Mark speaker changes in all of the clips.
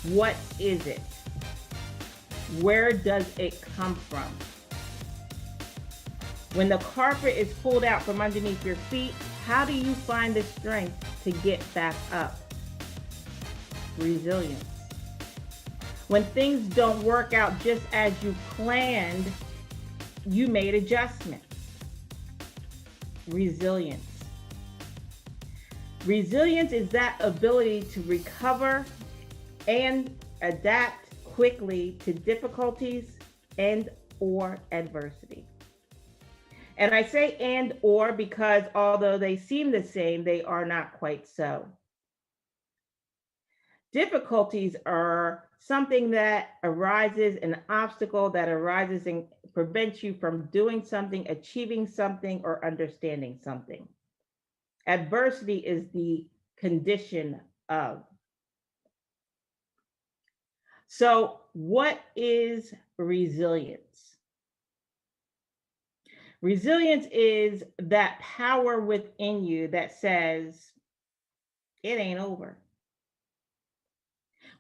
Speaker 1: What is it? Where does it come from? When the carpet is pulled out from underneath your feet, how do you find the strength to get back up? Resilience. When things don't work out just as you planned, you made adjustments. Resilience. Resilience is that ability to recover and adapt quickly to difficulties and or adversity. And I say and or because although they seem the same, they are not quite so. Difficulties are something that arises, an obstacle that arises and prevents you from doing something, achieving something, or understanding something. Adversity is the condition of. So, what is resilience? Resilience is that power within you that says, it ain't over.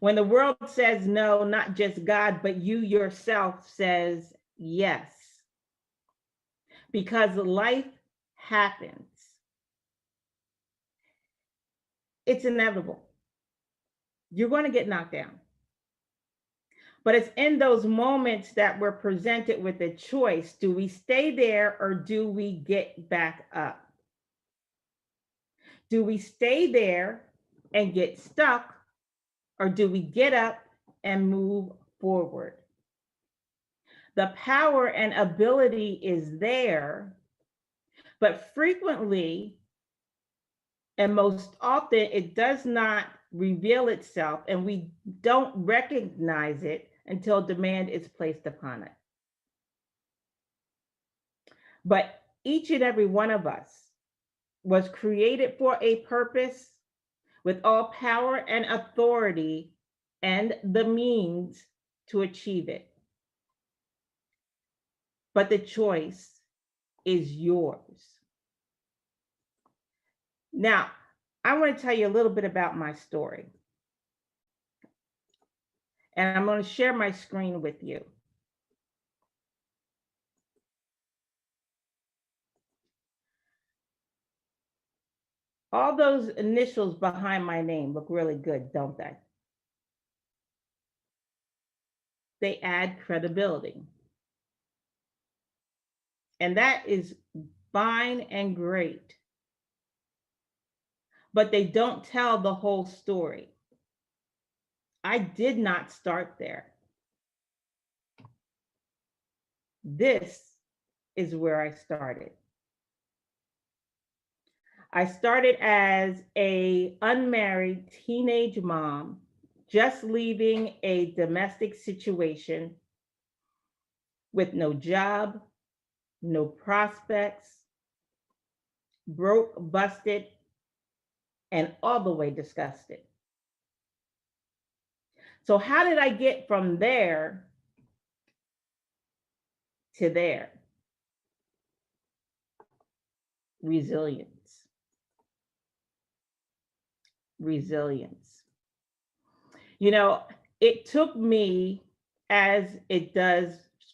Speaker 1: When the world says no, not just God, but you yourself says yes. Because life happens. It's inevitable. You're going to get knocked down. But it's in those moments that we're presented with a choice. Do we stay there or do we get back up? Do we stay there and get stuck or do we get up and move forward? The power and ability is there, but frequently and most often it does not reveal itself and we don't recognize it until demand is placed upon it. But each and every one of us was created for a purpose with all power and authority and the means to achieve it. But the choice is yours. Now, I want to tell you a little bit about my story. And I'm going to share my screen with you. All those initials behind my name look really good, don't they? They add credibility. And that is fine and great. But they don't tell the whole story. I did not start there. This is where I started. I started as an unmarried teenage mom, just leaving a domestic situation with no job, no prospects, broke, busted, and all the way disgusted. So how did I get from there to there? Resilience. Resilience. You know, it took me, as it does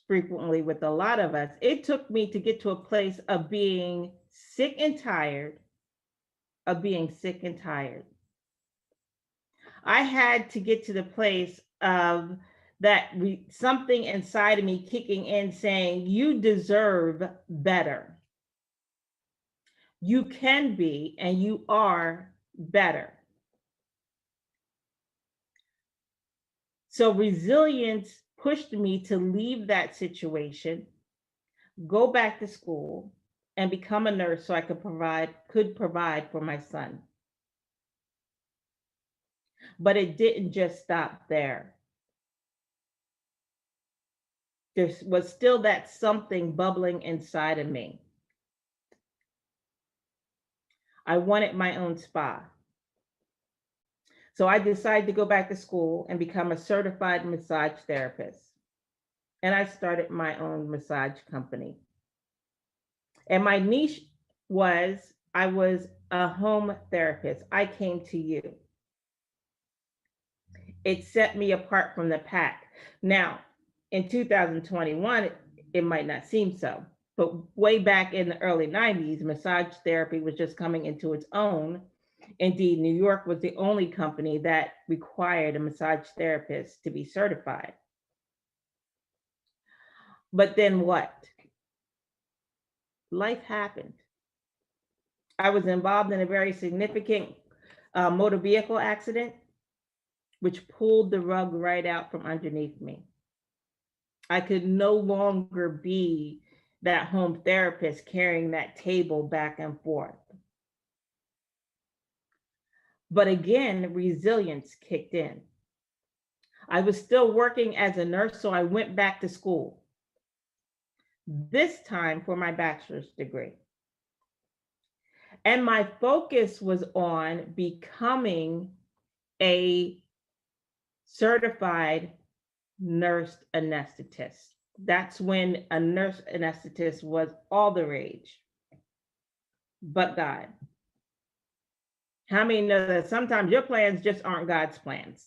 Speaker 1: frequently with a lot of us, it took me to get to a place of being sick and tired of being sick and tired. I had to get to the place of that something inside of me kicking in saying, you deserve better. You can be and you are better. So resilience pushed me to leave that situation, go back to school, and become a nurse so I could provide for my son. But it didn't just stop there. There was still that something bubbling inside of me. I wanted my own spa. So I decided to go back to school and become a certified massage therapist. And I started my own massage company. And my niche was, I was a home therapist. I came to you. it set me apart from the pack. Now, in 2021, it might not seem so, but way back in the early 90s, massage therapy was just coming into its own. Indeed, New York was the only company that required a massage therapist to be certified. But then what? Life happened. I was involved in a very significant motor vehicle accident, which pulled the rug right out from underneath me. I could no longer be that home therapist carrying that table back and forth. But again, resilience kicked in. I was still working as a nurse, so I went back to school, this time for my bachelor's degree. And my focus was on becoming a certified nurse anesthetist. That's when a nurse anesthetist was all the rage. But God. How many know that sometimes your plans just aren't God's plans?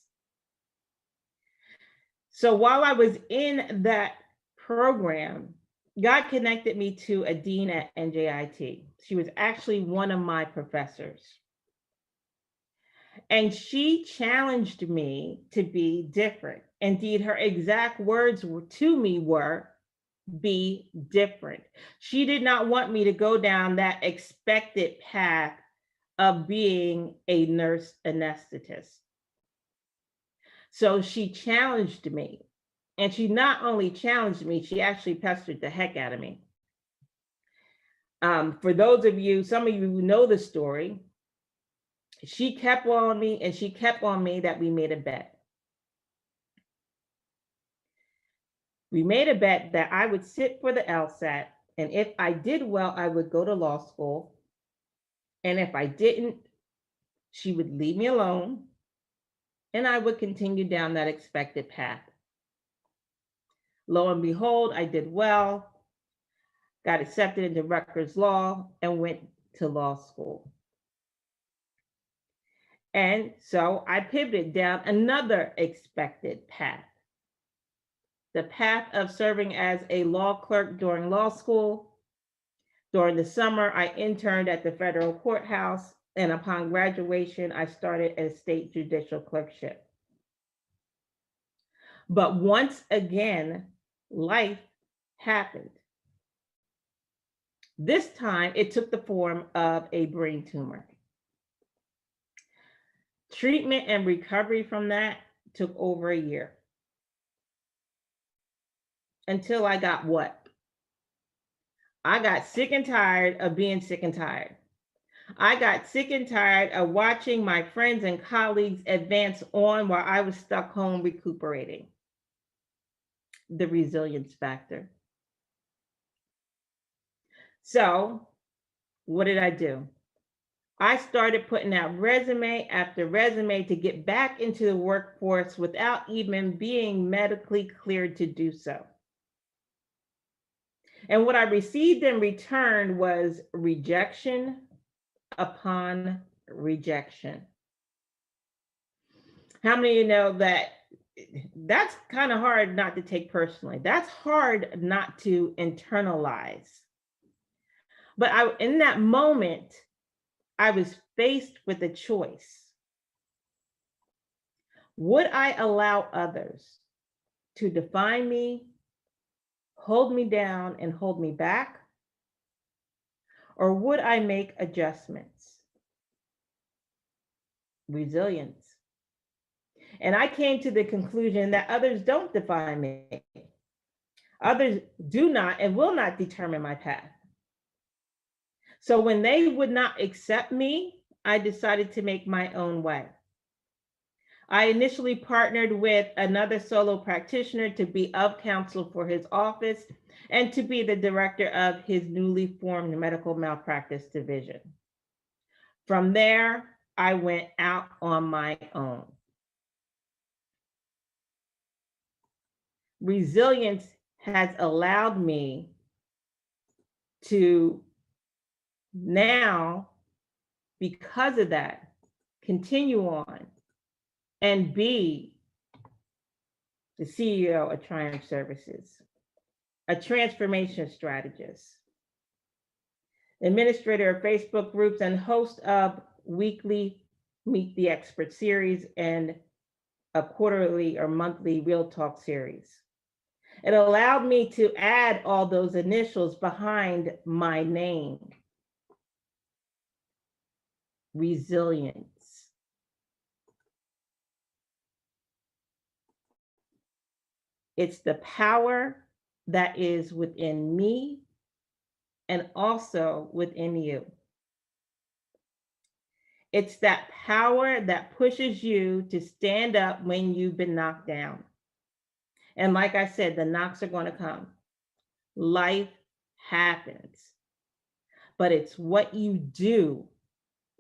Speaker 1: So while I was in that program, God connected me to a dean at NJIT. She was actually one of my professors. And she challenged me to be different. Indeed, her exact words to me were, be different. She did not want me to go down that expected path of being a nurse anesthetist. So she challenged me. And she not only challenged me, she actually pestered the heck out of me. For those of you, some of you who know the story, she kept on me and she kept on me that we made a bet. We made a bet that I would sit for the LSAT, and if I did well, I would go to law school. And if I didn't, she would leave me alone, and I would continue down that expected path. Lo and behold, I did well, got accepted into Rutgers Law, and went to law school. And so I pivoted down another expected path, the path of serving as a law clerk during law school. During the summer, I interned at the federal courthouse, and upon graduation, I started a state judicial clerkship. But once again, life happened. This time, it took the form of a brain tumor. Treatment and recovery from that took over a year. Until I got what? I got sick and tired of being sick and tired. I got sick and tired of watching my friends and colleagues advance on while I was stuck home recuperating. The resilience factor. So, what did I do? I started putting out resume after resume to get back into the workforce without even being medically cleared to do so. And what I received in return was rejection upon rejection. How many of you know that that's kind of hard not to take personally? That's hard not to internalize. But in that moment, I was faced with a choice. Would I allow others to define me, hold me down, and hold me back? Or would I make adjustments? Resilience. And I came to the conclusion that others don't define me. Others do not and will not determine my path. So when they would not accept me, I decided to make my own way. I initially partnered with another solo practitioner to be of counsel for his office and to be the director of his newly formed medical malpractice division. From there, I went out on my own. Resilience has allowed me to now, because of that, continue on and be the CEO of Triumph Services, a transformation strategist, administrator of Facebook groups, and host of weekly Meet the Expert series and a quarterly or monthly Real Talk series. It allowed me to add all those initials behind my name. Resilience. It's the power that is within me and also within you. It's that power that pushes you to stand up when you've been knocked down. And like I said, the knocks are going to come. Life happens. But it's what you do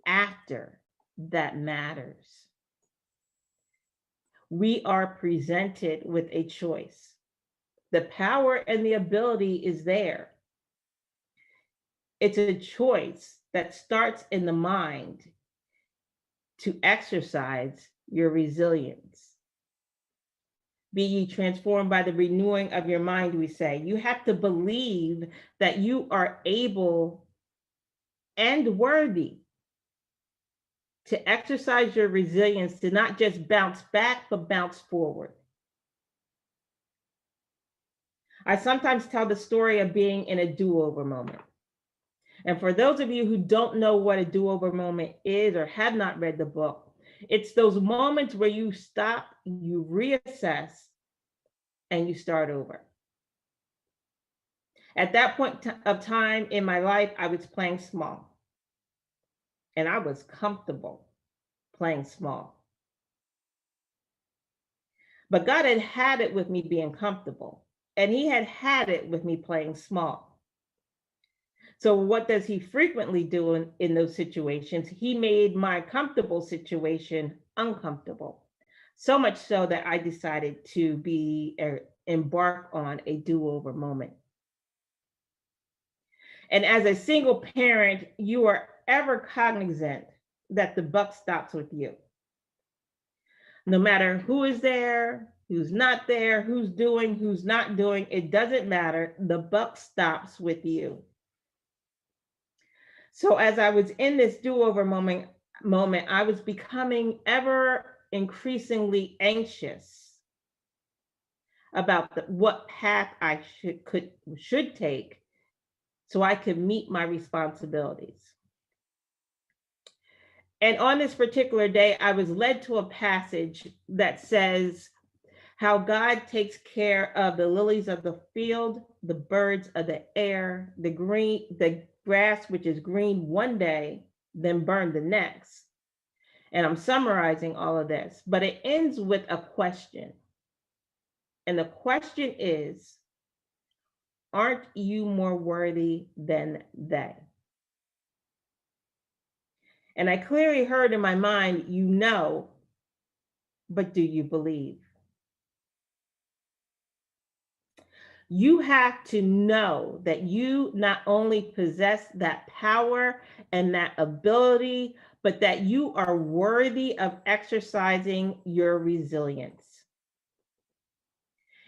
Speaker 1: after that matters. We are presented with a choice. The power and the ability is there. It's a choice that starts in the mind to exercise your resilience. Be ye transformed by the renewing of your mind, we say. You have to believe that you are able and worthy to exercise your resilience, to not just bounce back, but bounce forward. I sometimes tell the story of being in a do-over moment. And for those of you who don't know what a do-over moment is or have not read the book, it's those moments where you stop, you reassess, and you start over. At that point of time in my life, I was playing small. And I was comfortable playing small. But God had had it with me being comfortable, and he had had it with me playing small. So what does he frequently do in those situations? He made my comfortable situation uncomfortable. So much so that I decided to embark on a do-over moment. And as a single parent, you are ever cognizant that the buck stops with you. No matter who is there, who's not there, who's doing, who's not doing, it doesn't matter. The buck stops with you. So as I was in this do-over moment, I was becoming ever increasingly anxious about what path I should take so I could meet my responsibilities. And on this particular day, I was led to a passage that says how God takes care of the lilies of the field, the birds of the air, the grass, which is green one day, then burned the next. And I'm summarizing all of this, but it ends with a question. And the question is, aren't you more worthy than they? And I clearly heard in my mind, you know, but do you believe? You have to know that you not only possess that power and that ability, but that you are worthy of exercising your resilience.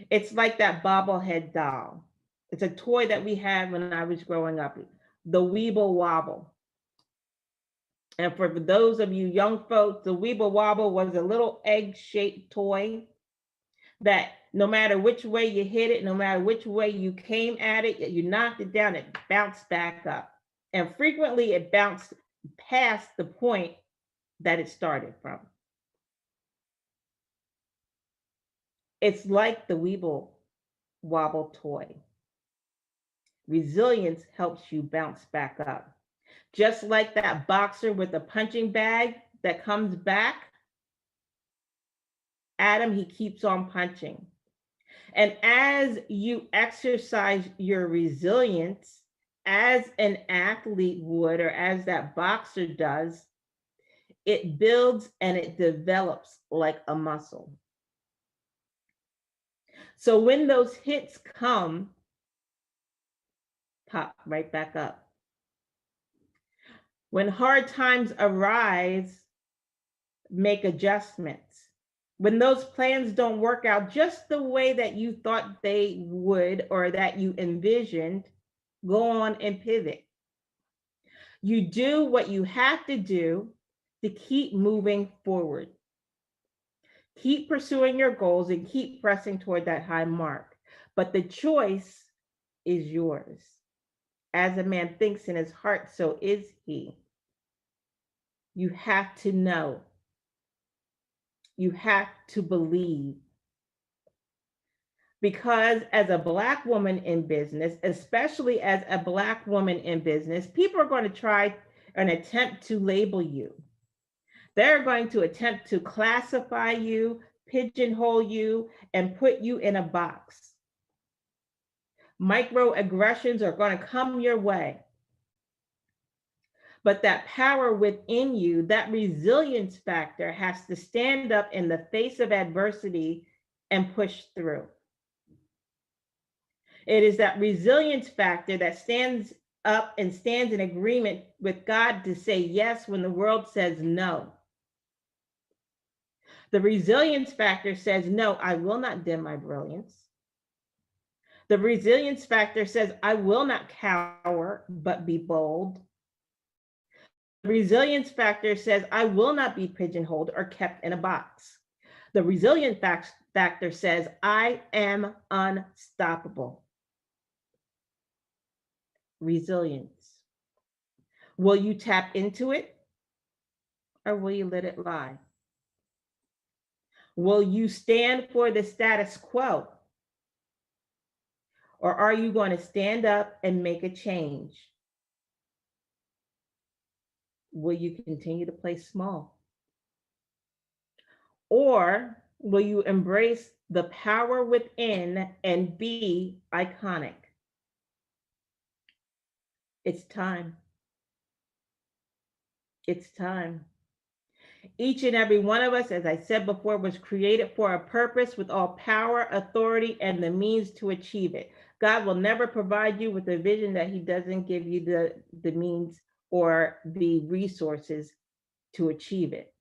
Speaker 1: It's like that bobblehead doll. It's a toy that we had when I was growing up, the Weeble Wobble. And for those of you young folks, the Weeble Wobble was a little egg-shaped toy that no matter which way you hit it, no matter which way you came at it, you knocked it down, it bounced back up. And frequently it bounced past the point that it started from. It's like the Weeble Wobble toy. Resilience helps you bounce back up. Just like that boxer with a punching bag that comes back, Adam, he keeps on punching. And as you exercise your resilience, as an athlete would, or as that boxer does, it builds and it develops like a muscle. So when those hits come, pop right back up. When hard times arise, make adjustments. When those plans don't work out just the way that you thought they would or that you envisioned, go on and pivot. You do what you have to do to keep moving forward. Keep pursuing your goals and keep pressing toward that high mark. But the choice is yours. As a man thinks in his heart, so is he. You have to know. You have to believe. Because as a Black woman in business, especially as a Black woman in business, people are going to try and attempt to label you. They're going to attempt to classify you, pigeonhole you, and put you in a box. Microaggressions are going to come your way. But that power within you, that resilience factor, has to stand up in the face of adversity and push through. It is that resilience factor that stands up and stands in agreement with God to say yes when the world says no. The resilience factor says, no, I will not dim my brilliance. The resilience factor says, I will not cower, but be bold. The resilience factor says, I will not be pigeonholed or kept in a box. The resilience factor says, I am unstoppable. Resilience. Will you tap into it or will you let it lie? Will you stand for the status quo? Or are you going to stand up and make a change? Will you continue to play small? Or will you embrace the power within and be iconic? It's time. It's time. Each and every one of us, as I said before, was created for a purpose with all power, authority, and the means to achieve it. God will never provide you with a vision that he doesn't give you the means or the resources to achieve it.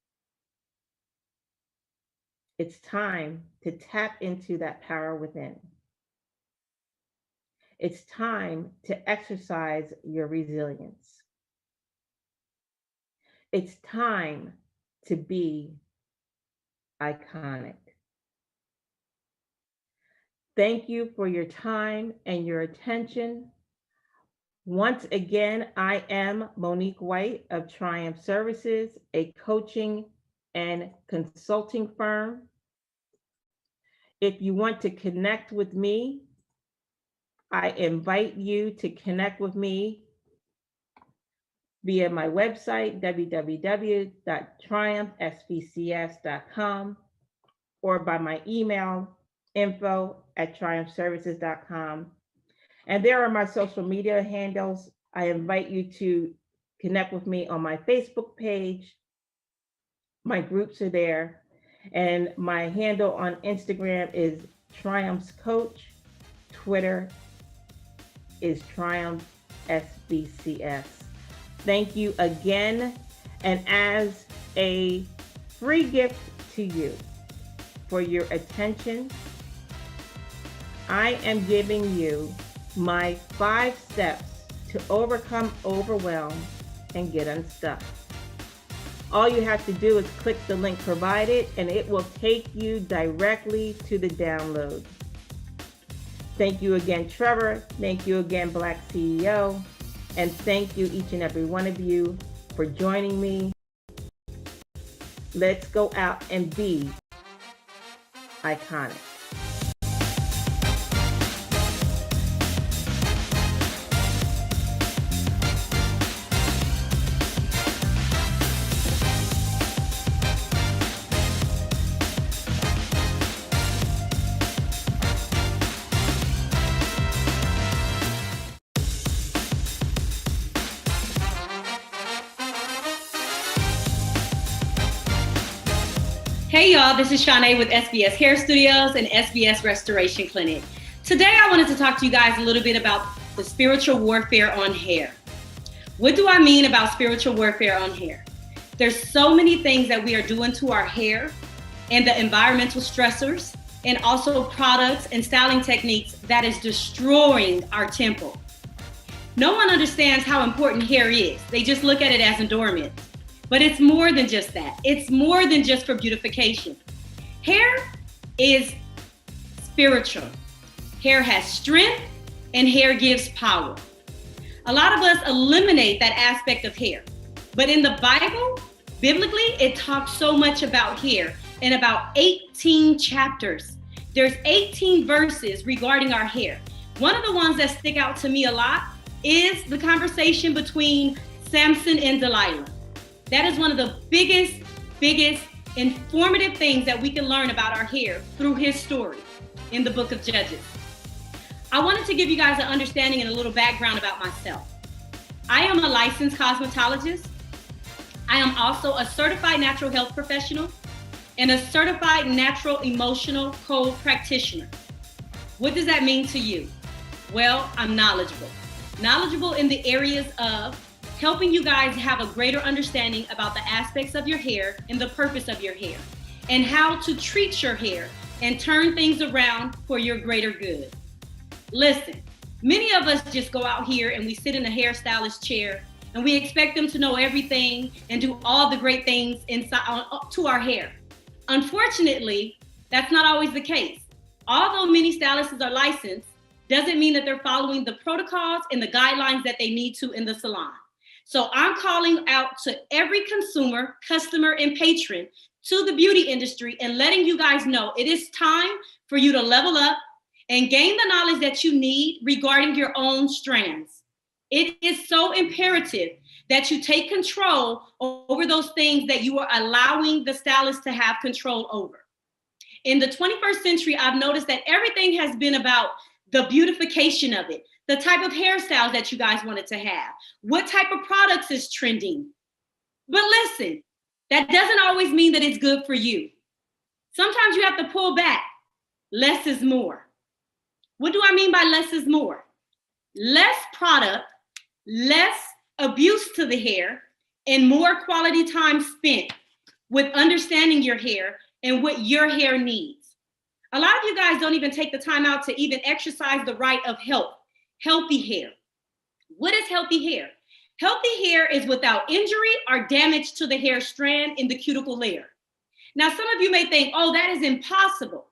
Speaker 1: It's time to tap into that power within. It's time to exercise your resilience. It's time to be iconic. Thank you for your time and your attention. Once again, I am Monique White of Triumph Services, a coaching and consulting firm. If you want to connect with me, I invite you to connect with me via my website, www.triumphsvcs.com, or by my email, info@triumphservices.com. And there are my social media handles. I invite you to connect with me on my Facebook page. My groups are there. And my handle on Instagram is Triumphs Coach. Twitter is Triumph SVCS. Thank you again. And as a free gift to you for your attention, I am giving you my 5 steps to overcome overwhelm and get unstuck. All you have to do is click the link provided and it will take you directly to the download. Thank you again, Trevor. Thank you again, BlackCEO. And thank you, each and every one of you, for joining me. Let's go out and be iconic.
Speaker 2: Hey y'all, this is Shanae with SBS Hair Studios and SBS Restoration Clinic. Today I wanted to talk to you guys a little bit about the spiritual warfare on hair. What do I mean about spiritual warfare on hair? There's so many things that we are doing to our hair and the environmental stressors, and also products and styling techniques that is destroying our temple. No one understands how important hair is. They just look at it as adornment. But it's more than just that. It's more than just for beautification. Hair is spiritual. Hair has strength, and hair gives power. A lot of us eliminate that aspect of hair. But in the Bible, biblically, it talks so much about hair in about 18 chapters. There's 18 verses regarding our hair. One of the ones that stick out to me a lot is the conversation between Samson and Delilah. That is one of the biggest informative things that we can learn about our hair through his story in the book of Judges. I wanted to give you guys an understanding and a little background about myself. I am a licensed cosmetologist. I am also a certified natural health professional and a certified natural emotional code practitioner. What does that mean to you? Well, I'm knowledgeable. Knowledgeable in the areas of helping you guys have a greater understanding about the aspects of your hair and the purpose of your hair, and how to treat your hair and turn things around for your greater good. Listen, many of us just go out here and we sit in a hairstylist chair and we expect them to know everything and do all the great things inside to our hair. Unfortunately, that's not always the case. Although many stylists are licensed, doesn't mean that they're following the protocols and the guidelines that they need to in the salon. So I'm calling out to every consumer, customer, and patron to the beauty industry and letting you guys know it is time for you to level up and gain the knowledge that you need regarding your own strands. It is so imperative that you take control over those things that you are allowing the stylist to have control over. In the 21st century, I've noticed that everything has been about the beautification of it, the type of hairstyles that you guys wanted to have, what type of products is trending. But listen, that doesn't always mean that it's good for you. Sometimes you have to pull back. Less is more. What do I mean by less is more? Less product, less abuse to the hair, and more quality time spent with understanding your hair and what your hair needs. A lot of you guys don't even take the time out to even exercise the right of health, healthy hair. What is healthy hair? Healthy hair is without injury or damage to the hair strand in the cuticle layer. Now, some of you may think, oh, that is impossible.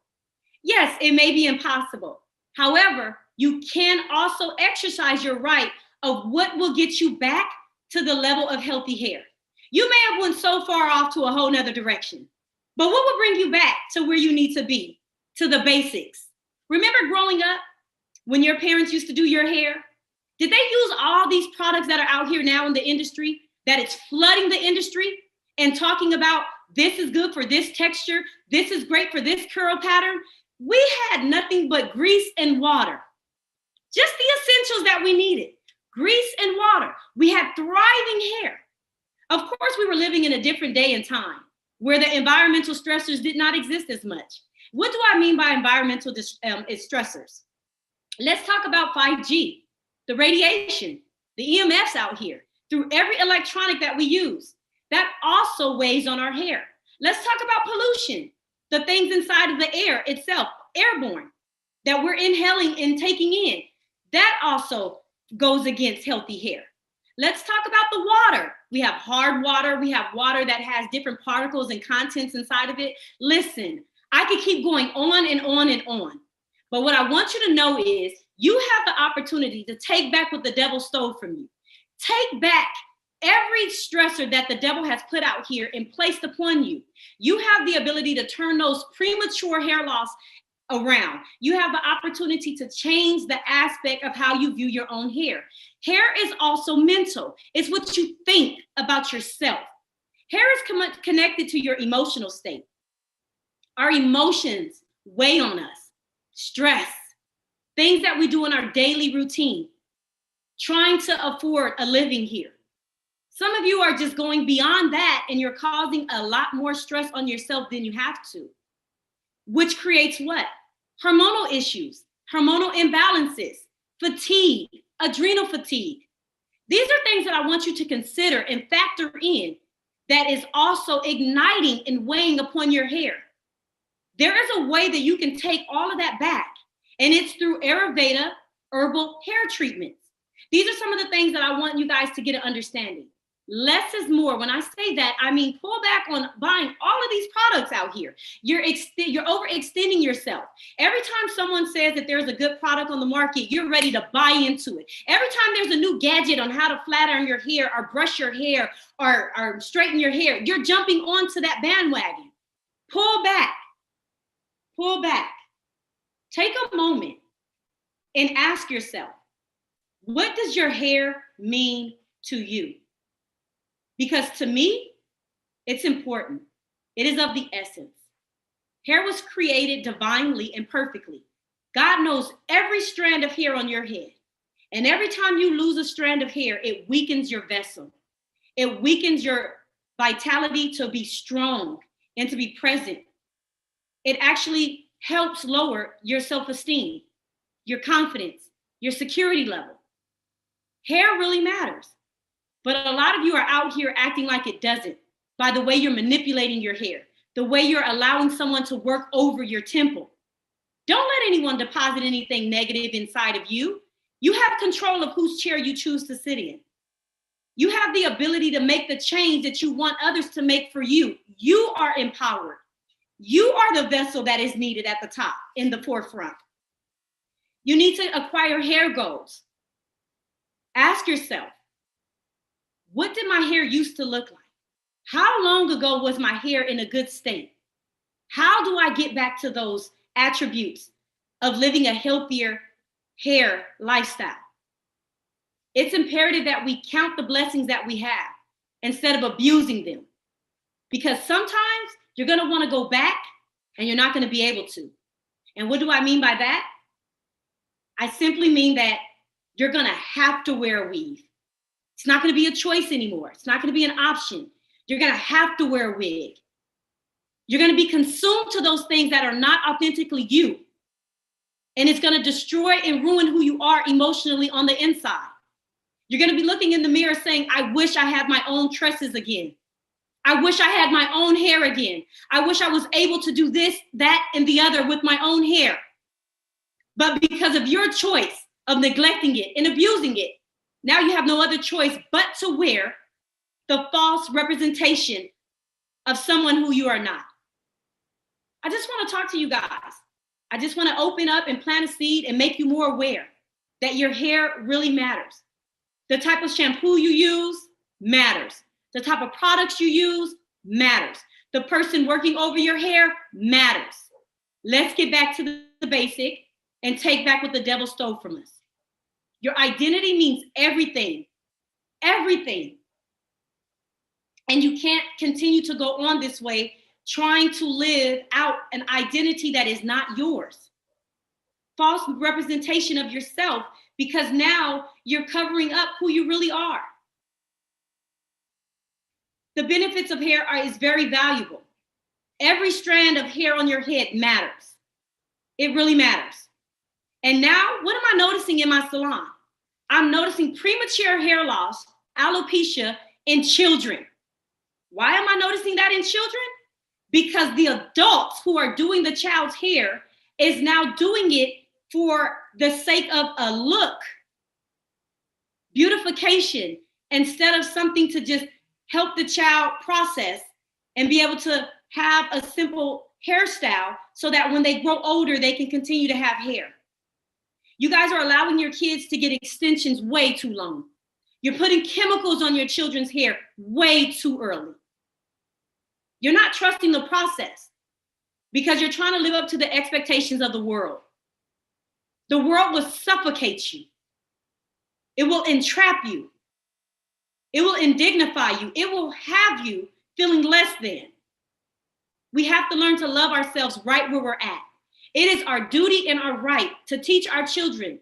Speaker 2: Yes, it may be impossible. However, you can also exercise your right of what will get you back to the level of healthy hair. You may have went so far off to a whole nother direction, but what will bring you back to where you need to be, to the basics? Remember growing up when your parents used to do your hair? Did they use all these products that are out here now in the industry, that it's flooding the industry and talking about this is good for this texture, this is great for this curl pattern? We had nothing but grease and water. Just the essentials that we needed. Grease and water. We had thriving hair. Of course, we were living in a different day and time where the environmental stressors did not exist as much. What do I mean by environmental stressors? Let's talk about 5G, the radiation, the EMFs out here, through every electronic that we use. That also weighs on our hair. Let's talk about pollution, the things inside of the air itself, airborne, that we're inhaling and taking in. That also goes against healthy hair. Let's talk about the water. We have hard water. We have water that has different particles and contents inside of it. Listen, I could keep going on and on and on. But what I want you to know is you have the opportunity to take back what the devil stole from you. Take back every stressor that the devil has put out here and placed upon you. You have the ability to turn those premature hair loss around. You have the opportunity to change the aspect of how you view your own hair. Hair is also mental. It's what you think about yourself. Hair is connected to your emotional state. Our emotions weigh on us. Stress, things that we do in our daily routine, trying to afford a living here. Some of you are just going beyond that and you're causing a lot more stress on yourself than you have to, which creates what? Hormonal issues, hormonal imbalances, fatigue, adrenal fatigue. These are things that I want you to consider and factor in that is also igniting and weighing upon your hair. There is a way that you can take all of that back, and it's through Ayurveda herbal hair treatments. These are some of the things that I want you guys to get an understanding. Less is more. When I say that, I mean pull back on buying all of these products out here. You're overextending yourself. Every time someone says that there's a good product on the market, you're ready to buy into it. Every time there's a new gadget on how to flat iron your hair or brush your hair or straighten your hair, you're jumping onto that bandwagon. Pull back. Pull back. Take a moment and ask yourself, what does your hair mean to you? Because to me, it's important. It is of the essence. Hair was created divinely and perfectly. God knows every strand of hair on your head. And every time you lose a strand of hair, it weakens your vessel. It weakens your vitality to be strong and to be present. It actually helps lower your self-esteem, your confidence, your security level. Hair really matters. But a lot of you are out here acting like it doesn't by the way you're manipulating your hair, the way you're allowing someone to work over your temple. Don't let anyone deposit anything negative inside of you. You have control of whose chair you choose to sit in. You have the ability to make the change that you want others to make for you. You are empowered. You are the vessel that is needed at the top, in the forefront. You need to acquire hair goals. Ask yourself, what did my hair used to look like? How long ago was my hair in a good state? How do I get back to those attributes of living a healthier hair lifestyle? It's imperative that we count the blessings that we have instead of abusing them. Because sometimes you're going to want to go back and you're not going to be able to. And what do I mean by that? I simply mean that you're going to have to wear a weave. It's not going to be a choice anymore. It's not going to be an option. You're going to have to wear a wig. You're going to be consumed to those things that are not authentically you. And it's going to destroy and ruin who you are emotionally on the inside. You're going to be looking in the mirror saying, I wish I had my own tresses again. I wish I had my own hair again. I wish I was able to do this, that, and the other with my own hair. But because of your choice of neglecting it and abusing it, now you have no other choice but to wear the false representation of someone who you are not. I just want to talk to you guys. I just want to open up and plant a seed and make you more aware that your hair really matters. The type of shampoo you use matters. The type of products you use matters. The person working over your hair matters. Let's get back to the basic and take back what the devil stole from us. Your identity means everything, everything. And you can't continue to go on this way trying to live out an identity that is not yours. False representation of yourself, because now you're covering up who you really are. The benefits of hair is very valuable. Every strand of hair on your head matters. It really matters. And now, what am I noticing in my salon? I'm noticing premature hair loss, alopecia in children. Why am I noticing that in children? Because the adults who are doing the child's hair is now doing it for the sake of a look, beautification, instead of something to just help the child process and be able to have a simple hairstyle so that when they grow older, they can continue to have hair. You guys are allowing your kids to get extensions way too long. You're putting chemicals on your children's hair way too early. You're not trusting the process because you're trying to live up to the expectations of the world. The world will suffocate you. It will entrap you. It will indignify you. It will have you feeling less than. We have to learn to love ourselves right where we're at. It is our duty and our right to teach our children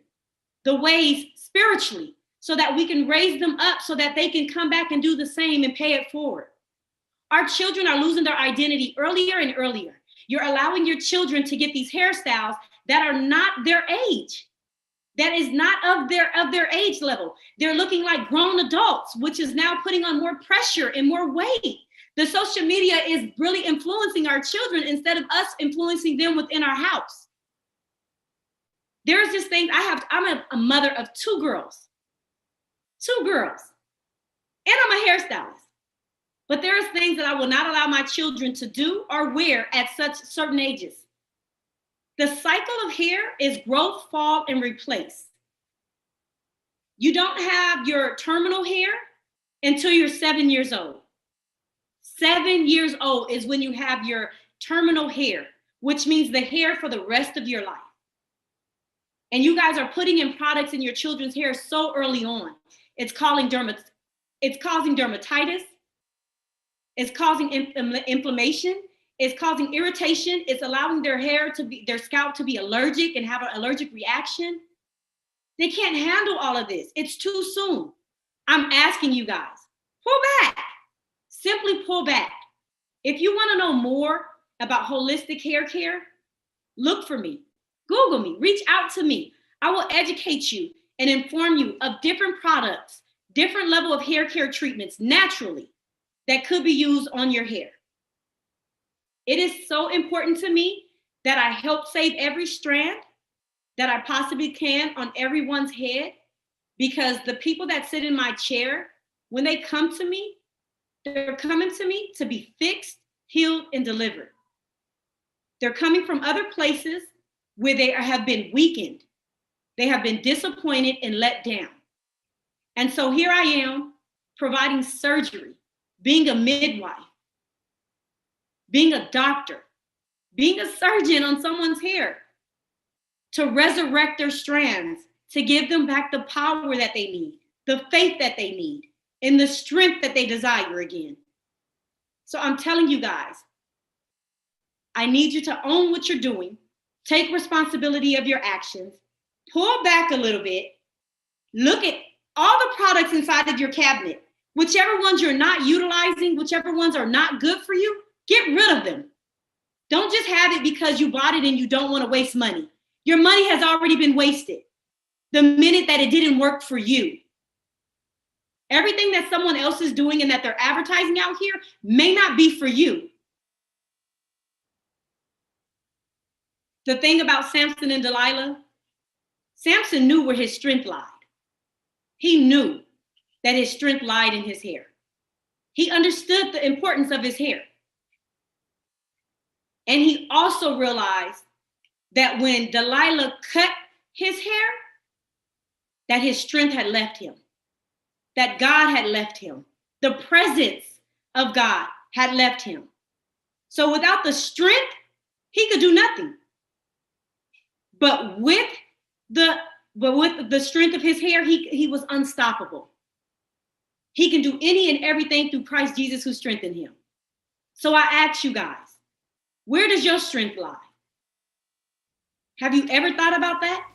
Speaker 2: the ways spiritually so that we can raise them up so that they can come back and do the same and pay it forward. Our children are losing their identity earlier and earlier. You're allowing your children to get these hairstyles that are not their age, that is not of their age level. They're looking like grown adults, which is now putting on more pressure and more weight. The social media is really influencing our children instead of us influencing them within our house. There's just things I'm a mother of two girls, and I'm a hairstylist. But there's things that I will not allow my children to do or wear at such certain ages. The cycle of hair is growth, fall, and replace. You don't have your terminal hair until you're 7 years old. 7 years old is when you have your terminal hair, which means the hair for the rest of your life. And you guys are putting in products in your children's hair so early on. It's causing dermatitis. It's causing inflammation. It's causing irritation. It's allowing their scalp to be allergic and have an allergic reaction. They can't handle all of this. It's too soon. I'm asking you guys, pull back. Simply pull back. If you want to know more about holistic hair care, look for me. Google me. Reach out to me. I will educate you and inform you of different products, different level of hair care treatments naturally that could be used on your hair. It is so important to me that I help save every strand that I possibly can on everyone's head, because the people that sit in my chair, when they come to me, they're coming to me to be fixed, healed, and delivered. They're coming from other places where they have been weakened. They have been disappointed and let down. And so here I am providing surgery, being a midwife, being a doctor, being a surgeon on someone's hair to resurrect their strands, to give them back the power that they need, the faith that they need, and the strength that they desire again. So I'm telling you guys, I need you to own what you're doing, take responsibility of your actions, pull back a little bit, look at all the products inside of your cabinet. Whichever ones you're not utilizing, whichever ones are not good for you, get rid of them. Don't just have it because you bought it and you don't want to waste money. Your money has already been wasted the minute that it didn't work for you. Everything that someone else is doing and that they're advertising out here may not be for you. The thing about Samson and Delilah, Samson knew where his strength lied. He knew that his strength lied in his hair. He understood the importance of his hair. And he also realized that when Delilah cut his hair, that his strength had left him, that God had left him. The presence of God had left him. So without the strength, he could do nothing. But with the strength of his hair, he was unstoppable. He can do any and everything through Christ Jesus who strengthened him. So I ask you guys, where does your strength lie? Have you ever thought about that?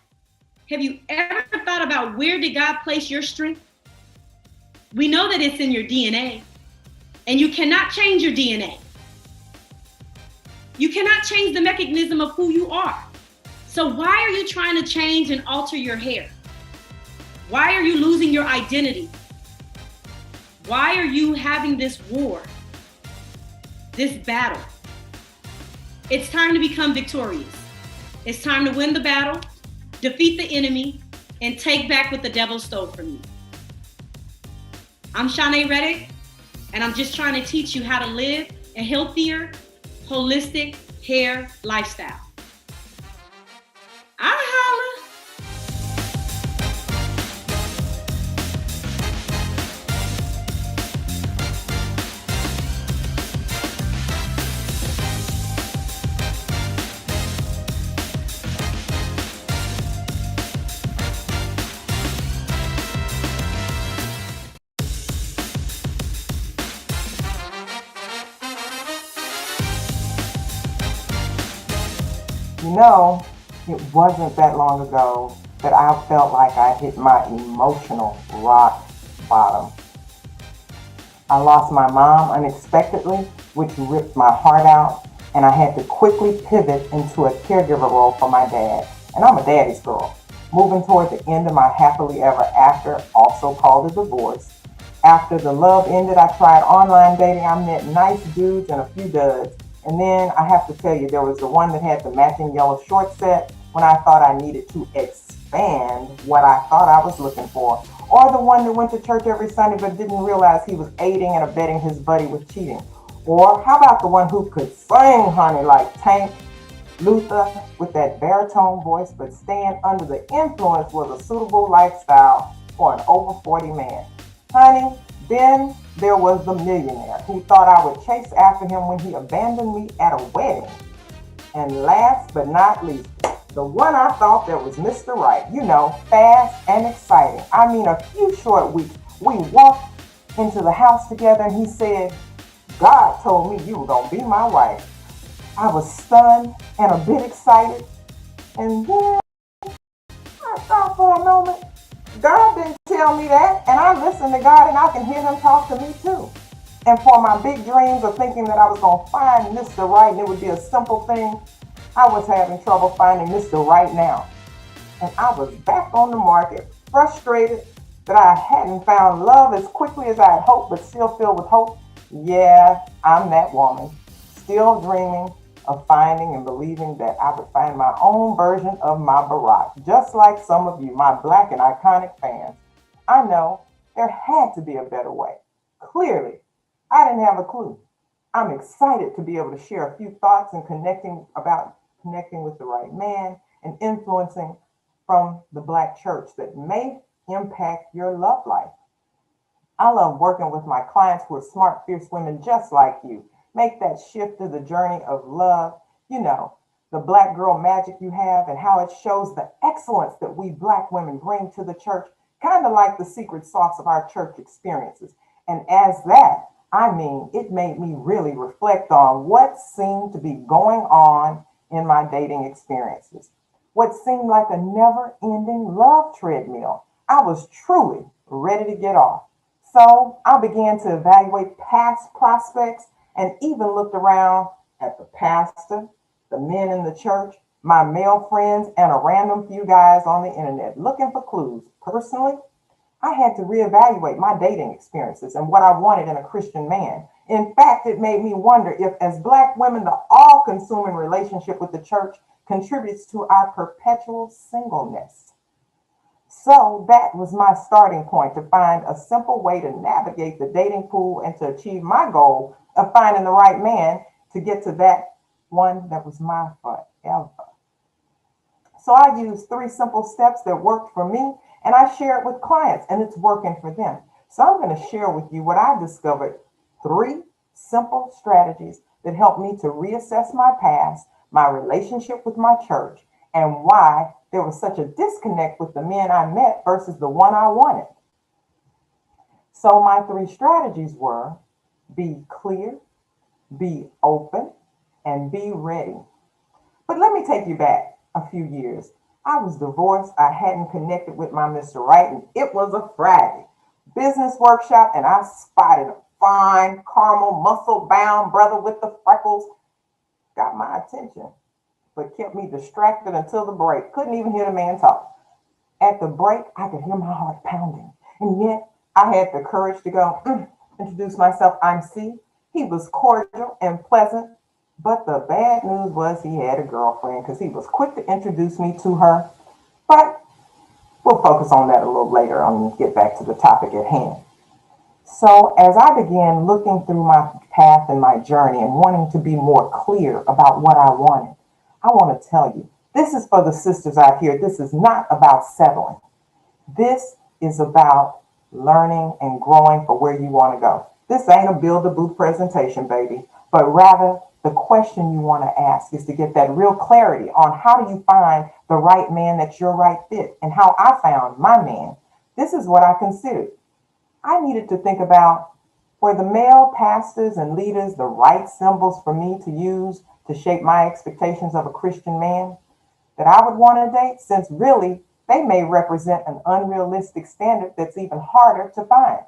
Speaker 2: Have you ever thought about where did God place your strength? We know that it's in your DNA, and you cannot change your DNA. You cannot change the mechanism of who you are. So why are you trying to change and alter your hair? Why are you losing your identity? Why are you having this war, this battle? It's time to become victorious. It's time to win the battle, defeat the enemy, and take back what the devil stole from you. I'm Shanae Reddick, and I'm just trying to teach you how to live a healthier, holistic hair lifestyle. Holla.
Speaker 3: You know, it wasn't that long ago that I felt like I hit my emotional rock bottom. I lost my mom unexpectedly, which ripped my heart out, and I had to quickly pivot into a caregiver role for my dad. And I'm a daddy's girl. Moving toward the end of my happily ever after, also called a divorce, After the love ended, I tried online dating. I met nice dudes and a few duds. And then I have to tell you, there was the one that had the matching yellow short set when I thought I needed to expand what I thought I was looking for. Or the one that went to church every Sunday but didn't realize he was aiding and abetting his buddy with cheating. Or how about the one who could sing, honey, like Tank Luther with that baritone voice, but staying under the influence was a suitable lifestyle for an over 40 man. Honey, then there was the millionaire who thought I would chase after him when he abandoned me at a wedding. And last but not least, the one I thought that was Mr. Right, you know, fast and exciting. I mean, a few short weeks, we walked into the house together and he said, God told me you were going to be my wife. I was stunned and a bit excited. And then I thought for a moment, God didn't tell me that. And I listened to God and I can hear him talk to me too. And for my big dreams of thinking that I was going to find Mr. Right and it would be a simple thing, I was having trouble finding Mr. Right now. And I was back on the market, frustrated that I hadn't found love as quickly as I had hoped, but still filled with hope. Yeah, I'm that woman, still dreaming of finding and believing that I would find my own version of my Barack, just like some of you, my Black and iconic fans. I know there had to be a better way. Clearly, I didn't have a clue. I'm excited to be able to share a few thoughts and connecting with the right man and influencing from the Black church that may impact your love life. I love working with my clients who are smart, fierce women just like you. Make that shift to the journey of love. You know, the Black girl magic you have and how it shows the excellence that we Black women bring to the church, kind of like the secret sauce of our church experiences. And as that, I mean, it made me really reflect on what seemed to be going on in my dating experiences. What seemed like a never-ending love treadmill. I was truly ready to get off. So I began to evaluate past prospects and even looked around at the pastor, the men in the church, my male friends, and a random few guys on the internet looking for clues. Personally, I had to reevaluate my dating experiences and what I wanted in a Christian man. In fact, it made me wonder if, as Black women, the all-consuming relationship with the church contributes to our perpetual singleness. So that was my starting point to find a simple way to navigate the dating pool and to achieve my goal of finding the right man to get to that one that was my forever. So I used 3 simple steps that worked for me and I share it with clients and it's working for them. So I'm going to share with you what I discovered, 3 simple strategies that helped me to reassess my past, my relationship with my church, and why there was such a disconnect with the men I met versus the one I wanted. So my 3 strategies were: be clear, be open, and be ready. But let me take you back a few years. I was divorced. I hadn't connected with my Mr. Right, and it was a Friday business workshop, and I spotted a fine, caramel, muscle-bound brother with the freckles. Got my attention, but kept me distracted until the break. Couldn't even hear the man talk. At the break, I could hear my heart pounding, and yet I had the courage to go, introduce myself. I'm C. He was cordial and pleasant, but the bad news was he had a girlfriend because he was quick to introduce me to her. But we'll focus on that a little later and get back to the topic at hand. So as I began looking through my path and my journey and wanting to be more clear about what I wanted, I want to tell you, this is for the sisters out here. This is not about settling. This is about learning and growing for where you want to go. This ain't a build a booth presentation, baby, but rather the question you want to ask is to get that real clarity on how do you find the right man that's your right fit, and how I found my man. This is what I considered. I needed to think about, were the male pastors and leaders the right symbols for me to use to shape my expectations of a Christian man that I would want to date, since really they may represent an unrealistic standard that's even harder to find.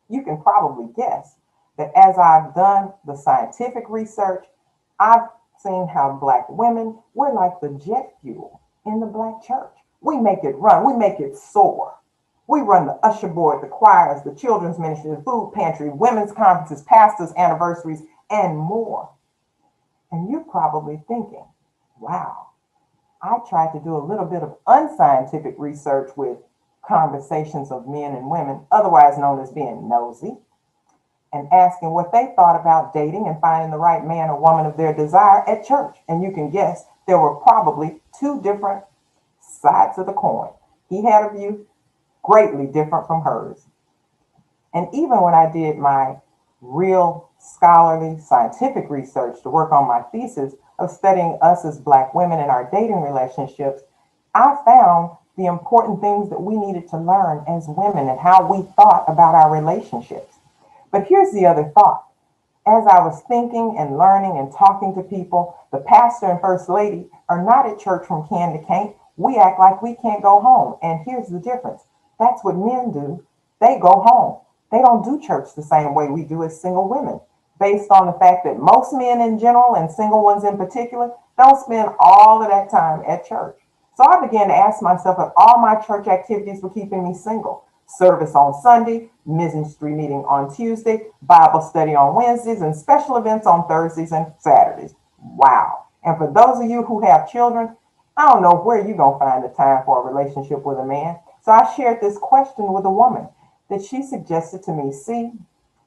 Speaker 3: You can probably guess that as I've done the scientific research, I've seen how Black women, we're like the jet fuel in the Black church. We make it run, we make it soar. We run the usher board, the choirs, the children's ministry, the food pantry, women's conferences, pastors' anniversaries, and more. And you're probably thinking, wow, I tried to do a little bit of unscientific research with conversations of men and women, otherwise known as being nosy, and asking what they thought about dating and finding the right man or woman of their desire at church. And you can guess there were probably two different sides of the coin. He had a view greatly different from hers. And even when I did my real scholarly scientific research to work on my thesis of studying us as Black women and our dating relationships, I found the important things that we needed to learn as women and how we thought about our relationships. But here's the other thought. As I was thinking and learning and talking to people, the pastor and first lady are not at church from can to can't. We act like we can't go home. And here's the difference. That's what men do. They go home. They don't do church the same way we do as single women, based on the fact that most men in general and single ones in particular don't spend all of that time at church. So I began to ask myself if all my church activities were keeping me single. Service on Sunday, ministry meeting on Tuesday, Bible study on Wednesdays, and special events on Thursdays and Saturdays. Wow. And for those of you who have children, I don't know where you're going to find the time for a relationship with a man. So I shared this question with a woman that she suggested to me. See,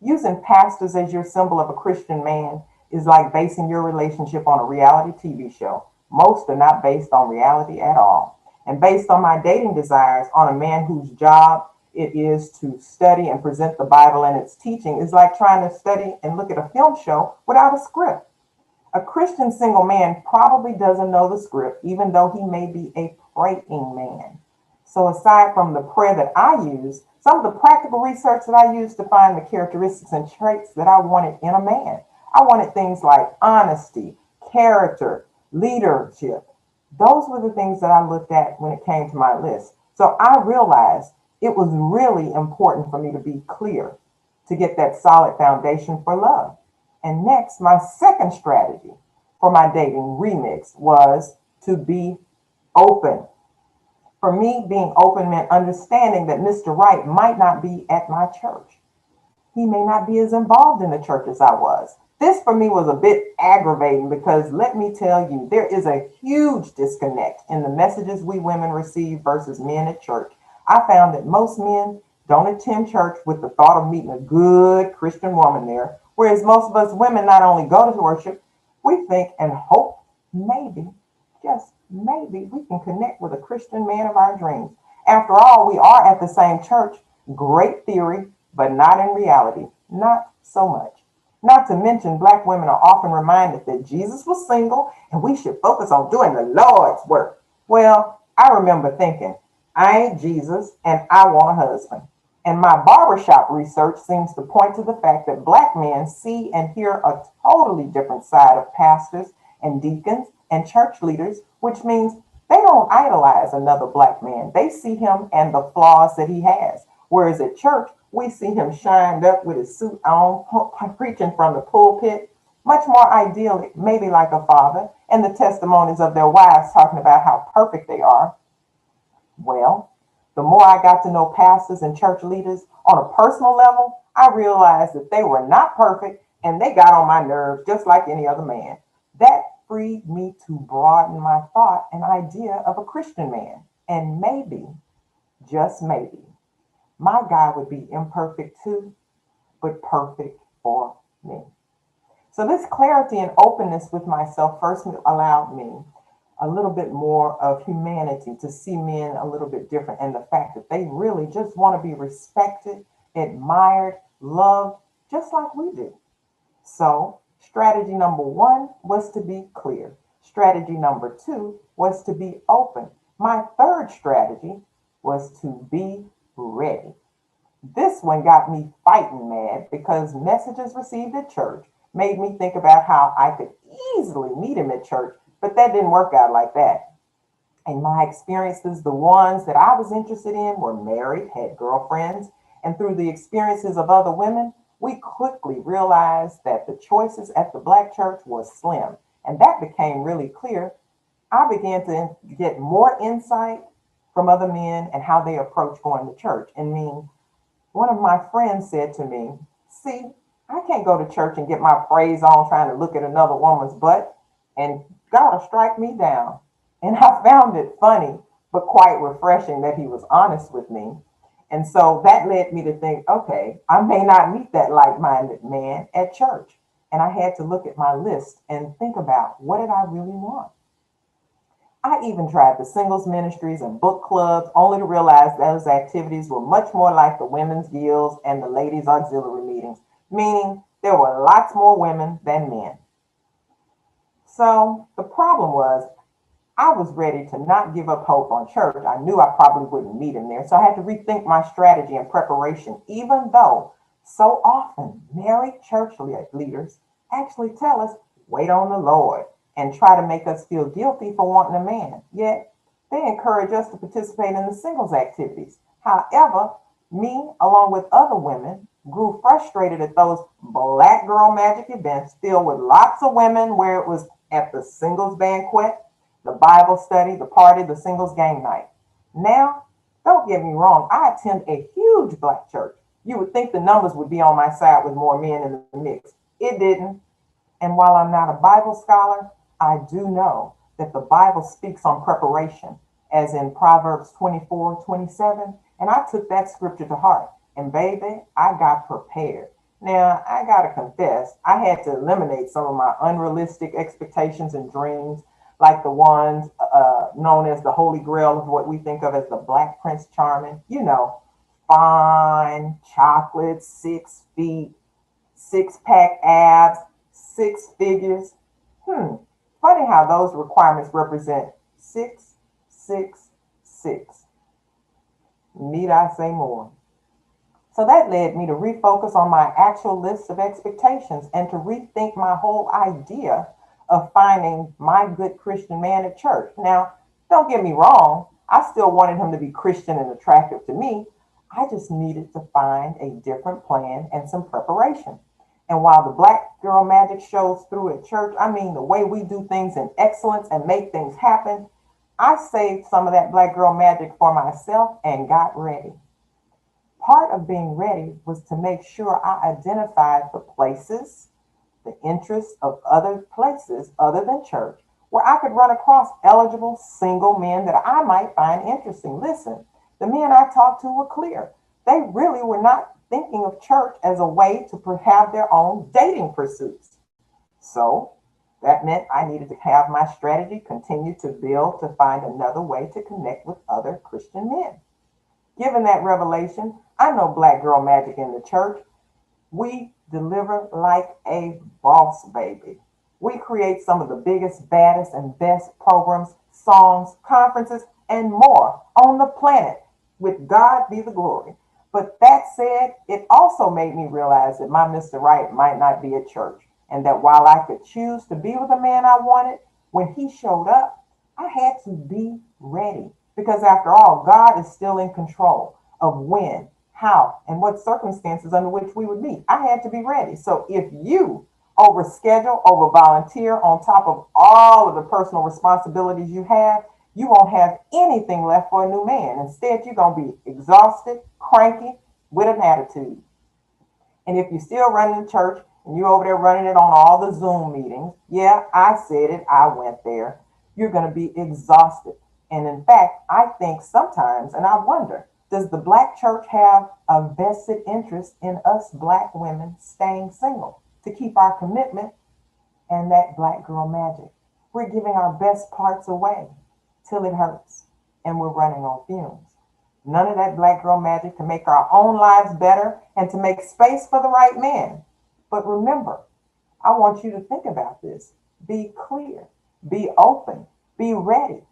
Speaker 3: using pastors as your symbol of a Christian man is like basing your relationship on a reality TV show. Most are not based on reality at all. And based on my dating desires on a man whose job it is to study and present the Bible and its teaching is like trying to study and look at a film show without a script. A Christian single man probably doesn't know the script, even though he may be a praying man. So aside from the prayer that I use, some of the practical research that I used to find the characteristics and traits that I wanted in a man. I wanted things like honesty, character, leadership. Those were the things that I looked at when it came to my list. So I realized it was really important for me to be clear, to get that solid foundation for love. And next, my second strategy for my dating remix was to be open. For me, being open meant understanding that Mr. Right might not be at my church. He may not be as involved in the church as I was. This for me was a bit aggravating because let me tell you, there is a huge disconnect in the messages we women receive versus men at church. I found that most men don't attend church with the thought of meeting a good Christian woman there, whereas most of us women not only go to worship, we think and hope maybe, just maybe, we can connect with a Christian man of our dreams. After all, we are at the same church. Great theory, but not in reality. Not so much. Not to mention, Black women are often reminded that Jesus was single and we should focus on doing the Lord's work. Well, I remember thinking, I ain't Jesus and I want a husband. And my barbershop research seems to point to the fact that Black men see and hear a totally different side of pastors and deacons and church leaders, which means they don't idolize another Black man. They see him and the flaws that he has. Whereas at church, we see him shined up with his suit on, preaching from the pulpit, much more idyllic, maybe like a father, and the testimonies of their wives talking about how perfect they are. Well, the more I got to know pastors and church leaders on a personal level, I realized that they were not perfect and they got on my nerves just like any other man. That freed me to broaden my thought and idea of a Christian man. And maybe, just maybe, my guy would be imperfect too, but perfect for me. So this clarity and openness with myself first allowed me a little bit more of humanity, to see men a little bit different, and the fact that they really just want to be respected, admired, loved, just like we do. So strategy number one was to be clear. Strategy number two was to be open. My third strategy was to be ready. This one got me fighting mad because messages received at church made me think about how I could easily meet him at church, but that didn't work out like that. In my experiences, the ones that I was interested in were married, had girlfriends, and through the experiences of other women, we quickly realized that the choices at the Black church was slim. And that became really clear. I began to get more insight from other men and how they approach going to church. And one of my friends said to me, see, I can't go to church and get my praise on trying to look at another woman's butt, and God will strike me down. And I found it funny, but quite refreshing that he was honest with me. And so that led me to think, okay, I may not meet that like-minded man at church. And I had to look at my list and think about, what did I really want? I even tried the singles ministries and book clubs, only to realize those activities were much more like the women's guilds and the ladies' auxiliary meetings, meaning there were lots more women than men. So the problem was, I was ready to not give up hope on church. I knew I probably wouldn't meet him there, so I had to rethink my strategy and preparation, even though so often married church leaders actually tell us, wait on the Lord, and try to make us feel guilty for wanting a man. Yet they encourage us to participate in the singles activities. However, me, along with other women, grew frustrated at those black girl magic events filled with lots of women, where it was at the singles banquet, the Bible study, the party, the singles game night. Now, don't get me wrong, I attend a huge black church. You would think the numbers would be on my side with more men in the mix. It didn't. And while I'm not a Bible scholar, I do know that the Bible speaks on preparation, as in Proverbs 24:27. And I took that scripture to heart. And baby, I got prepared. Now, I got to confess, I had to eliminate some of my unrealistic expectations and dreams, like the ones known as the Holy Grail of what we think of as the Black Prince Charming. You know, fine, chocolate, 6 feet, 6-pack abs, 6 figures. Funny how those requirements represent 666. Need I say more? So that led me to refocus on my actual list of expectations and to rethink my whole idea of finding my good Christian man at church. Now, don't get me wrong, I still wanted him to be Christian and attractive to me. I just needed to find a different plan and some preparation. And while the black girl magic shows through at church, I mean the way we do things in excellence and make things happen, I saved some of that black girl magic for myself and got ready. Part of being ready was to make sure I identified the places, the interests of other places other than church, where I could run across eligible single men that I might find interesting. Listen, the men I talked to were clear. They really were not thinking of church as a way to have their own dating pursuits. So that meant I needed to have my strategy continue to build to find another way to connect with other Christian men. Given that revelation, I know black girl magic in the church. We deliver like a boss, baby. We create some of the biggest, baddest, and best programs, songs, conferences, and more on the planet. With God be the glory. But that said, it also made me realize that my Mr. Right might not be at church, and that while I could choose to be with the man I wanted, when he showed up, I had to be ready. Because after all, God is still in control of when, how, and what circumstances under which we would meet. I had to be ready. So if you overschedule, over volunteer on top of all of the personal responsibilities you have, you won't have anything left for a new man. Instead, you're going to be exhausted, cranky, with an attitude. And if you're still running the church and you're over there running it on all the Zoom meetings, yeah, I said it, I went there, you're going to be exhausted. And in fact, I think sometimes, and I wonder, does the black church have a vested interest in us black women staying single to keep our commitment and that black girl magic? We're giving our best parts away till it hurts, and we're running on fumes. None of that black girl magic to make our own lives better and to make space for the right man. But remember, I want you to think about this. Be clear, be open, be ready.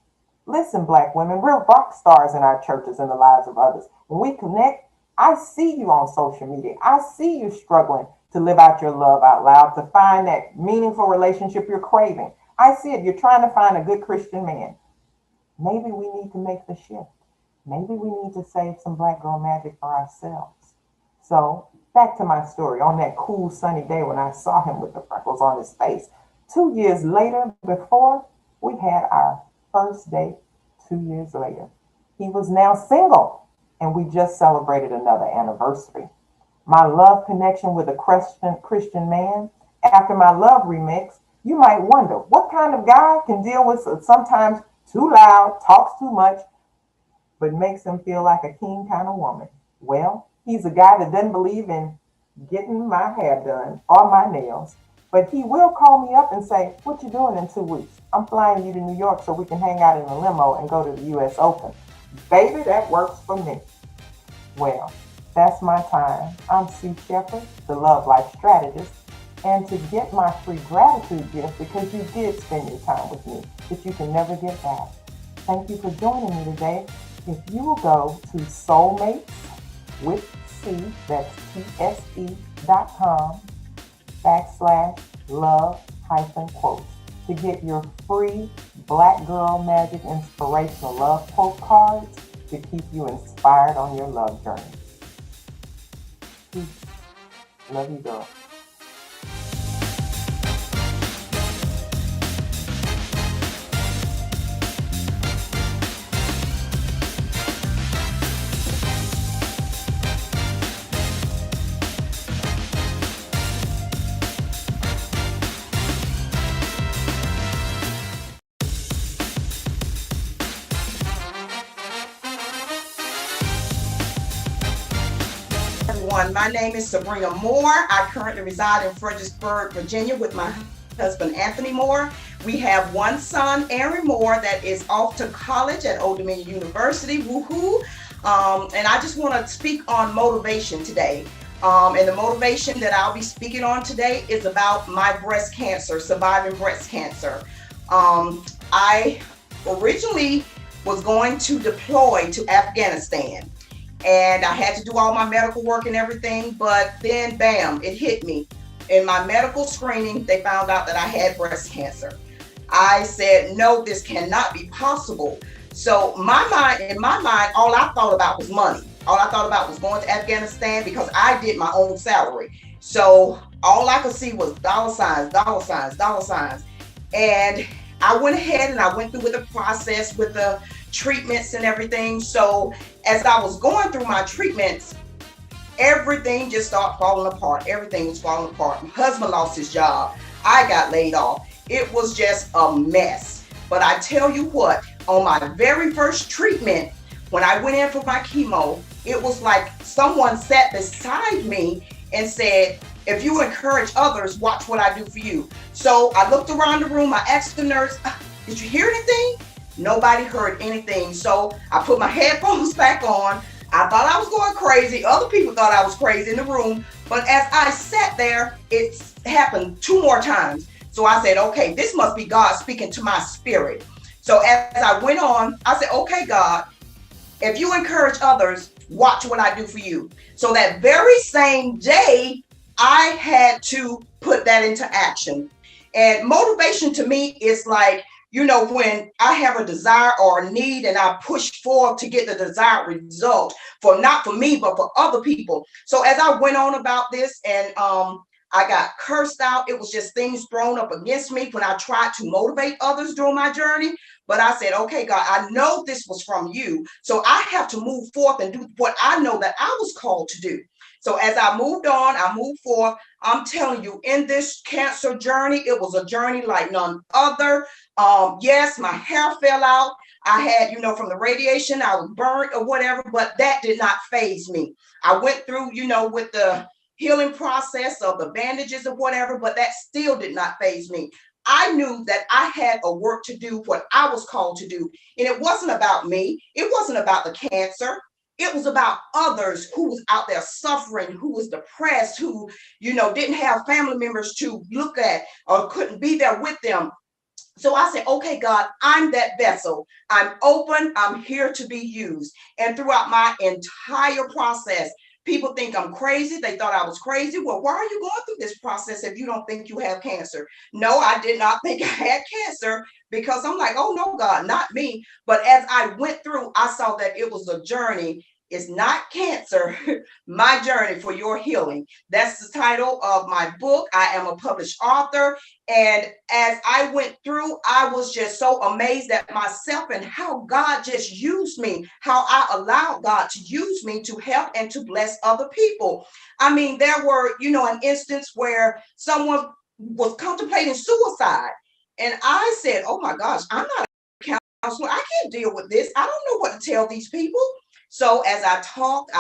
Speaker 3: Listen, black women, we're rock stars in our churches and the lives of others. When we connect, I see you on social media. I see you struggling to live out your love out loud, to find that meaningful relationship you're craving. I see it. You're trying to find a good Christian man. Maybe we need to make the shift. Maybe we need to save some black girl magic for ourselves. So back to my story. On that cool sunny day when I saw him with the freckles on his face, 2 years later, before we had our first date, 2 years later, He was now single, and we just celebrated another anniversary. My love connection with a Christian man. After my love remix, you might wonder what kind of guy can deal with sometimes too loud, talks too much, but makes him feel like a king kind of woman. Well, he's a guy that doesn't believe in getting my hair done or my nails, but he will call me up and say, "What you doing in 2 weeks? I'm flying you to New York so we can hang out in a limo and go to the US Open." Baby, that works for me. Well, that's my time. I'm C. Shephard, the Love Life Strategist, and to get my free gratitude gift because you did spend your time with me that you can never get back. Thank you for joining me today. If you will go to soulmates with C, that's TSE.com/love-quotes to get your free Black Girl Magic Inspirational Love Quote cards to keep you inspired on your love journey. Peace. Love you, girl.
Speaker 4: My name is Sabrina Moore. I currently reside in Fredericksburg, Virginia with my husband, Anthony Moore. We have one son, Aaron Moore, that is off to college at Old Dominion University. Woohoo! And I just want to speak on motivation today. And the motivation that I'll be speaking on today is about my breast cancer, surviving breast cancer. I originally was going to deploy to Afghanistan. And I had to do all my medical work and everything, but then bam, it hit me. In my medical screening, they found out that I had breast cancer. I said, no, this cannot be possible. So in my mind, all I thought about was money. All I thought about was going to Afghanistan because I did my own salary. So all I could see was dollar signs, dollar signs, dollar signs. And I went ahead and I went through with the process with the treatments and everything. So as I was going through my treatments, everything just started falling apart. Everything was falling apart. My husband lost his job. I got laid off. It was just a mess. But I tell you what, on my very first treatment, when I went in for my chemo, it was like someone sat beside me and said, if you encourage others, watch what I do for you. So I looked around the room, I asked the nurse, did you hear anything? Nobody heard anything. So I put my headphones back on. I thought I was going crazy. Other people thought I was crazy in the room. But as I sat there, it happened 2 more times. So I said, okay, this must be God speaking to my spirit. So as I went on, I said, okay, God, if you encourage others, watch what I do for you. So that very same day, I had to put that into action. And motivation to me is like, you know, when I have a desire or a need and I push forward to get the desired result for not for me, but for other people. So as I went on about this and I got cursed out, it was just things thrown up against me when I tried to motivate others during my journey. But I said, okay, God, I know this was from you. So I have to move forth and do what I know that I was called to do. So as I moved on, I moved forth. I'm telling you, in this cancer journey, it was a journey like none other. Yes, my hair fell out. I had, you know, from the radiation, I was burnt or whatever, but that did not faze me. I went through, you know, with the healing process of the bandages or whatever, but that still did not faze me. I knew that I had a work to do, what I was called to do. And it wasn't about me. It wasn't about the cancer. It was about others who was out there suffering, who was depressed, who, you know, didn't have family members to look at or couldn't be there with them. So I said, okay, God, I'm that vessel. I'm open. I'm here to be used. And throughout my entire process, people think I'm crazy. They thought I was crazy. Well, why are you going through this process if you don't think you have cancer? No, I did not think I had cancer because I'm like, oh, no, God, not me. But as I went through, I saw that it was a journey It's Not Cancer, My Journey for Your Healing. That's the title of my book. I am a published author. And as I went through, I was just so amazed at myself and how God just used me, how I allowed God to use me to help and to bless other people. I mean, there were, an instance where someone was contemplating suicide. And I said, oh my gosh, I'm not a counselor. I can't deal with this. I don't know what to tell these people. So as I talked,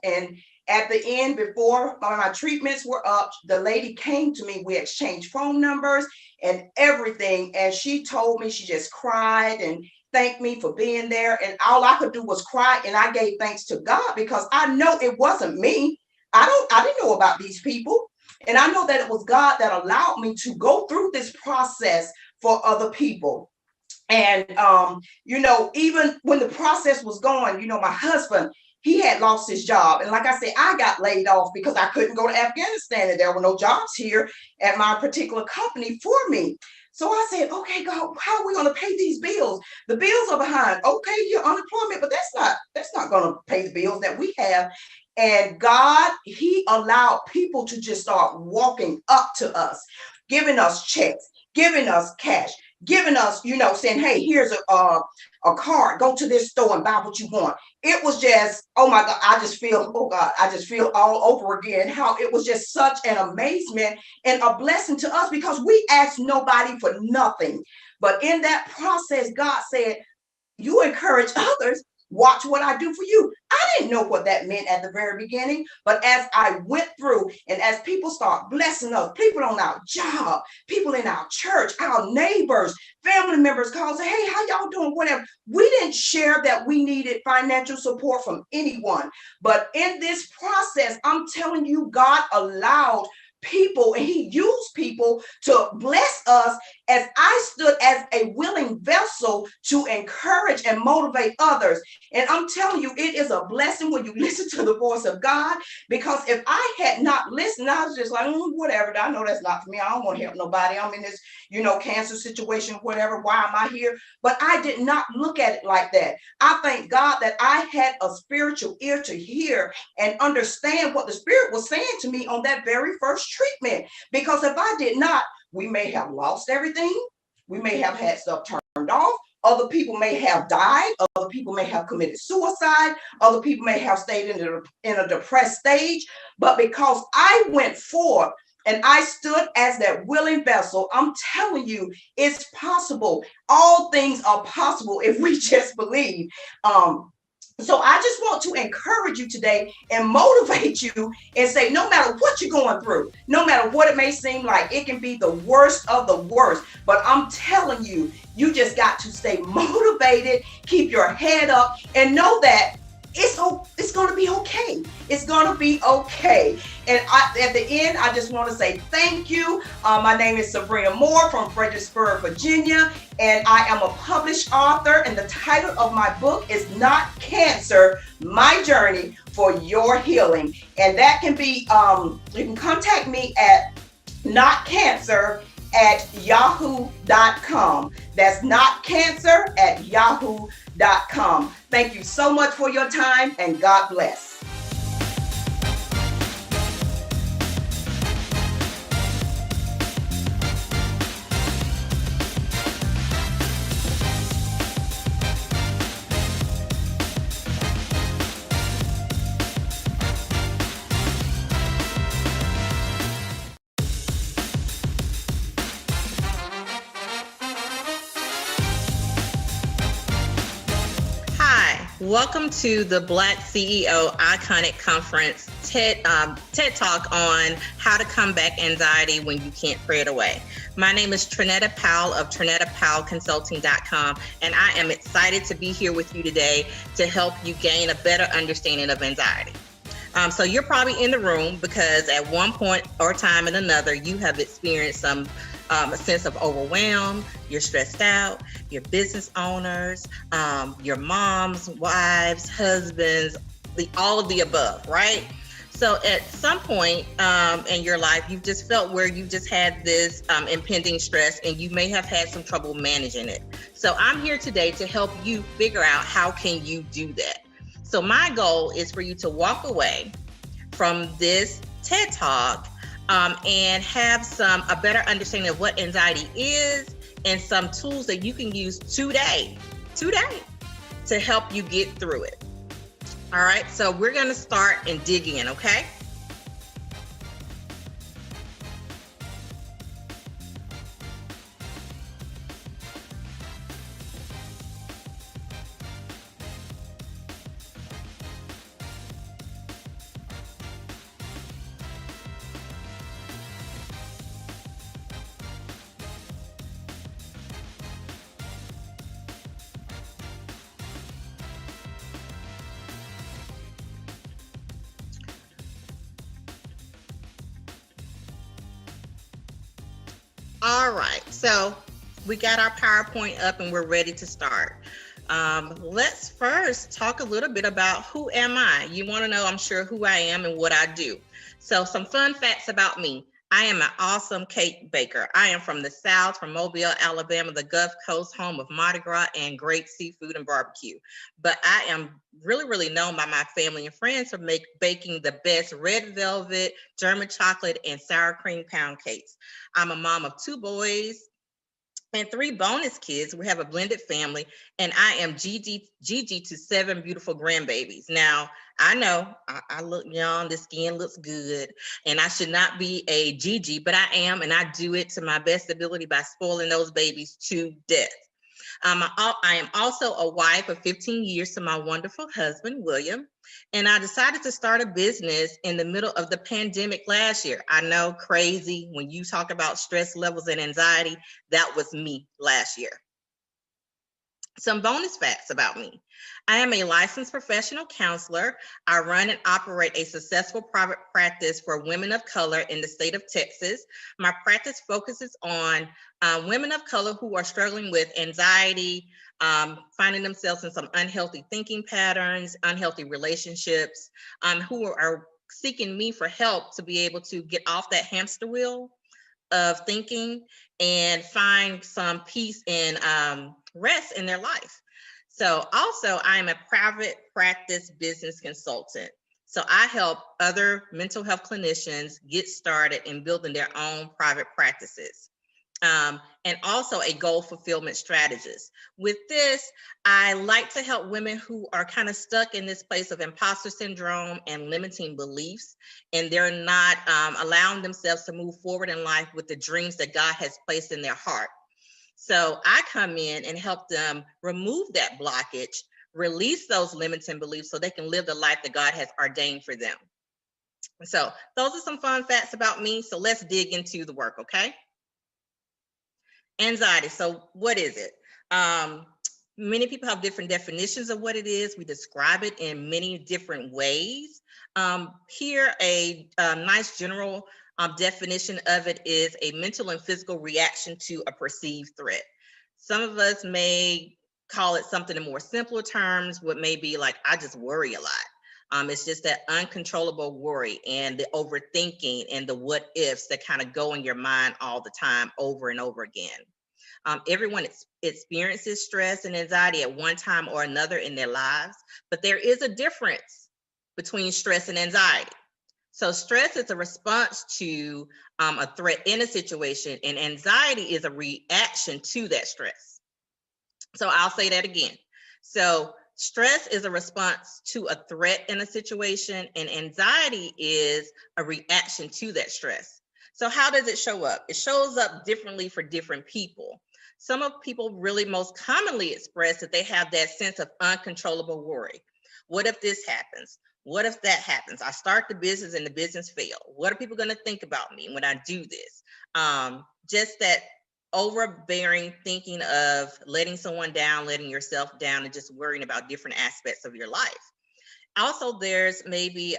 Speaker 4: and at the end, before my treatments were up, the lady came to me. We exchanged phone numbers and everything. And she told me, she just cried and thanked me for being there. And all I could do was cry. And I gave thanks to God because I know it wasn't me. I didn't know about these people. And I know that it was God that allowed me to go through this process for other people. And, even when the process was going, my husband, he had lost his job. And like I said, I got laid off because I couldn't go to Afghanistan and there were no jobs here at my particular company for me. So I said, okay, God, how are we going to pay these bills? The bills are behind. Okay, you're unemployment, but that's not going to pay the bills that we have. And God, he allowed people to just start walking up to us, giving us checks, giving us cash, giving us, saying, hey, here's a card, go to this store and buy what you want. It was just, oh my God, I just feel all over again how it was just such an amazement and a blessing to us because we asked nobody for nothing. But in that process, God said, you encourage others. Watch what I do for you. I didn't know what that meant at the very beginning, but as I went through and as people start blessing us, people on our job, people in our church, our neighbors, family members call and say, hey, how y'all doing? Whatever. We didn't share that we needed financial support from anyone. But in this process, I'm telling you, God allowed people and he used people to bless us as I stood as a willing vessel to encourage and motivate others. And I'm telling you, it is a blessing when you listen to the voice of God, because if I had not listened, I was just like, whatever, I know that's not for me. I don't want to help nobody. I'm in this, cancer situation, whatever. Why am I here? But I did not look at it like that. I thank God that I had a spiritual ear to hear and understand what the Spirit was saying to me on that very first treatment. Because if I did not, we may have lost everything. We may have had stuff turned off. Other people may have died. Other people may have committed suicide. Other people may have stayed in a depressed stage. But because I went forth and I stood as that willing vessel, I'm telling you, it's possible. All things are possible if we just believe. So I just want to encourage you today and motivate you and say, no matter what you're going through, no matter what it may seem like, it can be the worst of the worst. But I'm telling you, you just got to stay motivated, keep your head up, and know that it's going to be okay. It's going to be okay. And at the end, I just want to say thank you. My name is Sabrina Moore from Fredericksburg, Virginia, and I am a published author. And the title of my book is Not Cancer, My Journey for Your Healing. And that can be, you can contact me at notcancer@yahoo.com. That's notcancer@yahoo.com. Thank you so much for your time, and God bless.
Speaker 5: Welcome to the BlackCEO Iconic Conference TED Talk on how to combat anxiety when you can't pray it away. My name is Trinetta Powell of TrinettaPowellConsulting.com, and I am excited to be here with you today to help you gain a better understanding of anxiety. So you're probably in the room because at one point or time and another, you have experienced a sense of overwhelm, you're stressed out, your business owners, your moms, wives, husbands, all of the above, right? So at some point in your life, you've just felt where you just had this impending stress and you may have had some trouble managing it. So I'm here today to help you figure out how can you do that. So my goal is for you to walk away from this TED Talk and have a better understanding of what anxiety is and some tools that you can use today to help you get through it. All right, so we're gonna start and dig in, okay? All right, so we got our PowerPoint up and we're ready to start. Let's first talk a little bit about who am I? You want to know, I'm sure, who I am and what I do. So some fun facts about me. I am an awesome cake baker. I am from the South, from Mobile, Alabama, the Gulf Coast, home of Mardi Gras and great seafood and barbecue. But I am really known by my family and friends for baking the best red velvet, German chocolate, and sour cream pound cakes. I'm a mom of 2 boys and 3 bonus kids. We have a blended family, and I am Gigi to 7 beautiful grandbabies. Now, I know I look young, the skin looks good, and I should not be a Gigi, but I am, and I do it to my best ability by spoiling those babies to death. I am also a wife of 15 years to my wonderful husband, William, and I decided to start a business in the middle of the pandemic last year. I know, crazy, when you talk about stress levels and anxiety, that was me last year. Some bonus facts about me. I am a licensed professional counselor. I run and operate a successful private practice for women of color in the state of Texas. My practice focuses on women of color who are struggling with anxiety, finding themselves in some unhealthy thinking patterns, unhealthy relationships, who are seeking me for help to be able to get off that hamster wheel of thinking and find some peace and rest in their life. So also, I'm a private practice business consultant. So I help other mental health clinicians get started in building their own private practices. And also a goal fulfillment strategist. With this, I like to help women who are kind of stuck in this place of imposter syndrome and limiting beliefs, and they're not allowing themselves to move forward in life with the dreams that God has placed in their heart. So I come in and help them remove that blockage, release those limiting beliefs so they can live the life that God has ordained for them. So those are some fun facts about me. So let's dig into the work, okay? Anxiety. So what is it? Many people have different definitions of what it is. We describe it in many different ways. Here, a nice general definition of it is a mental and physical reaction to a perceived threat. Some of us may call it something in more simpler terms, what may be like, I just worry a lot. It's just that uncontrollable worry and the overthinking and the what ifs that kind of go in your mind all the time over and over again. Everyone experiences stress and anxiety at one time or another in their lives, but there is a difference between stress and anxiety. So stress is a response to a threat in a situation, and anxiety is a reaction to that stress. So I'll say that again. So stress is a response to a threat in a situation, and anxiety is a reaction to that stress. So how does it show up? It shows up differently for different people. Some of people really most commonly express that they have that sense of uncontrollable worry. What if this happens? What if that happens? I start the business and the business fails. What are people going to think about me when I do this? Just that overbearing thinking of letting someone down, letting yourself down, and just worrying about different aspects of your life. Also, there's maybe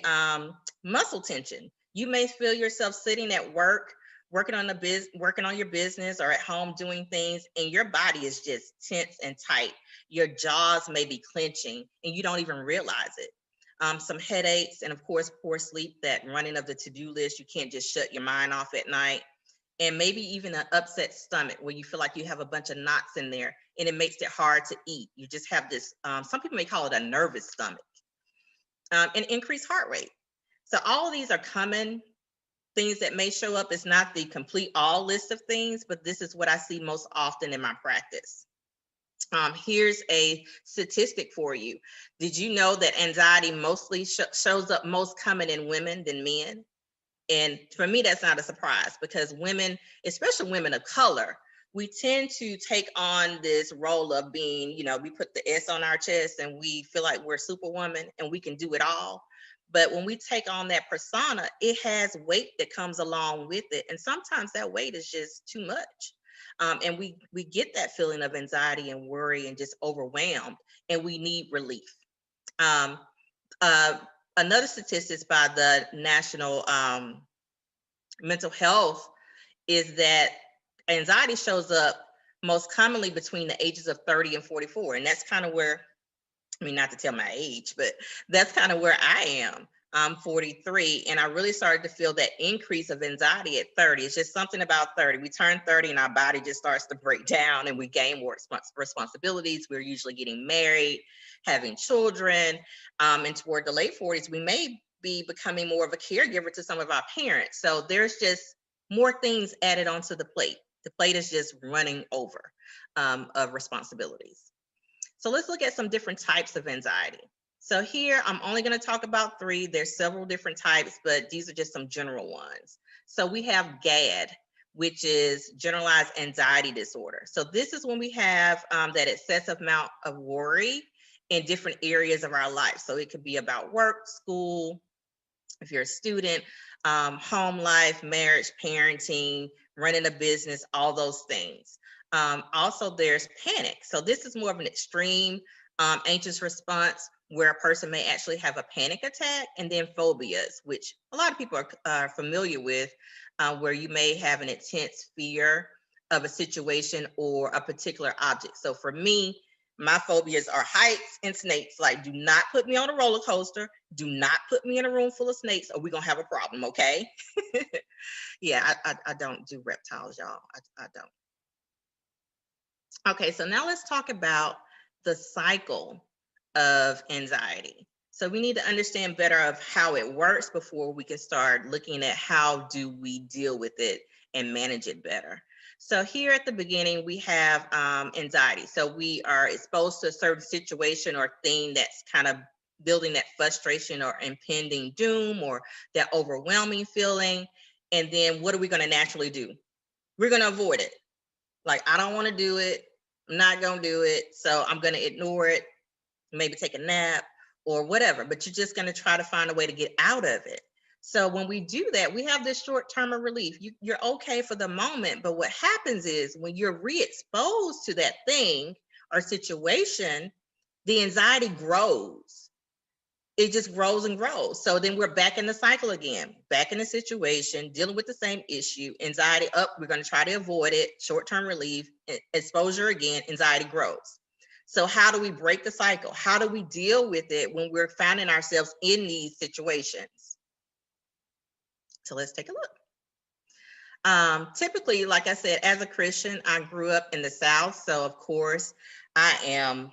Speaker 5: muscle tension. You may feel yourself sitting at work, working on your business, or at home doing things, and your body is just tense and tight. Your jaws may be clenching, and you don't even realize it. Some headaches, and of course, poor sleep, that running of the to-do list. You can't just shut your mind off at night. And maybe even an upset stomach where you feel like you have a bunch of knots in there and it makes it hard to eat. You just have this, some people may call it a nervous stomach. and increased heart rate. So all of these are common things that may show up. It's not the complete all list of things, but this is what I see most often in my practice. Here's a statistic for you. Did you know that anxiety mostly shows up most common in women than men? And for me, that's not a surprise, because women, especially women of color, we tend to take on this role of being, we put the S on our chest and we feel like we're Superwoman and we can do it all. But when we take on that persona, it has weight that comes along with it. And sometimes that weight is just too much. And we get that feeling of anxiety and worry and just overwhelmed, and we need relief. Another statistics by the National Mental Health is that anxiety shows up most commonly between the ages of 30 and 44. And that's kind of where, not to tell my age, but that's kind of where I am. I'm 43, and I really started to feel that increase of anxiety at 30. It's just something about 30. We turn 30 and our body just starts to break down and we gain more responsibilities. We're usually getting married, having children, and toward the late 40s, we may be becoming more of a caregiver to some of our parents. So there's just more things added onto the plate. The plate is just running over of responsibilities. So let's look at some different types of anxiety. So here, I'm only going to talk about 3. There's several different types, but these are just some general ones. So we have GAD, which is generalized anxiety disorder. So this is when we have that excessive amount of worry in different areas of our life. So it could be about work, school, if you're a student, home life, marriage, parenting, running a business, all those things. Also, there's panic. So this is more of an extreme anxious response where a person may actually have a panic attack, and then phobias, which a lot of people are familiar with, where you may have an intense fear of a situation or a particular object. So for me, my phobias are heights and snakes. Like, do not put me on a roller coaster. Do not put me in a room full of snakes, or we're going to have a problem, okay? Yeah, I don't do reptiles, y'all. I don't. Okay, so now let's talk about the cycle of anxiety. So we need to understand better of how it works before we can start looking at how do we deal with it and manage it better. So here at the beginning, we have anxiety. So we are exposed to a certain situation or thing that's kind of building that frustration or impending doom or that overwhelming feeling. And then what are we going to naturally do? We're going to avoid it. Like, I don't want to do it. I'm not going to do it. So I'm going to ignore it, maybe take a nap or whatever, but you're just going to try to find a way to get out of it. So when we do that, we have this short-term relief. You're okay for the moment, but what happens is when you're re-exposed to that thing or situation, the anxiety grows. It just grows and grows. So then we're back in the cycle again, back in the situation, dealing with the same issue, anxiety up, we're going to try to avoid it, short-term relief, exposure again, anxiety grows. So how do we break the cycle? How do we deal with it when we're finding ourselves in these situations? So let's take a look. Typically, like I said, as a Christian, I grew up in the South. So of course, I am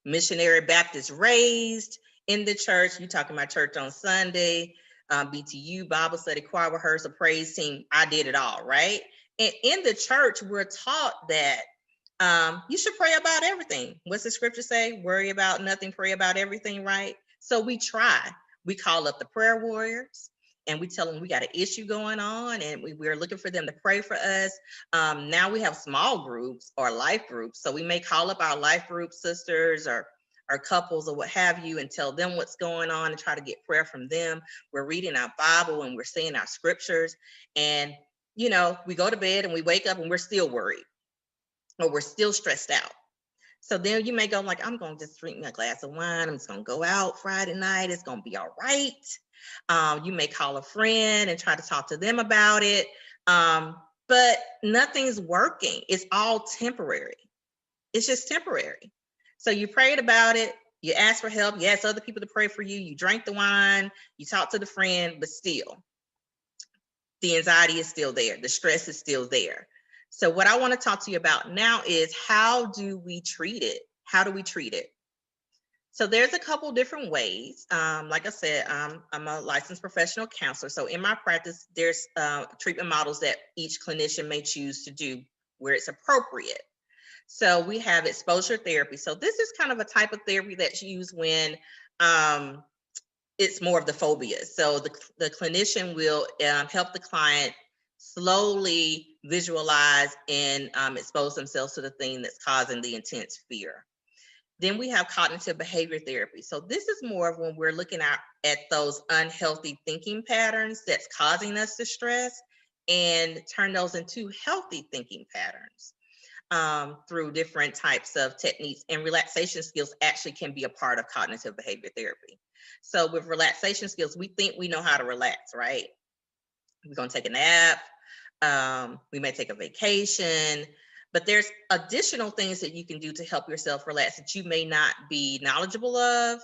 Speaker 5: missionary Baptist raised in the church. You talking about church on Sunday, BTU, Bible study, choir rehearsal, praise team. I did it all, right? And in the church, we're taught that you should pray about everything. What's the scripture say? Worry about nothing, pray about everything, right? So we try. We call up the prayer warriors and we tell them we got an issue going on and we're looking for them to pray for us. Now we have small groups or life groups. So we may call up our life group sisters or couples or what have you and tell them what's going on and try to get prayer from them. We're reading our Bible and we're saying our scriptures. And, we go to bed and we wake up and we're still worried or we're still stressed out. So then you may go like, I'm going to just drink me a glass of wine. I'm just going to go out Friday night. It's going to be all right. You may call a friend and try to talk to them about it. But nothing's working. It's all temporary. It's just temporary. So you prayed about it. You asked for help. You asked other people to pray for you. You drank the wine. You talked to the friend, but still, the anxiety is still there. The stress is still there. So what I want to talk to you about now is how do we treat it? How do we treat it? So there's a couple different ways. Like I said, I'm a licensed professional counselor. So in my practice, there's treatment models that each clinician may choose to do where it's appropriate. So we have exposure therapy. So this is kind of a type of therapy that's used when it's more of the phobias. So the clinician will help the client slowly visualize and expose themselves to the thing that's causing the intense fear. Then we have cognitive behavior therapy. So this is more of when we're looking at those unhealthy thinking patterns that's causing us to stress and turn those into healthy thinking patterns through different types of techniques. And relaxation skills actually can be a part of cognitive behavior therapy. So with relaxation skills, we think we know how to relax, right? We're going to take a nap. We may take a vacation. But there's additional things that you can do to help yourself relax that you may not be knowledgeable of,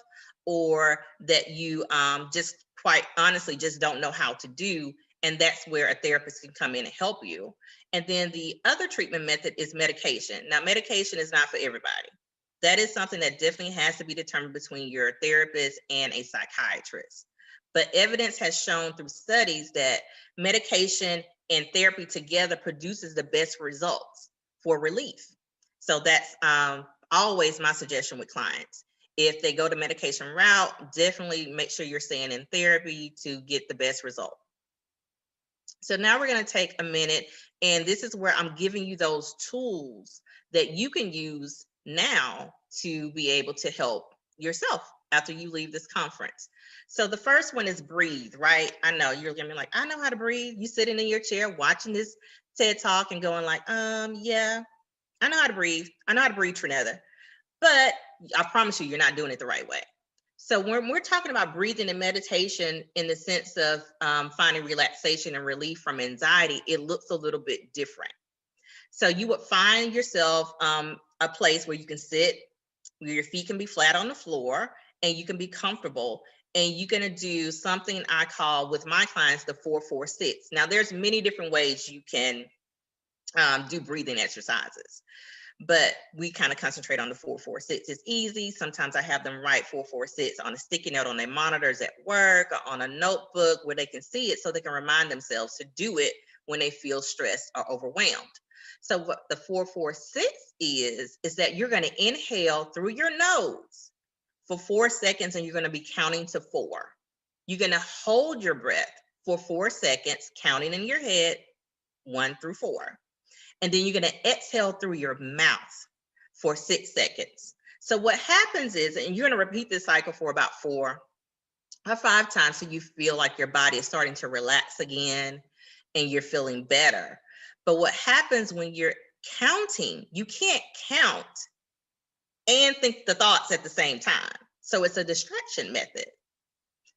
Speaker 5: or that you just quite honestly just don't know how to do. And that's where a therapist can come in and help you. And then the other treatment method is medication. Now, medication is not for everybody. That is something that definitely has to be determined between your therapist and a psychiatrist. But evidence has shown through studies that medication and therapy together produces the best results for relief. So that's always my suggestion with clients. If they go the medication route, definitely make sure you're staying in therapy to get the best result. So now we're going to take a minute, and this is where I'm giving you those tools that you can use now to be able to help yourself after you leave this conference. So the first one is breathe, right? I know you're gonna be like, I know how to breathe. You sitting in your chair watching this TED Talk and going like, yeah, I know how to breathe. I know how to breathe, Trinetta. But I promise you, you're not doing it the right way. So when we're talking about breathing and meditation in the sense of finding relaxation and relief from anxiety, it looks a little bit different. So you would find yourself a place where you can sit, where your feet can be flat on the floor and you can be comfortable. And you're going to do something I call with my clients the 4-4-6. Now, there's many different ways you can do breathing exercises, but we kind of concentrate on the 4-4-6. It's easy. Sometimes I have them write 4-4-6 on a sticky note on their monitors at work or on a notebook where they can see it so they can remind themselves to do it when they feel stressed or overwhelmed. So what the 4-4-6 is that you're going to inhale through your nose for 4 seconds, and you're going to be counting to 4. You're going to hold your breath for 4 seconds, counting in your head 1 through 4. And then you're going to exhale through your mouth for 6 seconds. So what happens is, and you're going to repeat this cycle for about 4 or 5 times so you feel like your body is starting to relax again and you're feeling better. But what happens when you're counting, you can't count and think the thoughts at the same time. So it's a distraction method.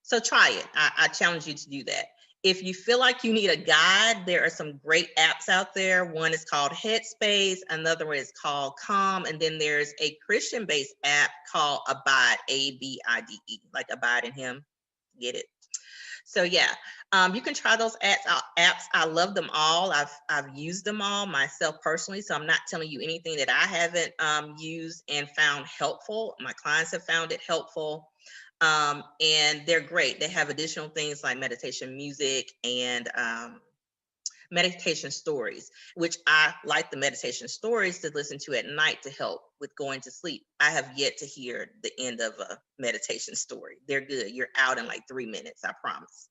Speaker 5: So try it. I challenge you to do that. If you feel like you need a guide, there are some great apps out there. One is called Headspace, another one is called Calm, and then there's a Christian-based app called Abide, A-B-I-D-E, like abide in him. Get it? So yeah, you can try those apps. I love them all. I've used them all myself personally, so I'm not telling you anything that I haven't used and found helpful. My clients have found it helpful, and they're great. They have additional things like meditation music and meditation stories, which I like the meditation stories to listen to at night to help with going to sleep. I have yet to hear the end of a meditation story. They're good. You're out in like 3 minutes, I promise.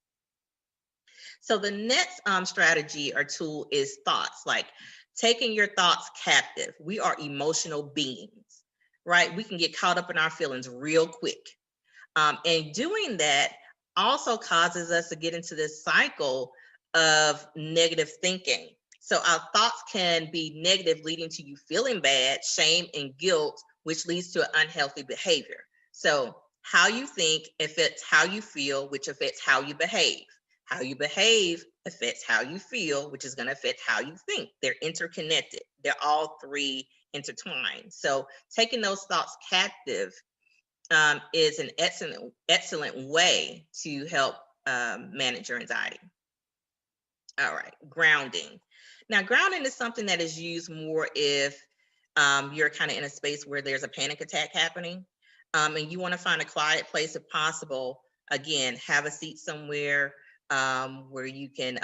Speaker 5: So the next strategy or tool is thoughts, like taking your thoughts captive. We are emotional beings, right? We can get caught up in our feelings real quick. And doing that also causes us to get into this cycle of negative thinking. So our thoughts can be negative, leading to you feeling bad, shame, and guilt, which leads to an unhealthy behavior. So how you think affects how you feel, which affects how you behave. How you behave affects how you feel, which is going to affect how you think. They're interconnected. They're all three intertwined. So taking those thoughts captive is an excellent way to help manage your anxiety. All right, grounding. Now, grounding is something that is used more if you're kind of in a space where there's a panic attack happening. and you want to find a quiet place if possible. Again, have a seat somewhere where you can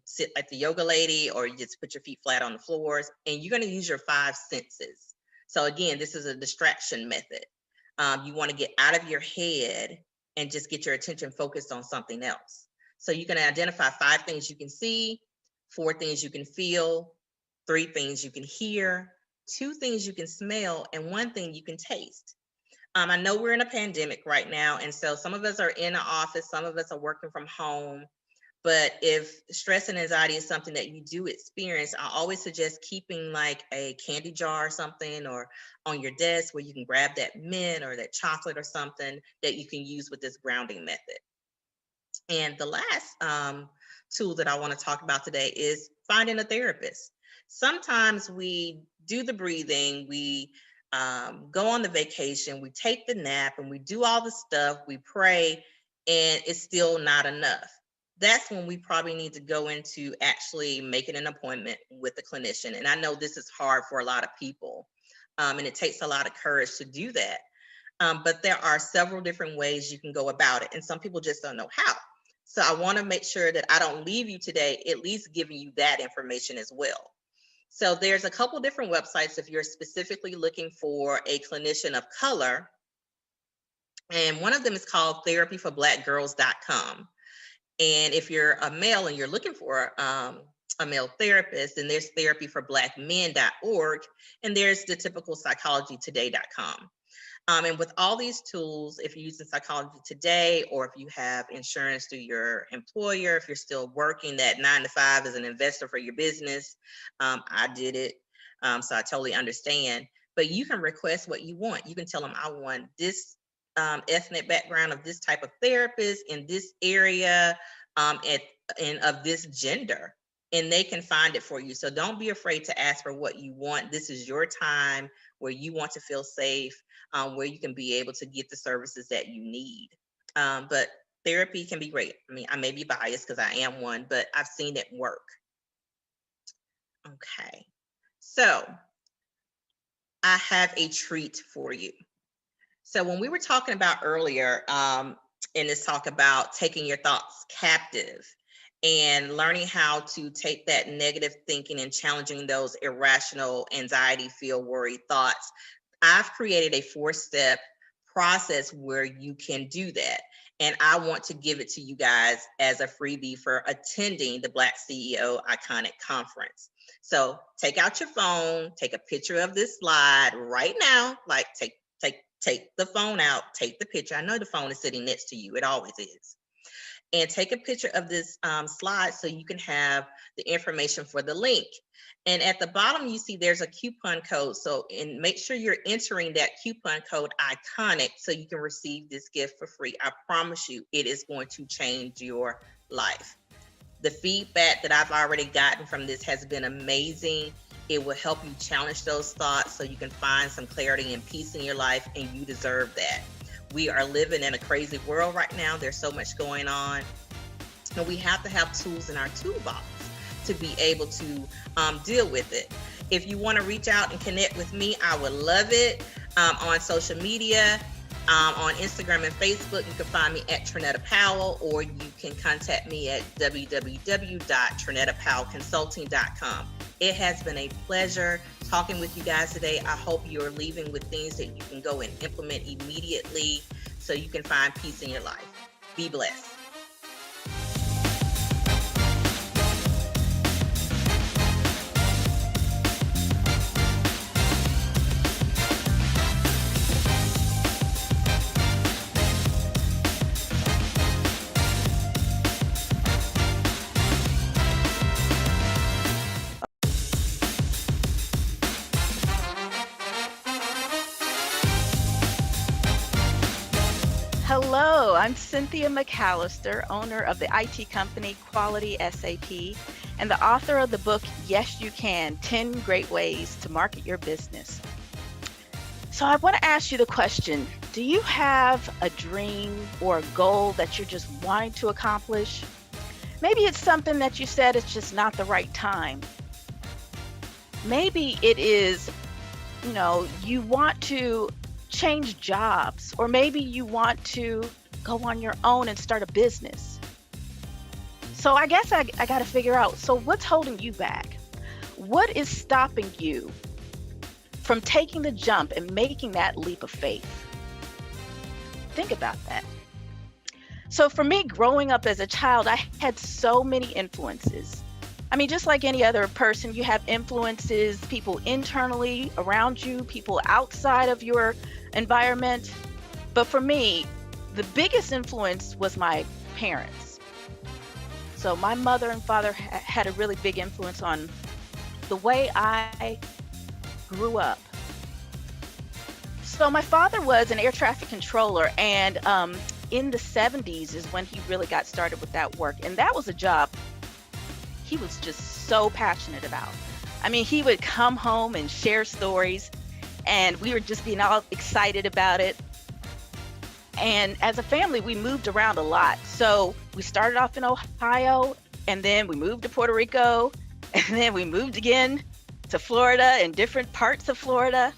Speaker 5: sit like the yoga lady, or you just put your feet flat on the floors, and you're going to use your 5 senses. So again, this is a distraction method. You want to get out of your head and just get your attention focused on something else. So you can identify 5 things you can see, 4 things you can feel, 3 things you can hear, 2 things you can smell, and 1 thing you can taste. I know we're in a pandemic right now, and so some of us are in the office, some of us are working from home. But if stress and anxiety is something that you do experience, I always suggest keeping like a candy jar or something, or on your desk where you can grab that mint or that chocolate or something that you can use with this grounding method. And the last tool that I want to talk about today is finding a therapist. Sometimes we do the breathing, we go on the vacation, we take the nap, and we do all the stuff, we pray, and it's still not enough. That's when we probably need to go into actually making an appointment with a clinician. And I know this is hard for a lot of people, and it takes a lot of courage to do that. But there are several different ways you can go about it, and some people just don't know how. So I want to make sure that I don't leave you today at least giving you that information as well. So there's a couple different websites if you're specifically looking for a clinician of color. And one of them is called therapyforblackgirls.com. And if you're a male and you're looking for a male therapist, then there's therapyforblackmen.org, and there's the typical psychologytoday.com. And with all these tools, if you're using Psychology Today, or if you have insurance through your employer, if you're still working that 9 to 5 as an investor for your business, I did it, so I totally understand. But you can request what you want. You can tell them, I want this ethnic background of this type of therapist in this area, and of this gender, and they can find it for you. So don't be afraid to ask for what you want. This is your time where you want to feel safe, where you can be able to get the services that you need. But therapy can be great. I mean, I may be biased because I am one, but I've seen it work. Okay, so I have a treat for you. So when we were talking about earlier in this talk about taking your thoughts captive and learning how to take that negative thinking and challenging those irrational anxiety, fear, worry thoughts, I've created a 4-step process where you can do that. And I want to give it to you guys as a freebie for attending the BlackCEO Iconic Conference. So take out your phone, take a picture of this slide right now, like take the phone out, take the picture. I know the phone is sitting next to you. It always is. And take a picture of this slide so you can have the information for the link. And at the bottom, you see there's a coupon code. So make sure you're entering that coupon code ICONIC so you can receive this gift for free. I promise you, it is going to change your life. The feedback that I've already gotten from this has been amazing. It will help you challenge those thoughts so you can find some clarity and peace in your life, and you deserve that. We are living in a crazy world right now. There's so much going on, and we have to have tools in our toolbox to be able to deal with it. If you want to reach out and connect with me, I would love it. On social media, on Instagram and Facebook, you can find me at Trinetta Powell, or you can contact me at www.trinettapowellconsulting.com. It has been a pleasure talking with you guys today. I hope you're leaving with things that you can go and implement immediately so you can find peace in your life. Be blessed.
Speaker 6: Hello, I'm Cynthia McAllister, owner of the IT company Quality SAP, and the author of the book, Yes You Can, 10 Great Ways to Market Your Business. So I want to ask you the question, do you have a dream or a goal that you're just wanting to accomplish? Maybe it's something that you said it's just not the right time. Maybe it is, you want to change jobs, or maybe you want to go on your own and start a business. So I guess I got to figure out, so what's holding you back? What is stopping you from taking the jump and making that leap of faith? Think about that. So for me, growing up as a child, I had so many influences. I mean, just like any other person, you have influences, people internally around you, people outside of your environment. But for me, the biggest influence was my parents. So my mother and father had a really big influence on the way I grew up. So my father was an air traffic controller, and in the 70s is when he really got started with that work. And that was a job he was just so passionate about. I mean, he would come home and share stories, and we were just being all excited about it. And as a family, we moved around a lot. So we started off in Ohio, and then we moved to Puerto Rico, and then we moved again to Florida and different parts of Florida.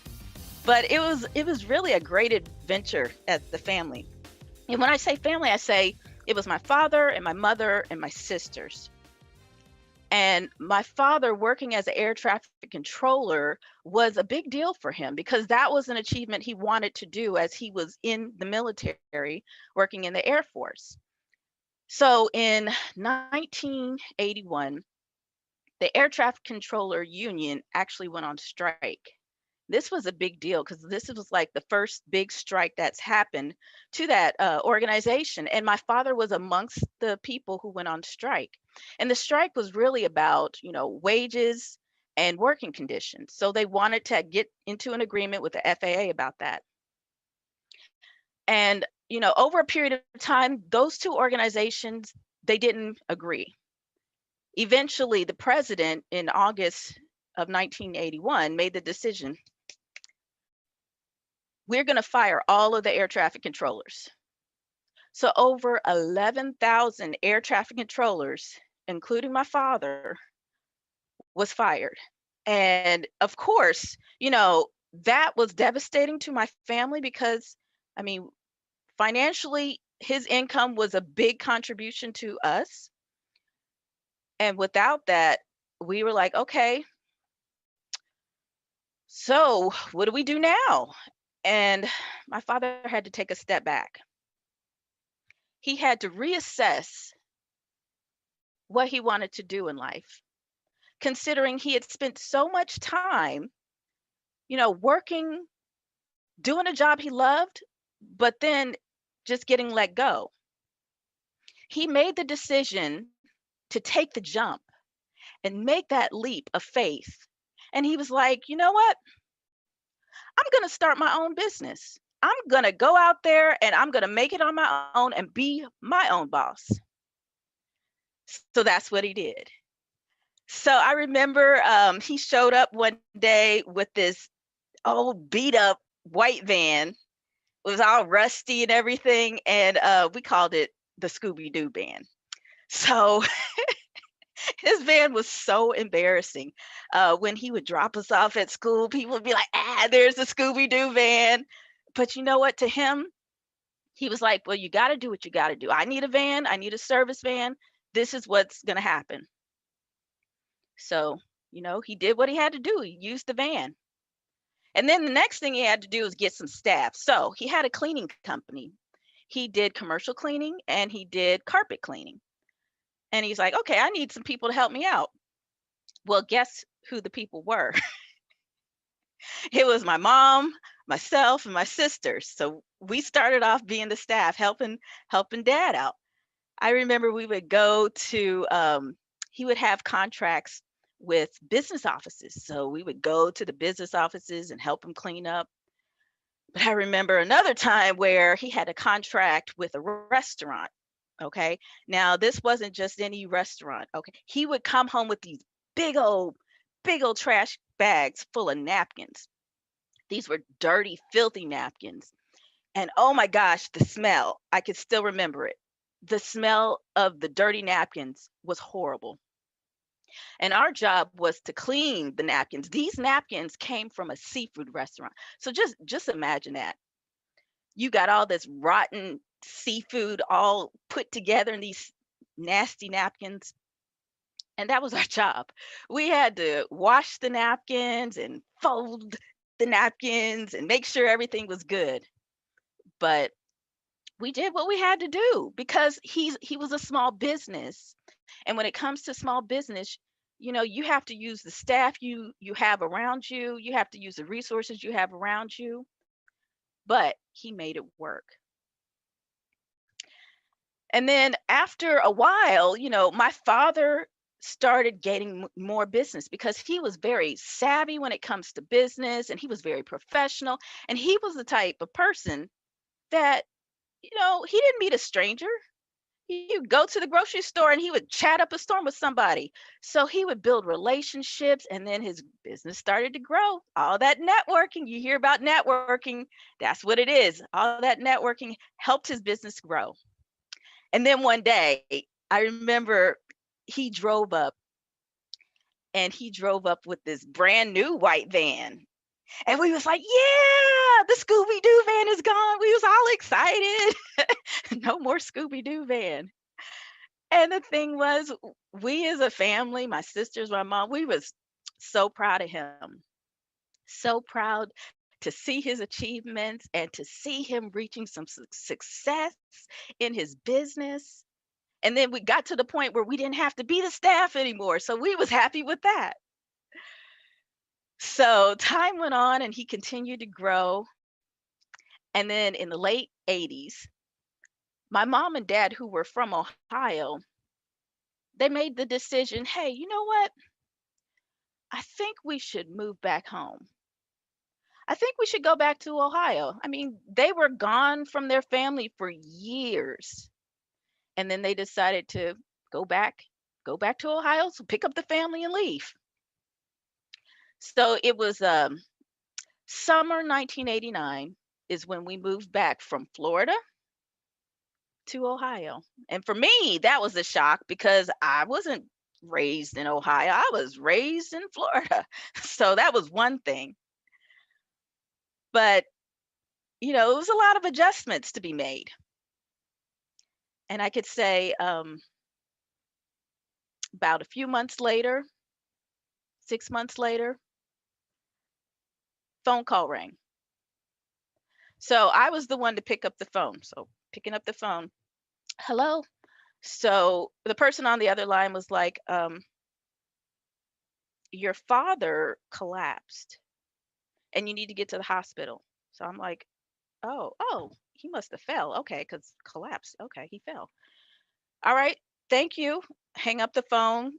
Speaker 6: But it was really a great adventure as the family. And when I say family, I say it was my father and my mother and my sisters. And my father working as an air traffic controller was a big deal for him, because that was an achievement he wanted to do as he was in the military working in the Air Force. So in 1981, the Air Traffic Controller Union actually went on strike. This was a big deal because this was like the first big strike that's happened to that organization. And my father was amongst the people who went on strike. And the strike was really about, wages and working conditions. So they wanted to get into an agreement with the FAA about that. And, over a period of time, those two organizations, they didn't agree. Eventually, the president in August of 1981 made the decision: we're going to fire all of the air traffic controllers. So over 11,000 air traffic controllers, including my father, was fired. And of course, that was devastating to my family because, financially, his income was a big contribution to us. And without that, we were like, okay, so what do we do now? And my father had to take a step back. He had to reassess what he wanted to do in life, considering he had spent so much time, working, doing a job he loved, but then just getting let go. He made the decision to take the jump and make that leap of faith. And he was like, you know what? I'm going to start my own business. I'm going to go out there and I'm going to make it on my own and be my own boss. So that's what he did. So I remember he showed up one day with this old beat up white van. It was all rusty and everything. And we called it the Scooby-Doo van. So his van was so embarrassing. When he would drop us off at school, people would be like, there's the Scooby-Doo van. But you know what? To him, he was like, well, you got to do what you got to do. I need a van. I need a service van. This is what's going to happen. So, he did what he had to do. He used the van. And then the next thing he had to do was get some staff. So he had a cleaning company. He did commercial cleaning and he did carpet cleaning. And he's like, okay, I need some people to help me out. Well, guess who the people were? It was my mom, myself, and my sisters. So we started off being the staff, helping dad out. I remember we would go to, he would have contracts with business offices. So we would go to the business offices and help him clean up. But I remember another time where he had a contract with a restaurant. Okay. Now this wasn't just any restaurant. Okay. He would come home with these big old trash bags full of napkins. These were dirty, filthy napkins. And oh my gosh, the smell, I could still remember it. The smell of the dirty napkins was horrible. And our job was to clean the napkins. These napkins came from a seafood restaurant. So just imagine that. You got all this rotten seafood all put together in these nasty napkins. And that was our job. We had to wash the napkins and fold the napkins and make sure everything was good. But we did what we had to do because he was a small business. And when it comes to small business, you have to use the staff you have around you. You have to use the resources you have around you. But he made it work. And then after a while, my father started getting more business because he was very savvy when it comes to business, and he was very professional. And he was the type of person that, he didn't meet a stranger. He would go to the grocery store and he would chat up a storm with somebody. So he would build relationships, and then his business started to grow. All that networking, you hear about networking, that's what it is. All that networking helped his business grow. And then one day, I remember he drove up with this brand new white van. And we was like, yeah, the Scooby-Doo van is gone. We was all excited. No more Scooby-Doo van. And the thing was, we as a family, my sisters, my mom, we was so proud of him. So proud to see his achievements and to see him reaching some success in his business. And then we got to the point where we didn't have to be the staff anymore. So we was happy with that. So time went on and he continued to grow. And then in the late 80s, my mom and dad, who were from Ohio, they made the decision, hey, you know what? I think we should move back home. I think we should go back to Ohio. I mean, they were gone from their family for years. And then they decided to go back to Ohio, so pick up the family and leave. So it was summer 1989 is when we moved back from Florida to Ohio. And for me, that was a shock because I wasn't raised in Ohio. I was raised in Florida. So that was one thing. But, it was a lot of adjustments to be made. And I could say about a few months later, 6 months later, phone call rang. So I was the one to pick up the phone. So picking up the phone, hello. So the person on the other line was like, your father collapsed and you need to get to the hospital. So I'm like, oh, he must have fell. Okay, because collapsed. Okay, he fell. All right, thank you. Hang up the phone.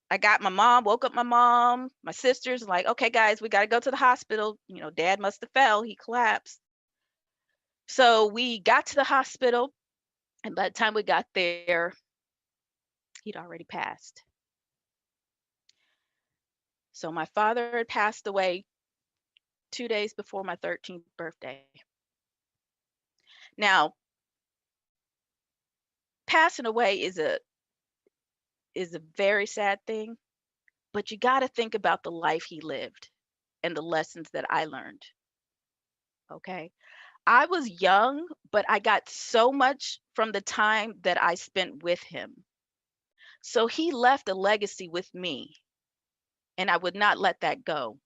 Speaker 6: I got my mom, woke up my mom, my sisters, like, okay, guys, we got to go to the hospital. Dad must have fell. He collapsed. So we got to the hospital. And by the time we got there, he'd already passed. So my father had passed away 2 days before my 13th birthday. Now, passing away is a very sad thing, but you got to think about the life he lived and the lessons that I learned. Okay. I was young, but I got so much from the time that I spent with him. So he left a legacy with me, and I would not let that go.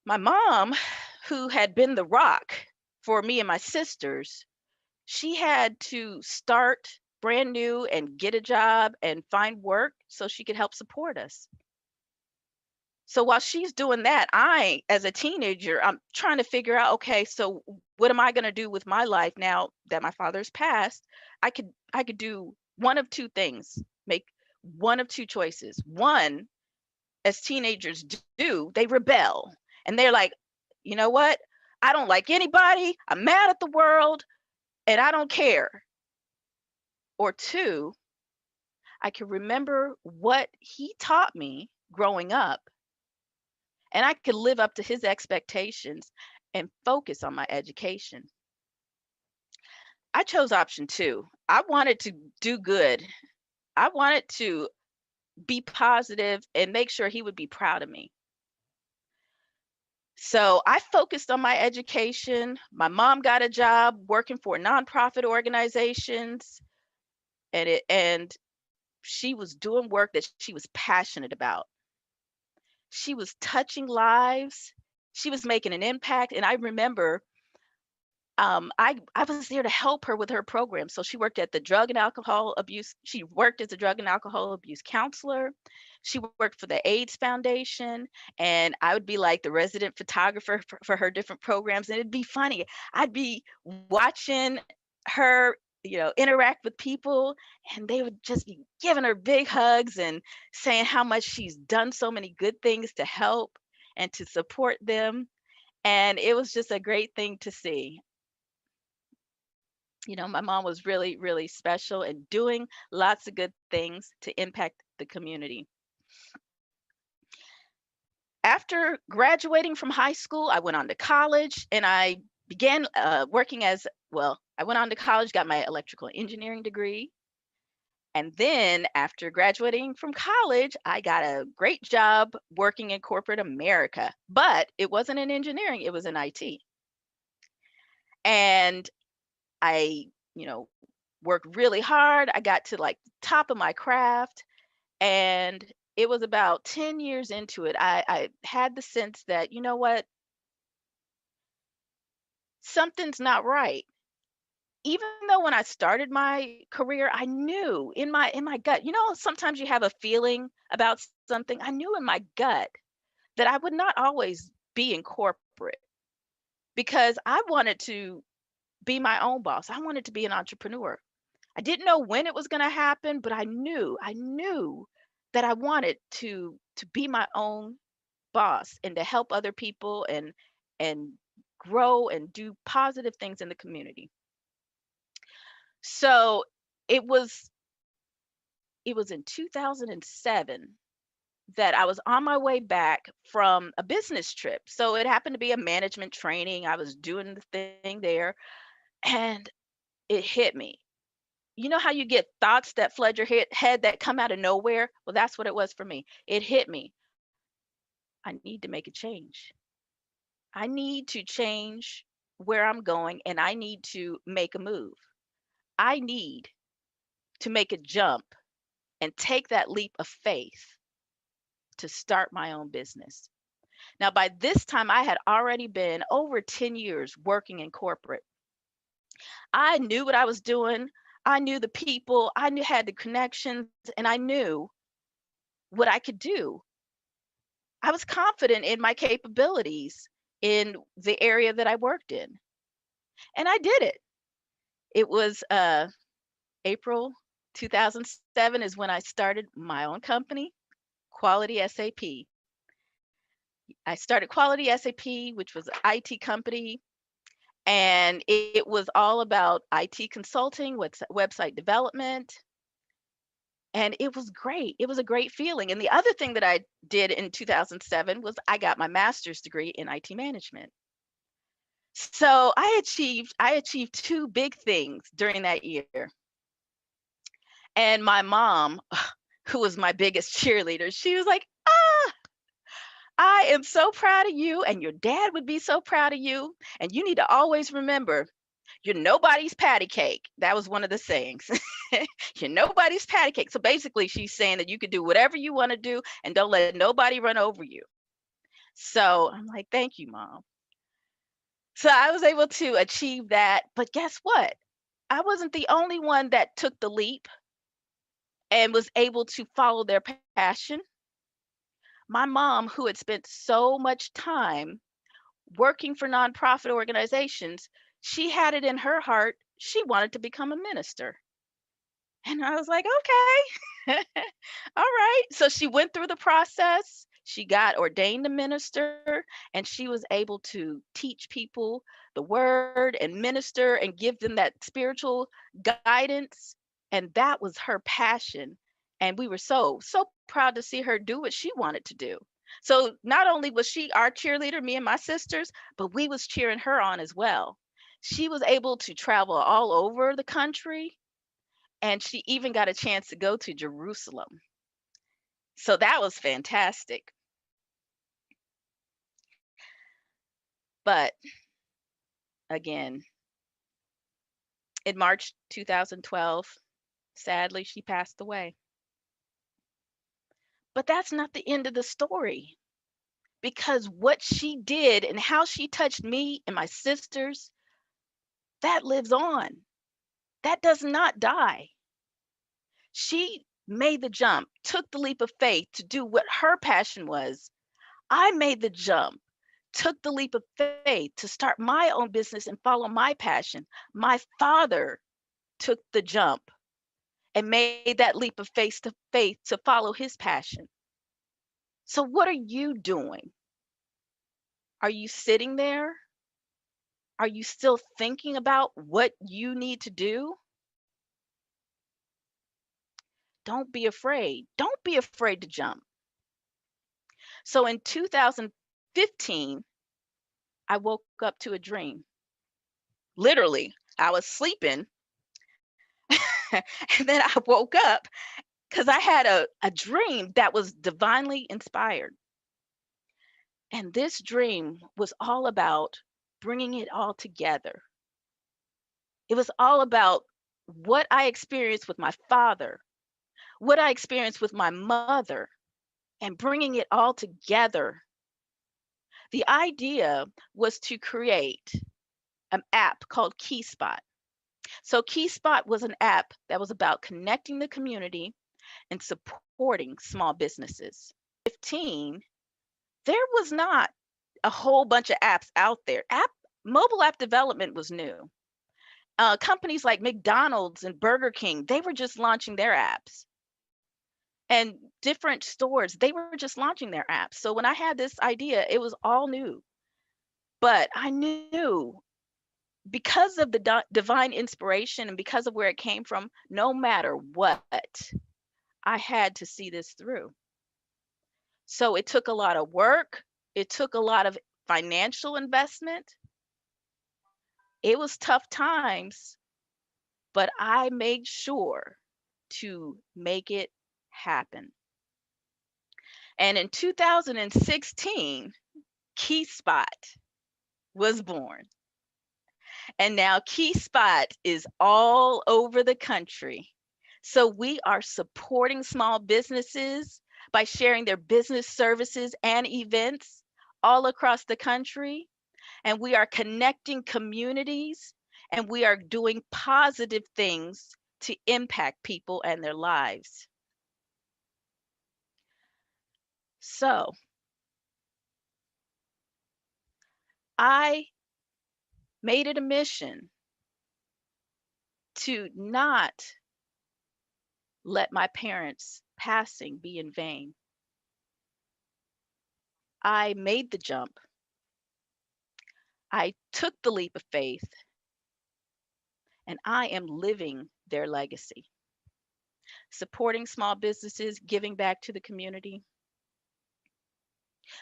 Speaker 6: My mom, who had been the rock for me and my sisters, she had to start brand new and get a job and find work so she could help support us. So while she's doing that, I, as a teenager, I'm trying to figure out, okay, so what am I going to do with my life now that my father's passed? I could do one of two things, make one of two choices. One, as teenagers do, they rebel and they're like, you know what? I don't like anybody. I'm mad at the world and I don't care. Or two, I can remember what he taught me growing up, and I could live up to his expectations and focus on my education. I chose option 2. I wanted to do good. I wanted to be positive and make sure he would be proud of me. So I focused on my education. My mom got a job working for nonprofit organizations, and she was doing work that she was passionate about. She was touching lives. She was making an impact. And I remember I was there to help her with her program. So she worked at the drug and alcohol abuse. She worked as a drug and alcohol abuse counselor. She worked for the AIDS Foundation, and I would be like the resident photographer for her different programs. And it'd be funny. I'd be watching her, interact with people, and they would just be giving her big hugs and saying how much she's done so many good things to help and to support them. And it was just a great thing to see. My mom was really, really special and doing lots of good things to impact the community. After graduating from high school, I went on to college and I began working I went on to college, got my electrical engineering degree. And then after graduating from college, I got a great job working in corporate America, but it wasn't in engineering, it was in IT. And I, worked really hard. I got to like the top of my craft. And it was about 10 years into it. I had the sense that, you know what? Something's not right. Even though when I started my career, I knew in my gut, sometimes you have a feeling about something. I knew in my gut that I would not always be in corporate because I wanted to be my own boss. I wanted to be an entrepreneur. I didn't know when it was going to happen, but I knew that I wanted to be my own boss and to help other people and grow and do positive things in the community. So it was in 2007 that I was on my way back from a business trip. So it happened to be a management training. I was doing the thing there and it hit me. You know how you get thoughts that flood your head that come out of nowhere? Well, that's what it was for me. It hit me. I need to make a change. I need to change where I'm going and I need to make a move. I need to make a jump and take that leap of faith to start my own business. Now, by this time, I had already been over 10 years working in corporate. I knew what I was doing. I knew the people, had the connections, and I knew what I could do. I was confident in my capabilities in the area that I worked in. And I did it. It was April 2007 is when I started my own company, Quality SAP. I started Quality SAP, which was an IT company. And it was all about IT consulting, website development. And it was great. It was a great feeling. And the other thing that I did in 2007 was I got my master's degree in IT management. So I achieved two big things during that year. And my mom, who was my biggest cheerleader, she was like, I am so proud of you, and your dad would be so proud of you. And you need to always remember, you're nobody's patty cake. That was one of the sayings. You're nobody's patty cake. So basically, she's saying that you could do whatever you want to do and don't let nobody run over you. So I'm like, thank you, Mom. So I was able to achieve that. But guess what? I wasn't the only one that took the leap and was able to follow their passion. My mom, who had spent so much time working for nonprofit organizations, she had it in her heart. She wanted to become a minister. And I was like, okay, all right. So she went through the process. She got ordained a minister, and she was able to teach people the word and minister and give them that spiritual guidance. And that was her passion. And we were so proud to see her do what she wanted to do. So not only was she our cheerleader, me and my sisters, but we was cheering her on as well. She was able to travel all over the country, and she even got a chance to go to Jerusalem. So that was fantastic. But again, in March 2012, sadly, she passed away. But that's not the end of the story, because what she did and how she touched me and my sisters, that lives on. That does not die. She made the jump, took the leap of faith to do what her passion was. I made the jump, took the leap of faith to start my own business and follow my passion. My father took the jump and made that leap of faith to follow his passion. So what are you doing? Are you sitting there? Are you still thinking about what you need to do? Don't be afraid. Don't be afraid to jump. So in 2015, I woke up to a dream. Literally, I was sleeping and then I woke up because I had a dream that was divinely inspired. And this dream was all about bringing it all together. It was all about what I experienced with my father, what I experienced with my mother, and bringing it all together. The idea was to create an app called KeySpot. So KeySpot was an app that was about connecting the community and supporting small businesses. 15, there was not a whole bunch of apps out there. Mobile app development was new. Companies like McDonald's and Burger King, they were just launching their apps. And different stores, they were just launching their apps. So when I had this idea, it was all new. But I knew, because of the divine inspiration and because of where it came from, no matter what, I had to see this through. So it took a lot of work. It took a lot of financial investment. It was tough times, but I made sure to make it happen. And in 2016, KeySpot was born. And now KeySpot is all over the country. So we are supporting small businesses by sharing their business services and events all across the country. And we are connecting communities, and we are doing positive things to impact people and their lives. So I made it a mission to not let my parents' passing be in vain. I made the jump. I took the leap of faith, and I am living their legacy, supporting small businesses, giving back to the community.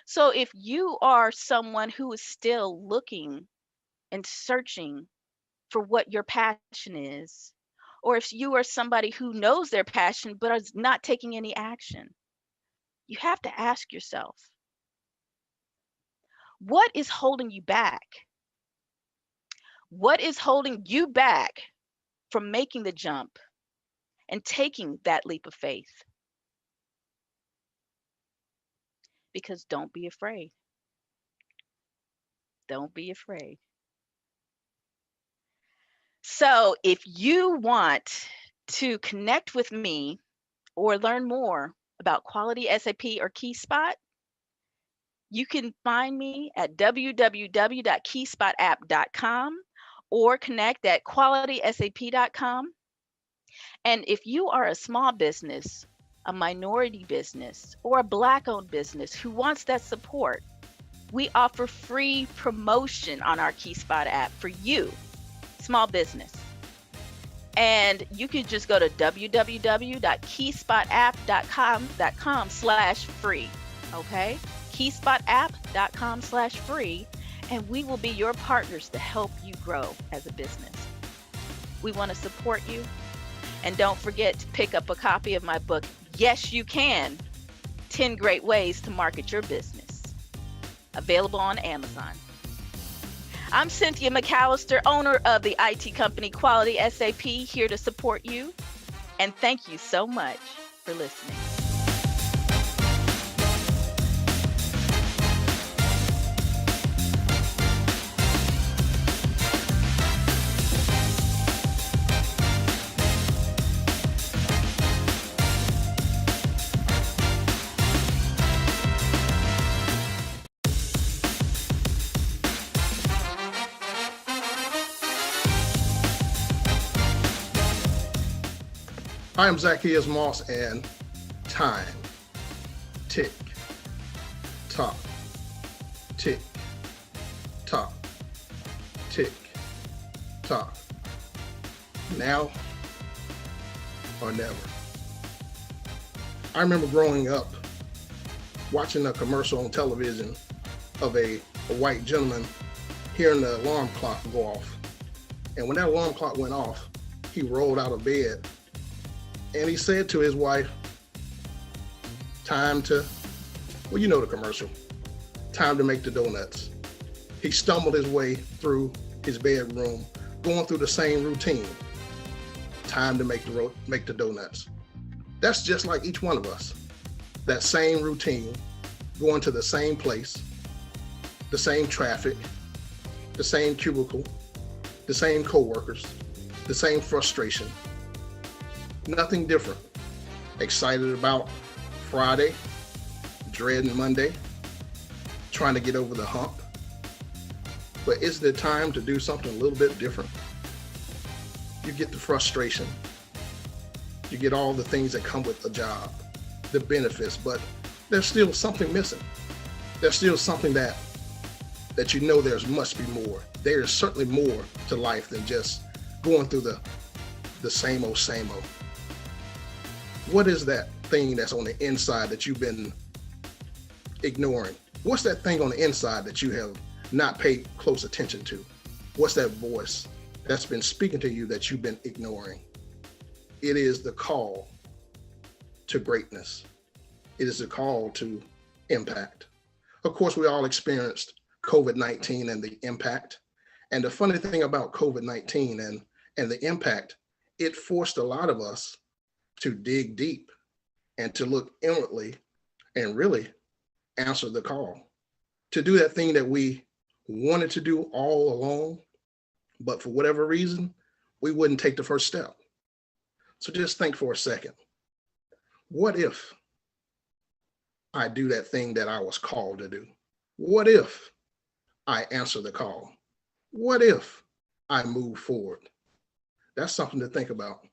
Speaker 6: So if you are someone who is still looking and searching for what your passion is, or if you are somebody who knows their passion but is not taking any action, you have to ask yourself, what is holding you back? What is holding you back from making the jump and taking that leap of faith? Because don't be afraid. Don't be afraid. So if you want to connect with me or learn more about Quality SAP or KeySpot, you can find me at www.keyspotapp.com or connect at qualitysap.com. And if you are a small business, a minority business, or a Black-owned business who wants that support, we offer free promotion on our KeySpot app for you, small business. And you can just go to www.keyspotapp.com/free, okay? keyspotapp.com/free, and we will be your partners to help you grow as a business. We want to support you. And don't forget to pick up a copy of my book, Yes, You Can, 10 Great Ways to Market Your Business. Available on Amazon. I'm Cynthia McAllister, owner of the IT company Quality SAP, here to support you. And thank you so much for listening.
Speaker 7: I am Zacchaeus Moss, and time, tick, tock, tick, tock, tick, tock. Now or never. I remember growing up watching a commercial on television of a white gentleman hearing the alarm clock go off. And when that alarm clock went off, he rolled out of bed and he said to his wife, time to, well, you know the commercial, time to make the donuts. He stumbled his way through his bedroom, going through the same routine. Time to make the donuts. That's just like each one of us. That same routine, going to the same place, the same traffic, the same cubicle, the same coworkers, the same frustration. Nothing different. Excited about Friday, dreading Monday, trying to get over the hump. But is there time to do something a little bit different? You get the frustration. You get all the things that come with a job, the benefits, but there's still something missing. There's still something that you know there must be more. There is certainly more to life than just going through the same old, same old. What is that thing that's on the inside that you've been ignoring? What's that thing on the inside that you have not paid close attention to? What's that voice that's been speaking to you that you've been ignoring? It is the call to greatness. It is the call to impact. Of course, we all experienced COVID-19 and the impact. And the funny thing about COVID-19 and the impact, it forced a lot of us to dig deep and to look inwardly and really answer the call, to do that thing that we wanted to do all along, but for whatever reason, we wouldn't take the first step. So just think for a second. What if I do that thing that I was called to do? What if I answer the call? What if I move forward? That's something to think about.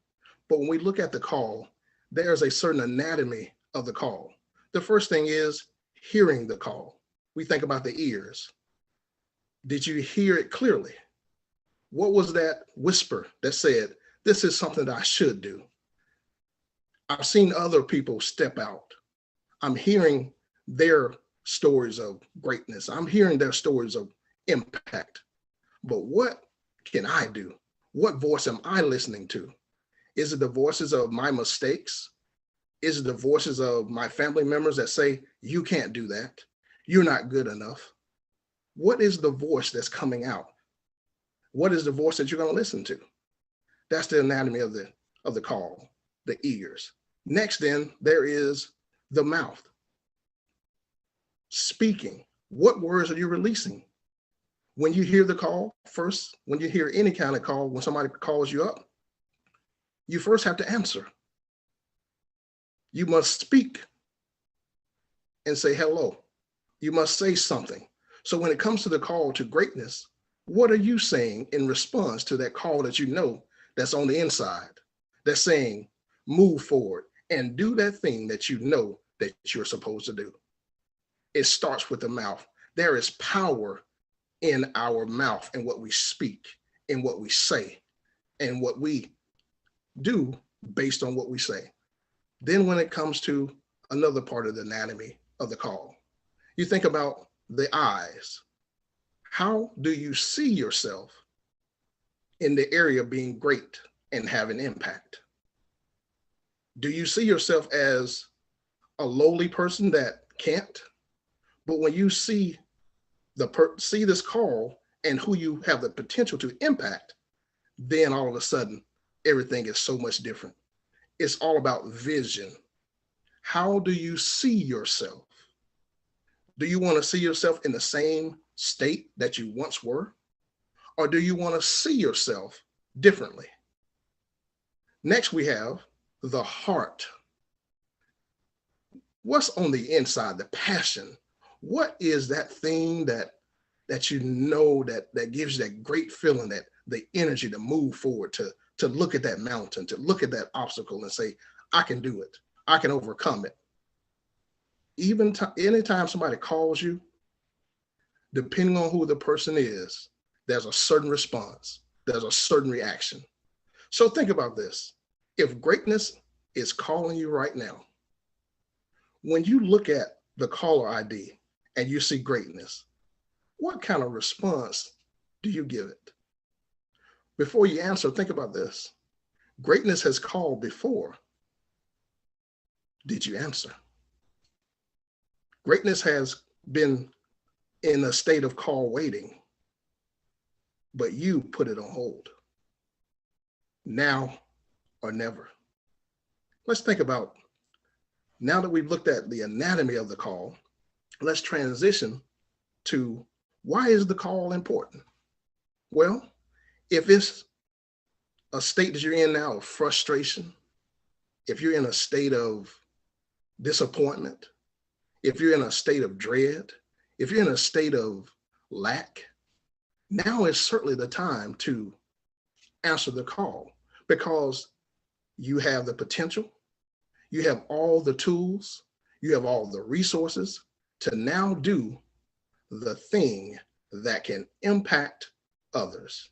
Speaker 7: But when we look at the call, there's a certain anatomy of the call. The first thing is hearing the call. We think about the ears. Did you hear it clearly? What was that whisper that said, this is something that I should do? I've seen other people step out. I'm hearing their stories of greatness. I'm hearing their stories of impact. But what can I do? What voice am I listening to? Is it the voices of my mistakes? Is it the voices of my family members that say, you can't do that? You're not good enough. What is the voice that's coming out? What is the voice that you're going to listen to? That's the anatomy of the call, the ears. Next, then, there is the mouth. Speaking. What words are you releasing? When you hear the call, first, when you hear any kind of call, when somebody calls you up, you first have to answer. You must speak and say hello. You must say something. So when it comes to the call to greatness, what are you saying in response to that call that you know that's on the inside, that's saying, move forward and do that thing that you know that you're supposed to do? It starts with the mouth. There is power in our mouth and what we speak, in what we say, and what we do based on what we say. Then when it comes to another part of the anatomy of the call, you think about the eyes. How do you see yourself in the area of being great and having impact? Do you see yourself as a lowly person that can't? But when you see see this call and who you have the potential to impact, then all of a sudden, everything is so much different. It's all about vision. How do you see yourself? Do you want to see yourself in the same state that you once were? Or do you want to see yourself differently? Next, we have the heart. What's on the inside, the passion? What is that thing that you know that gives you that great feeling, that the energy to move forward, to look at that mountain, to look at that obstacle and say, I can do it. I can overcome it. Even anytime somebody calls you, depending on who the person is, there's a certain response. There's a certain reaction. So think about this. If greatness is calling you right now, when you look at the caller ID and you see greatness, what kind of response do you give it? Before you answer, think about this. Greatness has called before. Did you answer? Greatness has been in a state of call waiting, but you put it on hold. Now or never. Let's think about, now that we've looked at the anatomy of the call, let's transition to, why is the call important? Well, if it's a state that you're in now of frustration, if you're in a state of disappointment, if you're in a state of dread, if you're in a state of lack, now is certainly the time to answer the call, because you have the potential, you have all the tools, you have all the resources to now do the thing that can impact others,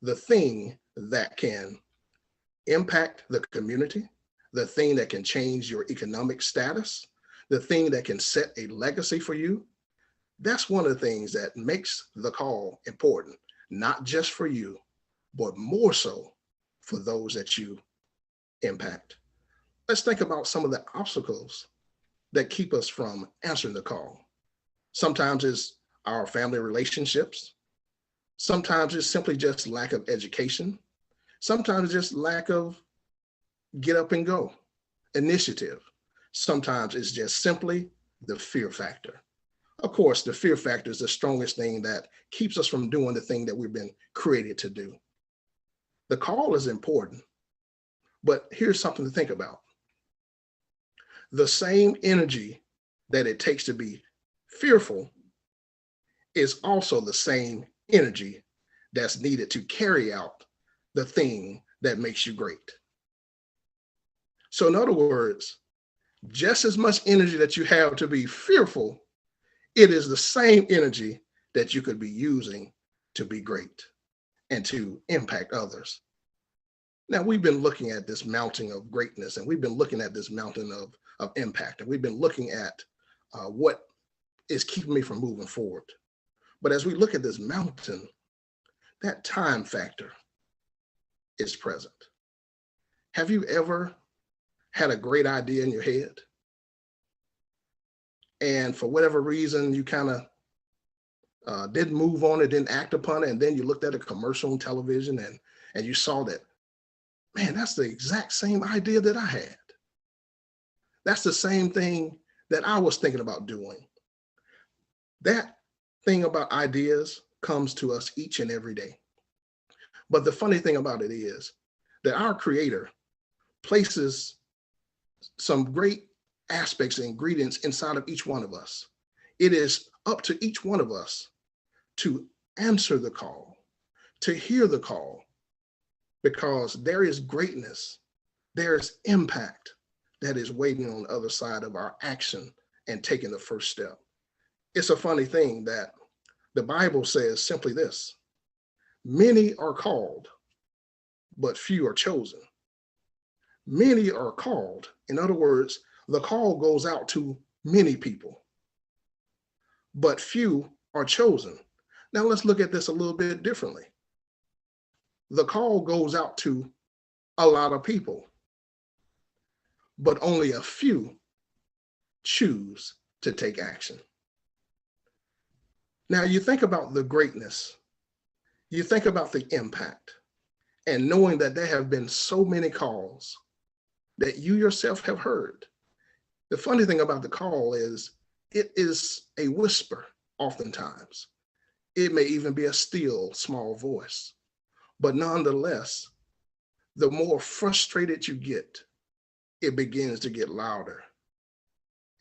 Speaker 7: the thing that can impact the community, the thing that can change your economic status, the thing that can set a legacy for you. That's one of the things that makes the call important, not just for you, but more so for those that you impact. Let's think about some of the obstacles that keep us from answering the call. Sometimes it's our family relationships. Sometimes it's simply just lack of education. Sometimes it's just lack of get up and go initiative. Sometimes it's just simply the fear factor. Of course, the fear factor is the strongest thing that keeps us from doing the thing that we've been created to do. The call is important, but here's something to think about. The same energy that it takes to be fearful is also the same energy that's needed to carry out the thing that makes you great. So in other words, just as much energy that you have to be fearful, it is the same energy that you could be using to be great and to impact others. Now, we've been looking at this mountain of greatness, and we've been looking at this mountain of impact, and we've been looking at what is keeping me from moving forward. But as we look at this mountain, that time factor is present. Have you ever had a great idea in your head, and for whatever reason you kind of didn't move on it, didn't act upon it, and then you looked at a commercial on television and you saw that, man, that's the exact same idea that I had. That's the same thing that I was thinking about doing. That thing about ideas comes to us each and every day. But the funny thing about it is that our Creator places some great aspects and ingredients inside of each one of us. It is up to each one of us to answer the call, to hear the call, because there is greatness, there is impact that is waiting on the other side of our action and taking the first step. It's a funny thing that the Bible says simply this: many are called, but few are chosen. Many are called. In other words, the call goes out to many people, but few are chosen. Now let's look at this a little bit differently. The call goes out to a lot of people, but only a few choose to take action. Now you think about the greatness, you think about the impact, and knowing that there have been so many calls that you yourself have heard. The funny thing about the call is it is a whisper oftentimes. It may even be a still small voice, but nonetheless, the more frustrated you get, it begins to get louder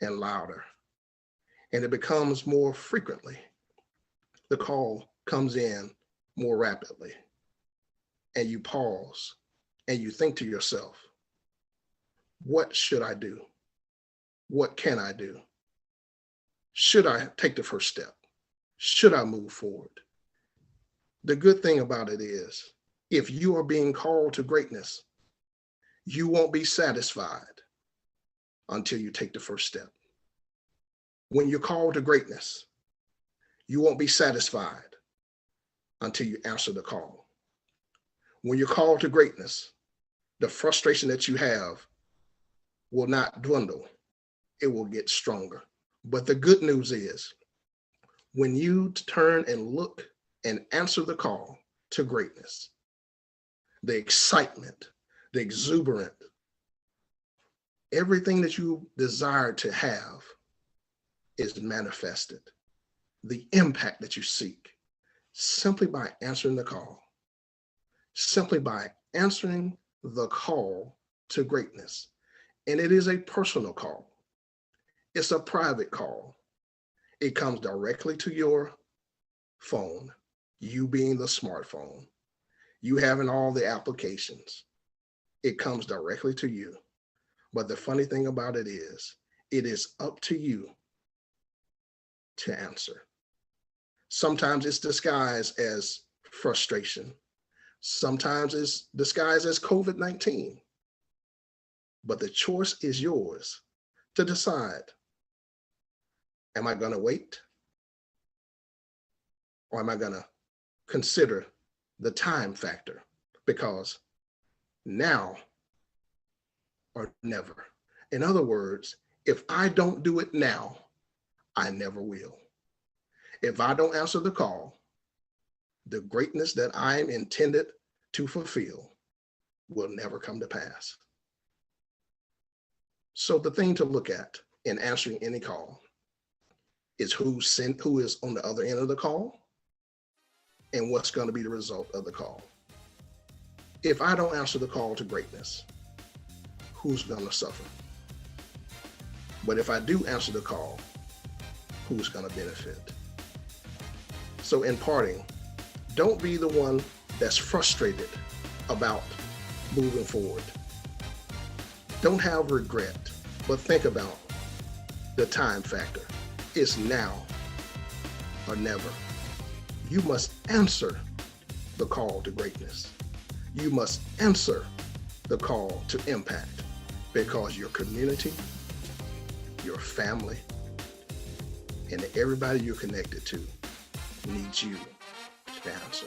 Speaker 7: and louder, and it becomes more frequently. The call comes in more rapidly, and you pause and you think to yourself, what should I do? What can I do? Should I take the first step? Should I move forward? The good thing about it is, if you are being called to greatness, you won't be satisfied until you take the first step. When you're called to greatness, you won't be satisfied until you answer the call. When you're called to greatness, the frustration that you have will not dwindle. It will get stronger. But the good news is, when you turn and look and answer the call to greatness, the excitement, the exuberant, everything that you desire to have is manifested. The impact that you seek simply by answering the call, simply by answering the call to greatness. And it is a personal call. It's a private call. It comes directly to your phone, you being the smartphone, you having all the applications. It comes directly to you. But the funny thing about it is up to you to answer. Sometimes it's disguised as frustration. Sometimes it's disguised as COVID-19. But the choice is yours to decide. Am I going to wait? Or am I going to consider the time factor? Because now or never. In other words, if I don't do it now, I never will. If I don't answer the call, the greatness that I am intended to fulfill will never come to pass. So the thing to look at in answering any call is who is on the other end of the call and what's going to be the result of the call. If I don't answer the call to greatness, who's going to suffer? But if I do answer the call, who's going to benefit? So in parting, don't be the one that's frustrated about moving forward. Don't have regret, but think about the time factor. It's now or never. You must answer the call to greatness. You must answer the call to impact, because your community, your family, and everybody you're connected to needs you to answer.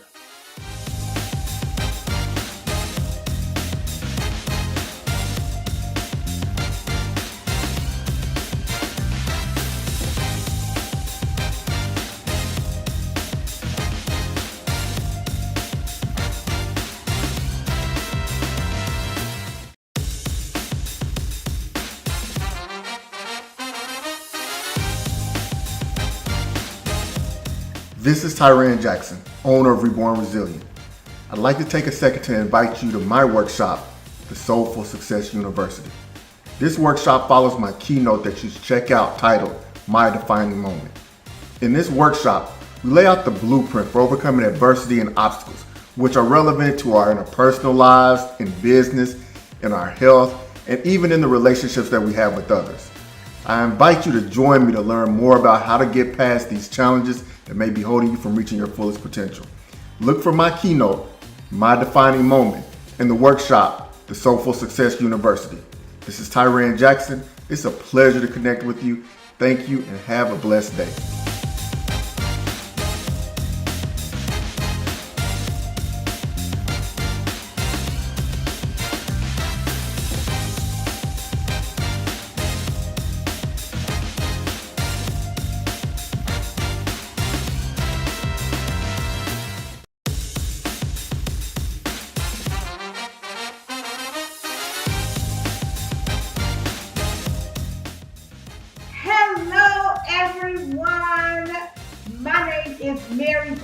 Speaker 8: This is Tiran Jackson, owner of Reborn Resilient. I'd like to take a second to invite you to my workshop, the Soulful Success University. This workshop follows my keynote that you should check out titled, My Defining Moment. In this workshop, we lay out the blueprint for overcoming adversity and obstacles, which are relevant to our interpersonal lives, in business, in our health, and even in the relationships that we have with others. I invite you to join me to learn more about how to get past these challenges that may be holding you from reaching your fullest potential. Look for my keynote, My Defining Moment, in the workshop, the Soulful Success University. This is Tiran Jackson. It's a pleasure to connect with you. Thank you and have a blessed day.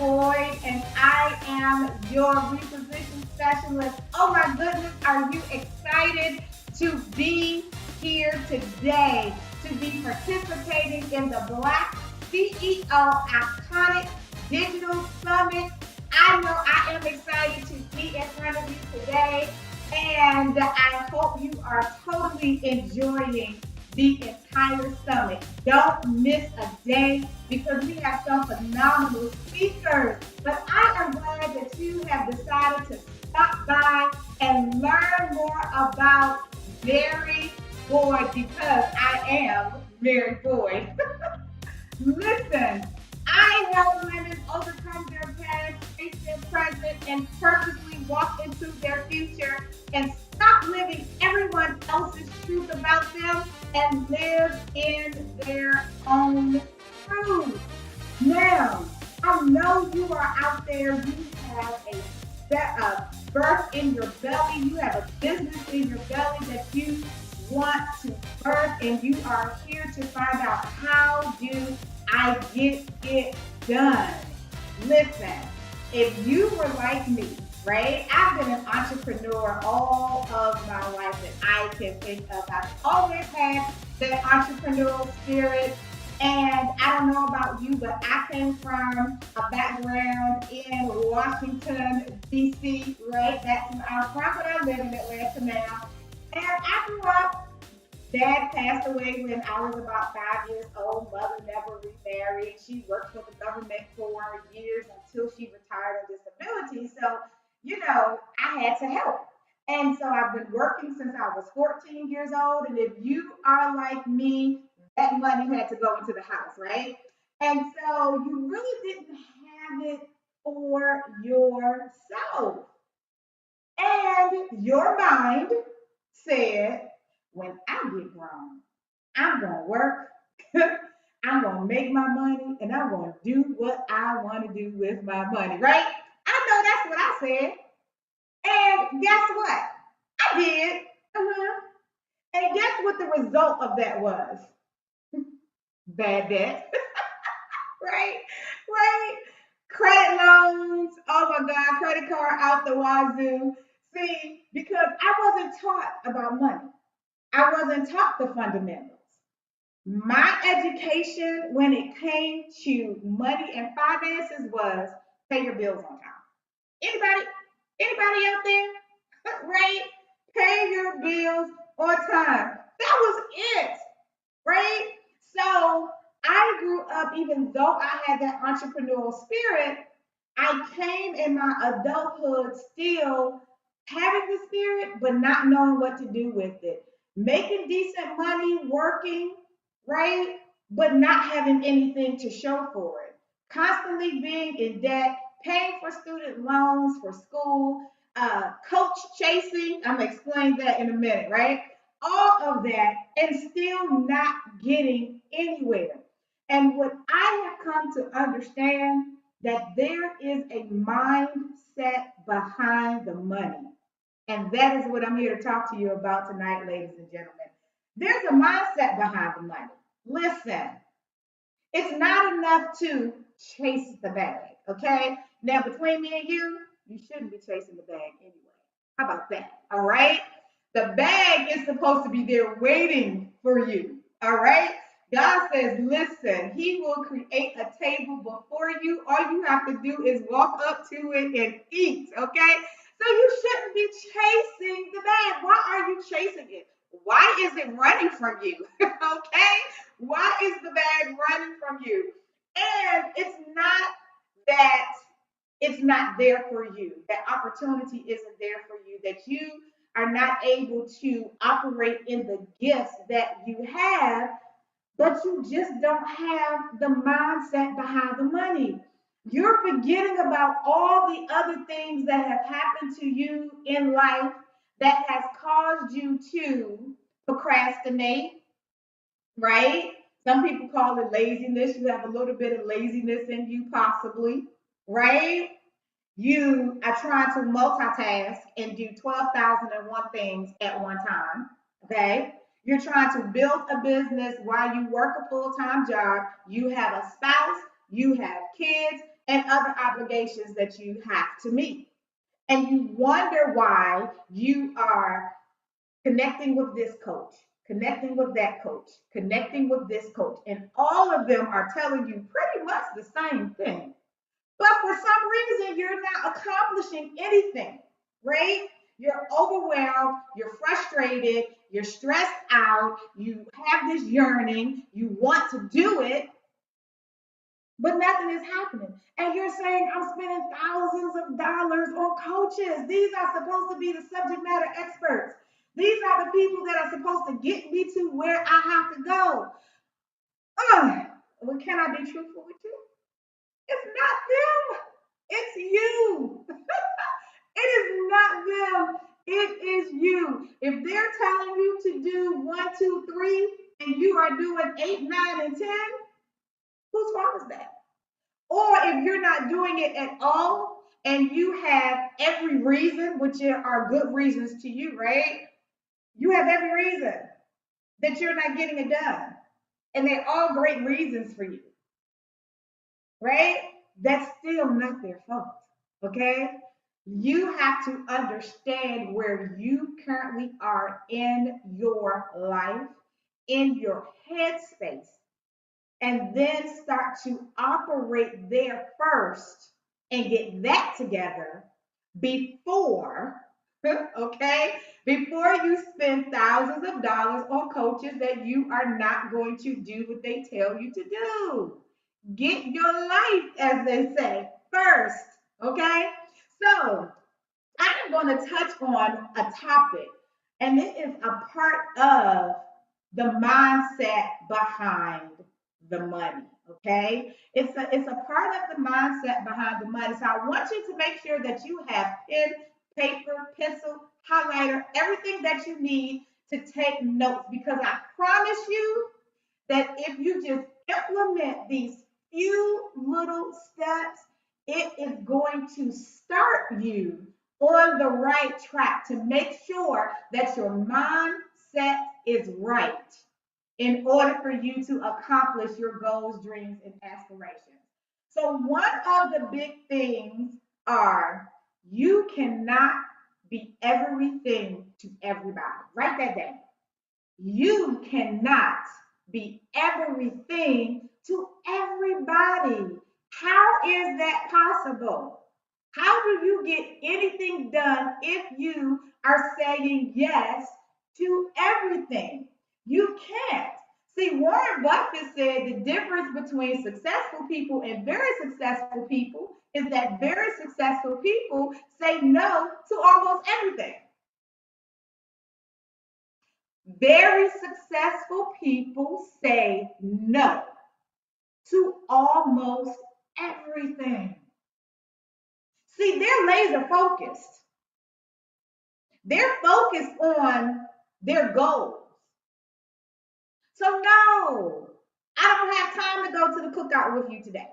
Speaker 9: Boyde, and I am your reposition specialist. Oh my goodness, are you excited to be here today, to be participating in the Black CEO Iconic Digital Summit? I know I am excited to be in front of you today, and I hope you are totally enjoying the entire summit. Don't miss a day because we have some phenomenal speakers. But I am glad that you have decided to stop by and learn more about Mary Boyde, because I am Mary Boyde. Listen, I help women overcome their past, face their present, and purposely walk into their future and stop living everyone else's truth about them and live in their own truth. Now, I know you are out there, you have a birth in your belly, you have a business in your belly that you want to birth, and you are here to find out, how do I get it done? Listen, if you were like me, right? I've been an entrepreneur all of my life that I can think of. I've always had that entrepreneurial spirit. And I don't know about you, but I came from a background in Washington, D.C., right? That's from but I live in Atlanta now. And I grew up, Dad passed away when I was about 5 years old. Mother never remarried. She worked for the government for years until she retired on disability. So, I had to help. And so I've been working since I was 14 years old. And if you are like me, that money had to go into the house, right? And so you really didn't have it for yourself. And your mind said, when I get grown, I'm going to work, I'm going to make my money, and I'm going to do what I want to do with my money, right? I know that's what I said. And guess what? I did. And guess what the result of that was? Bad debt. Right? Right? Credit loans. Oh my God, credit card out the wazoo. See, because I wasn't taught about money. I wasn't taught the fundamentals. My education when it came to money and finances was pay your bills on time. Anybody out there? Right? Pay your bills on time. That was it. Right? So I grew up, even though I had that entrepreneurial spirit, I came in my adulthood still having the spirit, but not knowing what to do with it. Making decent money, working, right? But not having anything to show for it. Constantly being in debt, paying for student loans for school, coach chasing. I'm going to explain that in a minute, right? All of that, and still not getting anywhere. And what I have come to understand, that there is a mindset behind the money. And that is what I'm here to talk to you about tonight, ladies and gentlemen. There's a mindset behind the money. Listen, it's not enough to chase the bag, okay? Now, between me and you shouldn't be chasing the bag anyway. How about that? All right? The bag is supposed to be there waiting for you. All right? God says, listen, he will create a table before you. All you have to do is walk up to it and eat. Okay? So you shouldn't be chasing the bag. Why are you chasing it? Why is it running from you? Okay? Why is the bag running from you? And it's not that it's not there for you. That opportunity isn't there for you. That you are not able to operate in the gifts that you have, but you just don't have the mindset behind the money. You're forgetting about all the other things that have happened to you in life that has caused you to procrastinate, right? Some people call it laziness. You have a little bit of laziness in you, possibly, right? You are trying to multitask and do 12,001 things at one time, okay? You're trying to build a business while you work a full-time job. You have a spouse, you have kids, and other obligations that you have to meet. And you wonder why you are connecting with this coach, connecting with that coach, connecting with this coach, and all of them are telling you pretty much the same thing. But for some reason, you're not accomplishing anything, right? You're overwhelmed, you're frustrated, you're stressed out, you have this yearning, you want to do it, but nothing is happening. And you're saying, I'm spending thousands of dollars on coaches. These are supposed to be the subject matter experts. These are the people that are supposed to get me to where I have to go. Well, can I be truthful with you? It's not them. It's you. It is not them. It is you. If they're telling you to do 1, 2, 3, and you are doing 8, 9, and 10, whose fault is that? Or if you're not doing it at all and you have every reason, which are good reasons to you, right? You have every reason that you're not getting it done. And they're all great reasons for you, right? That's still not their fault, okay? You have to understand where you currently are in your life, in your headspace, and then start to operate there first and get that together before, okay, before you spend thousands of dollars on coaches that you are not going to do what they tell you to do. Get your life, as they say, first, okay? So I am going to touch on a topic, and it is a part of the mindset behind the money, okay? It's a part of the mindset behind the money. So I want you to make sure that you have pen, paper, pencil, highlighter, everything that you need to take notes, because I promise you that if you just implement these few little steps, it is going to start you on the right track to make sure that your mindset is right in order for you to accomplish your goals, dreams, and aspirations. So one of the big things are you cannot be everything to everybody. Write that down. You cannot be everything to everybody. How is that possible? How do you get anything done if you are saying yes to everything? You can't. See, Warren Buffett said the difference between successful people and very successful people is that very successful people say no to almost everything. Very successful people say no to almost everything. See, they're laser focused. They're focused on their goals. So no, I don't have time to go to the cookout with you today.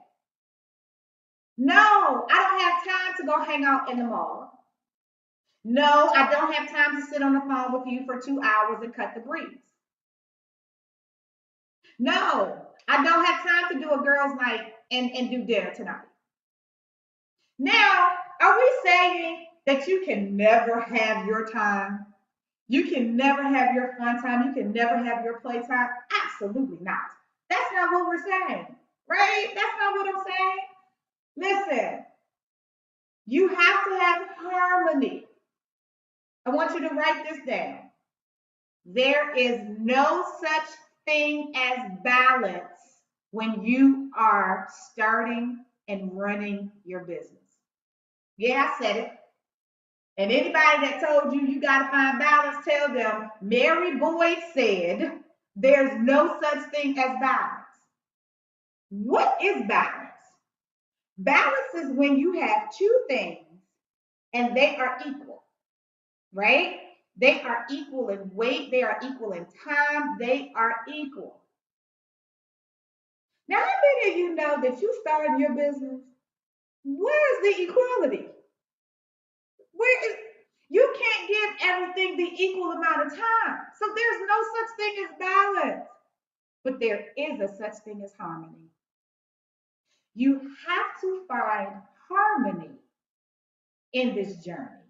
Speaker 9: No, I don't have time to go hang out in the mall. No, I don't have time to sit on the phone with you for 2 hours and cut the breeze. No, I don't have time to do a girls' night and do dinner tonight. Now, are we saying that you can never have your time? You can never have your fun time? You can never have your play time? Absolutely not. That's not what we're saying, right? That's not what I'm saying. Listen, you have to have harmony. I want you to write this down. There is no such thing as balance when you are starting and running your business. Yeah, I said it. And anybody that told you you got to find balance, tell them Mary Boyde said there's no such thing as balance. What is balance? Balance is when you have two things and they are equal, right? They are equal in weight, they are equal in time, they are equal. Now, how many of you know that you started your business? Where's the equality? You can't give everything the equal amount of time. So there's no such thing as balance. But there is a such thing as harmony. You have to find harmony in this journey,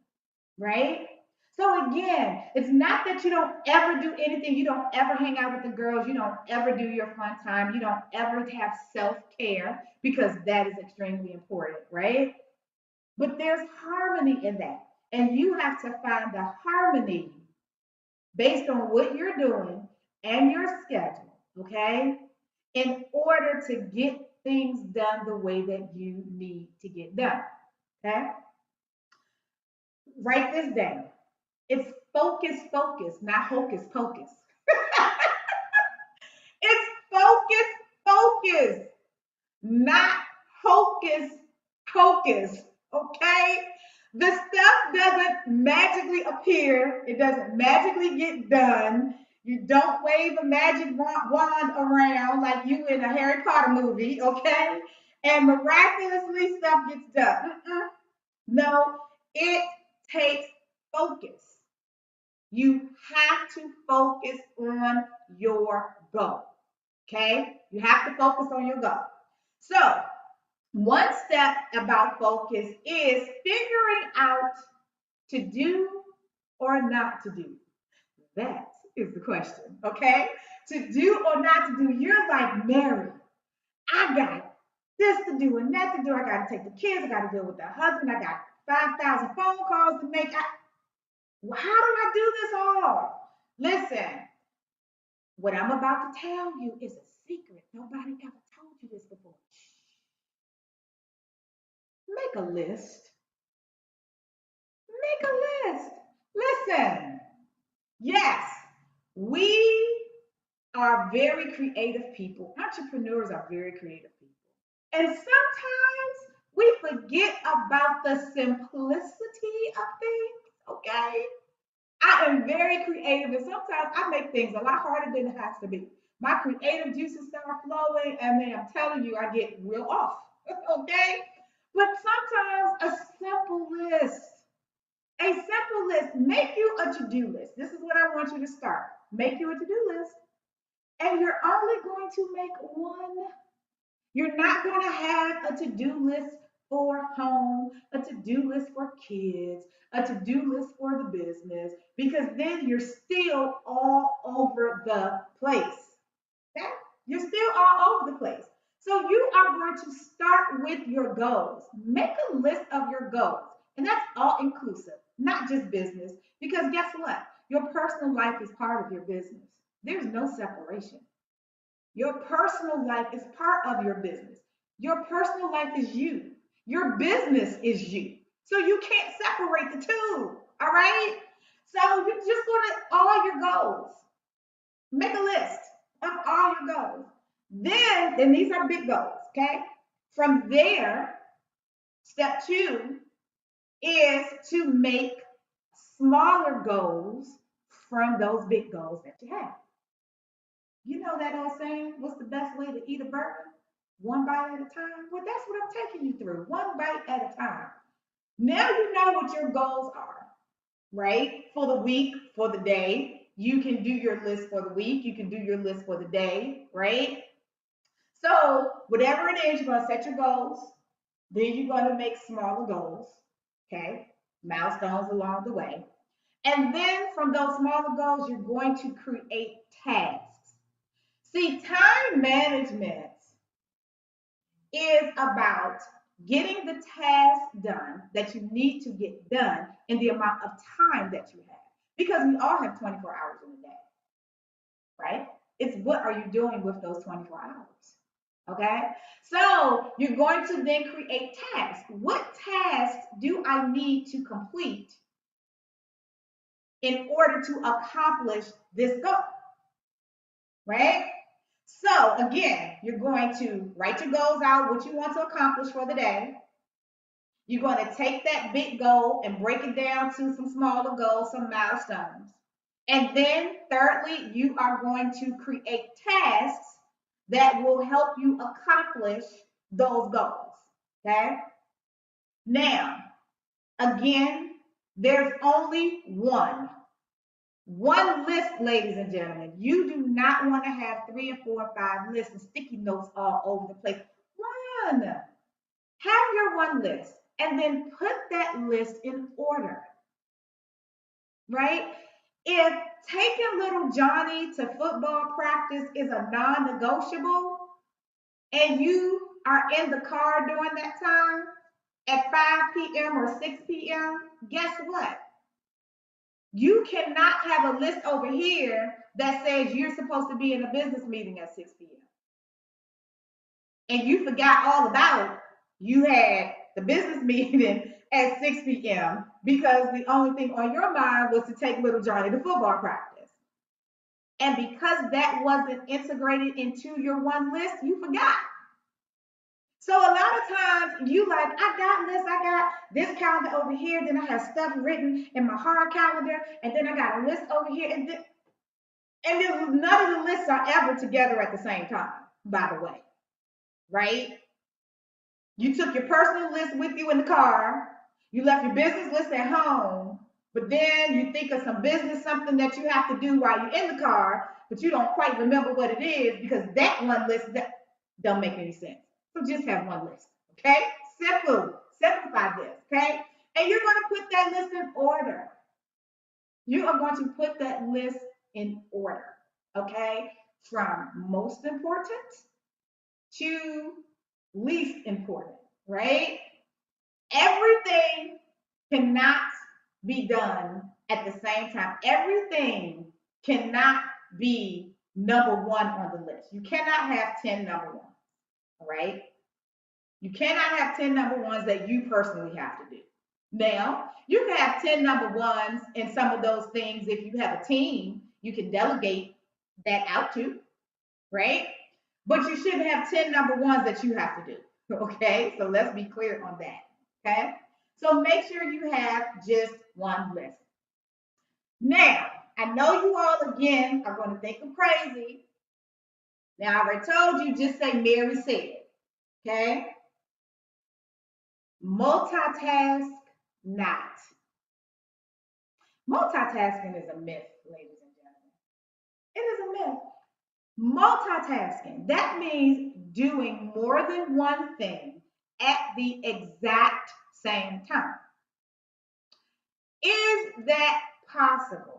Speaker 9: right? So again, it's not that you don't ever do anything, you don't ever hang out with the girls, you don't ever do your fun time, you don't ever have self-care, because that is extremely important, right? But there's harmony in that. And you have to find the harmony based on what you're doing and your schedule, okay? In order to get things done the way that you need to get done, okay? Write this down. It's focus, focus, not hocus pocus. It's focus, focus, not hocus pocus, okay? The stuff doesn't magically appear. It doesn't magically get done. You don't wave a magic wand around like you in a Harry Potter movie, okay? And miraculously stuff gets done. No, it takes focus. You have to focus on your goal, okay? You have to focus on your goal. So, one step about focus is figuring out to do or not to do. That is the question, okay? To do or not to do. You're like, Mary, I got this to do and that to do. I got to take the kids. I got to deal with the husband. I got 5,000 phone calls to make. How do I do this all? Listen, what I'm about to tell you is a secret. Nobody ever told you this before. Make a list. Make a list. Listen, yes, we are very creative people. Entrepreneurs are very creative people. And sometimes we forget about the simplicity of things, okay? I am very creative, and sometimes I make things a lot harder than it has to be. My creative juices start flowing, and then I'm telling you, I get real off, okay? But sometimes a simple list, make you a to-do list. This is what I want you to start. Make you a to-do list, and you're only going to make one. You're not going to have a to-do list for home, a to-do list for kids, a to-do list for the business, because then you're still all over the place. Okay? You're still all over the place. So you are going to start with your goals. Make a list of your goals. And that's all inclusive, not just business. Because guess what? Your personal life is part of your business. There's no separation. Your personal life is part of your business. Your personal life is you. Your business is you. So you can't separate the two. All right? So you're just going to all your goals. Make a list of all your goals. Then these are big goals, okay? From there, step 2 is to make smaller goals from those big goals that you have. You know that old saying, what's the best way to eat a burger? One bite at a time. Well, that's what I'm taking you through, one bite at a time. Now you know what your goals are, right? For the week, for the day. You can do your list for the week. You can do your list for the day, right? So whatever it is, you're going to set your goals. Then you're going to make smaller goals, okay? Milestones along the way. And then from those smaller goals, you're going to create tasks. See, time management is about getting the task done that you need to get done in the amount of time that you have. Because we all have 24 hours in a day, right? It's what are you doing with those 24 hours, okay? So you're going to then create tasks. What tasks do I need to complete in order to accomplish this goal, right? So again, you're going to write your goals out, what you want to accomplish for the day. You're going to take that big goal and break it down to some smaller goals, some milestones. And then thirdly, you are going to create tasks that will help you accomplish those goals, okay? Now, again, there's only one list, ladies and gentlemen. You do not want to have 3 or 4 or 5 lists and sticky notes all over the place. one. Have your one list and then put that list in order, right? If taking little Johnny to football practice is a non-negotiable and you are in the car during that time at 5 p.m. or 6 p.m., guess what? You cannot have a list over here that says you're supposed to be in a business meeting at 6 p.m. And you forgot all about you had the business meeting at 6 p.m. because the only thing on your mind was to take little Johnny to football practice. And because that wasn't integrated into your one list, you forgot. So a lot of times you like, I got this, I got this calendar over here, then I have stuff written in my hard calendar, and then I got a list over here, and then none of the lists are ever together at the same time, by the way, right? You took your personal list with you in the car, you left your business list at home, but then you think of some business, something that you have to do while you're in the car, but you don't quite remember what it is because that one list that don't make any sense. So just have one list, okay? Simplify this, okay? And you're going to put that list in order. You are going to put that list in order, okay? From most important to least important, right? Everything cannot be done at the same time. Everything cannot be number one on the list. You cannot have 10 number ones. All right. You cannot have 10 number ones that you personally have to do. Now, you can have 10 number ones in some of those things. If you have a team, you can delegate that out to, right? But you shouldn't have 10 number ones that you have to do. Okay. So let's be clear on that. Okay. So make sure you have just one list. Now, I know you all again are going to think I'm crazy. Now, I already told you, just say Mary said, okay? Multitask not. Multitasking is a myth, ladies and gentlemen. It is a myth. Multitasking, that means doing more than one thing at the exact same time. Is that possible?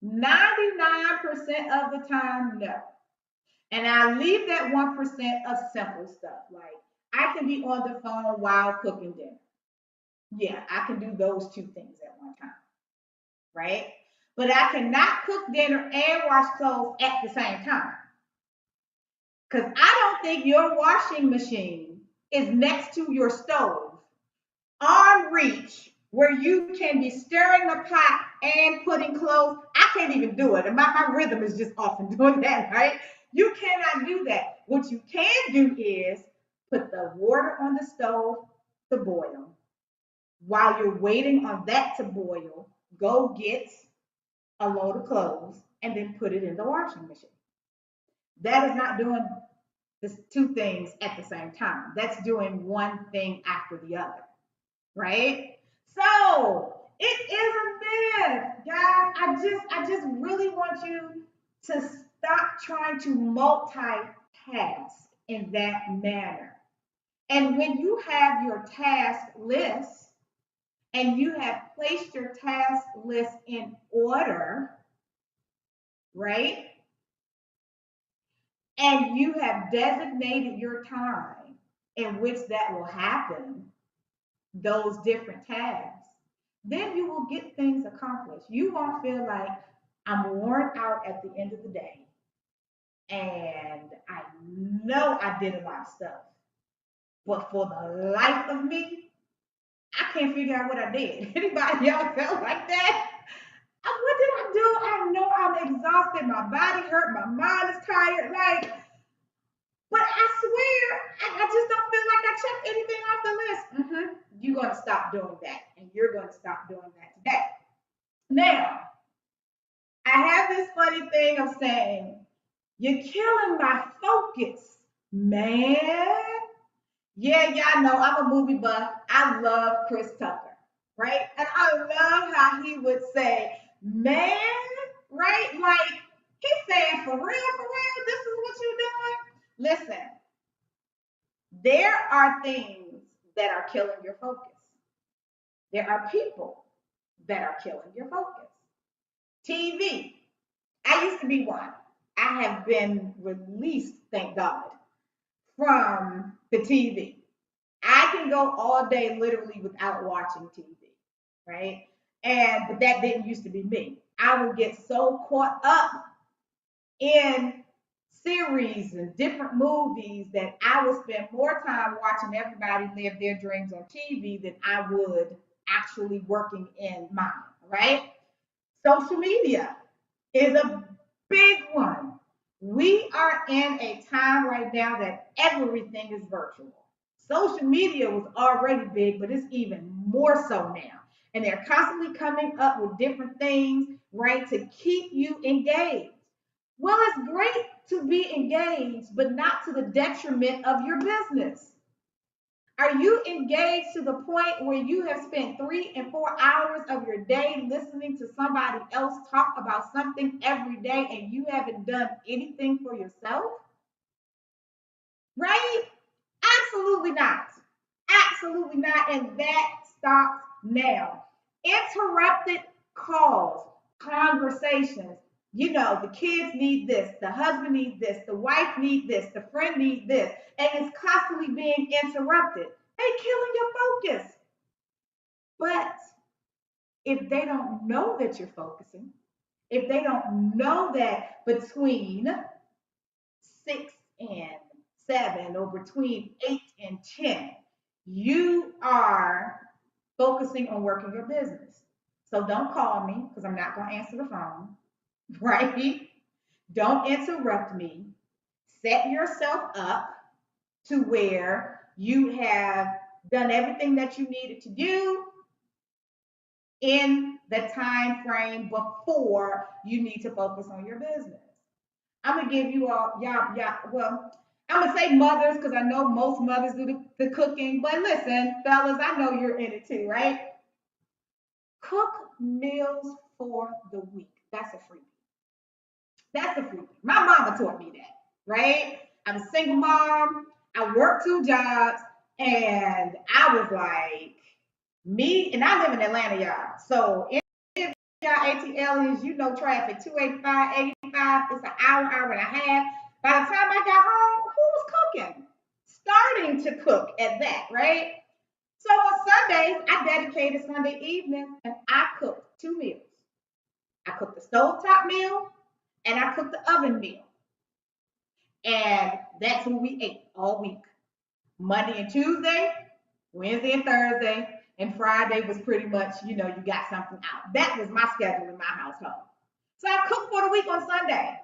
Speaker 9: 99% of the time, no. And I leave that 1% of simple stuff. Like I can be on the phone while cooking dinner. Yeah, I can do those two things at one time, right? But I cannot cook dinner and wash clothes at the same time. Because I don't think your washing machine is next to your stove, arm reach, where you can be stirring the pot and putting clothes. I can't even do it. And my rhythm is just off in doing that, right? You cannot do that. What you can do is put the water on the stove to boil. While you're waiting on that to boil, go get a load of clothes and then put it in the washing machine. That is not doing the two things at the same time. That's doing one thing after the other, right? So it is a myth, guys. I just really want you to stop trying to multitask in that manner. And when you have your task list and you have placed your task list in order, right? And you have designated your time in which that will happen, those different tasks, then you will get things accomplished. You won't feel like I'm worn out at the end of the day. And I know I did a lot of stuff. But for the life of me, I can't figure out what I did. Anybody else felt like that? What did I do? I know I'm exhausted. My body hurt. My mind is tired. But I swear, I just don't feel like I checked anything off the list. You're going to stop doing that. And you're going to stop doing that today. Now, I have this funny thing of saying, you're killing my focus, man. Yeah, y'all know I'm a movie buff. I love Chris Tucker, right? And I love how he would say, man, right? Like, he's saying, for real, this is what you're doing? Listen, There are things that are killing your focus. There are people that are killing your focus. TV. I used to be one. I have been released, thank God, from the TV. I can go all day literally without watching TV, right? But that didn't used to be me. I would get so caught up in series and different movies that I would spend more time watching everybody live their dreams on TV than I would actually working in mine, right? Social media is a big one. We are in a time right now that everything is virtual. Social media was already big, but it's even more so now. And they're constantly coming up with different things, right, to keep you engaged. Well, it's great to be engaged, but not to the detriment of your business. Are you engaged to the point where you have spent 3 and 4 hours of your day listening to somebody else talk about something every day and you haven't done anything for yourself? Right? Absolutely not. Absolutely not. And that stops now. Interrupted calls, conversations. You know, the kids need this, the husband needs this, the wife needs this, the friend needs this, and it's constantly being interrupted. They killing your focus. But if they don't know that you're focusing, if they don't know that between 6 and 7 or between 8 and 10, you are focusing on working your business. So don't call me because I'm not going to answer the phone, right? Don't interrupt me. Set yourself up to where you have done everything that you needed to do in the time frame before you need to focus on your business. I'm gonna give you all well, I'm gonna say mothers because I know most mothers do the cooking, but listen, fellas, I know you're in it too, right? Cook meals for the week. That's a freebie. That's a freebie. My mama taught me that, right? I'm a single mom. I work 2 jobs, and I was like, and I live in Atlanta, y'all. So if y'all ATLians, you know traffic, 285, 85, it's an hour and a half. By the time I got home, who was cooking? Starting to cook at that, right? So on Sundays, I dedicated Sunday evening and I cooked 2 meals. I cooked the stovetop meal and I cooked the oven meal. And that's what we ate all week. Monday and Tuesday, Wednesday and Thursday, and Friday was pretty much, you got something out. That was my schedule in my household. So I cooked for the week on Sunday.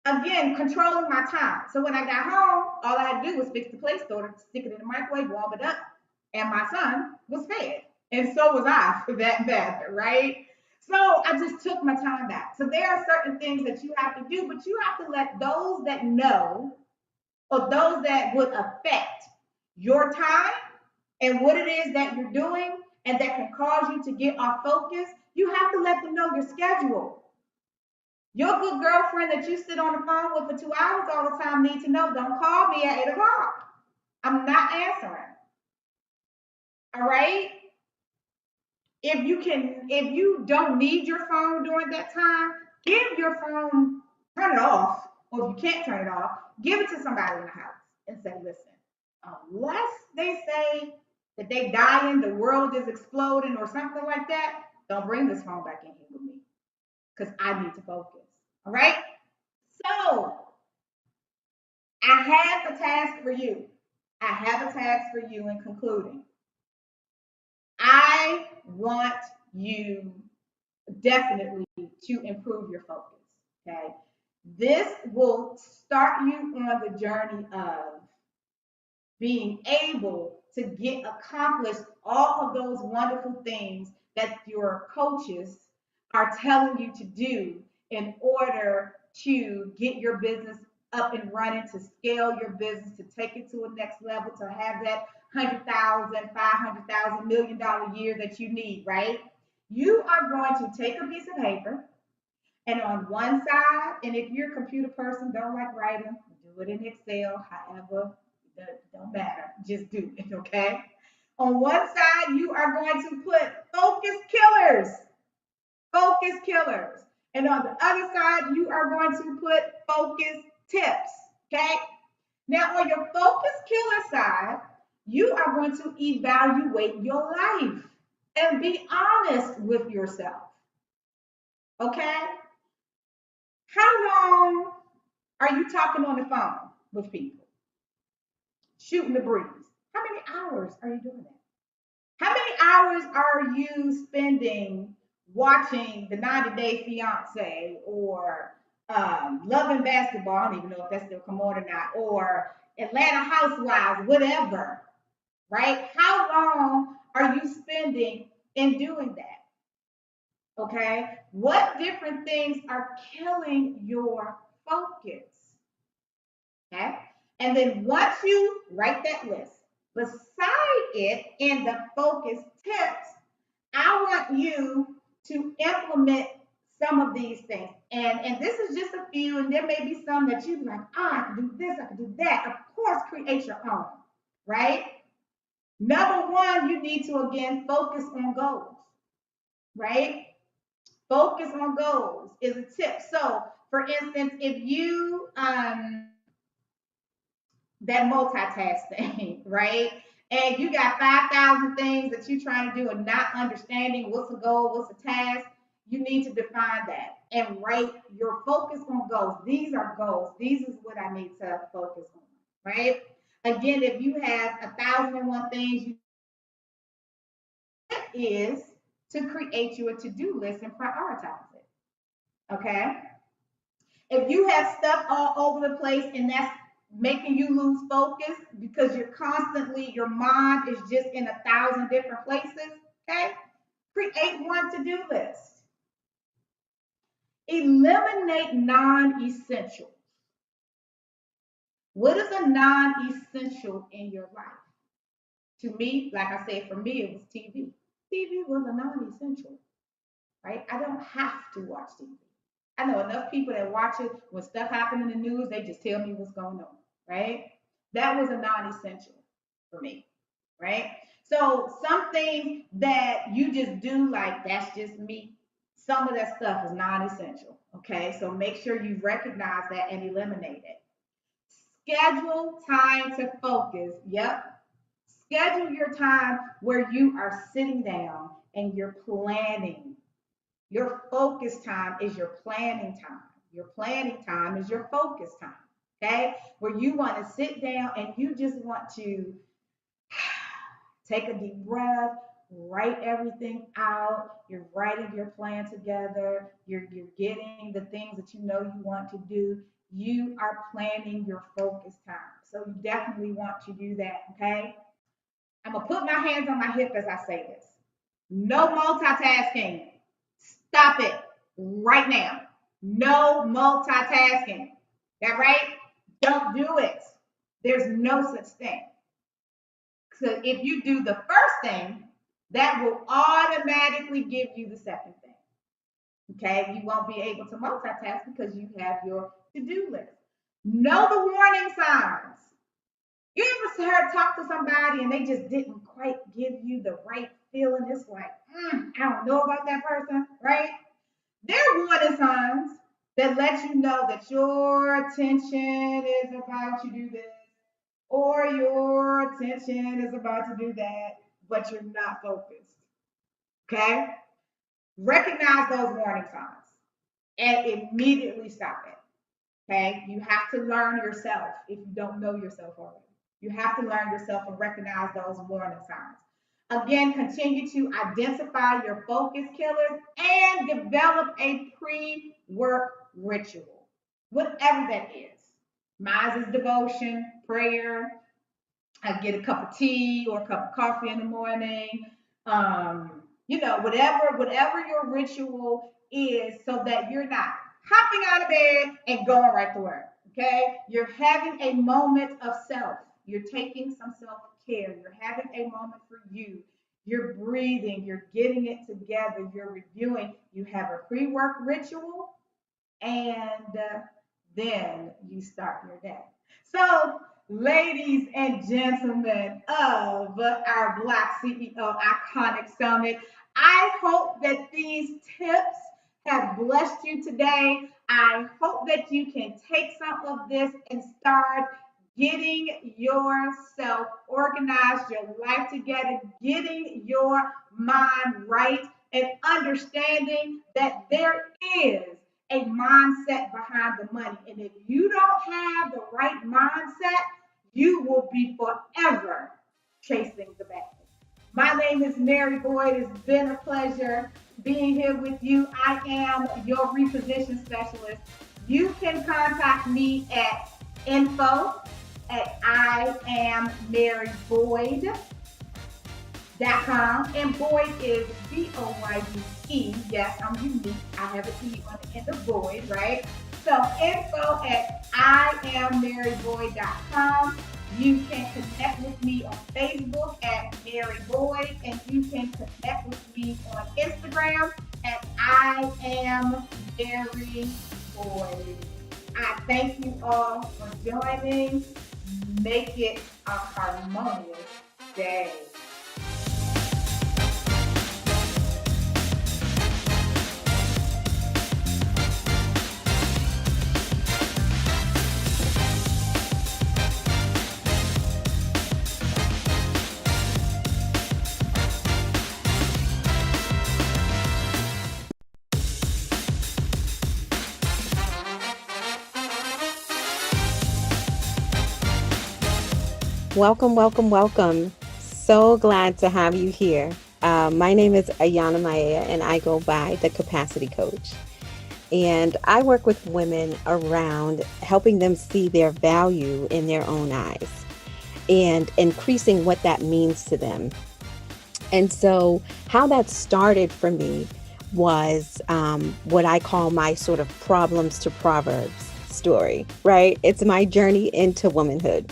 Speaker 9: Again, controlling my time. So when I got home, all I had to do was fix the plate store, stick it in the microwave, warm it up, and my son was fed. And so was I for that matter, right? So I just took my time back. So there are certain things that you have to do, but you have to let those that know or those that would affect your time and what it is that you're doing and that can cause you to get off focus, you have to let them know your schedule. Your good girlfriend that you sit on the phone with for 2 hours all the time needs to know, don't call me at 8 o'clock. I'm not answering. All right? If you don't need your phone during that time, give your phone, turn it off, or if you can't turn it off, give it to somebody in the house and say, listen, unless they say that they dying, the world is exploding or something like that, don't bring this phone back in here with me because I need to focus. All right? So I have a task for you. I have a task for you in concluding. I want you definitely to improve your focus. Okay. This will start you on the journey of being able to get accomplished all of those wonderful things that your coaches are telling you to do in order to get your business up and running, to scale your business, to take it to a next level, to have that $100,000, $500,000, $1 million year that you need, right? You are going to take a piece of paper and on one side, and if you're a computer person, don't like writing, do it in Excel, however Don't matter. Just do it, okay? On one side, you are going to put focus killers. Focus killers. And on the other side, you are going to put focus tips, okay? Now, on your focus killer side, you are going to evaluate your life and be honest with yourself, okay? How long are you talking on the phone with people? Shooting the breeze. How many hours are you doing that? How many hours are you spending watching the 90 Day Fiance or Love and Basketball? I don't even know if that's still come on or not, or Atlanta Housewives, whatever, right? How long are you spending in doing that? Okay? What different things are killing your focus? Okay? And then once you write that list, beside it in the focus tips, I want you to implement some of these things. And this is just a few, and there may be some that you're like, oh, I can do this, I can do that. Of course, create your own, right? Number one, you need to, again, focus on goals, right? Focus on goals is a tip. So, for instance, if you, that multitask thing, right? And you got 5,000 things that you're trying to do and not understanding what's a goal, what's a task, you need to define that and write your focus on goals. These are goals. These is what I need to focus on, right? Again, if you have 1,001 things, is to create you a to-do list and prioritize it, okay? If you have stuff all over the place and that's making you lose focus because you're constantly, your mind is just in 1,000 different places, okay? Create one to-do list. Eliminate non-essentials. What is a non-essential in your life? To me, like I said, for me, it was TV. TV was a non-essential, right? I don't have to watch TV. I know enough people that watch it when stuff happens in the news, they just tell me what's going on, right? That was a non-essential for me, right? So some things that you just do, like that's just me, some of that stuff is non-essential, okay? So make sure you recognize that and eliminate it. Schedule time to focus. Yep. Schedule your time where you are sitting down and you're planning. Your focus time is your planning time. Your planning time is your focus time, okay? Where you want to sit down and you just want to take a deep breath, write everything out. You're writing your plan together. You're getting the things that you know you want to do. You are planning your focus time. So you definitely want to do that, okay? I'm going to put my hands on my hip as I say this. No multitasking. Stop it right now. No multitasking. That right? Don't do it. There's no such thing. So if you do the first thing, that will automatically give you the second thing. Okay? You won't be able to multitask because you have your to-do list. Know the warning signs. You ever heard talk to somebody and they just didn't quite give you the right feeling? It's like, I don't know about that person, right? There are warning signs that let you know that your attention is about to do this or your attention is about to do that, but you're not focused, okay? Recognize those warning signs and immediately stop it, okay? You have to learn yourself if you don't know yourself already. You have to learn yourself and recognize those warning signs. Again, continue to identify your focus killers and develop a pre-work ritual, whatever that is. Mine is devotion, prayer. I get a cup of tea or a cup of coffee in the morning. Whatever your ritual is, so that you're not hopping out of bed and going right to work. Okay, you're having a moment of self. You're taking some self-care. You're having a moment for you. You're breathing. You're getting it together. You're reviewing. You have a pre-work ritual, and then you start your day. So ladies and gentlemen of our Black CEO Iconic Summit. I hope that these tips have blessed you today. I hope that you can take some of this and start getting yourself organized, your life together, getting your mind right, and understanding that there is a mindset behind the money. And if you don't have the right mindset, you will be forever chasing the bag. My name is Mary Boyde. It's been a pleasure being here with you. I am your reposition specialist. You can contact me at info at iammaryboyde.com. And Boyde is Boyde. Yes, I'm unique. I have an E on the end of Boyde, right? So info at iammaryboyde.com. You can connect with me on Facebook at Mary Boyde, and you can connect with me on Instagram at I am Mary Boyde. I thank you all for joining. Make it a harmonious day.
Speaker 10: Welcome, welcome, welcome. So glad to have you here. My name is Ayana Maya, and I go by the Capacity Coach. And I work with women around helping them see their value in their own eyes and increasing what that means to them. And so how that started for me was what I call my sort of problems to Proverbs story, right? It's my journey into womanhood.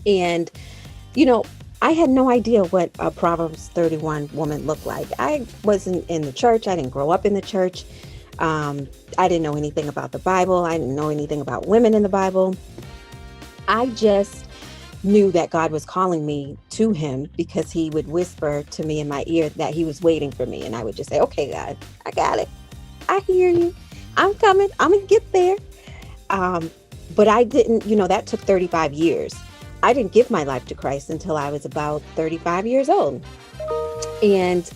Speaker 10: And, you know, I had no idea what a Proverbs 31 woman looked like. I wasn't in the church. I didn't grow up in the church. I didn't know anything about the Bible. I didn't know anything about women in the Bible. I just knew that God was calling me to him because he would whisper to me in my ear that he was waiting for me. And I would just say, okay, God, I got it. I hear you. I'm coming. I'm going to get there. But I didn't, that took 35 years. I didn't give my life to Christ until I was about 35 years old. And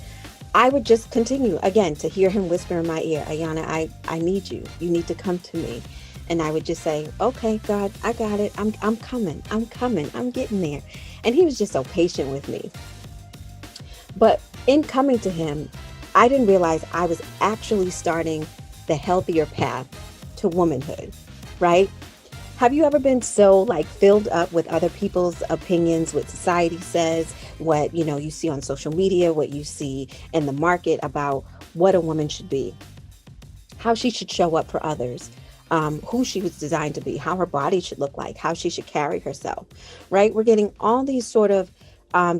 Speaker 10: I would just continue again to hear him whisper in my ear, Ayana, I need you. You need to come to me. And I would just say, okay, God, I got it. I'm coming. I'm getting there. And he was just so patient with me. But in coming to him, I didn't realize I was actually starting the healthier path to womanhood, right? Have you ever been so filled up with other people's opinions, what society says, what, you see on social media, what you see in the market about what a woman should be, how she should show up for others, who she was designed to be, how her body should look like, how she should carry herself, right? We're getting all these sort of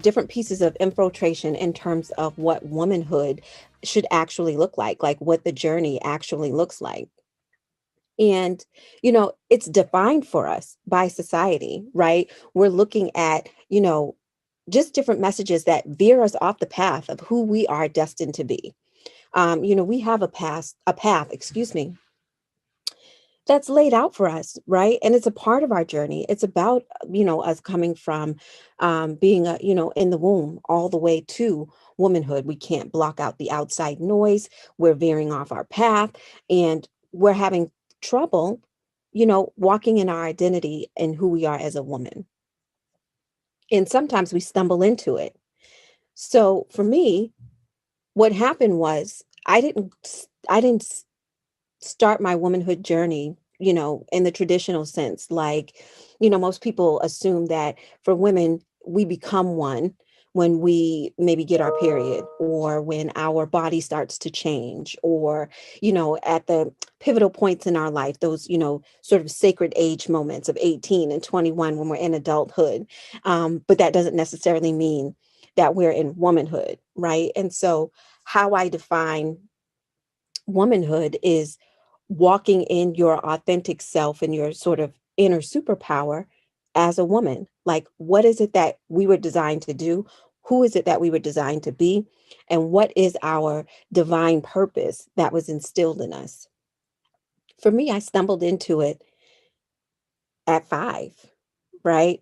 Speaker 10: different pieces of infiltration in terms of what womanhood should actually look like what the journey actually looks like. And, it's defined for us by society, right? We're looking at, just different messages that veer us off the path of who we are destined to be. We have a path, that's laid out for us, right? And it's a part of our journey. It's about, us coming from being, in the womb all the way to womanhood. We can't block out the outside noise. We're veering off our path and we're having trouble, walking in our identity and who we are as a woman. And sometimes we stumble into it. So for me, what happened was I didn't start my womanhood journey, in the traditional sense. Most people assume that for women, we become one when we maybe get our period or when our body starts to change or, at the pivotal points in our life, those, sort of sacred age moments of 18 and 21 when we're in adulthood. But that doesn't necessarily mean that we're in womanhood, right? And so how I define womanhood is walking in your authentic self and your sort of inner superpower as a woman. Like, what is it that we were designed to do? Who is it that we were designed to be? And what is our divine purpose that was instilled in us? For me, I stumbled into it at 5, right?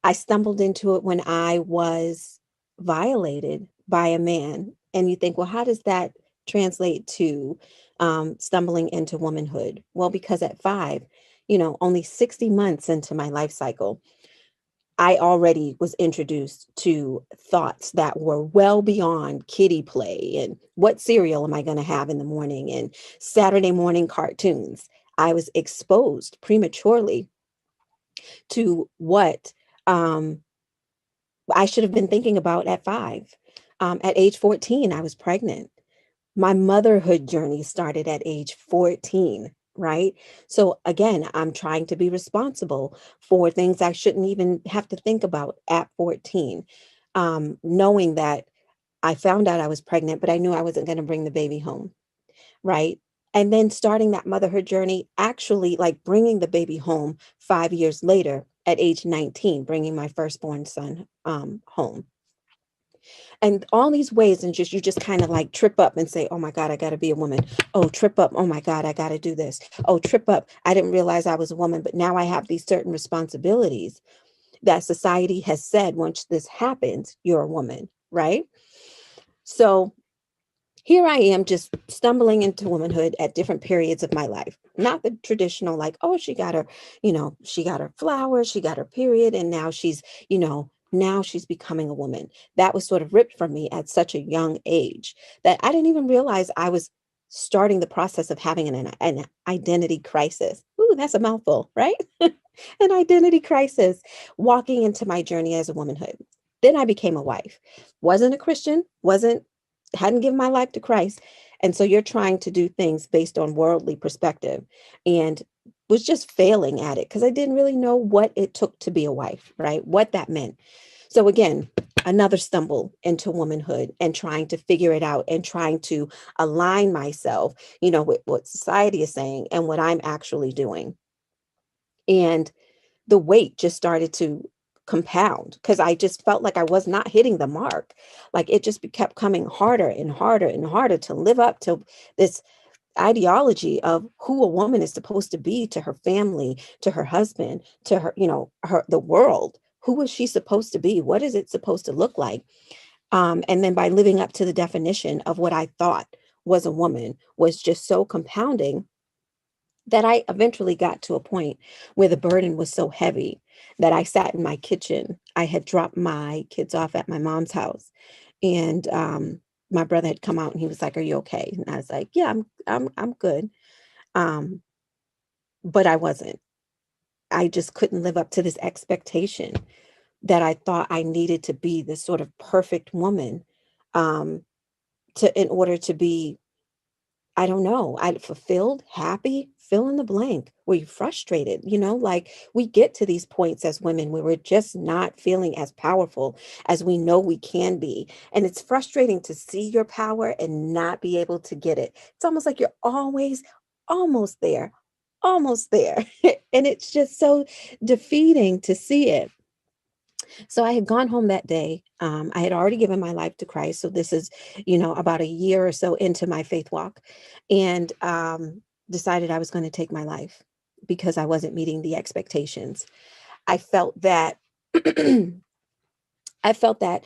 Speaker 10: I stumbled into it when I was violated by a man. And you think, well, how does that translate to stumbling into womanhood? Well, because at 5, only 60 months into my life cycle, I already was introduced to thoughts that were well beyond kiddie play and what cereal am I going to have in the morning and Saturday morning cartoons. I was exposed prematurely to what um, I should have been thinking about at 5. At age 14, I was pregnant. My motherhood journey started at age 14, right? So again, I'm trying to be responsible for things I shouldn't even have to think about at 14. Knowing that I found out I was pregnant, but I knew I wasn't going to bring the baby home, right? And then starting that motherhood journey, actually like bringing the baby home 5 years later at age 19, bringing my firstborn son home. And all these ways, and you just kind of like trip up and say, oh my God, I got to be a woman. Oh, trip up. Oh my God, I got to do this. Oh, trip up. I didn't realize I was a woman, but now I have these certain responsibilities that society has said, once this happens, you're a woman, right? So here I am just stumbling into womanhood at different periods of my life. Not the traditional, like, oh, she got her flowers, she got her period, and now now she's becoming a woman. That was sort of ripped from me at such a young age that I didn't even realize I was starting the process of having an identity crisis. Ooh, that's a mouthful, right? An identity crisis, walking into my journey as a womanhood. Then I became a wife. Wasn't a Christian, hadn't given my life to Christ. And so you're trying to do things based on worldly perspective and was just failing at it because I didn't really know what it took to be a wife, right? What that meant. So again, another stumble into womanhood and trying to figure it out and trying to align myself, with what society is saying and what I'm actually doing. And the weight just started to compound because I just felt like I was not hitting the mark. Like it just kept coming harder and harder and harder to live up to this ideology of who a woman is supposed to be to her family, to her husband, to her, the world. Who is she supposed to be? What is it supposed to look like? And then by living up to the definition of what I thought was a woman was just so compounding that I eventually got to a point where the burden was so heavy that I sat in my kitchen. I had dropped my kids off at my mom's house, and my brother had come out and he was like, "Are you okay?" And I was like, "Yeah, I'm good." Um, but I wasn't. I just couldn't live up to this expectation that I thought I needed to be this sort of perfect woman um, in order to be, I don't know, I fulfilled, happy, fill in the blank. Were you frustrated? Like we get to these points as women where we're just not feeling as powerful as we know we can be. And it's frustrating to see your power and not be able to get it. It's almost like you're always almost there, almost there. And it's just so defeating to see it. So I had gone home that day. I had already given my life to Christ. So this is, about a year or so into my faith walk, and decided I was going to take my life because I wasn't meeting the expectations. I felt that. I felt that,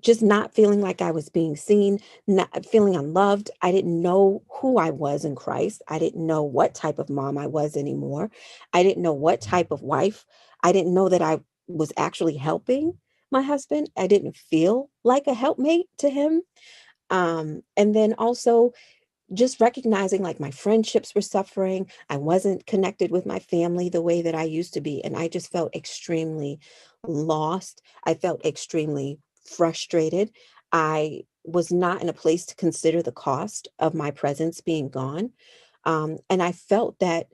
Speaker 10: just not feeling like I was being seen, not feeling unloved. I didn't know who I was in Christ. I didn't know what type of mom I was anymore. I didn't know what type of wife. I didn't know that I was actually helping my husband. I didn't feel like a helpmate to him. And then also just recognizing like my friendships were suffering. I wasn't connected with my family the way that I used to be. And I just felt extremely lost. I felt extremely frustrated. I was not in a place to consider the cost of my presence being gone. And I felt that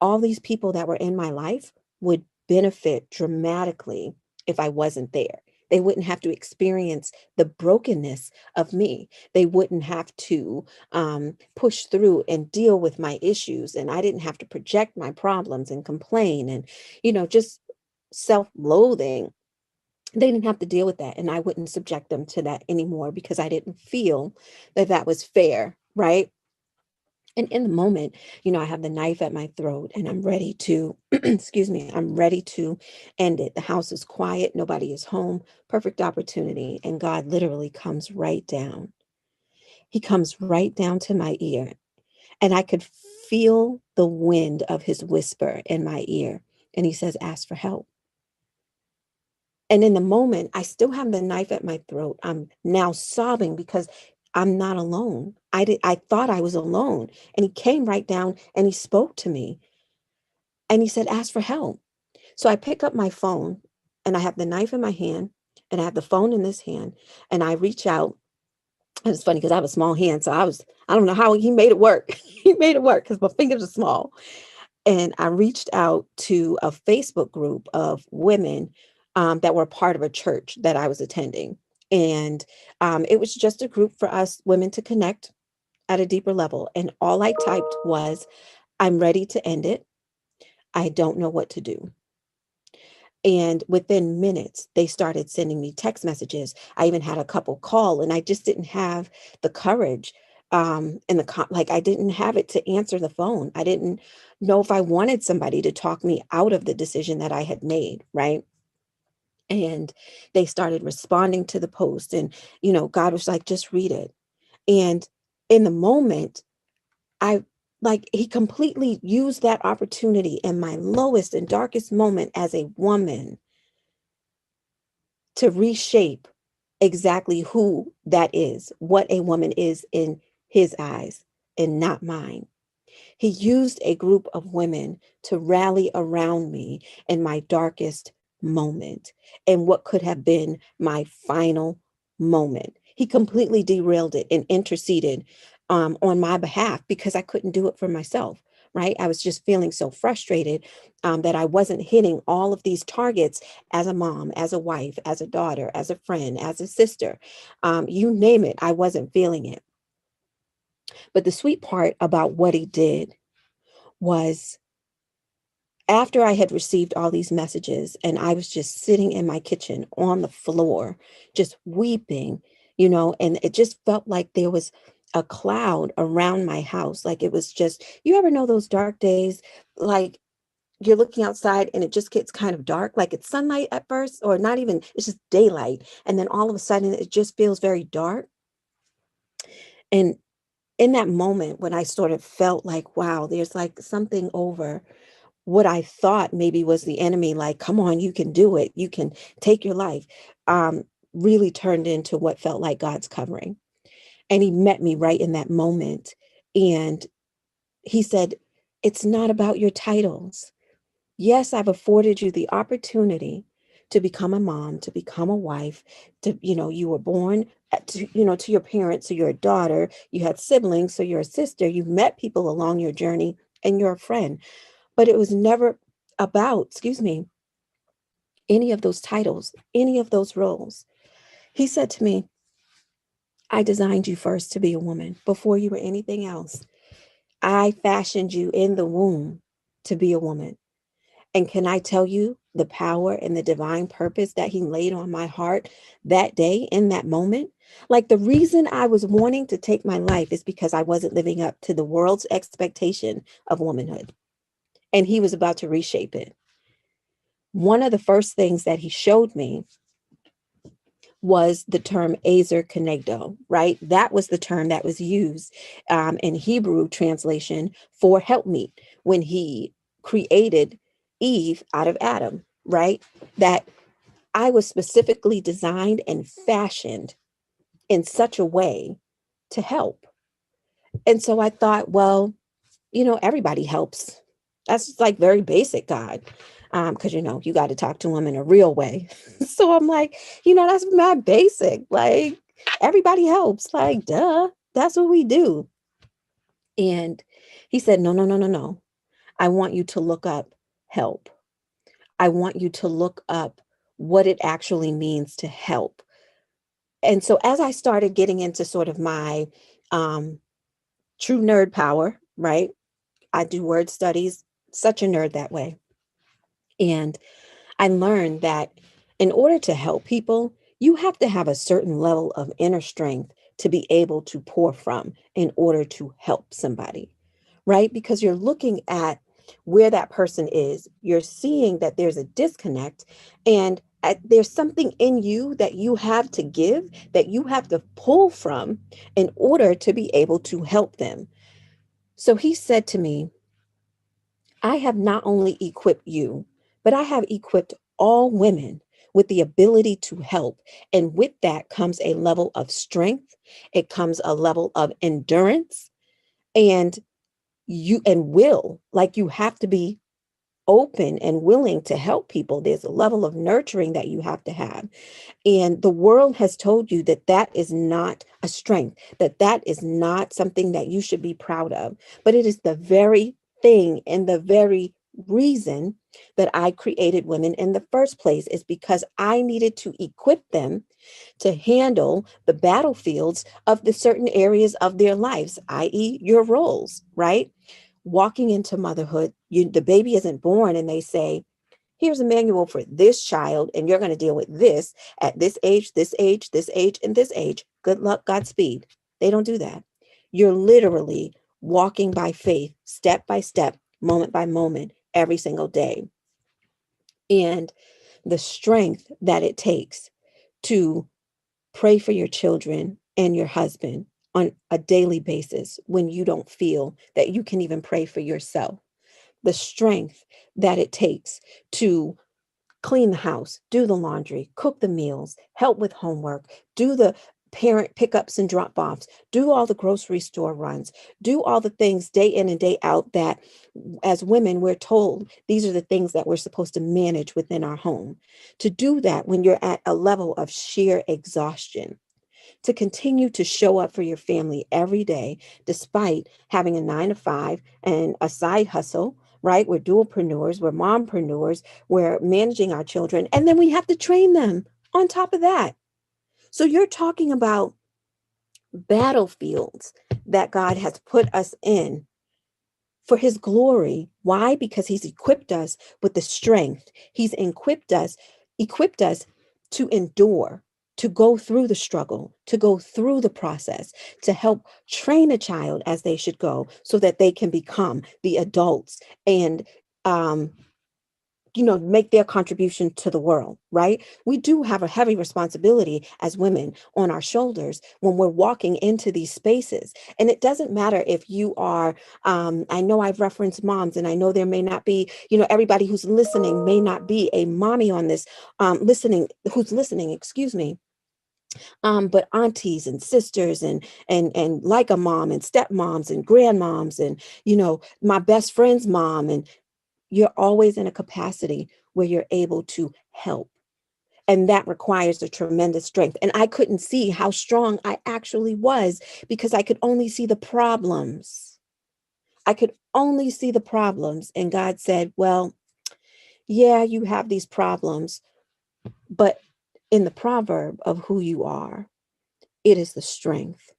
Speaker 10: all these people that were in my life would benefit dramatically if I wasn't there. They wouldn't have to experience the brokenness of me. They wouldn't have to push through and deal with my issues. And I didn't have to project my problems and complain and, just self-loathing. They didn't have to deal with that. And I wouldn't subject them to that anymore because I didn't feel that that was fair. Right. And in the moment, I have the knife at my throat and I'm ready to, excuse me, I'm ready to end it. The house is quiet. Nobody is home. Perfect opportunity. And God literally comes right down. He comes right down to my ear. And I could feel the wind of his whisper in my ear. And he says, ask for help. And in the moment, I still have the knife at my throat. I'm now sobbing because I'm not alone. I thought I was alone. And he came right down and he spoke to me. And he said, ask for help. So I pick up my phone and I have the knife in my hand and I have the phone in this hand. And I reach out. And it's funny because I have a small hand. So I don't know how he made it work. He made it work because my fingers are small. And I reached out to a Facebook group of women that were part of a church that I was attending. And it was just a group for us women to connect at a deeper level. And all I typed was, I'm ready to end it. I don't know what to do. And within minutes, they started sending me text messages. I even had a couple call and I just didn't have the courage and I didn't have it to answer the phone. I didn't know if I wanted somebody to talk me out of the decision that I had made, right? And they started responding to the post and, God was like, just read it. And in the moment, he completely used that opportunity in my lowest and darkest moment as a woman to reshape exactly who that is, what a woman is in his eyes and not mine. He used a group of women to rally around me in my darkest moment and what could have been my final moment. He completely derailed it and interceded on my behalf because I couldn't do it for myself, right? I was just feeling so frustrated that I wasn't hitting all of these targets as a mom, as a wife, as a daughter, as a friend, as a sister. You name it, I wasn't feeling it. But the sweet part about what he did was after I had received all these messages and I was just sitting in my kitchen on the floor, just weeping, and it just felt like there was a cloud around my house. Like it was just, you ever know those dark days, like you're looking outside and it just gets kind of dark, like it's sunlight at first, or not even, it's just daylight. And then all of a sudden it just feels very dark. And in that moment when I sort of felt like, wow, there's like something over what I thought maybe was the enemy, like, come on, you can do it. You can take your life, really turned into what felt like God's covering. And he met me right in that moment. And he said, it's not about your titles. Yes, I've afforded you the opportunity to become a mom, to become a wife, you were born to your parents, so you're a daughter, you had siblings, so you're a sister, you've met people along your journey and you're a friend. But it was never about, any of those titles, any of those roles. He said to me, I designed you first to be a woman before you were anything else. I fashioned you in the womb to be a woman. And can I tell you the power and the divine purpose that he laid on my heart that day in that moment? Like the reason I was wanting to take my life is because I wasn't living up to the world's expectation of womanhood. And he was about to reshape it. One of the first things that he showed me was the term Ezer Kenegdo, right? That was the term that was used in Hebrew translation for helpmeet when he created Eve out of Adam, right? That I was specifically designed and fashioned in such a way to help. And so I thought, well, everybody helps. That's like very basic, God. Because, you got to talk to him in a real way. So I'm like, that's my basic. Like, everybody helps. Like, duh, that's what we do. And he said, no, no, no, no, no. I want you to look up help. I want you to look up what it actually means to help. And so as I started getting into sort of my true nerd power, right? I do word studies, such a nerd that way. And I learned that in order to help people, you have to have a certain level of inner strength to be able to pour from in order to help somebody, right? Because you're looking at where that person is, you're seeing that there's a disconnect, and there's something in you that you have to give, that you have to pull from in order to be able to help them. So he said to me, I have not only equipped you, but I have equipped all women with the ability to help. And with that comes a level of strength. It comes a level of endurance and will, like you have to be open and willing to help people. There's a level of nurturing that you have to have. And the world has told you that that is not a strength, that that is not something that you should be proud of. But it is the very thing and the very reason that I created women in the first place, is because I needed to equip them to handle the battlefields of the certain areas of their lives, i.e., your roles, right? Walking into motherhood, the baby isn't born and they say, here's a manual for this child, and you're going to deal with this at this age, this age, this age, and this age. Good luck, Godspeed. They don't do that. You're literally walking by faith, step by step, moment by moment, every single day. And the strength that it takes to pray for your children and your husband on a daily basis when you don't feel that you can even pray for yourself. The strength that it takes to clean the house, do the laundry, cook the meals, help with homework, do the parent pickups and drop-offs, do all the grocery store runs, do all the things day in and day out that as women, we're told these are the things that we're supposed to manage within our home. To do that when you're at a level of sheer exhaustion, to continue to show up for your family every day, despite having a 9-to-5 and a side hustle, right? We're dualpreneurs, we're mompreneurs, we're managing our children, and then we have to train them on top of that. So you're talking about battlefields that God has put us in for his glory. Why? Because he's equipped us with the strength. He's equipped us to endure, to go through the struggle, to go through the process, to help train a child as they should go so that they can become the adults and, make their contribution to the world, right? We do have a heavy responsibility as women on our shoulders when we're walking into these spaces. And it doesn't matter if you are, I know I've referenced moms, and I know there may not be, everybody who's listening may not be a mommy on this, who's listening, excuse me. But aunties and sisters and like a mom and stepmoms and grandmoms and, my best friend's mom, and you're always in a capacity where you're able to help. And that requires a tremendous strength. And I couldn't see how strong I actually was because I could only see the problems. And God said, well, yeah, you have these problems, but in the proverb of who you are, it is the strength.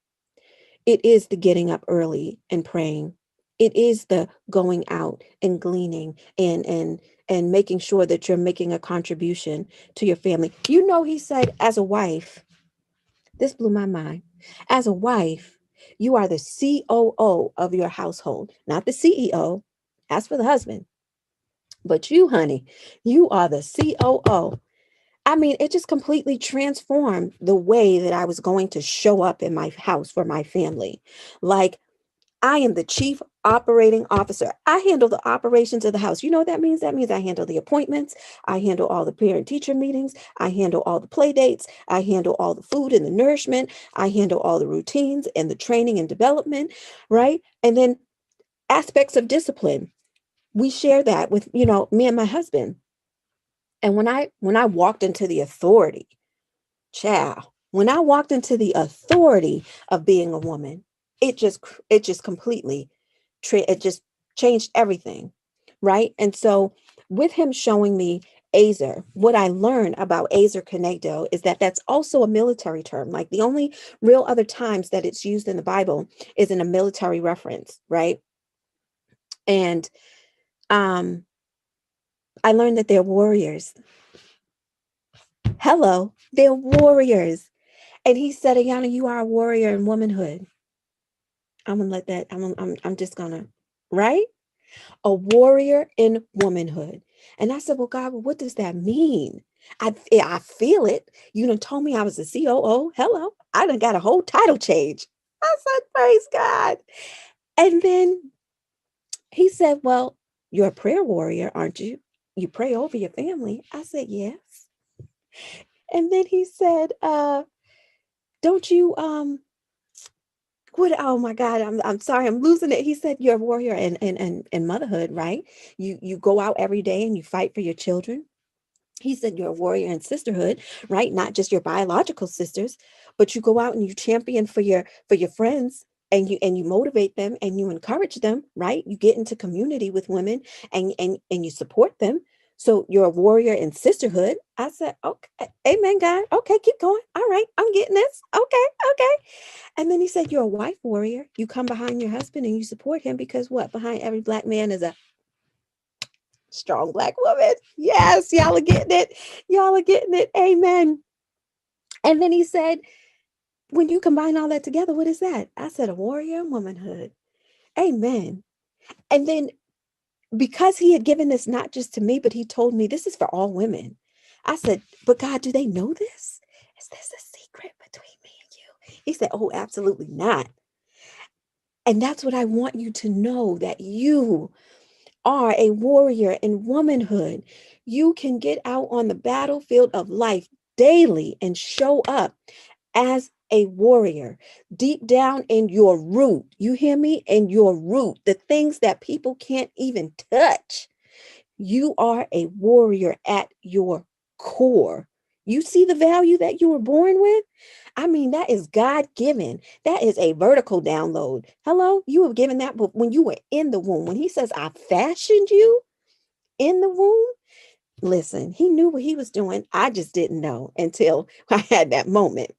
Speaker 10: It is the getting up early and praying. It is the going out and gleaning and making sure that you're making a contribution to your family. He said, as a wife, this blew my mind. As a wife, you are the COO of your household, not the CEO. As for the husband, but you, honey, you are the COO. I mean, it just completely transformed the way that I was going to show up in my house for my family. Like, I am the chief operating officer. I handle the operations of the house. You know what that means? That means I handle the appointments. I handle all the parent-teacher meetings. I handle all the play dates. I handle all the food and the nourishment. I handle all the routines and the training and development, right? And then aspects of discipline. We share that with, me and my husband. And when I walked into the authority, when I walked into the authority of being a woman, it just completely, it just changed everything, right? And so with him showing me Azer, what I learned about Azer Kenegdo is that that's also a military term. Like the only real other times that it's used in the Bible is in a military reference, right? And I learned that they're warriors. Hello, they're warriors. And he said, Ayana, you are a warrior in womanhood. I'm gonna let that, I'm just gonna, right? A warrior in womanhood. And I said, well, God, well, what does that mean? I feel it. You done told me I was a COO. Hello. I done got a whole title change. I said, praise God. And then he said, well, you're a prayer warrior, aren't you? You pray over your family. I said, yes. And then he said, don't you what, oh my God, I'm sorry, I'm losing it. He said you're a warrior in motherhood, right? You go out every day and you fight for your children. He said you're a warrior in sisterhood, right? Not just your biological sisters, but you go out and you champion for your friends, and you motivate them and you encourage them, right? You get into community with women and you support them. So you're a warrior in sisterhood. I said, okay, amen, God. Okay, keep going. All right, I'm getting this. Okay. And then he said, you're a wife warrior. You come behind your husband and you support him because what? Behind every Black man is a strong Black woman. Yes, y'all are getting it. Y'all are getting it. Amen. And then he said, when you combine all that together, what is that? I said, a warrior in womanhood. Amen. And then because he had given this not just to me, but he told me this is for all women. I said, but God, do they know this? Is this a secret between me and you? He said, oh, absolutely not. And that's what I want you to know, that you are a warrior in womanhood. You can get out on the battlefield of life daily and show up as a warrior deep down in your root. You hear me? In your root, the things that people can't even touch. You are a warrior at your core. You see the value that you were born with? I mean, that is God-given. That is a vertical download. Hello? You were given that when you were in the womb. When he says, I fashioned you in the womb, listen, he knew what he was doing. I just didn't know until I had that moment.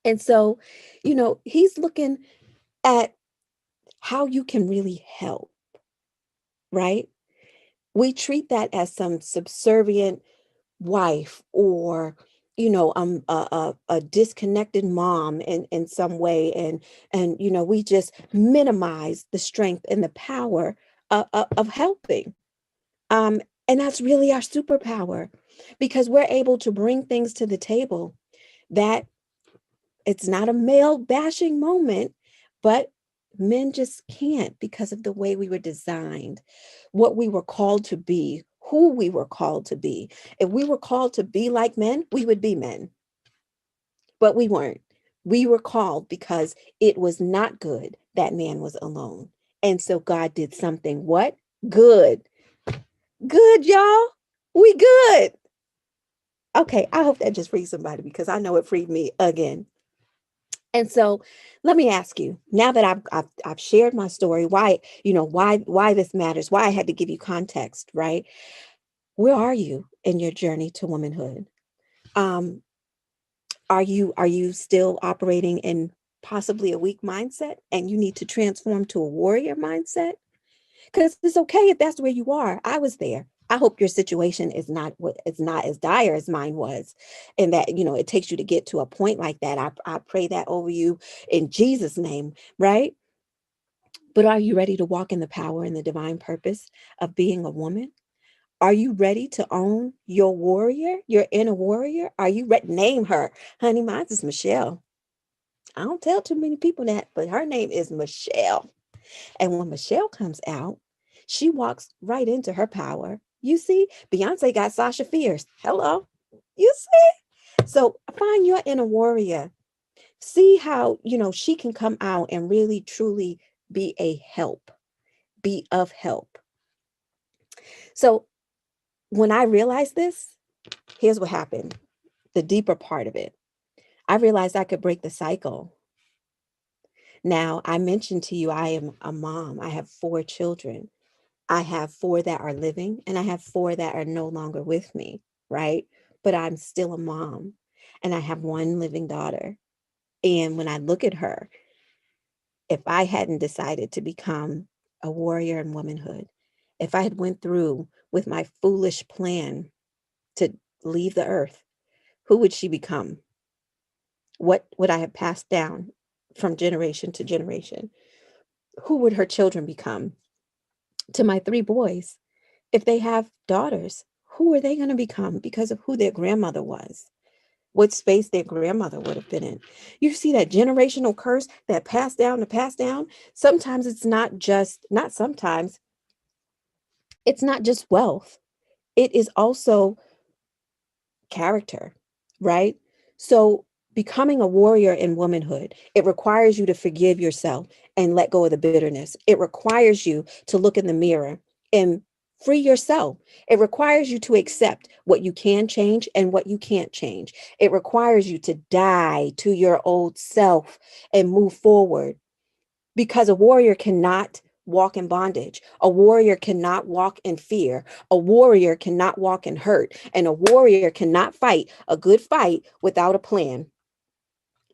Speaker 10: And so, he's looking at how you can really help, right? We treat that as some subservient wife or a disconnected mom in some way, and we just minimize the strength and the power of helping, and that's really our superpower, because we're able to bring things to the table that it's not a male bashing moment, but men just can't, because of the way we were designed, what we were called to be, who we were called to be. If we were called to be like men, we would be men. But we weren't. We were called because it was not good that man was alone. And so God did something what? Good. Good, y'all. We good. Okay, I hope that just freed somebody, because I know it freed me again. And so let me ask you, now that I've shared my story, why this matters, why I had to give you context, right? Where are you in your journey to womanhood? Are you still operating in possibly a weak mindset and you need to transform to a warrior mindset? Because it's okay if that's where you are. I was there. I hope your situation is not as dire as mine was, and that it takes you to get to a point like that. I pray that over you in Jesus' name, right? But are you ready to walk in the power and the divine purpose of being a woman? Are you ready to own your warrior, your inner warrior? Are you ready? Name her, honey. Mine is Michelle. I don't tell too many people that, but her name is Michelle. And when Michelle comes out, she walks right into her power. You see, Beyonce got Sasha Fierce. Hello. You see? So find your inner warrior. See how, she can come out and really, truly be a help, be of help. So when I realized this, here's what happened. The deeper part of it. I realized I could break the cycle. Now, I mentioned to you, I am a mom. I have 4 children. I have 4 that are living and I have 4 that are no longer with me, right? But I'm still a mom and I have 1 living daughter. And when I look at her, if I hadn't decided to become a warrior in womanhood, if I had went through with my foolish plan to leave the earth, who would she become? What would I have passed down from generation to generation? Who would her children become? To my 3 boys, if they have daughters, who are they going to become because of who their grandmother was? What space their grandmother would have been in. You see that generational curse that passed down to pass down? Sometimes it's not sometimes, it's not just wealth. It is also character, right? So becoming a warrior in womanhood, it requires you to forgive yourself and let go of the bitterness. It requires you to look in the mirror and free yourself. It requires you to accept what you can change and what you can't change. It requires you to die to your old self and move forward, because a warrior cannot walk in bondage. A warrior cannot walk in fear. A warrior cannot walk in hurt. And a warrior cannot fight a good fight without a plan.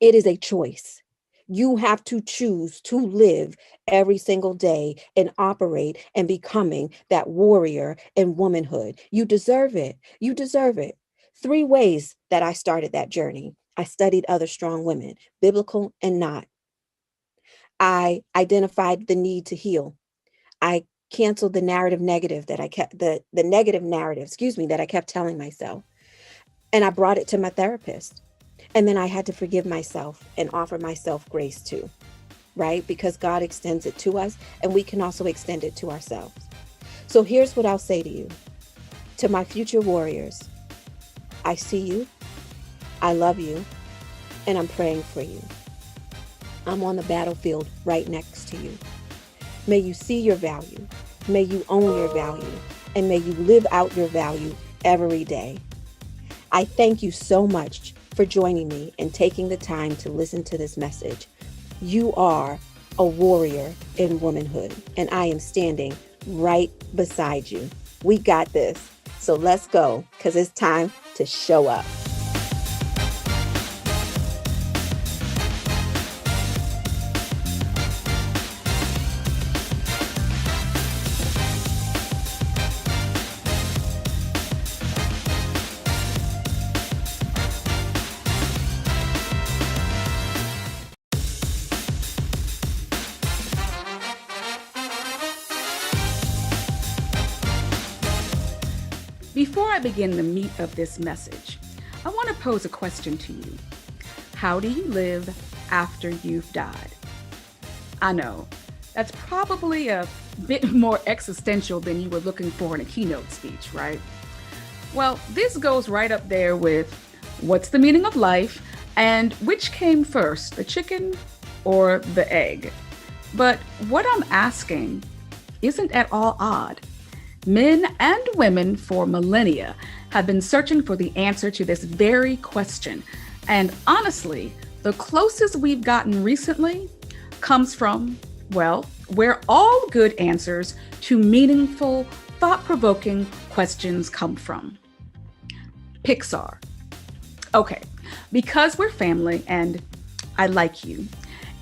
Speaker 10: It is a choice. You have to choose to live every single day and operate and becoming that warrior in womanhood. You deserve it. You deserve it. 3 ways that I started that journey. I studied other strong women, biblical and not. I identified the need to heal. I canceled the narrative negative that I kept, the negative narrative, that I kept telling myself. And I brought it to my therapist. And then I had to forgive myself and offer myself grace too, right? Because God extends it to us and we can also extend it to ourselves. So here's what I'll say to you. To my future warriors, I see you, I love you, and I'm praying for you. I'm on the battlefield right next to you. May you see your value. May you own your value. And may you live out your value every day. I thank you so much for joining me and taking the time to listen to this message. You are a warrior in womanhood, and I am standing right beside you. We got this. So let's go, because it's time to show up.
Speaker 11: Before I begin the meat of this message, I want to pose a question to you. How do you live after you've died? I know, that's probably a bit more existential than you were looking for in a keynote speech, right? Well, this goes right up there with what's the meaning of life and which came first, the chicken or the egg? But what I'm asking isn't at all odd. Men and women for millennia have been searching for the answer to this very question. And honestly, the closest we've gotten recently comes from, well, where all good answers to meaningful, thought-provoking questions come from. Pixar. Okay, because we're family and I like you,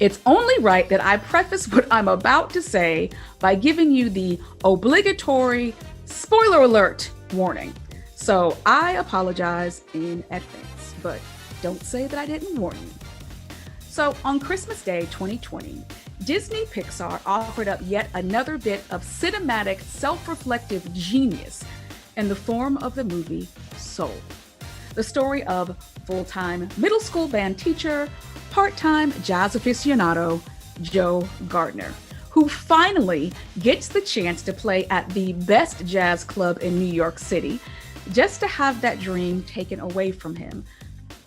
Speaker 11: it's only right that I preface what I'm about to say by giving you the obligatory spoiler alert warning. So I apologize in advance, but don't say that I didn't warn you. So on Christmas Day 2020, Disney Pixar offered up yet another bit of cinematic, self-reflective genius in the form of the movie Soul, the story of full-time middle school band teacher, part-time jazz aficionado, Joe Gardner, who finally gets the chance to play at the best jazz club in New York City, just to have that dream taken away from him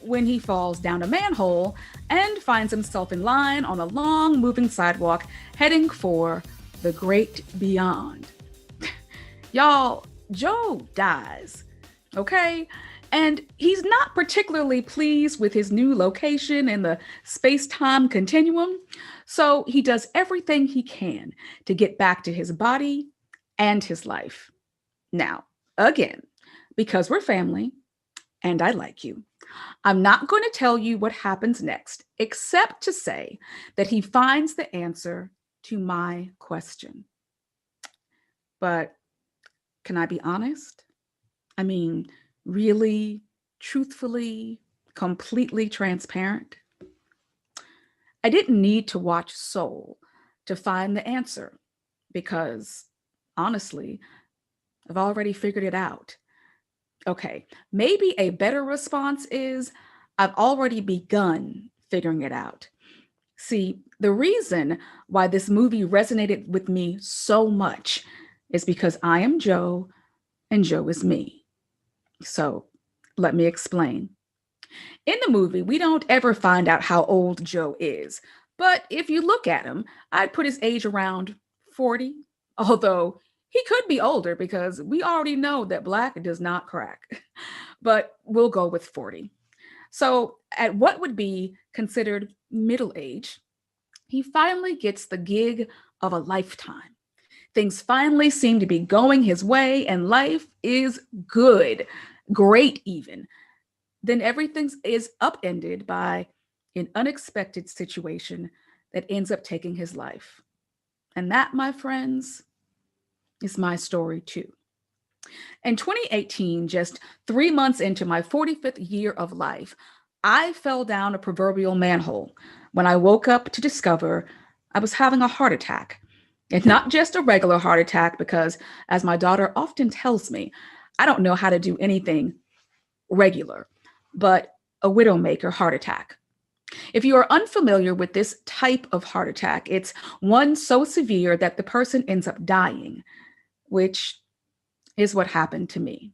Speaker 11: when he falls down a manhole and finds himself in line on a long moving sidewalk heading for the great beyond. Y'all, Joe dies, okay? And he's not particularly pleased with his new location in the space-time continuum, so he does everything he can to get back to his body and his life. Now, again, because we're family and I like you, I'm not going to tell you what happens next, except to say that he finds the answer to my question. But can I be honest? I mean, really, truthfully, completely transparent? I didn't need to watch Soul to find the answer because, honestly, I've already figured it out. Okay, maybe a better response is I've already begun figuring it out. See, the reason why this movie resonated with me so much is because I am Joe and Joe is me. So let me explain. In the movie, we don't ever find out how old Joe is, but if you look at him, I'd put his age around 40, although he could be older because we already know that black does not crack, but we'll go with 40. So at what would be considered middle age, he finally gets the gig of a lifetime. Things finally seem to be going his way and life is good, great even. Then everything is upended by an unexpected situation that ends up taking his life. And that, my friends, is my story too. In 2018, just 3 months into my 45th year of life, I fell down a proverbial manhole when I woke up to discover I was having a heart attack. And not just a regular heart attack, because as my daughter often tells me, I don't know how to do anything regular, but a widowmaker heart attack. If you are unfamiliar with this type of heart attack, it's one so severe that the person ends up dying, which is what happened to me.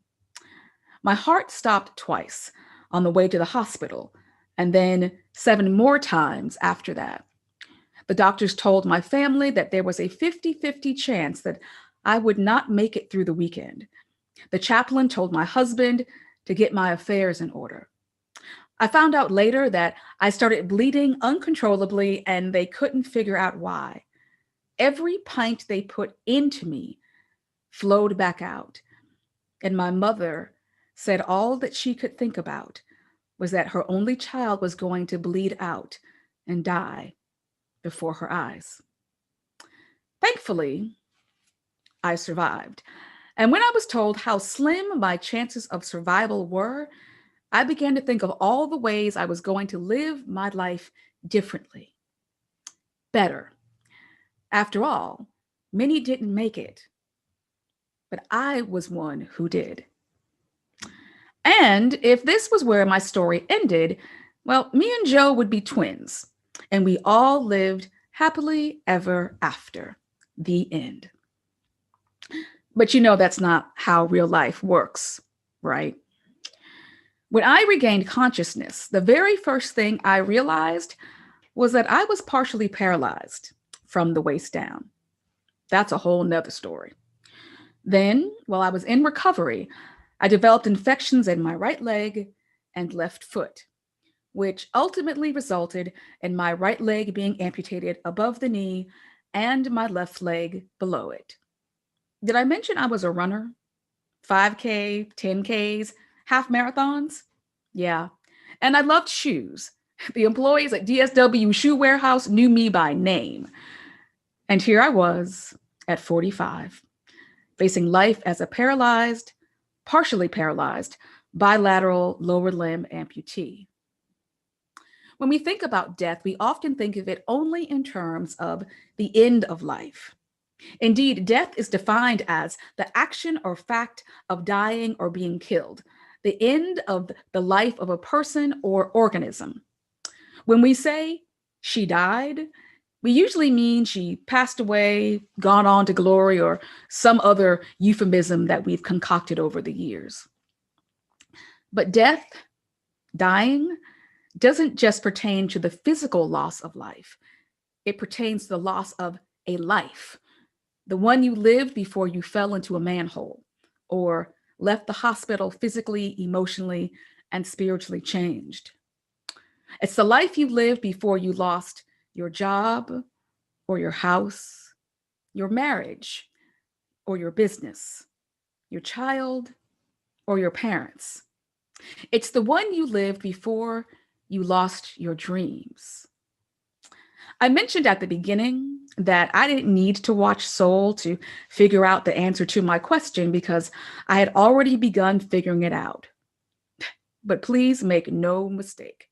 Speaker 11: My heart stopped twice on the way to the hospital, and then 7 more times after that. The doctors told my family that there was a 50-50 chance that I would not make it through the weekend. The chaplain told my husband to get my affairs in order. I found out later that I started bleeding uncontrollably and they couldn't figure out why. Every pint they put into me flowed back out. And my mother said all that she could think about was that her only child was going to bleed out and die before her eyes. Thankfully, I survived. And when I was told how slim my chances of survival were, I began to think of all the ways I was going to live my life differently, better. After all, many didn't make it, but I was one who did. And if this was where my story ended, well, me and Joe would be twins, and we all lived happily ever after. The end. But you know that's not how real life works, right? When I regained consciousness, the very first thing I realized was that I was partially paralyzed from the waist down. That's a whole nother story. Then, while I was in recovery, I developed infections in my right leg and left foot, which ultimately resulted in my right leg being amputated above the knee and my left leg below it. Did I mention I was a runner? 5K, 10Ks, half marathons? Yeah. And I loved shoes. The employees at DSW Shoe Warehouse knew me by name. And here I was at 45, facing life as a paralyzed, partially paralyzed, bilateral lower limb amputee. When we think about death, we often think of it only in terms of the end of life. Indeed, death is defined as the action or fact of dying or being killed, the end of the life of a person or organism. When we say she died, we usually mean she passed away, gone on to glory, or some other euphemism that we've concocted over the years. But death, dying, doesn't just pertain to the physical loss of life. It pertains to the loss of a life, the one you lived before you fell into a manhole or left the hospital physically, emotionally, and spiritually changed. It's the life you lived before you lost your job or your house, your marriage, or your business, your child or your parents. It's the one you lived before you lost your dreams. I mentioned at the beginning that I didn't need to watch Soul to figure out the answer to my question because I had already begun figuring it out. But please make no mistake.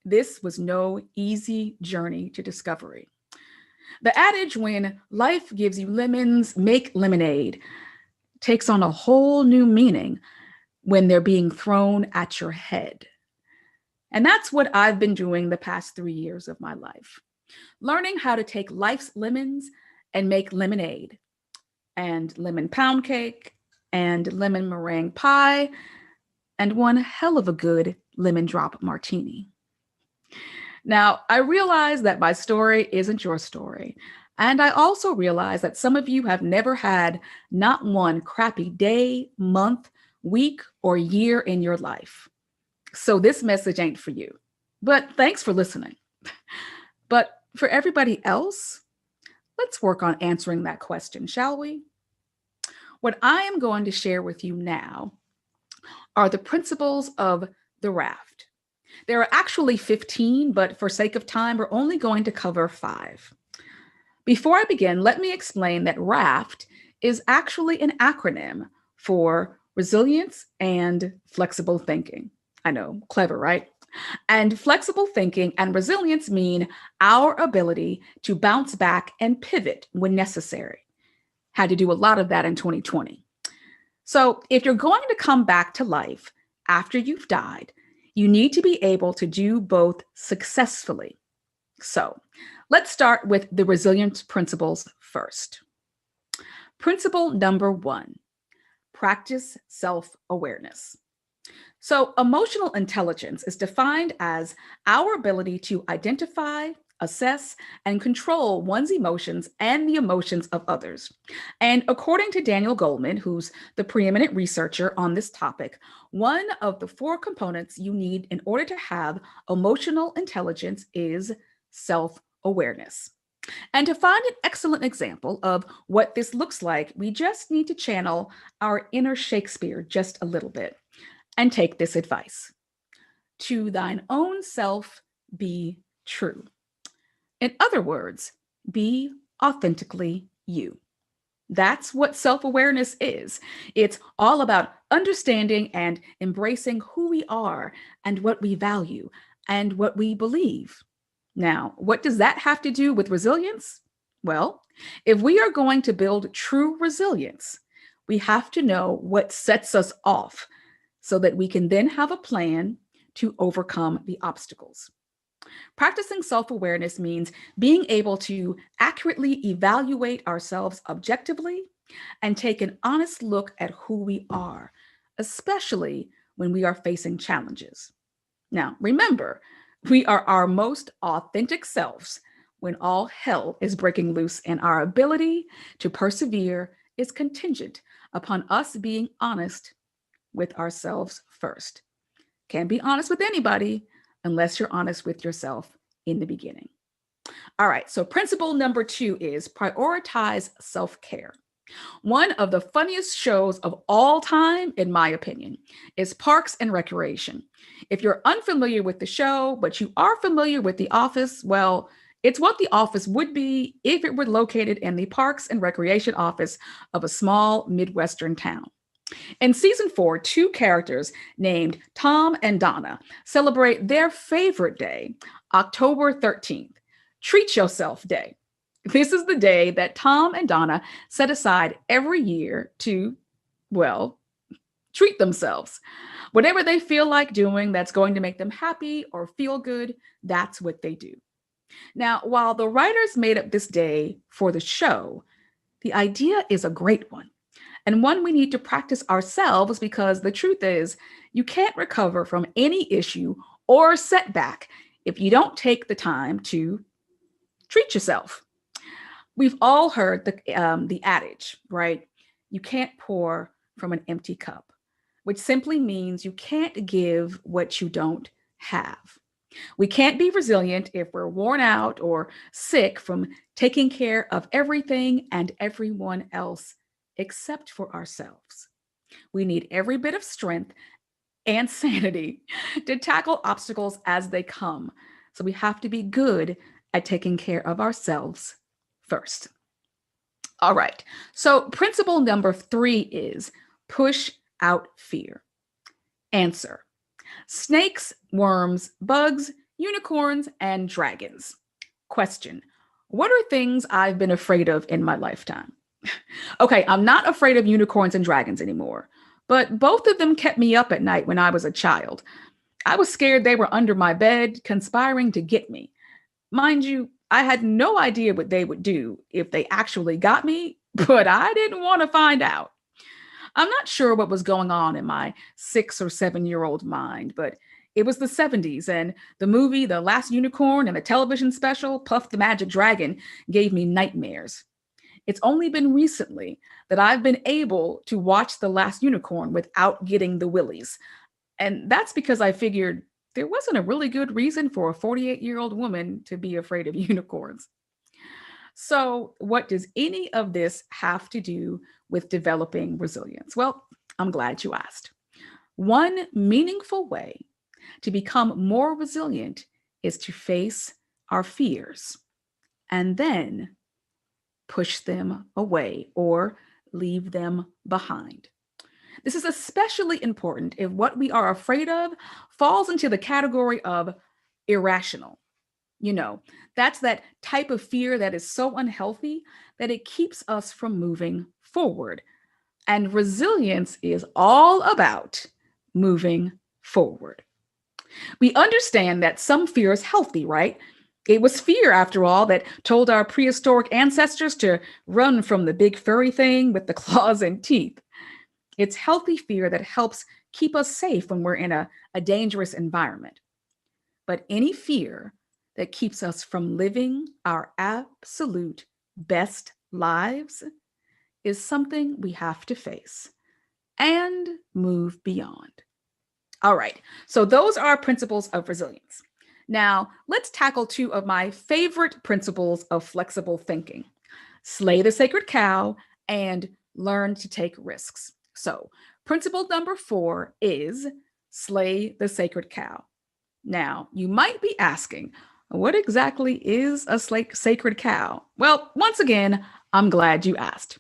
Speaker 11: This was no easy journey to discovery. The adage, when life gives you lemons, make lemonade, takes on a whole new meaning when they're being thrown at your head. And that's what I've been doing the past 3 years of my life, learning how to take life's lemons and make lemonade, and lemon pound cake, and lemon meringue pie, and one hell of a good lemon drop martini. Now, I realize that my story isn't your story. And I also realize that some of you have never had not one crappy day, month, week, or year in your life. So this message ain't for you. But thanks for listening. But for everybody else, let's work on answering that question, shall we? What I am going to share with you now are the principles of the raft. There are actually 15, but for sake of time, we're only going to cover 5. Before I begin, let me explain that RAFT is actually an acronym for resilience and flexible thinking. I know, clever, right? And flexible thinking and resilience mean our ability to bounce back and pivot when necessary. Had to do a lot of that in 2020. So if you're going to come back to life after you've died, you need to be able to do both successfully. So let's start with the resilience principles first. Principle number 1, practice self-awareness. So emotional intelligence is defined as our ability to identify, assess, and control one's emotions and the emotions of others. And according to Daniel Goleman, who's the preeminent researcher on this topic, one of the 4 components you need in order to have emotional intelligence is self-awareness. And to find an excellent example of what this looks like, we just need to channel our inner Shakespeare just a little bit and take this advice. To thine own self be true. In other words, be authentically you. That's what self-awareness is. It's all about understanding and embracing who we are and what we value and what we believe. Now, what does that have to do with resilience? Well, if we are going to build true resilience, we have to know what sets us off so that we can then have a plan to overcome the obstacles. Practicing self-awareness means being able to accurately evaluate ourselves objectively and take an honest look at who we are, especially when we are facing challenges. Now, remember, we are our most authentic selves when all hell is breaking loose, and our ability to persevere is contingent upon us being honest with ourselves first. Can't be honest with anybody unless you're honest with yourself in the beginning. All right, so principle number 2 is prioritize self-care. One of the funniest shows of all time, in my opinion, is Parks and Recreation. If you're unfamiliar with the show, but you are familiar with The Office, well, it's what The Office would be if it were located in the Parks and Recreation office of a small Midwestern town. In season 4, 2 characters named Tom and Donna celebrate their favorite day, October 13th, Treat Yourself Day. This is the day that Tom and Donna set aside every year to, well, treat themselves. Whatever they feel like doing that's going to make them happy or feel good, that's what they do. Now, while the writers made up this day for the show, the idea is a great one. And one we need to practice ourselves, because the truth is, you can't recover from any issue or setback if you don't take the time to treat yourself. We've all heard the adage, right? You can't pour from an empty cup, which simply means you can't give what you don't have. We can't be resilient if we're worn out or sick from taking care of everything and everyone else except for ourselves. We need every bit of strength and sanity to tackle obstacles as they come. So we have to be good at taking care of ourselves first. All right. So principle number 3 is push out fear. Answer: snakes, worms, bugs, unicorns, and dragons. Question: what are things I've been afraid of in my lifetime? Okay, I'm not afraid of unicorns and dragons anymore, but both of them kept me up at night when I was a child. I was scared they were under my bed, conspiring to get me. Mind you, I had no idea what they would do if they actually got me, but I didn't want to find out. I'm not sure what was going on in my 6 or 7-year-old mind, but it was the 70s, and the movie The Last Unicorn and the television special Puff the Magic Dragon gave me nightmares. It's only been recently that I've been able to watch The Last Unicorn without getting the willies. And that's because I figured there wasn't a really good reason for a 48-year-old woman to be afraid of unicorns. So, what does any of this have to do with developing resilience? Well, I'm glad you asked. One meaningful way to become more resilient is to face our fears and then push them away or leave them behind. This is especially important if what we are afraid of falls into the category of irrational. You know, that's that type of fear that is so unhealthy that it keeps us from moving forward. And resilience is all about moving forward. We understand that some fear is healthy, right? It was fear, after all, that told our prehistoric ancestors to run from the big furry thing with the claws and teeth. It's healthy fear that helps keep us safe when we're in a dangerous environment. But any fear that keeps us from living our absolute best lives is something we have to face and move beyond. All right, so those are principles of resilience. Now, let's tackle 2 of my favorite principles of flexible thinking: slay the sacred cow and learn to take risks. So, principle number 4 is slay the sacred cow. Now, you might be asking, what exactly is a sacred cow? Well, once again, I'm glad you asked.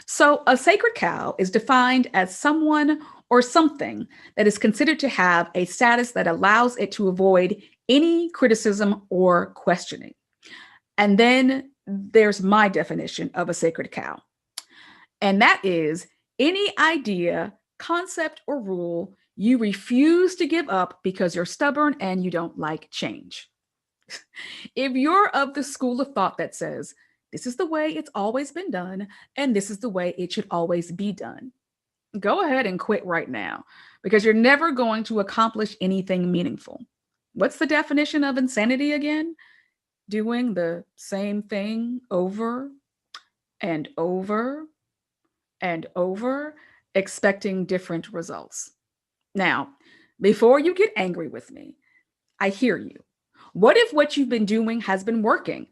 Speaker 11: So, a sacred cow is defined as someone or something that is considered to have a status that allows it to avoid any criticism or questioning. And then there's my definition of a sacred cow. And that is any idea, concept, or rule you refuse to give up because you're stubborn and you don't like change. If you're of the school of thought that says, this is the way it's always been done, and this is the way it should always be done, go ahead and quit right now, because you're never going to accomplish anything meaningful. What's the definition of insanity again? Doing the same thing over and over and over, expecting different results. Now, before you get angry with me, I hear you. What if what you've been doing has been working?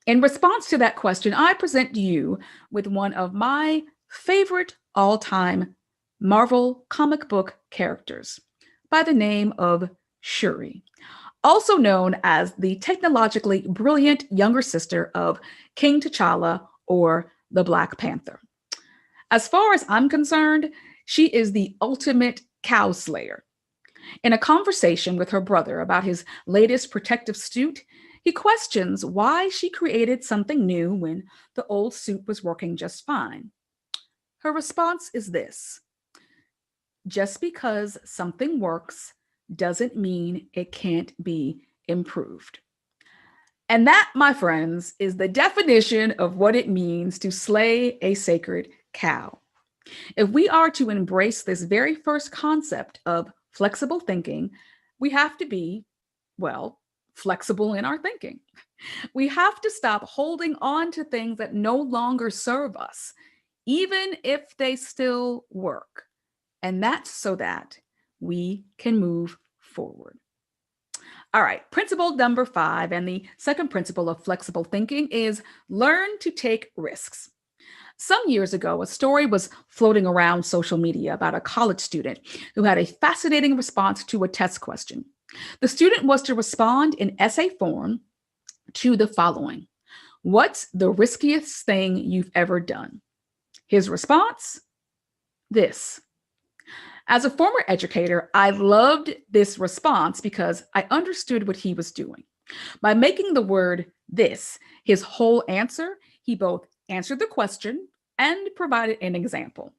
Speaker 11: In response to that question, I present you with one of my favorite all-time Marvel comic book characters by the name of Shuri, also known as the technologically brilliant younger sister of King T'Challa or the Black Panther. As far as I'm concerned, she is the ultimate cow slayer. In a conversation with her brother about his latest protective suit, he questions why she created something new when the old suit was working just fine. Her response is this: just because something works doesn't mean it can't be improved. And that, my friends, is the definition of what it means to slay a sacred cow. If we are to embrace this very first concept of flexible thinking, we have to be, well, flexible in our thinking. We have to stop holding on to things that no longer serve us, even if they still work. And that's so that we can move forward. All right, principle number 5, and the second principle of flexible thinking is learn to take risks. Some years ago, a story was floating around social media about a college student who had a fascinating response to a test question. The student was to respond in essay form to the following: what's the riskiest thing you've ever done? His response? This. As a former educator, I loved this response because I understood what he was doing. By making the word this his whole answer, he both answered the question and provided an example.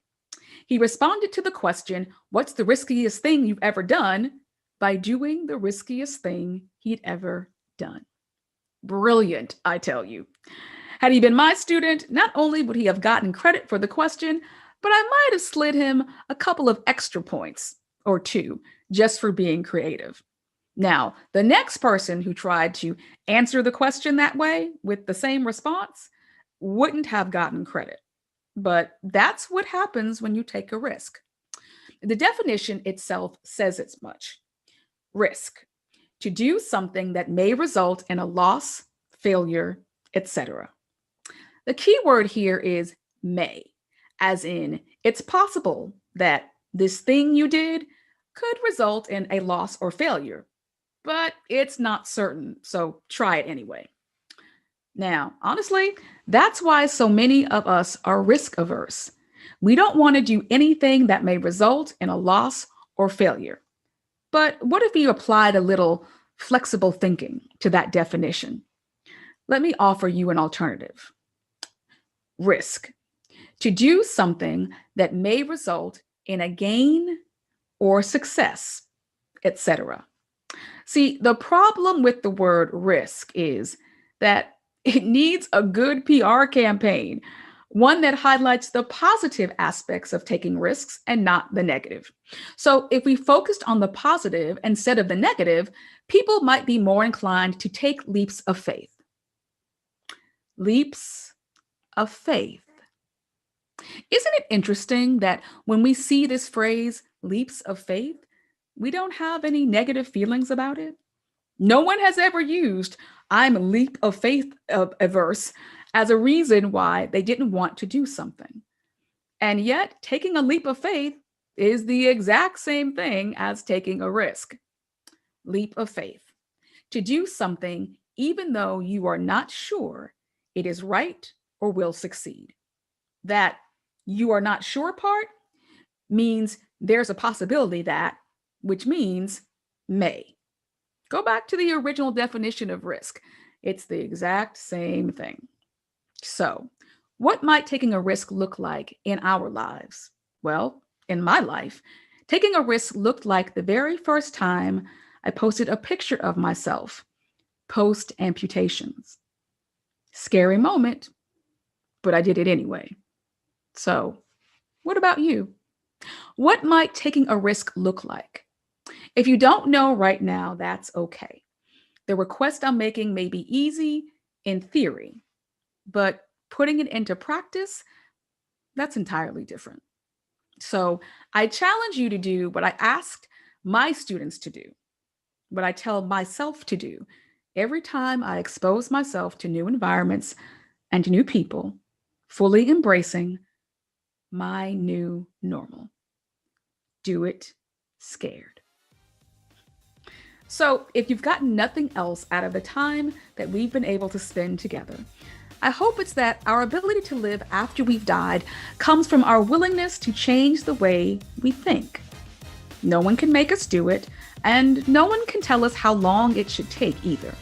Speaker 11: He responded to the question, what's the riskiest thing you've ever done, by doing the riskiest thing he'd ever done. Brilliant, I tell you. Had he been my student, not only would he have gotten credit for the question, but I might have slid him a couple of extra points or 2 just for being creative. Now, the next person who tried to answer the question that way with the same response wouldn't have gotten credit. But that's what happens when you take a risk. The definition itself says as much. Risk: to do something that may result in a loss, failure, etc. The key word here is may, as in it's possible that this thing you did could result in a loss or failure, but it's not certain, so try it anyway. Now, honestly, that's why so many of us are risk averse. We don't want to do anything that may result in a loss or failure. But what if you applied a little flexible thinking to that definition? Let me offer you an alternative. Risk: to do something that may result in a gain or success, etc. See, the problem with the word risk is that it needs a good PR campaign, one that highlights the positive aspects of taking risks and not the negative. So if we focused on the positive instead of the negative, people might be more inclined to take leaps of faith. Leaps of faith. Isn't it interesting that when we see this phrase, leaps of faith, we don't have any negative feelings about it? No one has ever used I'm leap of faith averse as a reason why they didn't want to do something. And yet, taking a leap of faith is the exact same thing as taking a risk. Leap of faith: to do something even though you are not sure it is right or will succeed. That you are not sure part means there's a possibility that, which means may. Go back to the original definition of risk. It's the exact same thing. So, what might taking a risk look like in our lives? Well, in my life, taking a risk looked like the very first time I posted a picture of myself post amputations. Scary moment, but I did it anyway. So, what about you? What might taking a risk look like? If you don't know right now, that's okay. The request I'm making may be easy in theory, but putting it into practice, that's entirely different. So I challenge you to do what I asked my students to do, what I tell myself to do every time I expose myself to new environments and to new people, fully embracing my new normal. Do it scared. So if you've gotten nothing else out of the time that we've been able to spend together, I hope it's that our ability to live after we've died comes from our willingness to change the way we think. No one can make us do it, and no one can tell us how long it should take either.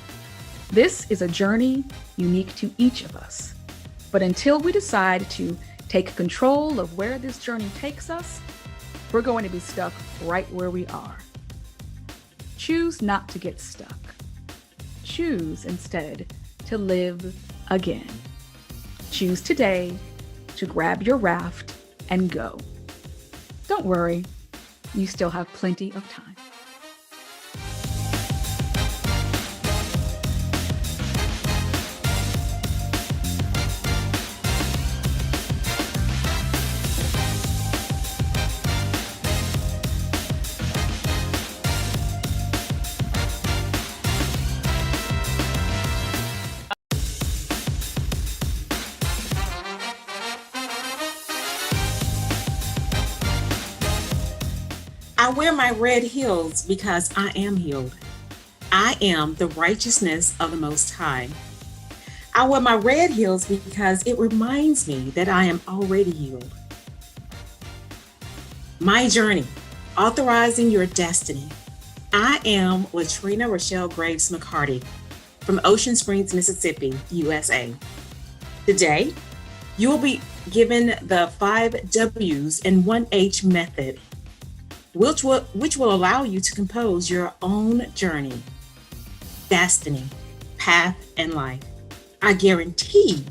Speaker 11: This is a journey unique to each of us. But until we decide to take control of where this journey takes us, we're going to be stuck right where we are. Choose not to get stuck. Choose instead to live again. Choose today to grab your raft and go. Don't worry, you still have plenty of time.
Speaker 12: I wear my red heels because I am healed. I am the righteousness of the Most High. I wear my red heels because it reminds me that I am already healed. My journey, authorizing your destiny. I am Latrina Rochelle Graves McCarty from Ocean Springs, Mississippi, USA. Today, you will be given the 5 W's and 1 H method, which will allow you to compose your own journey, destiny, path, and life. I guarantee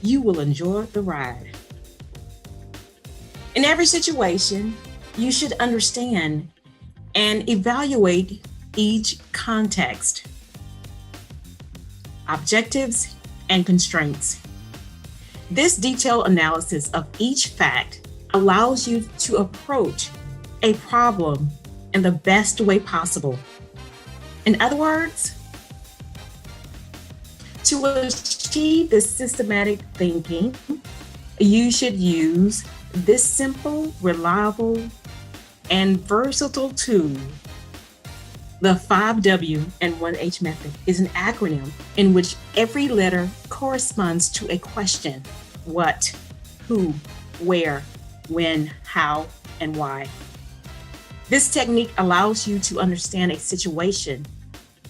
Speaker 12: you will enjoy the ride. In every situation, you should understand and evaluate each context, objectives, and constraints. This detailed analysis of each fact allows you to approach a problem in the best way possible. In other words, to achieve this systematic thinking, you should use this simple, reliable, and versatile tool. The 5W and 1H method is an acronym in which every letter corresponds to a question: what, who, where, when, how, and why. This technique allows you to understand a situation,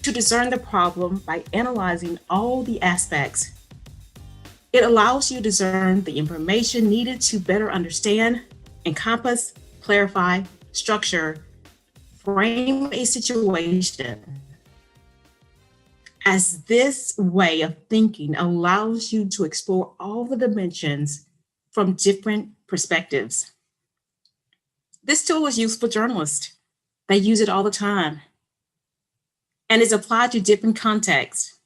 Speaker 12: to discern the problem by analyzing all the aspects. It allows you to discern the information needed to better understand, encompass, clarify, structure, frame a situation. As this way of thinking allows you to explore all the dimensions from different perspectives. This tool is used for journalists. They use it all the time and is applied to different contexts.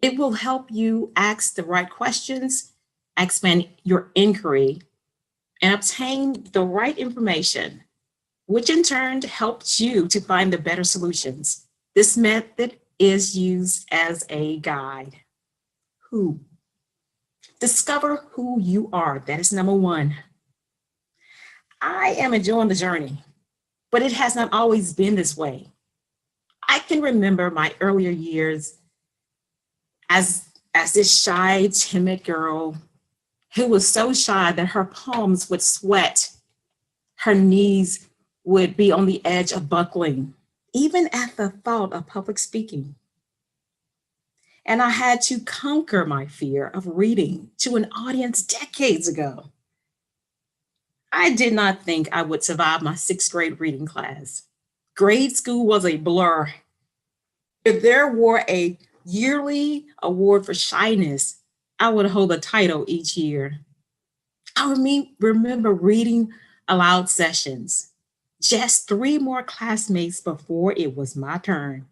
Speaker 12: It will help you ask the right questions, expand your inquiry, and obtain the right information, which in turn helps you to find the better solutions. This method is used as a guide. Who? Discover who you are. That is number 1. I am enjoying the journey, but it has not always been this way. I can remember my earlier years as this shy, timid girl who was so shy that her palms would sweat, her knees would be on the edge of buckling, even at the thought of public speaking. And I had to conquer my fear of reading to an audience decades ago. I did not think I would survive my 6th grade reading class. Grade school was a blur. If there were a yearly award for shyness, I would hold a title each year. I remember reading aloud sessions, just 3 more classmates before it was my turn.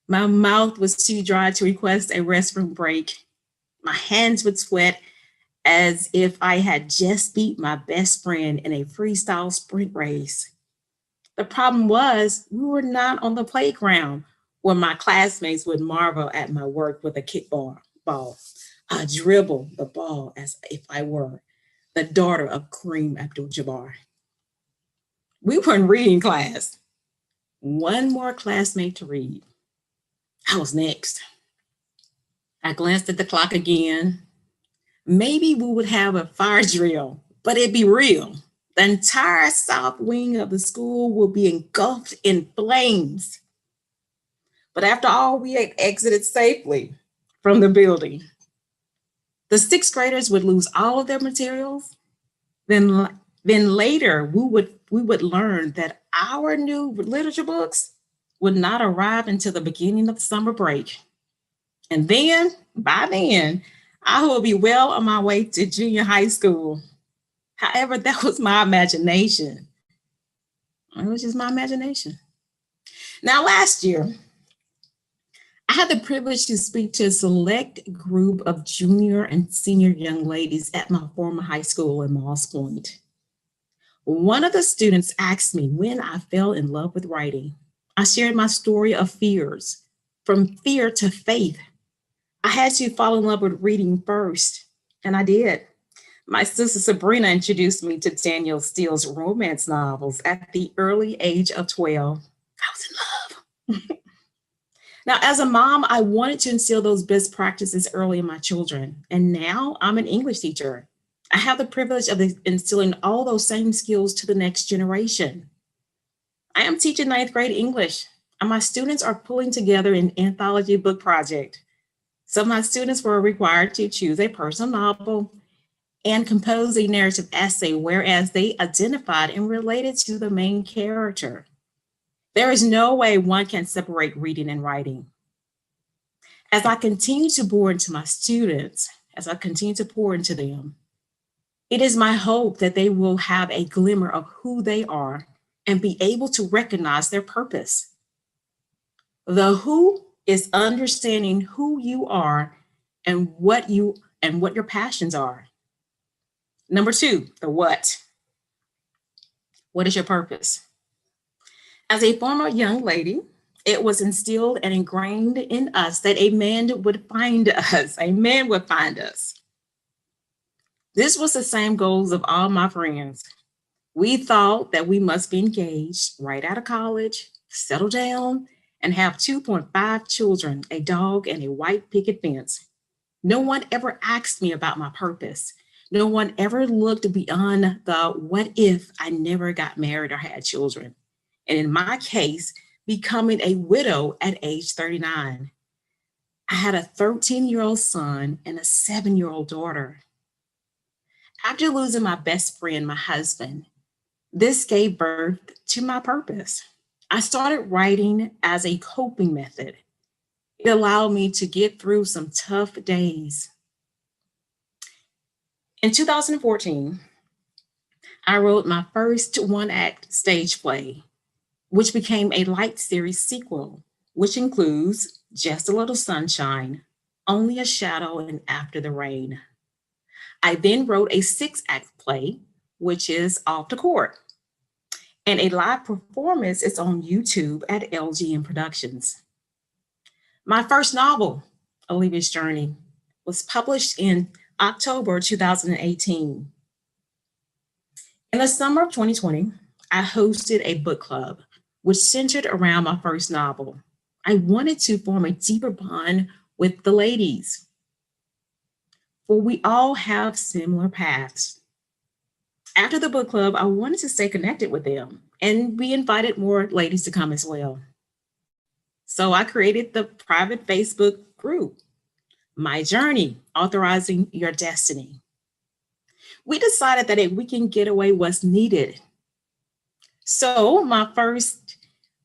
Speaker 12: My mouth was too dry to request a restroom break. My hands would sweat as if I had just beat my best friend in a freestyle sprint race. The problem was we were not on the playground where my classmates would marvel at my work with a kickball. I dribble the ball as if I were the daughter of Kareem Abdul-Jabbar. We were in reading class. 1 more classmate to read. I was next. I glanced at the clock again. Maybe we would have a fire drill, but it'd be real. The entire south wing of the school will be engulfed in flames. But after all, we had exited safely from the building. The 6th graders would lose all of their materials. Then later, we would learn that our new literature books would not arrive until the beginning of the summer break. And then, by then, I will be well on my way to junior high school. However, that was my imagination. It was just my imagination. Now, last year, I had the privilege to speak to a select group of junior and senior young ladies at my former high school in Moss Point. One of the students asked me when I fell in love with writing. I shared my story of fears, from fear to faith. I had to fall in love with reading first, and I did. My sister Sabrina introduced me to Danielle Steele's romance novels at the early age of 12. I was in love. Now, as a mom, I wanted to instill those best practices early in my children. And now I'm an English teacher. I have the privilege of instilling all those same skills to the next generation. I am teaching 9th grade English, and my students are pulling together an anthology book project. So my students were required to choose a personal novel and compose a narrative essay, whereas they identified and related to the main character. There is no way one can separate reading and writing. As I continue to pour into my students, as I continue to pour into them, it is my hope that they will have a glimmer of who they are and be able to recognize their purpose. The who is understanding who you are and what your passions are. Number 2, the what. What is your purpose? As a former young lady, it was instilled and ingrained in us that a man would find us. A man would find us. This was the same goals of all my friends. We thought that we must be engaged right out of college, settle down, and have 2.5 children, a dog, and a white picket fence. No one ever asked me about my purpose. No one ever looked beyond the what if I never got married or had children. And in my case, becoming a widow at age 39. I had a 13-year-old son and a 7-year-old daughter. After losing my best friend, my husband, this gave birth to my purpose. I started writing as a coping method. It allowed me to get through some tough days. In 2014, I wrote my first one-act stage play, which became a light series sequel, which includes Just a Little Sunshine, Only a Shadow, and After the Rain. I then wrote a 6-act play, which is Off the Court, and a live performance is on YouTube at LGN Productions. My first novel, Olivia's Journey, was published in October 2018. In the summer of 2020, I hosted a book club, which centered around my first novel. I wanted to form a deeper bond with the ladies, for we all have similar paths. After the book club, I wanted to stay connected with them, and we invited more ladies to come as well. So I created the private Facebook group, My Journey, Authorizing Your Destiny. We decided that a weekend getaway was needed. So my first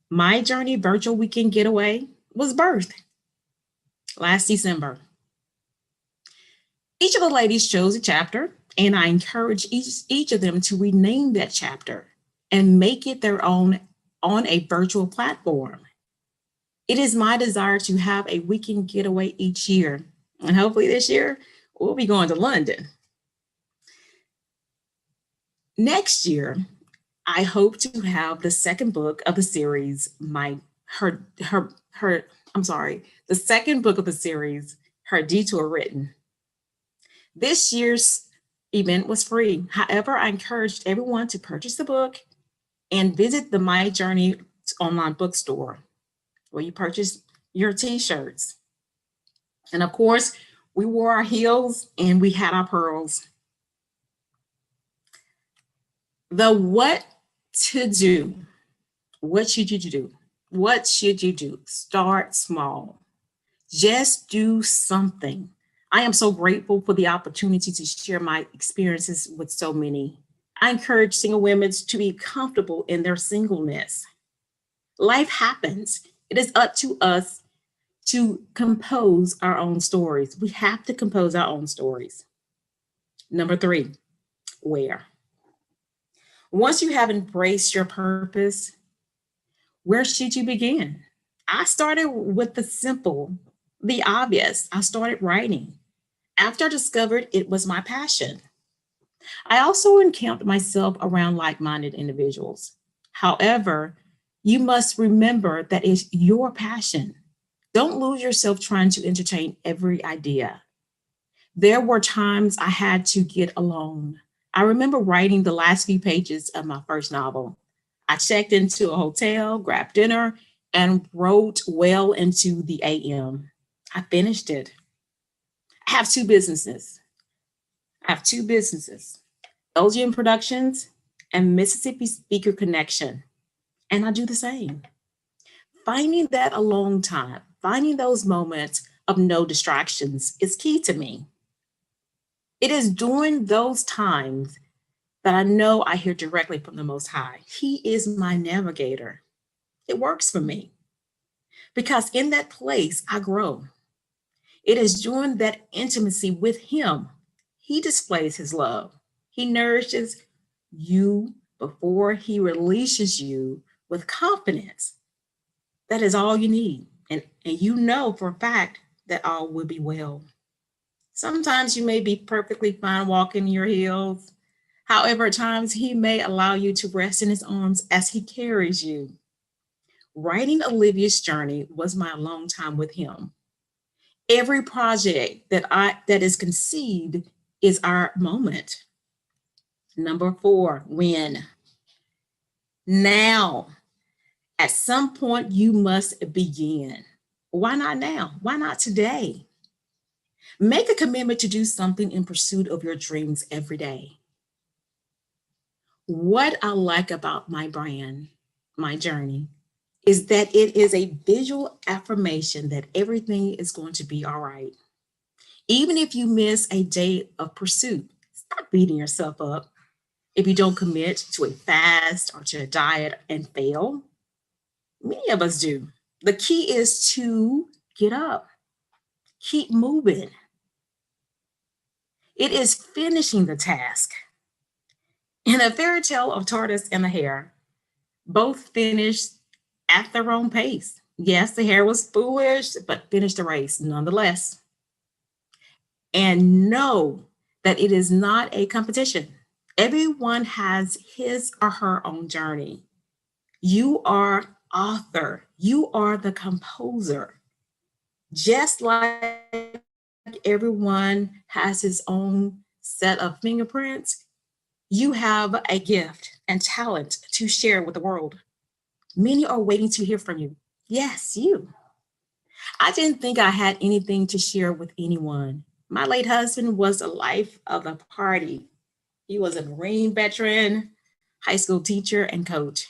Speaker 12: My Journey virtual weekend getaway was birthed last December. Each of the ladies chose a chapter, and I encouraged each of them to rename that chapter and make it their own on a virtual platform. It is my desire to have a weekend getaway each year, and hopefully this year we'll be going to London. Next year, I hope to have the second book of the series, Her Detour written. This year's event was free. However, I encouraged everyone to purchase the book and visit the My Journey online bookstore where you purchase your t-shirts. And of course, we wore our heels and we had our pearls. The what to do. What should you do? What should you do? Start small. Just do something. I am so grateful for the opportunity to share my experiences with so many. I encourage single women to be comfortable in their singleness. Life happens. It is up to us to compose our own stories. We have to compose our own stories. Number 3, where? Once you have embraced your purpose, where should you begin? I started with the simple, the obvious. I started writing. After I discovered it was my passion. I also encountered myself around like-minded individuals. However, you must remember that it's your passion. Don't lose yourself trying to entertain every idea. There were times I had to get alone. I remember writing the last few pages of my first novel. I checked into a hotel, grabbed dinner, and wrote well into the AM. I finished it. I have two businesses. LGM Productions and Mississippi Speaker Connection. And I do the same. Finding that alone time, finding those moments of no distractions is key to me. It is during those times that I know I hear directly from the Most High. He is my navigator. It works for me because in that place I grow. It is during that intimacy with Him, He displays His love. He nourishes you before He releases you with confidence. That is all you need. And you know for a fact that all will be well. Sometimes you may be perfectly fine walking in your heels. However, at times He may allow you to rest in His arms as He carries you. Writing Olivia's journey was my alone time with Him. Every project that is conceived is our moment. Number 4, when. Now, at some point you must begin. Why not now? Why not today? Make a commitment to do something in pursuit of your dreams every day. What I like about my brand, my journey, is that it is a visual affirmation that everything is going to be all right. Even if you miss a day of pursuit, stop beating yourself up. If you don't commit to a fast or to a diet and fail, many of us do. The key is to get up, keep moving. It is finishing the task. In a fairy tale of tortoise and the hare, both finished at their own pace. Yes, the hare was foolish, but finished the race nonetheless. And know that it is not a competition. Everyone has his or her own journey. You are author. You are the composer. Just like everyone has his own set of fingerprints, you have a gift and talent to share with the world. Many are waiting to hear from you. Yes, you. I didn't think I had anything to share with anyone. My late husband was the life of the party. He was a Marine veteran, high school teacher, and coach.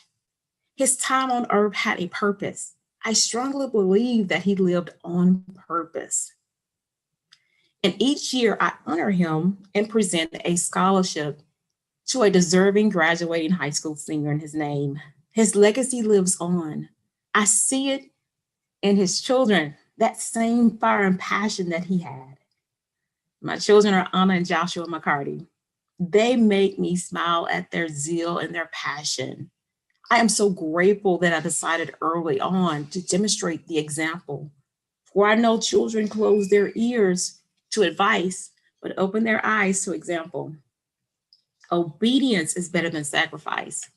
Speaker 12: His time on earth had a purpose. I strongly believe that he lived on purpose. And each year I honor him and present a scholarship to a deserving graduating high school senior in his name. His legacy lives on. I see it in his children, that same fire and passion that he had. My children are Anna and Joshua McCarty. They make me smile at their zeal and their passion. I am so grateful that I decided early on to demonstrate the example. For I know children close their ears to advice, but open their eyes to example. Obedience is better than sacrifice.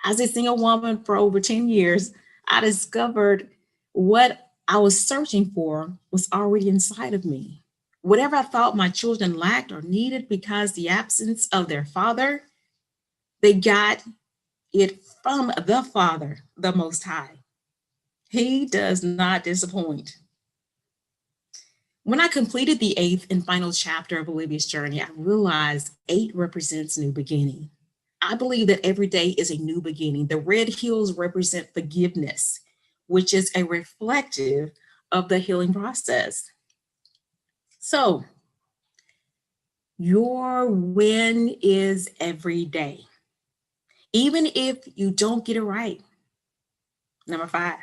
Speaker 12: As a single woman for over 10 years, I discovered what I was searching for was already inside of me. Whatever I thought my children lacked or needed because the absence of their father, they got it from the Father, the Most High. He does not disappoint. When I completed the 8th and final chapter of Olivia's journey, I realized 8 represents new beginning. I believe that every day is a new beginning. The red hills represent forgiveness, which is a reflective of the healing process. So, your win is every day, even if you don't get it right. Number 5.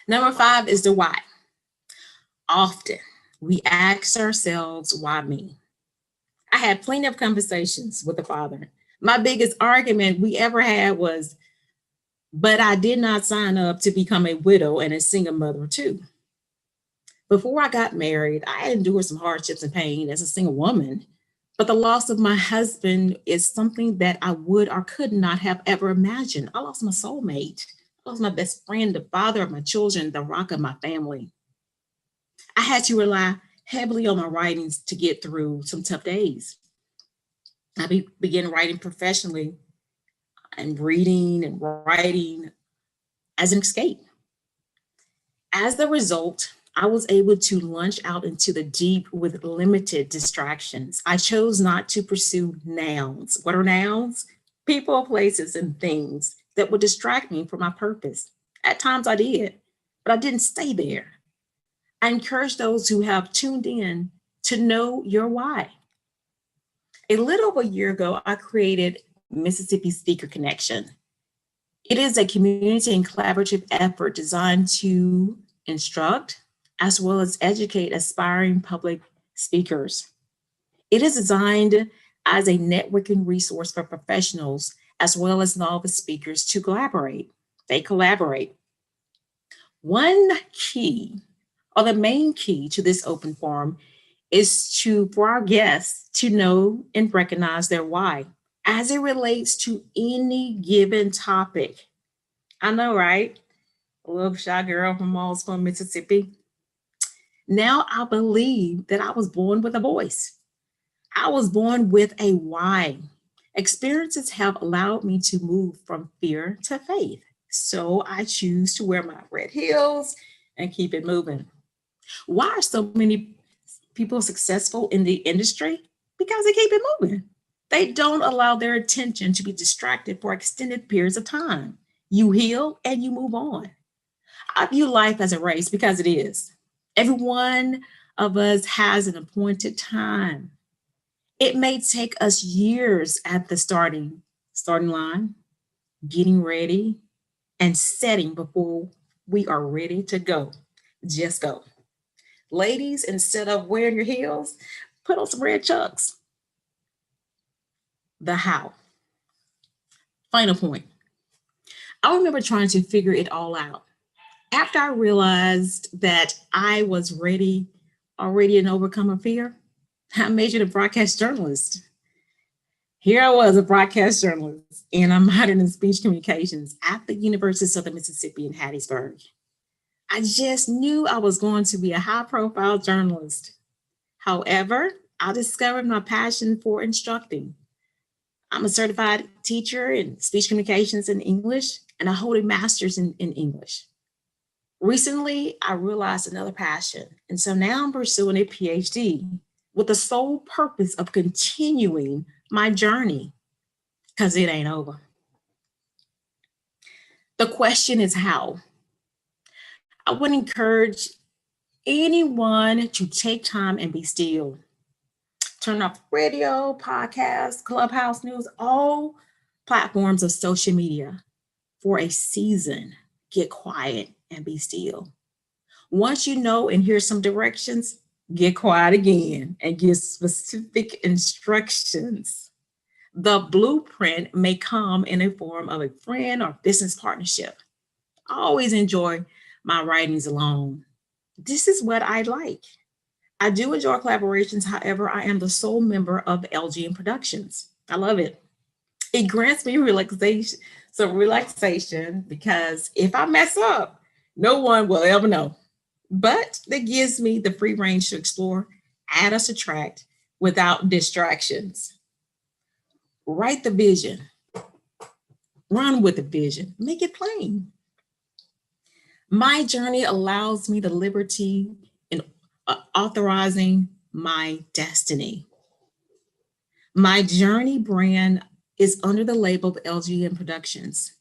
Speaker 12: Number 5 is the why. Often we ask ourselves, why me? I had plenty of conversations with the Father. My biggest argument we ever had was, but I did not sign up to become a widow and a single mother too. Before I got married, I endured some hardships and pain as a single woman, but the loss of my husband is something that I would or could not have ever imagined. I lost my soulmate. I lost my best friend, the father of my children, the rock of my family. I had to rely heavily on my writings to get through some tough days. I began writing professionally and reading and writing as an escape. As the result, I was able to launch out into the deep with limited distractions. I chose not to pursue nouns. What are nouns? People, places, and things that would distract me from my purpose. At times I did, but I didn't stay there. I encourage those who have tuned in to know your why. A little over a year ago, I created Mississippi Speaker Connection. It is a community and collaborative effort designed to instruct as well as educate aspiring public speakers. It is designed as a networking resource for professionals as well as novice speakers to collaborate. They collaborate. One key, or the main key to this open forum, is for our guests to know and recognize their why as it relates to any given topic. I know, right? A little shy girl from Mallsville, Mississippi. Now I believe that I was born with a voice. I was born with a why. Experiences have allowed me to move from fear to faith. So I choose to wear my red heels and keep it moving. Why are so many people successful in the industry? Because they keep it moving. They don't allow their attention to be distracted for extended periods of time. You heal and you move on. I view life as a race because it is. Every one of us has an appointed time. It may take us years at the starting line, getting ready and setting before we are ready to go. Just go. Ladies, instead of wearing your heels, put on some red chucks. The how. Final point. I remember trying to figure it all out. After I realized that I was already an overcomer fear, I majored in broadcast journalist. Here I was, a broadcast journalist, and I'm minored in speech communications at the University of Southern Mississippi in Hattiesburg. I just knew I was going to be a high-profile journalist. However, I discovered my passion for instructing. I'm a certified teacher in speech communications and English, and I hold a master's in English. Recently, I realized another passion, and so now I'm pursuing a PhD with the sole purpose of continuing my journey, because it ain't over. The question is how. I would encourage anyone to take time and be still. Turn off radio, podcasts, Clubhouse News, all platforms of social media for a season. Get quiet and be still. Once you know and hear some directions, get quiet again and give specific instructions. The blueprint may come in a form of a friend or business partnership. I always enjoy my writings alone. This is what I like. I do enjoy collaborations. However, I am the sole member of LGN Productions. I love it. It grants me relaxation because if I mess up, no one will ever know. But that gives me the free range to explore, add or subtract without distractions. Write the vision. Run with the vision. Make it plain. My journey allows me the liberty in authorizing my destiny. My journey brand is under the label of LGN Productions.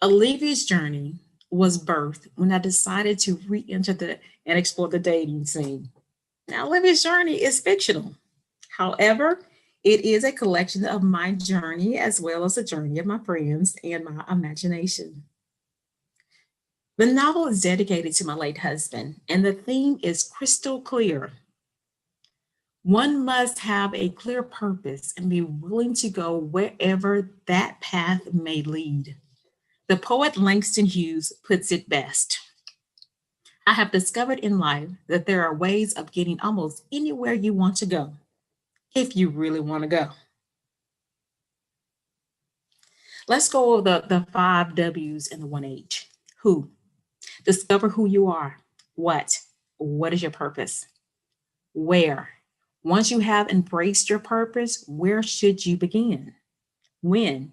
Speaker 12: Olivia's journey was birthed when I decided to re-enter and explore the dating scene. Now, Olivia's journey is fictional. However, it is a collection of my journey as well as the journey of my friends and my imagination. The novel is dedicated to my late husband, and the theme is crystal clear. One must have a clear purpose and be willing to go wherever that path may lead. The poet Langston Hughes puts it best. I have discovered in life that there are ways of getting almost anywhere you want to go, if you really want to go. Let's go over the 5 W's and the 1 H. Who? Discover who you are, what, what is your purpose? Where? Once you have embraced your purpose, where should you begin? When?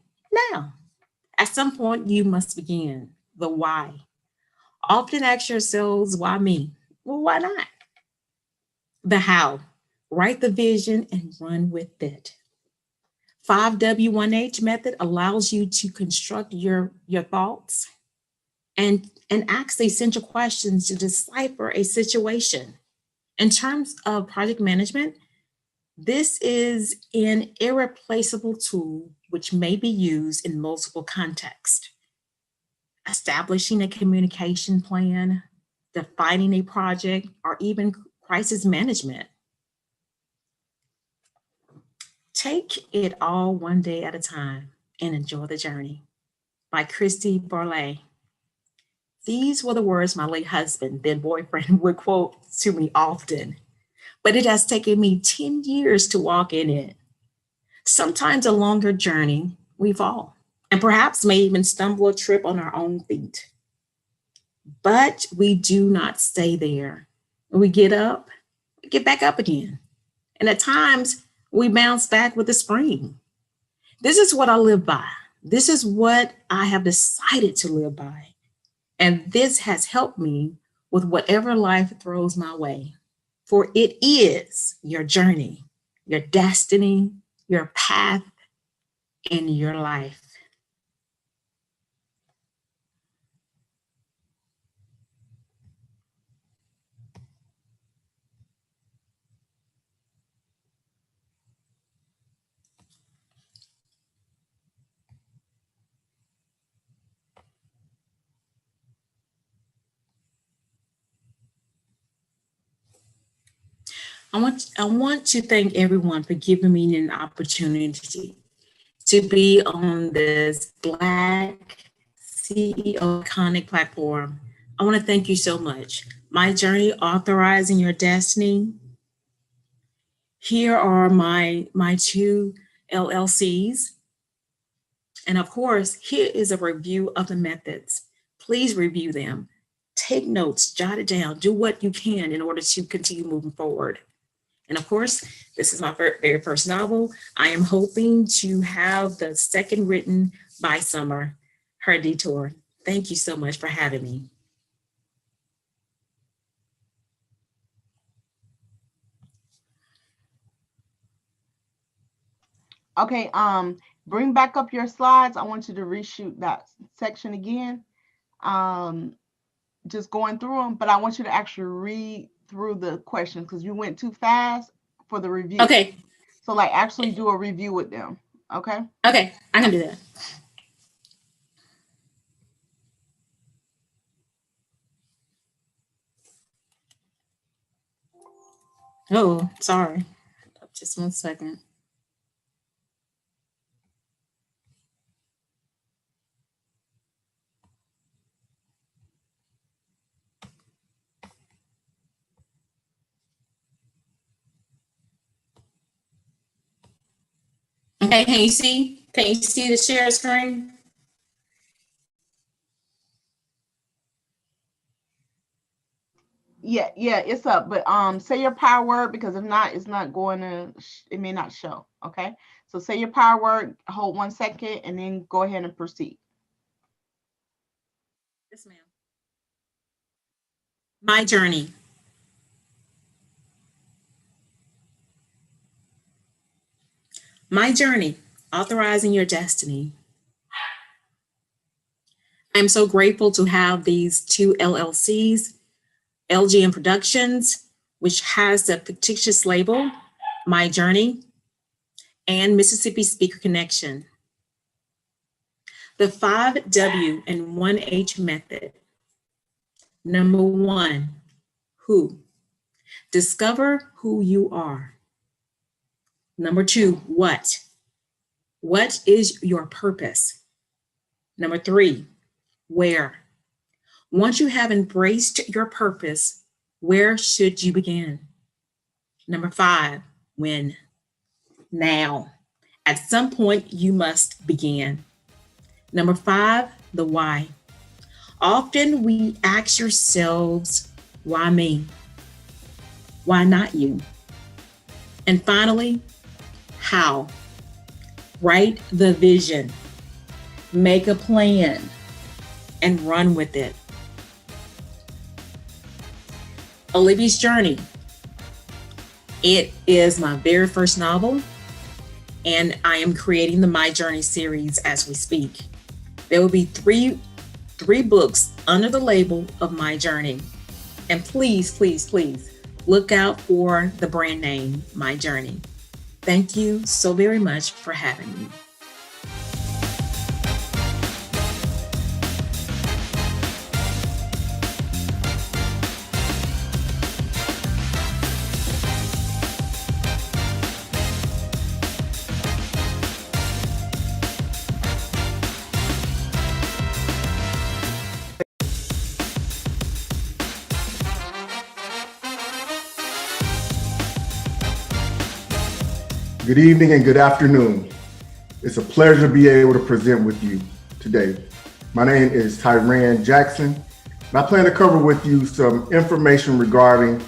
Speaker 12: Now. At some point, you must begin. The why. Often ask yourselves, why me? Well, why not? The how. Write the vision and run with it. 5W1H method allows you to construct your thoughts and ask the essential questions to decipher a situation. In terms of project management, this is an irreplaceable tool which may be used in multiple contexts. Establishing a communication plan, defining a project, or even crisis management. Take it all one day at a time and enjoy the journey. By Christy Barley. These were the words my late husband, then boyfriend, would quote to me often, but it has taken me 10 years to walk in it. Sometimes a longer journey, we fall, and perhaps may even stumble or trip on our own feet. But we do not stay there. When we get up, we get back up again. And at times, we bounce back with a spring. This is what I live by. This is what I have decided to live by. And this has helped me with whatever life throws my way. For it is your journey, your destiny, your path, and your life. I want to thank everyone for giving me an opportunity to be on this BlackCEO iconic platform. I want to thank you so much. My journey, authorizing your destiny. Here are my two LLCs. And of course, here is a review of the methods. Please review them. Take notes, jot it down, do what you can in order to continue moving forward. And of course, this is my very first novel. I am hoping to have the second written by summer, Her Detour. Thank you so much for having me.
Speaker 13: Okay, bring back up your slides. I want you to reshoot that section again. Just going through them, but I want you to actually read through the questions because you went too fast for the review.
Speaker 12: Okay.
Speaker 13: So like actually do a review with them. Okay.
Speaker 12: Okay, I can do that. Oh, sorry. Just 1 second. Okay, can you see? Can you see the share screen?
Speaker 13: Yeah, it's up. But say your power word because if not, it's not going to. It may not show. Okay. So say your power word. Hold 1 second, and then go ahead and proceed.
Speaker 12: Yes, ma'am. My journey. My journey, authorizing your destiny. I'm so grateful to have these two LLCs, LGM Productions, which has the fictitious label, My Journey, and Mississippi Speaker Connection. The 5W and 1H method. Number 1, who? Discover who you are. Number 2, what? What is your purpose? Number 3, where? Once you have embraced your purpose, where should you begin? Number 5, when? Now. At some point, you must begin. Number 5, the why. Often we ask yourselves, why me? Why not you? And finally, how? Write the vision, make a plan, and run with it. Olivia's Journey. It is my very first novel, and I am creating the My Journey series as we speak. There will be three books under the label of My Journey. And please, please, please look out for the brand name, My Journey. Thank you so very much for having me.
Speaker 8: Good evening and good afternoon. It's a pleasure to be able to present with you today. My name is Tiran Jackson, and I plan to cover with you some information regarding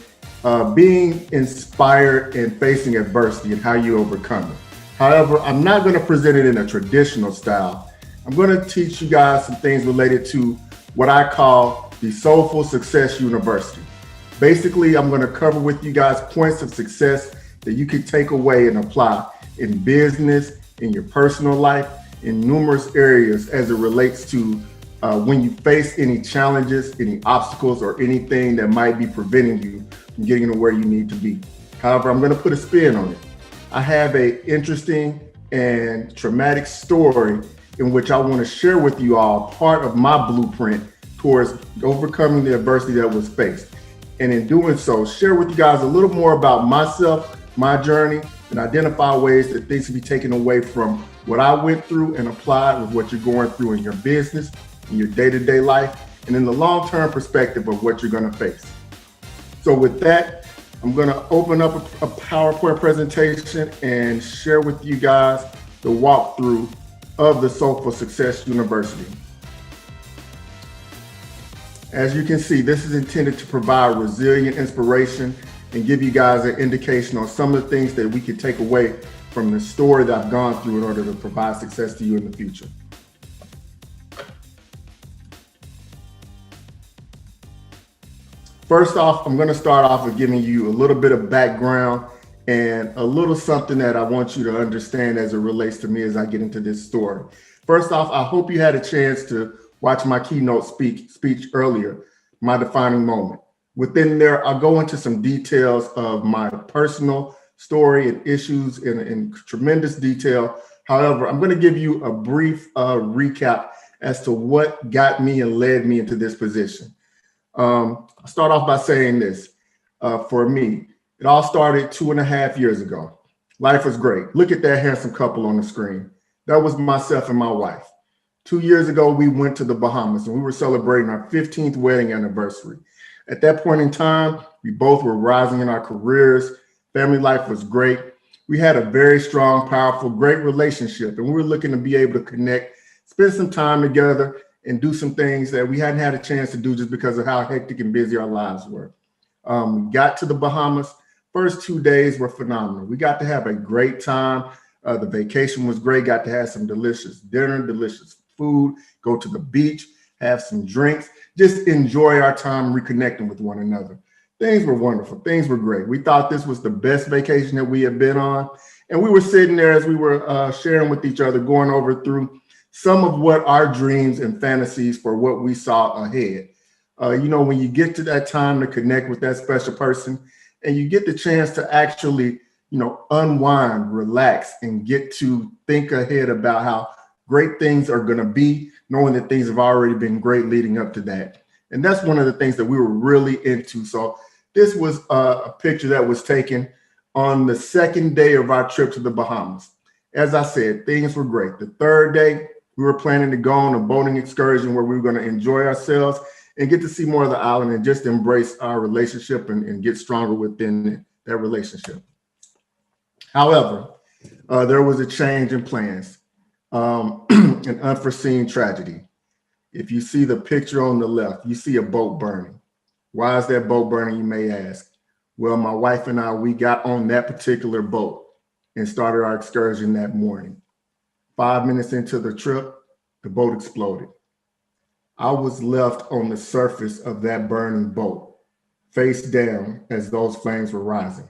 Speaker 8: being inspired and facing adversity and how you overcome it. However, I'm not going to present it in a traditional style. I'm going to teach you guys some things related to what I call the Soulful Success University. Basically, I'm going to cover with you guys points of success that you can take away and apply in business, in your personal life, in numerous areas as it relates to when you face any challenges, any obstacles, or anything that might be preventing you from getting to where you need to be. However, I'm going to put a spin on it. I have an interesting and traumatic story in which I want to share with you all part of my blueprint towards overcoming the adversity that was faced. And in doing so, share with you guys a little more about myself, my journey, and identify ways that things can be taken away from what I went through and applied with what you're going through in your business, in your day-to-day life, and in the long-term perspective of what you're going to face. So with that, I'm going to open up a PowerPoint presentation and share with you guys the walkthrough of the Soulful Success University. As you can see, this is intended to provide resilient inspiration and give you guys an indication on some of the things that we can take away from the story that I've gone through in order to provide success to you in the future. First off, I'm going to start off with giving you a little bit of background and a little something that I want you to understand as it relates to me as I get into this story. First off, I hope you had a chance to watch my keynote speech earlier, my defining moment. Within there, I'll go into some details of my personal story and issues in tremendous detail. However, I'm going to give you a brief recap as to what got me and led me into this position. I'll start off by saying this. For me, it all started 2.5 years ago. Life was great. Look at that handsome couple on the screen. That was myself and my wife. 2 years ago, we went to the Bahamas and we were celebrating our 15th wedding anniversary. At that point in time, we both were rising in our careers. Family life was great. We had a very strong, powerful, great relationship, and we were looking to be able to connect, spend some time together, and do some things that we hadn't had a chance to do just because of how hectic and busy our lives were. We got to the Bahamas. First 2 days were phenomenal. We got to have a great time. The vacation was great. Got to have some delicious dinner, delicious food, go to the beach, have some drinks, just enjoy our time reconnecting with one another. Things were wonderful. Things were great. We thought this was the best vacation that we had been on. And we were sitting there as we were sharing with each other, going over through some of what our dreams and fantasies for what we saw ahead. When you get to that time to connect with that special person and you get the chance to actually, unwind, relax, and get to think ahead about how great things are going to be, knowing that things have already been great leading up to that. And that's one of the things that we were really into. So this was a picture that was taken on the second day of our trip to the Bahamas. As I said, things were great. The third day, we were planning to go on a boating excursion where we were going to enjoy ourselves and get to see more of the island and just embrace our relationship and get stronger within that relationship. However, there was a change in plans, an unforeseen tragedy. If you see the picture on the left, you see a boat burning. Why is that boat burning, you may ask? Well, my wife and I, we got on that particular boat and started our excursion that morning. 5 minutes into the trip, the boat exploded. I was left on the surface of that burning boat, face down as those flames were rising.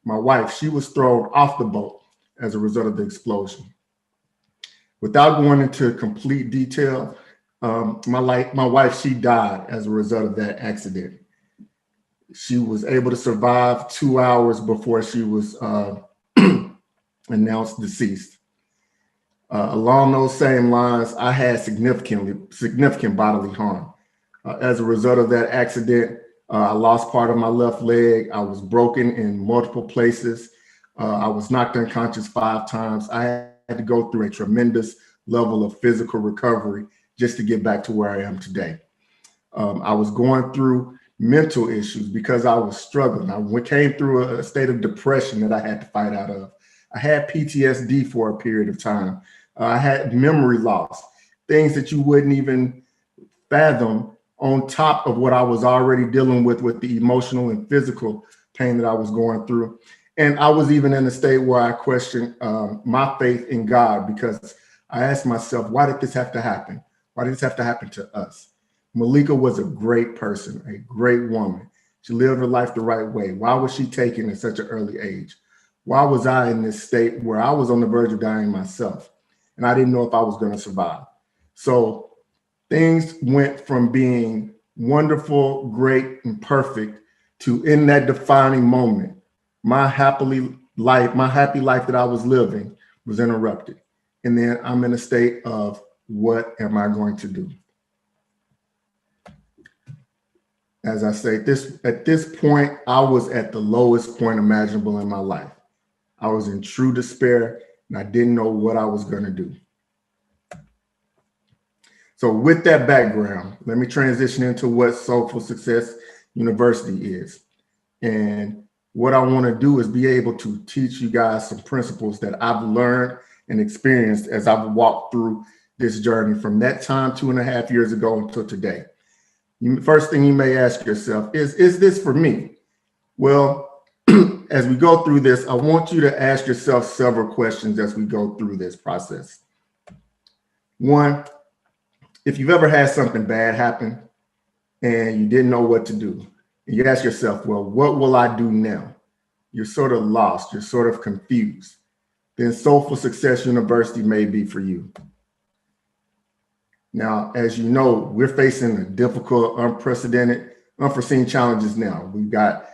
Speaker 8: My wife, she was thrown off the boat as a result of the explosion. Without going into complete detail, my wife, she died as a result of that accident. She was able to survive 2 hours before she was announced deceased. Along those same lines, I had significant bodily harm. As a result of that accident, I lost part of my left leg. I was broken in multiple places. I was knocked unconscious 5 times. I had to go through a tremendous level of physical recovery just to get back to where I am today. I was going through mental issues because I was struggling. I came through a state of depression that I had to fight out of. I had PTSD for a period of time. I had memory loss, things that you wouldn't even fathom on top of what I was already dealing with the emotional and physical pain that I was going through. And I was even in a state where I questioned my faith in God, because I asked myself, why did this have to happen? Why did this have to happen to us? Malika was a great person, a great woman. She lived her life the right way. Why was she taken at such an early age? Why was I in this state where I was on the verge of dying myself? And I didn't know if I was going to survive. So things went from being wonderful, great, and perfect to, in that defining moment, my happy life that I was living was interrupted. And then I'm in a state of, what am I going to do? As I say, at this point, I was at the lowest point imaginable in my life. I was in true despair, and I didn't know what I was going to do. So with that background, let me transition into what Soulful Success University is. And what I want to do is be able to teach you guys some principles that I've learned and experienced as I've walked through this journey from that time 2.5 years ago until today. First thing you may ask yourself is this for me? Well, as we go through this, I want you to ask yourself several questions as we go through this process. One, if you've ever had something bad happen and you didn't know what to do, and you ask yourself, well, what will I do now? You're sort of lost, you're sort of confused. Then Soulful Success University may be for you. Now, as you know, we're facing a difficult, unprecedented, unforeseen challenges now. We've got,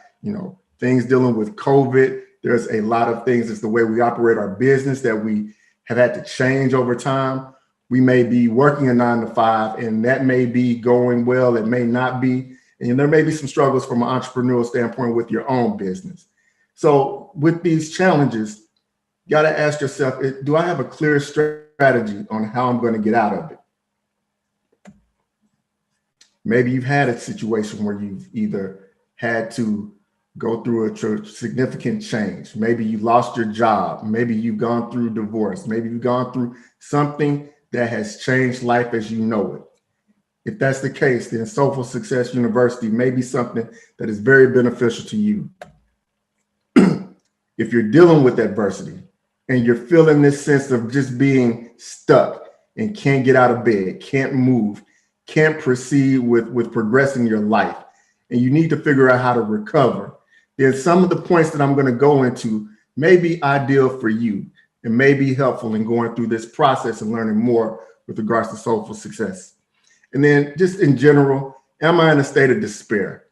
Speaker 8: things dealing with COVID. There's a lot of things. It's the way we operate our business that we have had to change over time. We may be working a 9 to 5, and that may be going well. It may not be. And there may be some struggles from an entrepreneurial standpoint with your own business. So with these challenges, you got to ask yourself, do I have a clear strategy on how I'm going to get out of it? Maybe you've had a situation where you've either had to go through a significant change. Maybe you lost your job. Maybe you've gone through divorce. Maybe you've gone through something that has changed life as you know it. If that's the case, then Soulful Success University may be something that is very beneficial to you. If you're dealing with adversity and you're feeling this sense of just being stuck and can't get out of bed, can't move, can't proceed with progressing your life, and you need to figure out how to recover, then some of the points that I'm going to go into may be ideal for you and may be helpful in going through this process and learning more with regards to soulful success. And then just in general, am I in a state of despair?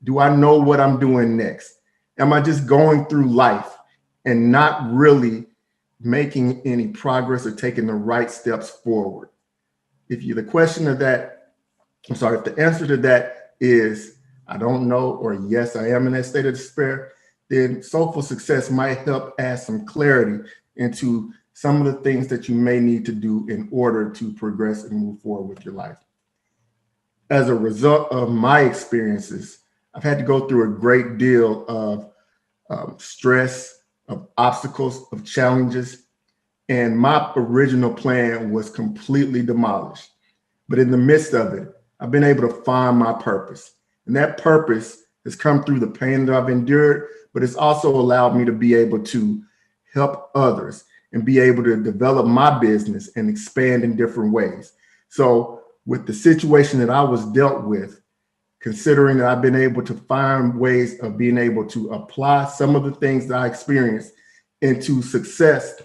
Speaker 8: Do I know what I'm doing next? Am I just going through life and not really making any progress or taking the right steps forward? If the answer to that is I don't know, or yes, I am in that state of despair, then Soulful Success might help add some clarity into some of the things that you may need to do in order to progress and move forward with your life. As a result of my experiences, I've had to go through a great deal of stress, of obstacles, of challenges, and my original plan was completely demolished. But in the midst of it, I've been able to find my purpose. And that purpose has come through the pain that I've endured, but it's also allowed me to be able to help others and be able to develop my business and expand in different ways. So with the situation that I was dealt with, considering that I've been able to find ways of being able to apply some of the things that I experienced into success,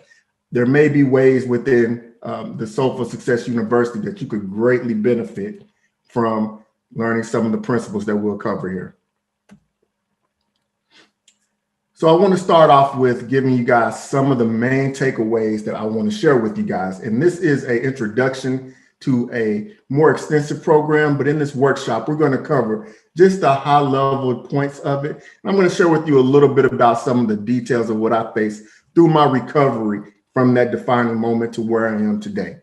Speaker 8: there may be ways within the Soulful Success University that you could greatly benefit from learning some of the principles that we'll cover here. So I want to start off with giving you guys some of the main takeaways that I want to share with you guys. And this is an introduction to a more extensive program, but in this workshop, we're going to cover just the high level points of it. And I'm going to share with you a little bit about some of the details of what I faced through my recovery from that defining moment to where I am today.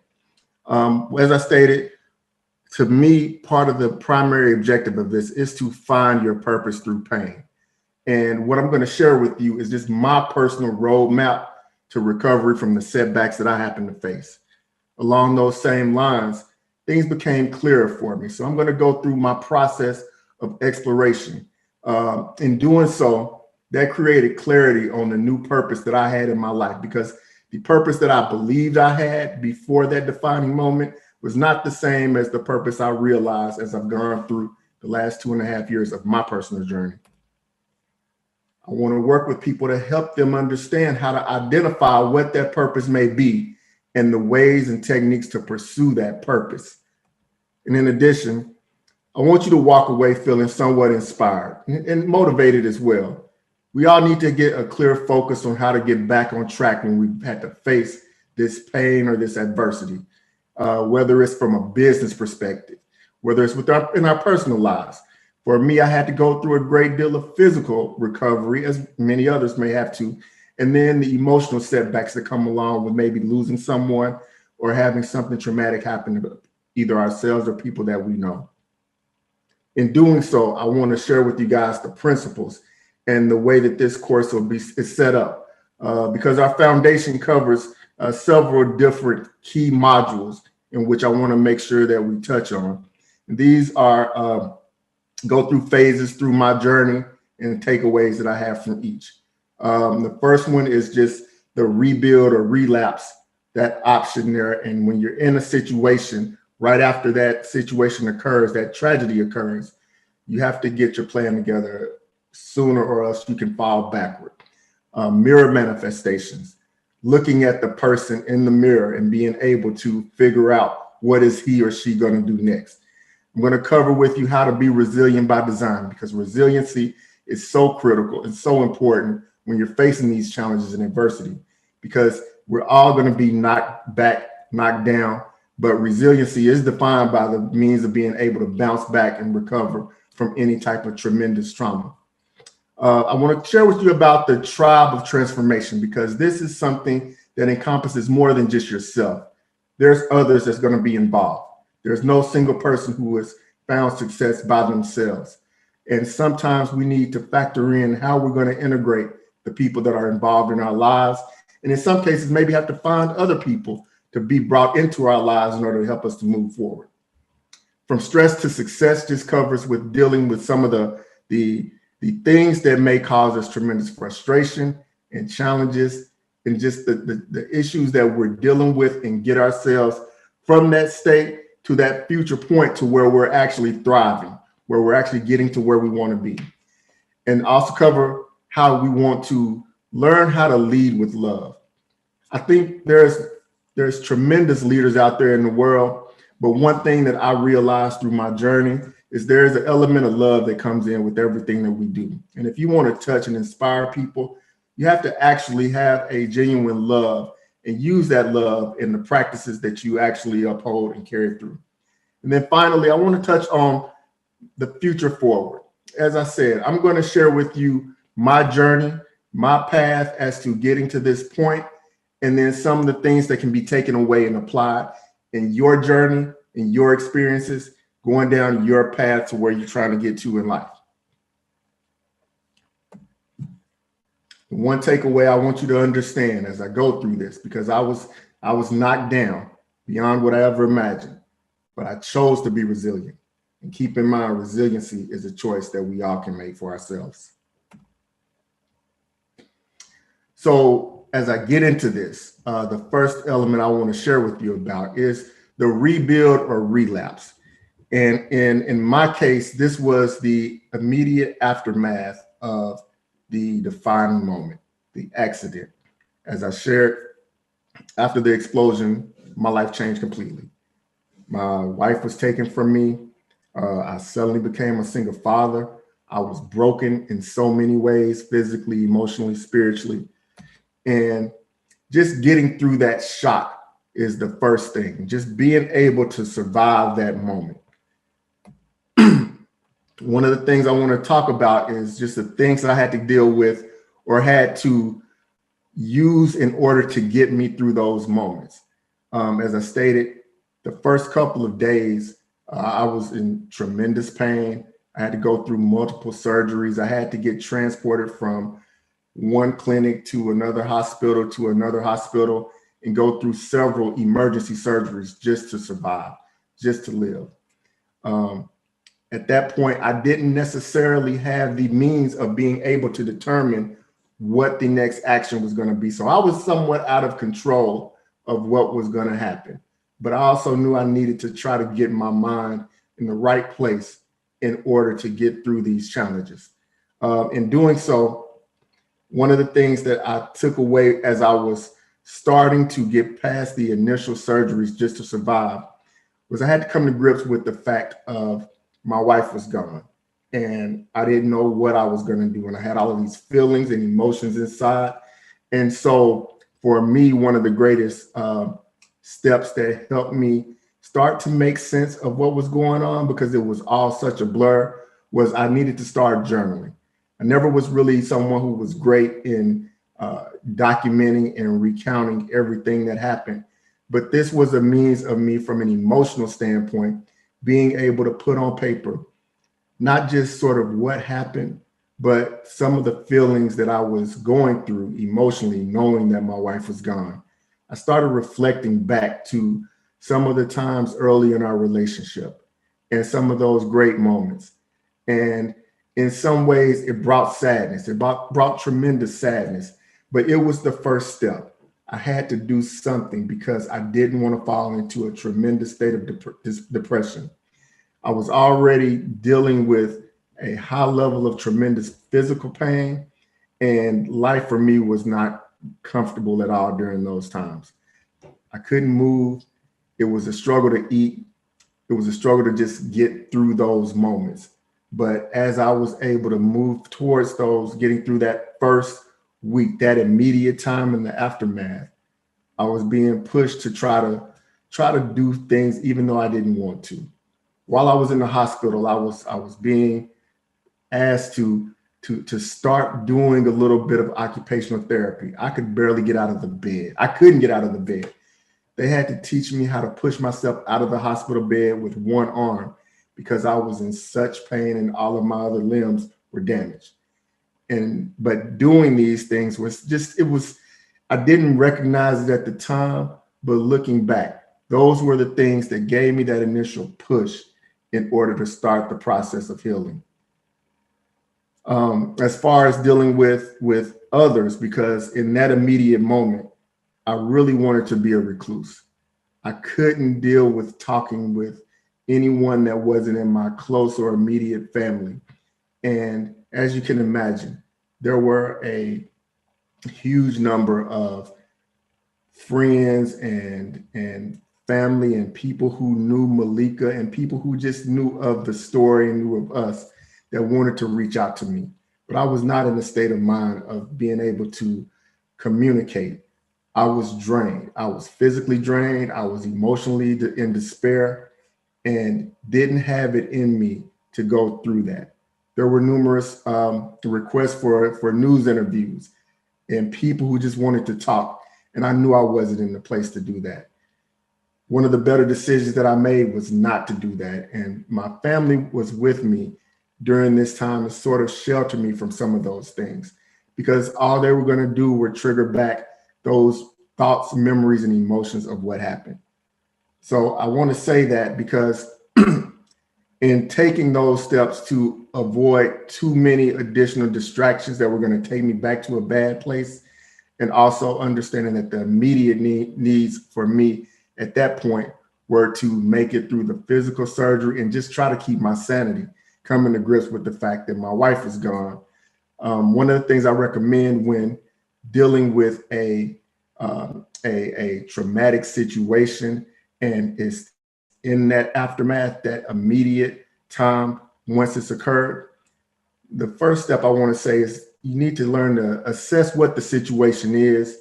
Speaker 8: As I stated, to me, part of the primary objective of this is to find your purpose through pain. And what I'm going to share with you is just my personal roadmap to recovery from the setbacks that I happen to face. Along those same lines, things became clearer for me. So I'm going to go through my process of exploration. In doing so, that created clarity on the new purpose that I had in my life, because the purpose that I believed I had before that defining moment was not the same as the purpose I realized as I've gone through the last 2.5 years of my personal journey. I want to work with people to help them understand how to identify what that purpose may be and the ways and techniques to pursue that purpose. And in addition, I want you to walk away feeling somewhat inspired and motivated as well. We all need to get a clear focus on how to get back on track when we've had to face this pain or this adversity, whether it's from a business perspective, whether it's in our personal lives. For me, I had to go through a great deal of physical recovery, as many others may have to, and then the emotional setbacks that come along with maybe losing someone or having something traumatic happen to either ourselves or people that we know. In doing so, I want to share with you guys the principles and the way that this course is set up, because our foundation covers several different key modules in which I want to make sure that we touch on. These are go through phases through my journey and takeaways that I have from each. The first one is just the rebuild or relapse, that option there. And when you're in a situation, right after that situation occurs, that tragedy occurs, you have to get your plan together sooner or else you can fall backward. Mirror manifestations, looking at the person in the mirror and being able to figure out what is he or she going to do next. I'm going to cover with you how to be resilient by design, because resiliency is so critical and so important when you're facing these challenges and adversity, because we're all going to be knocked back, knocked down, but resiliency is defined by the means of being able to bounce back and recover from any type of tremendous trauma. I want to share with you about the tribe of transformation, because this is something that encompasses more than just yourself. There's others that's going to be involved. There's no single person who has found success by themselves. And sometimes we need to factor in how we're going to integrate the people that are involved in our lives. And in some cases, maybe have to find other people to be brought into our lives in order to help us to move forward. From stress to success just covers with dealing with some of the things that may cause us tremendous frustration and challenges, and just the issues that we're dealing with, and get ourselves from that state to that future point to where we're actually thriving, where we're actually getting to where we want to be. And also cover how we want to learn how to lead with love. I think there's tremendous leaders out there in the world, but one thing that I realized through my journey is there's an element of love that comes in with everything that we do. And if you want to touch and inspire people, you have to actually have a genuine love and use that love in the practices that you actually uphold and carry through. And then finally, I want to touch on the future forward. As I said, I'm going to share with you my journey, my path as to getting to this point, and then some of the things that can be taken away and applied in your journey, in your experiences, going down your path to where you're trying to get to in life. One takeaway I want you to understand as I go through this, because I was knocked down beyond what I ever imagined, but I chose to be resilient. And keep in mind, resiliency is a choice that we all can make for ourselves. So as I get into this, the first element I want to share with you about is the rebuild or relapse. And in my case, this was the immediate aftermath of the defining moment, the accident. As I shared, after the explosion, my life changed completely. My wife was taken from me. I suddenly became a single father. I was broken in so many ways, physically, emotionally, spiritually. And just getting through that shock is the first thing, just being able to survive that moment. One of the things I want to talk about is just the things that I had to deal with or had to use in order to get me through those moments. As I stated, the first couple of days, I was in tremendous pain. I had to go through multiple surgeries. I had to get transported from one clinic to another hospital and go through several emergency surgeries just to survive, just to live. At that point, I didn't necessarily have the means of being able to determine what the next action was going to be. So I was somewhat out of control of what was going to happen. But I also knew I needed to try to get my mind in the right place in order to get through these challenges. In doing so, one of the things that I took away as I was starting to get past the initial surgeries just to survive was I had to come to grips with the fact of my wife was gone and I didn't know what I was going to do. And I had all of these feelings and emotions inside. And so for me, one of the greatest steps that helped me start to make sense of what was going on, because it was all such a blur, was I needed to start journaling. I never was really someone who was great in documenting and recounting everything that happened. But this was a means of me, from an emotional standpoint, being able to put on paper, not just sort of what happened, but some of the feelings that I was going through emotionally, knowing that my wife was gone. I started reflecting back to some of the times early in our relationship and some of those great moments. And in some ways, it brought sadness. It brought tremendous sadness, but it was the first step. I had to do something because I didn't want to fall into a tremendous state of depression. I was already dealing with a high level of tremendous physical pain, and life for me was not comfortable at all during those times. I couldn't move. It was a struggle to eat. It was a struggle to just get through those moments. But as I was able to move towards those, getting through that first week, that immediate time in the aftermath, I was being pushed to try to do things even though I didn't want to. While I was in the hospital, I was being asked to start doing a little bit of occupational therapy. I could barely get out of the bed. I couldn't get out of the bed. They had to teach me how to push myself out of the hospital bed with one arm because I was in such pain and all of my other limbs were damaged. But doing these things I didn't recognize it at the time, but looking back, those were the things that gave me that initial push in order to start the process of healing. As far as dealing with others, because in that immediate moment, I really wanted to be a recluse. I couldn't deal with talking with anyone that wasn't in my close or immediate family. And as you can imagine, there were a huge number of friends and family and people who knew Malika and people who just knew of the story and knew of us that wanted to reach out to me. But I was not in a state of mind of being able to communicate. I was drained. I was physically drained. I was emotionally in despair and didn't have it in me to go through that. There were numerous requests for news interviews and people who just wanted to talk. And I knew I wasn't in the place to do that. One of the better decisions that I made was not to do that. And my family was with me during this time to sort of shelter me from some of those things, because all they were going to do were trigger back those thoughts, memories, and emotions of what happened. So I want to say that because in taking those steps to avoid too many additional distractions that were going to take me back to a bad place, and also understanding that the immediate needs for me at that point were to make it through the physical surgery and just try to keep my sanity, coming to grips with the fact that my wife is gone. One of the things I recommend when dealing with a traumatic situation and is in that aftermath, that immediate time once it's occurred, the first step I want to say is you need to learn to assess what the situation is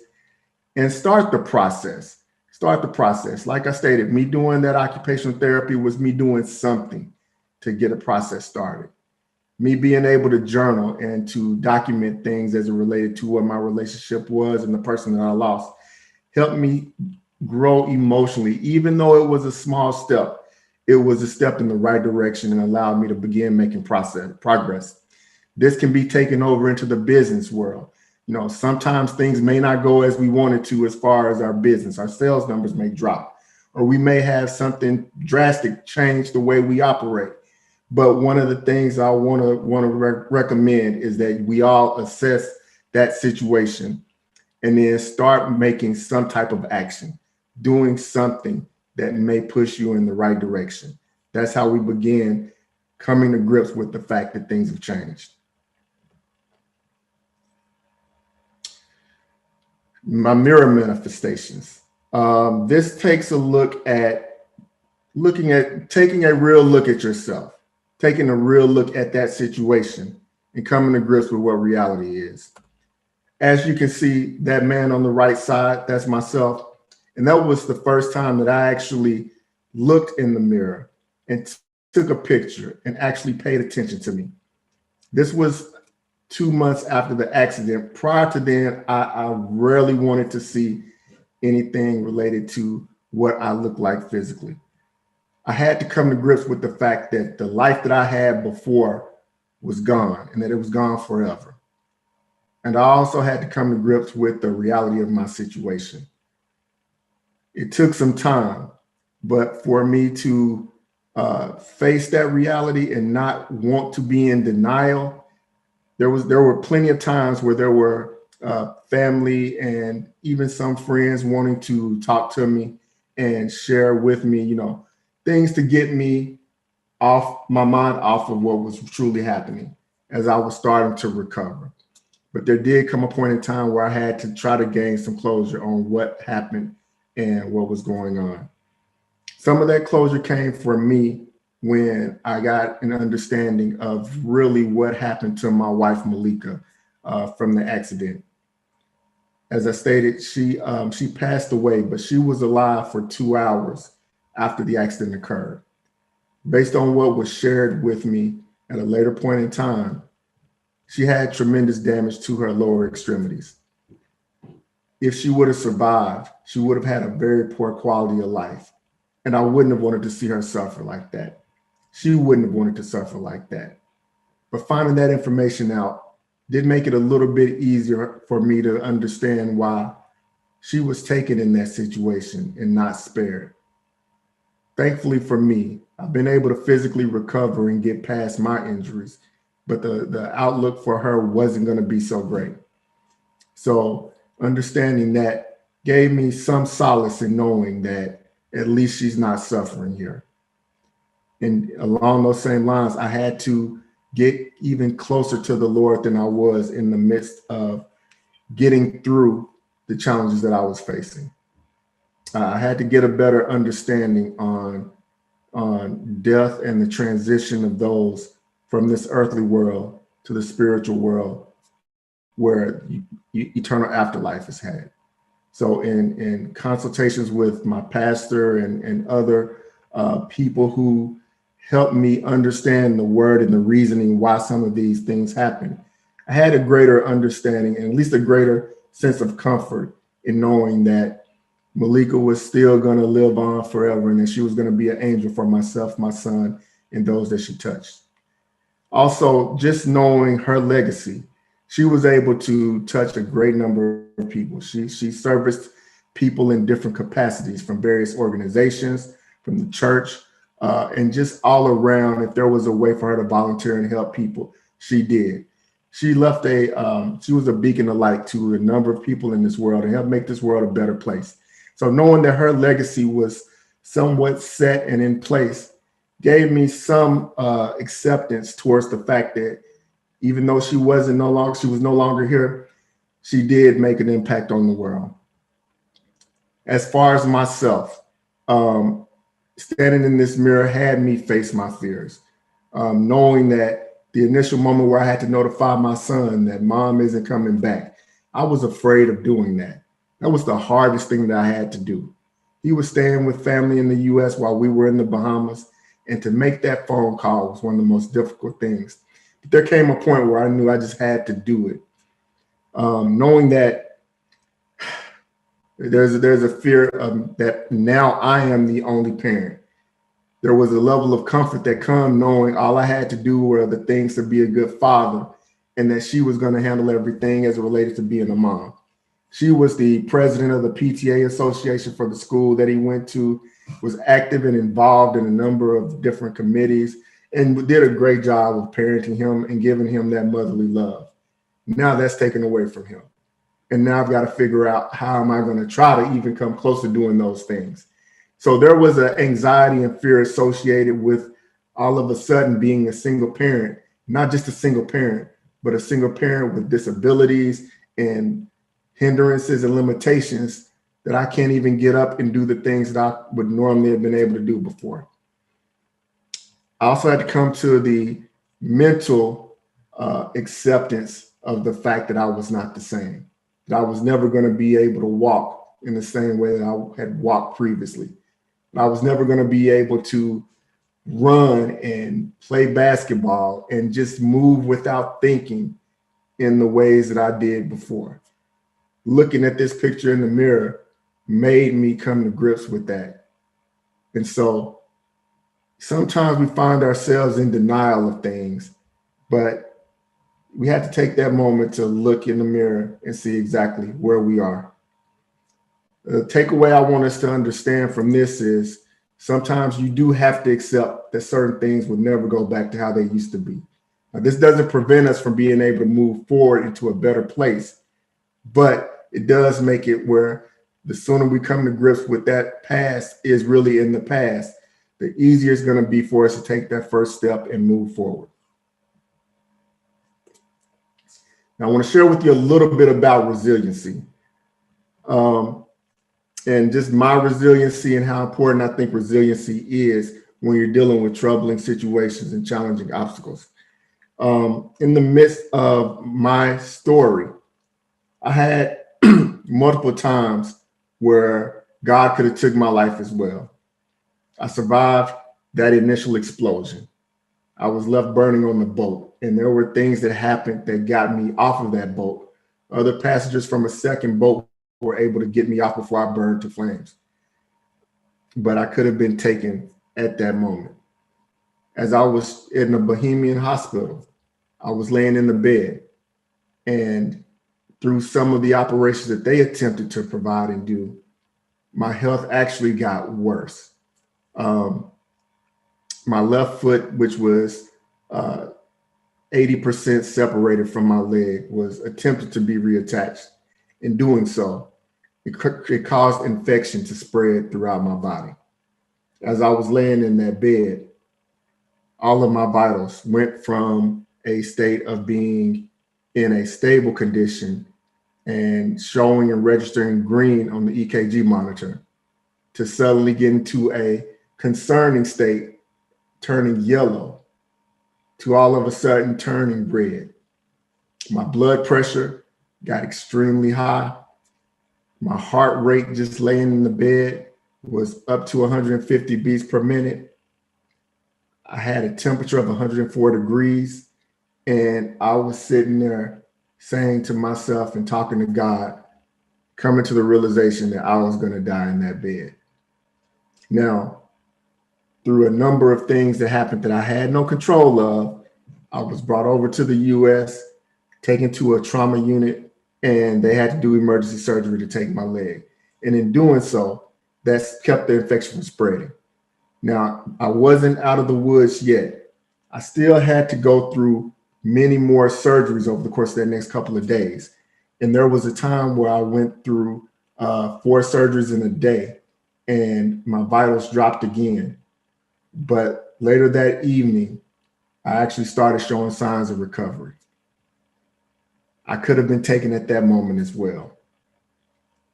Speaker 8: and start the process. Start the process. Like I stated, me doing that occupational therapy was me doing something to get a process started. Me being able to journal and to document things as it related to what my relationship was and the person that I lost helped me grow emotionally. Even though it was a small step, it was a step in the right direction and allowed me to begin making progress. This can be taken over into the business world. You know, sometimes things may not go as we wanted to as far as our business. Our sales numbers may drop, or we may have something drastic change the way we operate. But one of the things I want to recommend is that we all assess that situation and then start making some type of action, doing something that may push you in the right direction. That's how we begin coming to grips with the fact that things have changed. My mirror manifestations. This takes a look at taking a real look at yourself, taking a real look at that situation and coming to grips with what reality is. As you can see, that man on the right side, that's myself. And that was the first time that I actually looked in the mirror and took a picture and actually paid attention to me. This was 2 months after the accident. Prior to then, I rarely wanted to see anything related to what I look like physically. I had to come to grips with the fact that the life that I had before was gone and that it was gone forever. And I also had to come to grips with the reality of my situation. It took some time, but for me to face that reality and not want to be in denial, there were plenty of times where there were family and even some friends wanting to talk to me and share with me, you know, things to get me off my mind, off of what was truly happening as I was starting to recover. But there did come a point in time where I had to try to gain some closure on what happened and what was going on. Some of that closure came from me when I got an understanding of really what happened to my wife, Malika, from the accident. As I stated, she passed away, but she was alive for 2 hours after the accident occurred. Based on what was shared with me at a later point in time, she had tremendous damage to her lower extremities. If she would have survived, she would have had a very poor quality of life. And I wouldn't have wanted to see her suffer like that. She wouldn't have wanted to suffer like that. But finding that information out did make it a little bit easier for me to understand why she was taken in that situation and not spared. Thankfully for me, I've been able to physically recover and get past my injuries, but the outlook for her wasn't going to be so great. So understanding that gave me some solace in knowing that at least she's not suffering here. And along those same lines, I had to get even closer to the Lord than I was in the midst of getting through the challenges that I was facing. I had to get a better understanding on death and the transition of those from this earthly world to the spiritual world where eternal afterlife is had. So in consultations with my pastor and other people who helped me understand the word and the reasoning why some of these things happen, I had a greater understanding and at least a greater sense of comfort in knowing that Malika was still going to live on forever and that she was going to be an angel for myself, my son, and those that she touched. Also, just knowing her legacy, she was able to touch a great number of people. She serviced people in different capacities from various organizations, from the church, and just all around, if there was a way for her to volunteer and help people, she did. She left she was a beacon of light to a number of people in this world and helped make this world a better place. So knowing that her legacy was somewhat set and in place gave me some acceptance towards the fact that even though she was no longer here, she did make an impact on the world. As far as myself, standing in this mirror had me face my fears, knowing that the initial moment where I had to notify my son that mom isn't coming back, I was afraid of doing that. That was the hardest thing that I had to do. He was staying with family in the US while we were in the Bahamas, and to make that phone call was one of the most difficult things. But there came a point where I knew I just had to do it. Knowing that there's a fear that now I am the only parent. There was a level of comfort that come knowing all I had to do were the things to be a good father, and that she was going to handle everything as it related to being a mom. She was the president of the PTA association for the school that he went to, was active and involved in a number of different committees, and did a great job of parenting him and giving him that motherly love. Now that's taken away from him. And now I've got to figure out how am I going to try to even come close to doing those things. So there was an anxiety and fear associated with all of a sudden being a single parent, not just a single parent, but a single parent with disabilities and hindrances and limitations that I can't even get up and do the things that I would normally have been able to do before. I also had to come to the mental acceptance of the fact that I was not the same, that I was never going to be able to walk in the same way that I had walked previously. I was never going to be able to run and play basketball and just move without thinking in the ways that I did before. Looking at this picture in the mirror made me come to grips with that. And so sometimes we find ourselves in denial of things, but we have to take that moment to look in the mirror and see exactly where we are. The takeaway I want us to understand from this is sometimes you do have to accept that certain things will never go back to how they used to be. Now, this doesn't prevent us from being able to move forward into a better place, but it does make it where the sooner we come to grips with that past is really in the past, the easier it's going to be for us to take that first step and move forward. Now, I want to share with you a little bit about resiliency. And just my resiliency and how important I think resiliency is when you're dealing with troubling situations and challenging obstacles. In the midst of my story, I had multiple times where God could have took my life as well. I survived that initial explosion. I was left burning on the boat, and there were things that happened that got me off of that boat. Other passengers from a second boat were able to get me off before I burned to flames. But I could have been taken at that moment. As I was in a Bohemian hospital, I was laying in the bed, and through some of the operations that they attempted to provide and do, my health actually got worse. My left foot, which was 80% separated from my leg, was attempted to be reattached. In doing so, it caused infection to spread throughout my body. As I was laying in that bed, all of my vitals went from a state of being in a stable condition and showing and registering green on the EKG monitor to suddenly getting to a concerning state, turning yellow, to all of a sudden turning red. My blood pressure got extremely high. My heart rate just laying in the bed was up to 150 beats per minute. I had a temperature of 104 degrees, and I was sitting there saying to myself and talking to God, coming to the realization that I was going to die in that bed. Now, through a number of things that happened that I had no control of, I was brought over to the US, taken to a trauma unit, and they had to do emergency surgery to take my leg. And in doing so, that's kept the infection from spreading. Now, I wasn't out of the woods yet. I still had to go through many more surgeries over the course of that next couple of days. And there was a time where I went through 4 surgeries in a day and my vitals dropped again. But later that evening, I actually started showing signs of recovery. I could have been taken at that moment as well.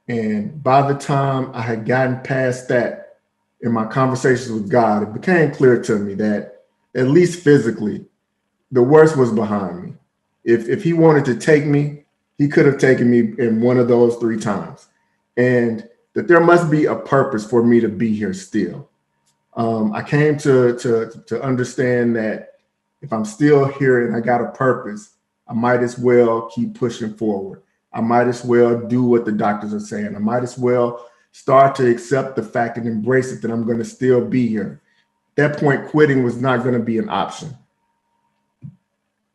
Speaker 8: And by the time I had gotten past that in my conversations with God, it became clear to me that at least physically, the worst was behind me. If he wanted to take me, he could have taken me in one of those 3 times. And that there must be a purpose for me to be here still. I came to understand that if I'm still here and I got a purpose, I might as well keep pushing forward. I might as well do what the doctors are saying. I might as well start to accept the fact and embrace it that I'm going to still be here. At that point, quitting was not going to be an option.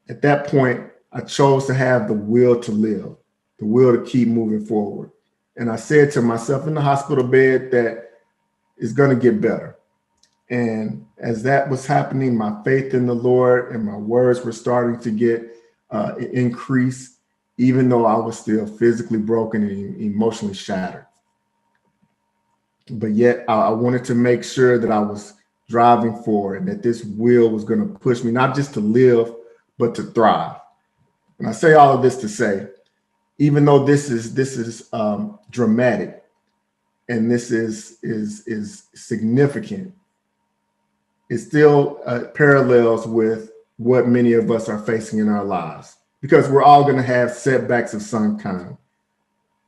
Speaker 8: At that point, I chose to have the will to live, the will to keep moving forward. And I said to myself in the hospital bed that it's going to get better. And as that was happening, my faith in the Lord and my words were starting to get increase, even though I was still physically broken and emotionally shattered. But yet I wanted to make sure that I was driving forward and that this will was going to push me, not just to live, but to thrive. And I say all of this to say, even though this is dramatic and this is significant, it still parallels with what many of us are facing in our lives, because we're all going to have setbacks of some kind.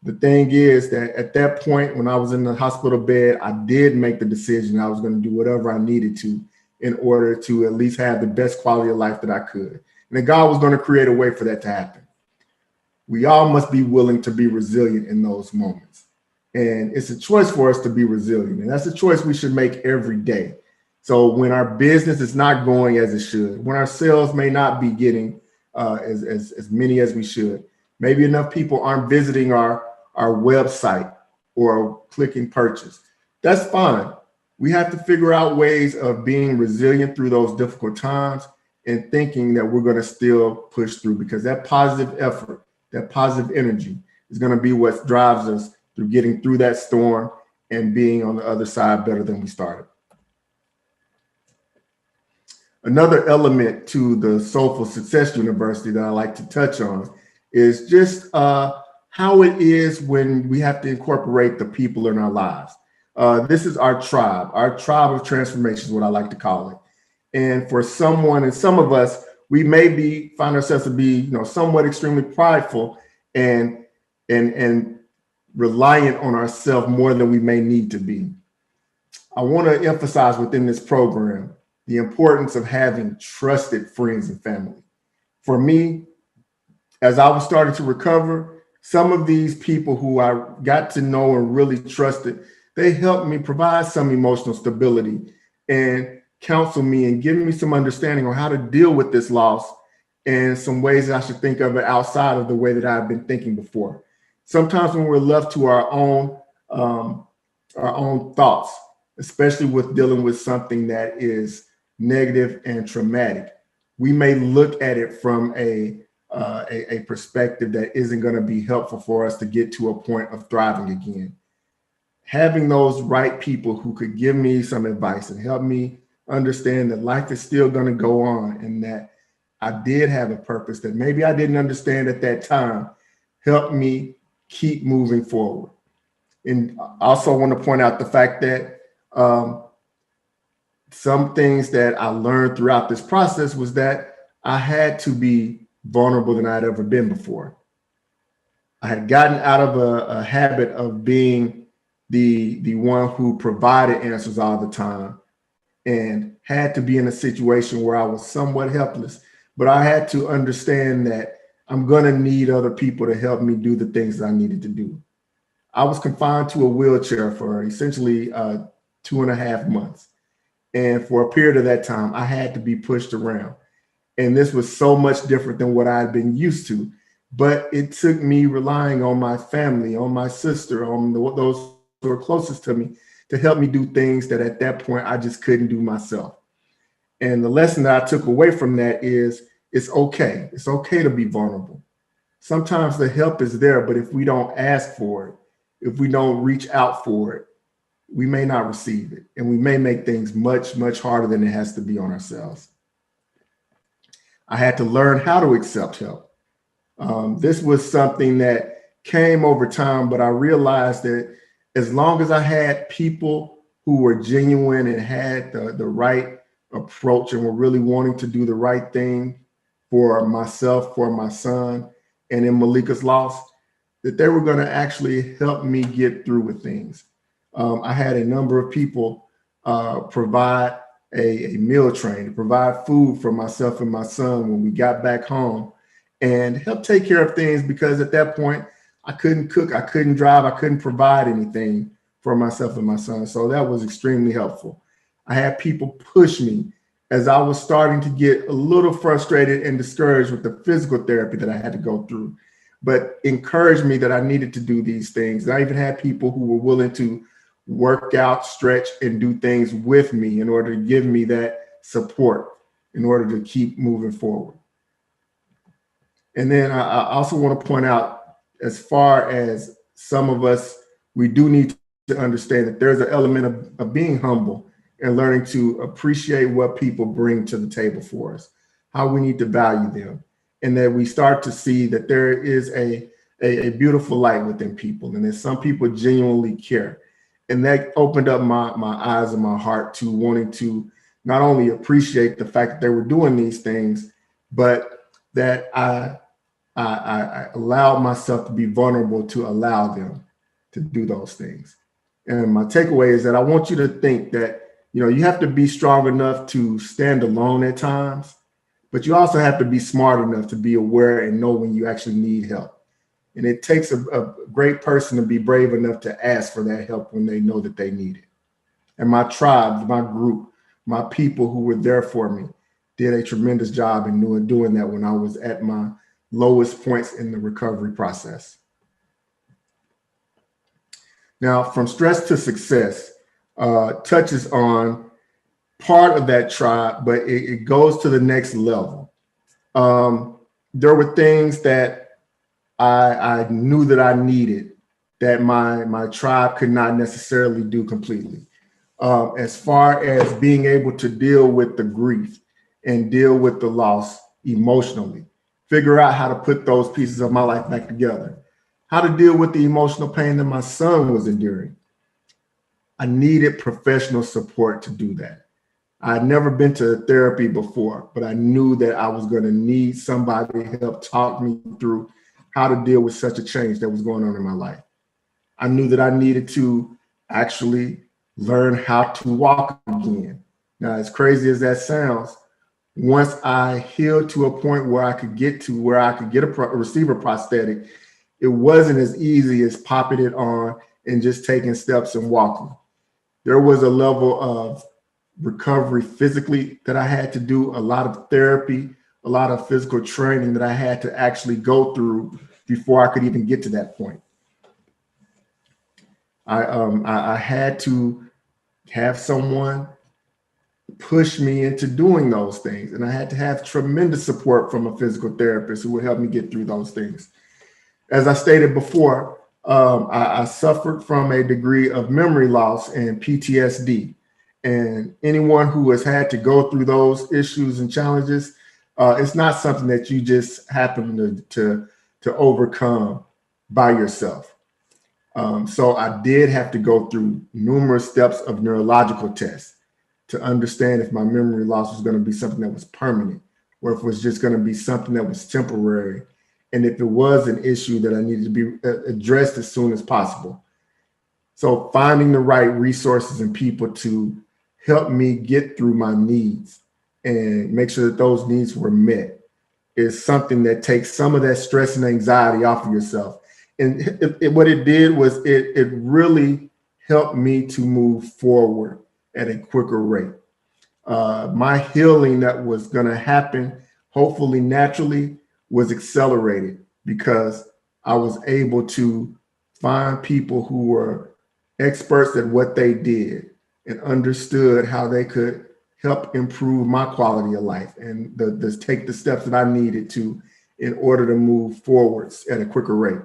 Speaker 8: The thing is that at that point, when I was in the hospital bed, I did make the decision I was going to do whatever I needed to in order to at least have the best quality of life that I could. And that God was going to create a way for that to happen. We all must be willing to be resilient in those moments. And it's a choice for us to be resilient. And that's a choice we should make every day. So when our business is not going as it should, when our sales may not be getting as many as we should, maybe enough people aren't visiting our website or clicking purchase, that's fine. We have to figure out ways of being resilient through those difficult times and thinking that we're going to still push through, because that positive effort, that positive energy is going to be what drives us through getting through that storm and being on the other side better than we started. Another element to the Soulful Success University that I like to touch on is just how it is when we have to incorporate the people in our lives. This is our tribe of transformation is what I like to call it. And for someone, and some of us, we may find ourselves to be, somewhat extremely prideful and reliant on ourselves more than we may need to be. I want to emphasize within this program the importance of having trusted friends and family. For me, as I was starting to recover, some of these people who I got to know and really trusted, they helped me provide some emotional stability and counsel me and give me some understanding on how to deal with this loss and some ways that I should think of it outside of the way that I've been thinking before. Sometimes when we're left to our own thoughts, especially with dealing with something that is negative and traumatic, we may look at it from a perspective that isn't going to be helpful for us to get to a point of thriving again. Having those right people who could give me some advice and help me understand that life is still going to go on and that I did have a purpose that maybe I didn't understand at that time helped me keep moving forward. And I also want to point out the fact that some things that I learned throughout this process was that I had to be vulnerable than I'd ever been before. I had gotten out of a habit of being the one who provided answers all the time and had to be in a situation where I was somewhat helpless. But I had to understand that I'm going to need other people to help me do the things that I needed to do. I was confined to a wheelchair for essentially 2.5 months. And for a period of that time, I had to be pushed around. And this was so much different than what I had been used to. But it took me relying on my family, on my sister, on those who are closest to me, to help me do things that at that point I just couldn't do myself. And the lesson that I took away from that is it's okay. It's okay to be vulnerable. Sometimes the help is there, but if we don't ask for it, if we don't reach out for it, we may not receive it. And we may make things much, much harder than it has to be on ourselves. I had to learn how to accept help. This was something that came over time, but I realized that as long as I had people who were genuine and had the right approach and were really wanting to do the right thing for myself, for my son, and in Malika's loss, that they were going to actually help me get through with things. I had a number of people provide a meal train, provide food for myself and my son when we got back home, and help take care of things, because at that point, I couldn't cook, I couldn't drive, I couldn't provide anything for myself and my son. So that was extremely helpful. I had people push me as I was starting to get a little frustrated and discouraged with the physical therapy that I had to go through, but encouraged me that I needed to do these things. I even had people who were willing to work out, stretch, and do things with me in order to give me that support in order to keep moving forward. And then I also want to point out, as far as some of us, we do need to understand that there's an element of being humble and learning to appreciate what people bring to the table for us, how we need to value them, and that we start to see that there is a beautiful light within people, and that some people genuinely care. And that opened up my eyes and my heart to wanting to not only appreciate the fact that they were doing these things, but that I allowed myself to be vulnerable to allow them to do those things. And my takeaway is that I want you to think that, you have to be strong enough to stand alone at times, but you also have to be smart enough to be aware and know when you actually need help. And it takes a great person to be brave enough to ask for that help when they know that they need it. And my tribe, my group, my people who were there for me did a tremendous job in doing that when I was at my lowest points in the recovery process. Now, from stress to success touches on part of that tribe, but it goes to the next level. There were things that I knew that I needed that my tribe could not necessarily do completely. As far as being able to deal with the grief and deal with the loss emotionally, figure out how to put those pieces of my life back together, how to deal with the emotional pain that my son was enduring. I needed professional support to do that. I had never been to therapy before, but I knew that I was going to need somebody to help talk me through how to deal with such a change that was going on in my life. I knew that I needed to actually learn how to walk again. Now, as crazy as that sounds, once I healed to a point where I could get a receiver prosthetic, it wasn't as easy as popping it on and just taking steps and walking. There was a level of recovery physically that I had to do, a lot of therapy, a lot of physical training that I had to actually go through before I could even get to that point. I had to have someone push me into doing those things, and I had to have tremendous support from a physical therapist who would help me get through those things. As I stated before, I suffered from a degree of memory loss and PTSD. And anyone who has had to go through those issues and challenges, it's not something that you just happen to overcome by yourself. So I did have to go through numerous steps of neurological tests to understand if my memory loss was going to be something that was permanent, or if it was just going to be something that was temporary, and if it was an issue that I needed to be addressed as soon as possible. So finding the right resources and people to help me get through my needs and make sure that those needs were met is something that takes some of that stress and anxiety off of yourself. And what it did was it really helped me to move forward at a quicker rate. My healing that was going to happen, hopefully naturally, was accelerated because I was able to find people who were experts at what they did, and understood how they could help improve my quality of life and take the steps that I needed to in order to move forwards at a quicker rate.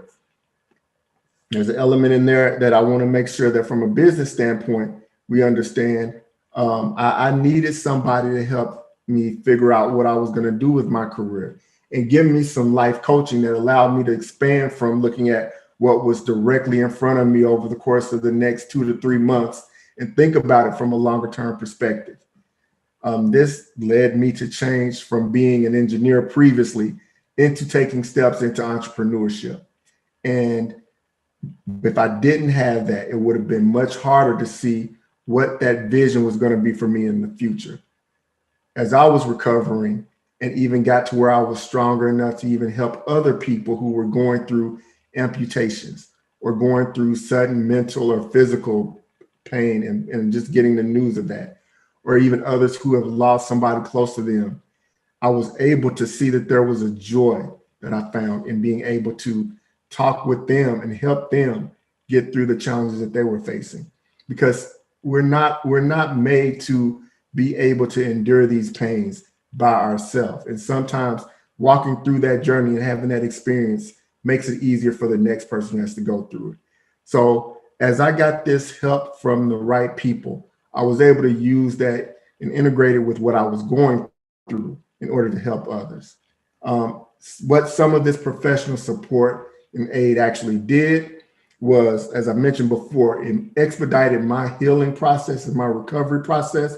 Speaker 8: There's an element in there that I want to make sure that from a business standpoint, we understand. I needed somebody to help me figure out what I was going to do with my career and give me some life coaching that allowed me to expand from looking at what was directly in front of me over the course of the next 2 to 3 months and think about it from a longer term perspective. This led me to change from being an engineer previously into taking steps into entrepreneurship. And if I didn't have that, it would have been much harder to see what that vision was going to be for me in the future. As I was recovering and even got to where I was stronger enough to even help other people who were going through amputations or going through sudden mental or physical pain and just getting the news of that, or even others who have lost somebody close to them, I was able to see that there was a joy that I found in being able to talk with them and help them get through the challenges that they were facing. Because we're not made to be able to endure these pains by ourselves. And sometimes walking through that journey and having that experience makes it easier for the next person who has to go through it. So as I got this help from the right people, I was able to use that and integrate it with what I was going through in order to help others. What some of this professional support and aid actually did was, as I mentioned before, it expedited my healing process and my recovery process,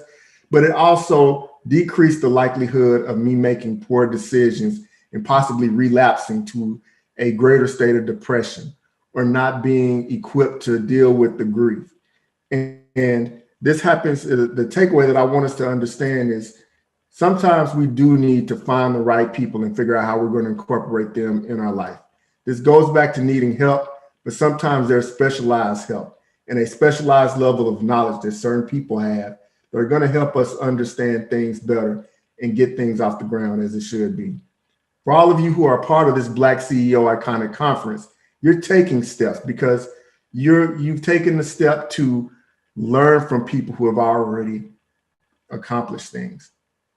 Speaker 8: but it also decreased the likelihood of me making poor decisions and possibly relapsing to a greater state of depression or not being equipped to deal with the grief. And this happens, the takeaway that I want us to understand is sometimes we do need to find the right people and figure out how we're going to incorporate them in our life. This goes back to needing help, but sometimes there's specialized help and a specialized level of knowledge that certain people have that are going to help us understand things better and get things off the ground as it should be. For all of you who are part of this Black CEO Iconic Conference, you're taking steps because you've taken the step to learn from people who have already accomplished things,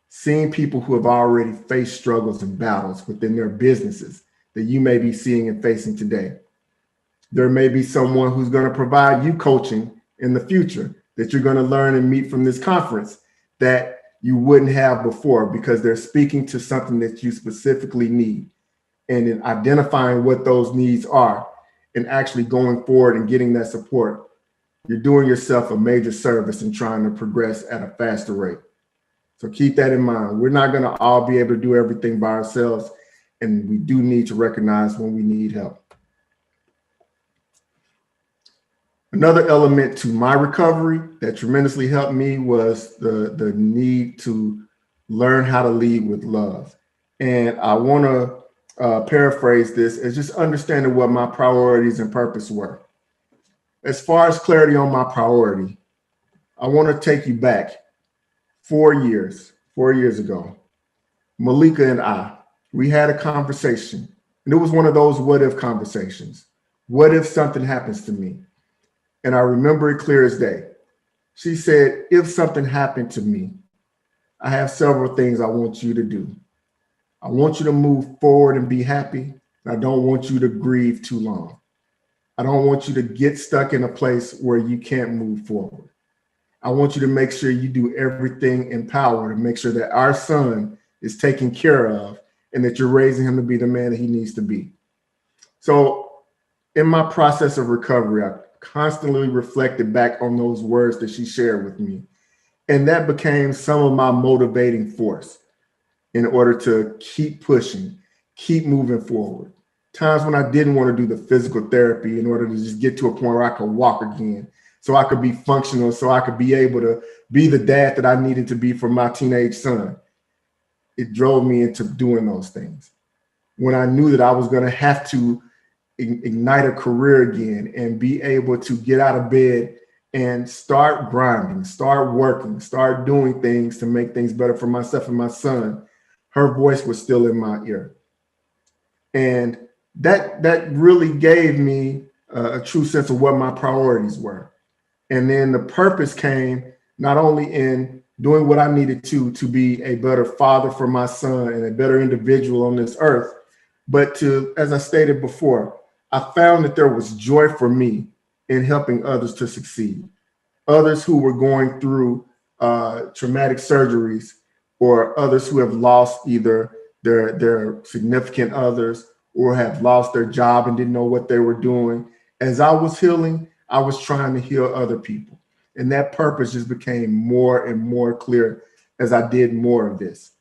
Speaker 8: seeing people who have already faced struggles and battles within their businesses that you may be seeing and facing today. There may be someone who's going to provide you coaching in the future that you're going to learn and meet from this conference that you wouldn't have before because they're speaking to something that you specifically need. And in identifying what those needs are and actually going forward and getting that support, you're doing yourself a major service in trying to progress at a faster rate. So keep that in mind. We're not going to all be able to do everything by ourselves, and we do need to recognize when we need help. Another element to my recovery that tremendously helped me was the need to learn how to lead with love. And I want to paraphrase this as just understanding what my priorities and purpose were. As far as clarity on my priority, I want to take you back 4 years ago. Malika and I, we had a conversation, and it was one of those what if conversations. What if something happens to me? And I remember it clear as day. She said, if something happened to me, I have several things I want you to do. I want you to move forward and be happy. And I don't want you to grieve too long. I don't want you to get stuck in a place where you can't move forward. I want you to make sure you do everything in power to make sure that our son is taken care of and that you're raising him to be the man that he needs to be. So in my process of recovery, I constantly reflected back on those words that she shared with me. And that became some of my motivating force in order to keep pushing, keep moving forward. Times when I didn't want to do the physical therapy in order to just get to a point where I could walk again, so I could be functional, so I could be able to be the dad that I needed to be for my teenage son. It drove me into doing those things. When I knew that I was going to have to ignite a career again and be able to get out of bed and start grinding, start working, start doing things to make things better for myself and my son, her voice was still in my ear. And that really gave me a true sense of what my priorities were. And then the purpose came not only in doing what I needed to be a better father for my son and a better individual on this earth, but to, as I stated before, I found that there was joy for me in helping others to succeed. Others who were going through traumatic surgeries, or others who have lost either their significant others or have lost their job and didn't know what they were doing. As I was healing, I was trying to heal other people. And that purpose just became more and more clear as I did more of this.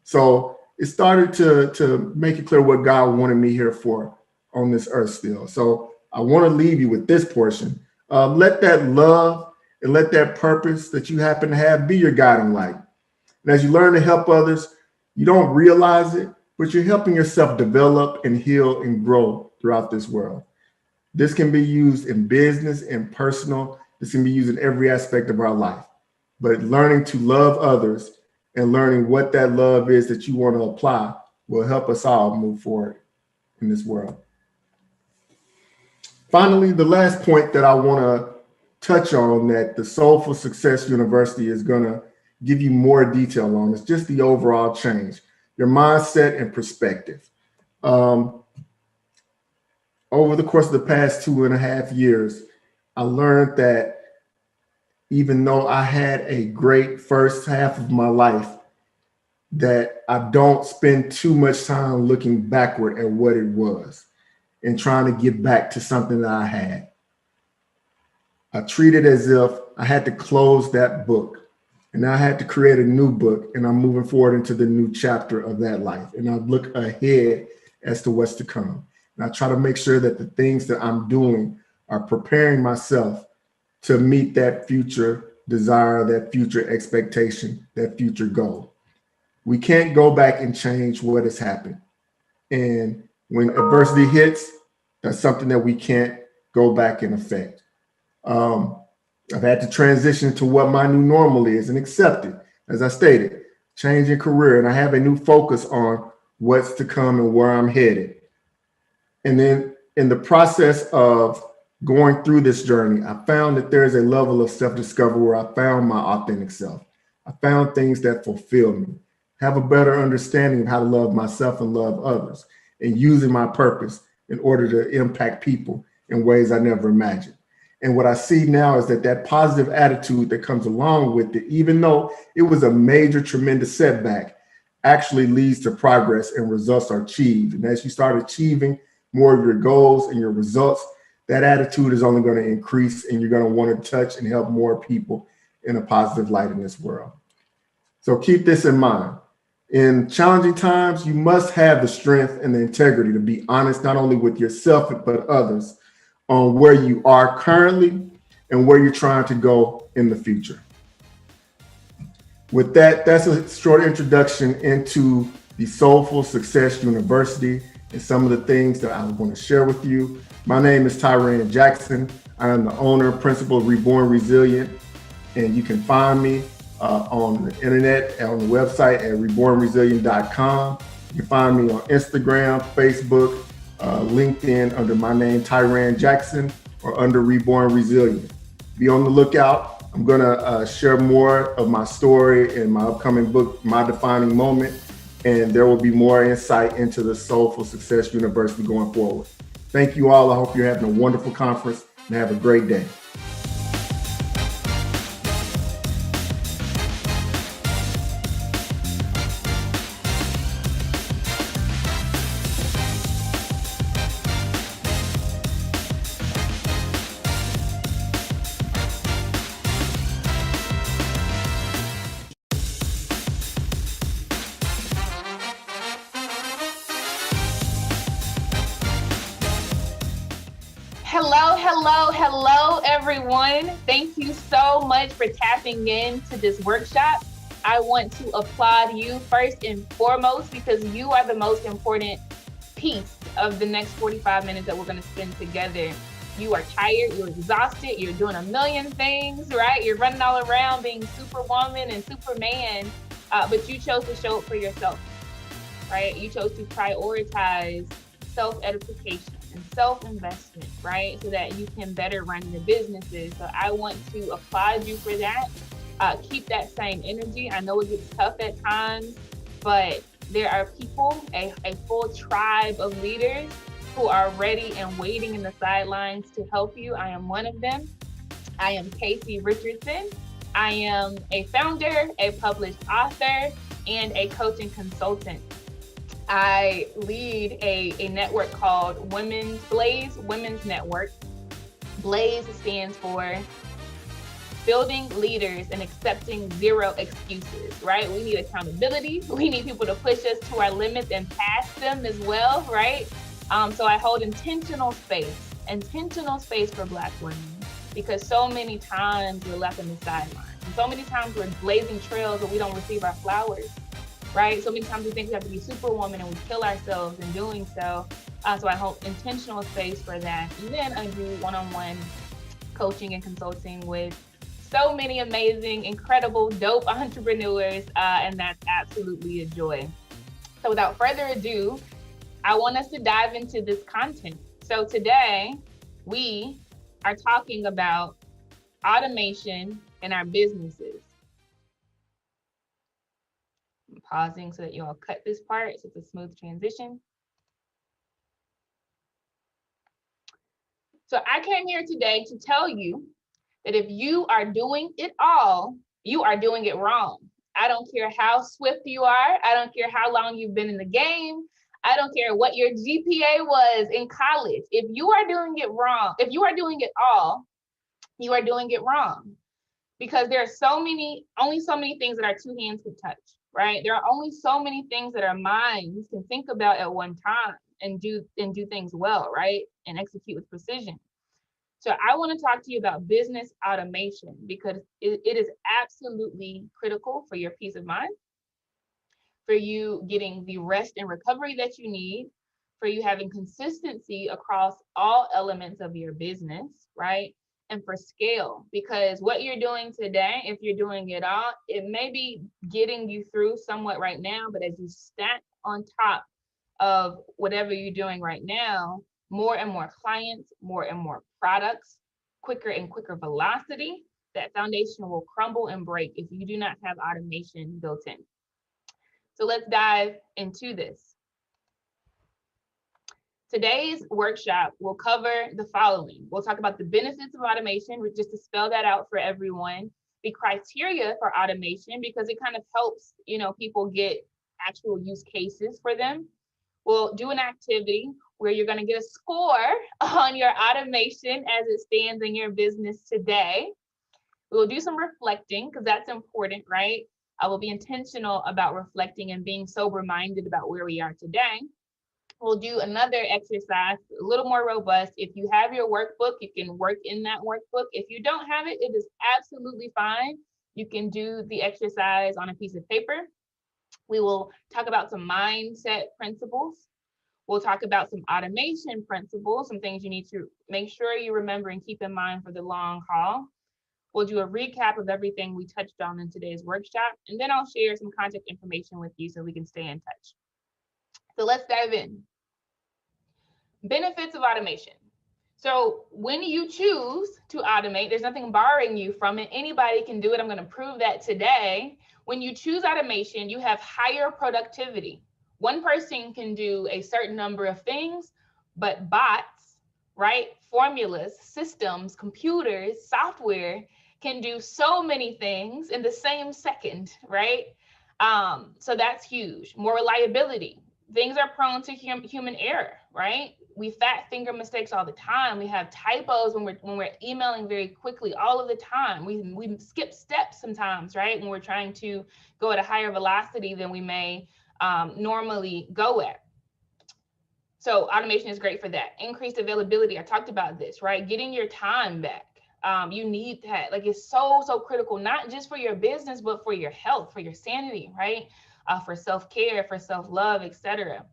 Speaker 8: So it started to make it clear what God wanted me here for on this earth still. So I want to leave you with this portion. Let that love and let that purpose that you happen to have be your guiding light. And as you learn to help others, you don't realize it, but you're helping yourself develop and heal and grow throughout this world. This can be used in business and personal. This can be used in every aspect of our life. But learning to love others and learning what that love is that you want to apply will help us all move forward in this world. Finally, the last point that I want to touch on that the Soulful Success University is going to give you more detail on is just the overall change, your mindset and perspective. Over the course of the past 2.5 years, I learned that even though I had a great first half of my life, that I don't spend too much time looking backward at what it was and trying to get back to something that I had. I treat it as if I had to close that book and I had to create a new book, and I'm moving forward into the new chapter of that life. And I look ahead as to what's to come. And I try to make sure that the things that I'm doing are preparing myself to meet that future desire, that future expectation, that future goal. We can't go back and change what has happened. And when adversity hits, that's something that we can't go back and affect. I've had to transition to what my new normal is and accept it. As I stated, changing career, and I have a new focus on what's to come and where I'm headed. And then in the process of going through this journey, I found that there's a level of self-discovery where I found my authentic self. I found things that fulfill me, have a better understanding of how to love myself and love others, and using my purpose in order to impact people in ways I never imagined. And what I see now is that that positive attitude that comes along with it, even though it was a major, tremendous setback, actually leads to progress and results are achieved. And as you start achieving more of your goals and your results, that attitude is only going to increase, and you're going to want to touch and help more people in a positive light in this world. So keep this in mind. In challenging times, you must have the strength and the integrity to be honest, not only with yourself, but others, on where you are currently and where you're trying to go in the future. With that, that's a short introduction into the Soulful Success University and some of the things that I want to share with you. My name is Tiran Jackson. I am the owner and principal of Reborn Resilient, and you can find me on the internet, on the website at rebornresilient.com. You can find me on Instagram, Facebook, LinkedIn under my name, Tiran Jackson, or under Reborn Resilient. Be on the lookout. I'm going to share more of my story in my upcoming book, My Defining Moment, and there will be more insight into the Soulful Success University going forward. Thank you all. I hope you're having a wonderful conference and have a great day.
Speaker 14: Hello, everyone. Thank you so much for tapping in to this workshop. I want to applaud you first and foremost because you are the most important piece of the next 45 minutes that we're going to spend together. You are tired, you're exhausted, you're doing a million things, right? You're running all around being Superwoman and Superman, but you chose to show up for yourself, right? You chose to prioritize self-edification. and self-investment, right? So that you can better run your businesses. So I want to applaud you for that. Keep that same energy. I know it gets tough at times, but there are people, a full tribe of leaders who are ready and waiting in the sidelines to help you. I am one of them. I am Casey Richardson. I am a founder, a published author, and a coach and consultant. I lead a network called Blaze Women's Network. Blaze stands for Building Leaders and Accepting Zero Excuses, right? We need accountability. We need people to push us to our limits and past them as well, right? So I hold intentional space for Black women, because so many times we're left on the sidelines. And so many times we're blazing trails but we don't receive our flowers, right? So many times we think we have to be superwoman and we kill ourselves in doing so. So I hold intentional space for that. And then I do one-on-one coaching and consulting with so many amazing, incredible, dope entrepreneurs, and that's absolutely a joy. So without further ado, I want us to dive into this content. So today, we are talking about automation in our businesses. I'm pausing so that you all cut this part so it's a smooth transition. So I came here today to tell you that if you are doing it all, you are doing it wrong. I don't care how swift you are. I don't care how long you've been in the game. I don't care what your GPA was in college. If you are doing it wrong, if you are doing it all, you are doing it wrong. Because there are only so many things that our two hands can touch, right? There are only so many things that our minds can think about at one time and do things well, right? And execute with precision. So I want to talk to you about business automation, because it is absolutely critical for your peace of mind, for you getting the rest and recovery that you need, for you having consistency across all elements of your business, right? And for scale, because what you're doing today, if you're doing it all, it may be getting you through somewhat right now, but as you stack on top of whatever you're doing right now, more and more clients, more and more products, quicker and quicker velocity, that foundation will crumble and break if you do not have automation built in. So let's dive into this. Today's workshop will cover the following. We'll talk about the benefits of automation, just to spell that out for everyone, the criteria for automation, because it kind of helps, people get actual use cases for them. We'll do an activity where you're going to get a score on your automation as it stands in your business today. We'll do some reflecting, because that's important, right? I will be intentional about reflecting and being sober-minded about where we are today. We'll do another exercise, a little more robust. If you have your workbook, you can work in that workbook. If you don't have it, it is absolutely fine. You can do the exercise on a piece of paper. We will talk about some mindset principles. We'll talk about some automation principles, some things you need to make sure you remember and keep in mind for the long haul. We'll do a recap of everything we touched on in today's workshop, and then I'll share some contact information with you so we can stay in touch. So let's dive in. Benefits of automation. So when you choose to automate, there's nothing barring you from it. Anybody can do it. I'm going to prove that today. When you choose automation, you have higher productivity. One person can do a certain number of things, but bots, right? Formulas, systems, computers, software can do so many things in the same second, right? So that's huge. More reliability. Things are prone to human error, right? We fat finger mistakes all the time. We have typos when we're emailing very quickly all of the time. We skip steps sometimes, right? When we're trying to go at a higher velocity than we may normally go at. So automation is great for that. Increased availability, I talked about this, right? Getting your time back. You need that. Like, it's so critical, not just for your business, but for your health, for your sanity, right? For self-care, for self-love, etc.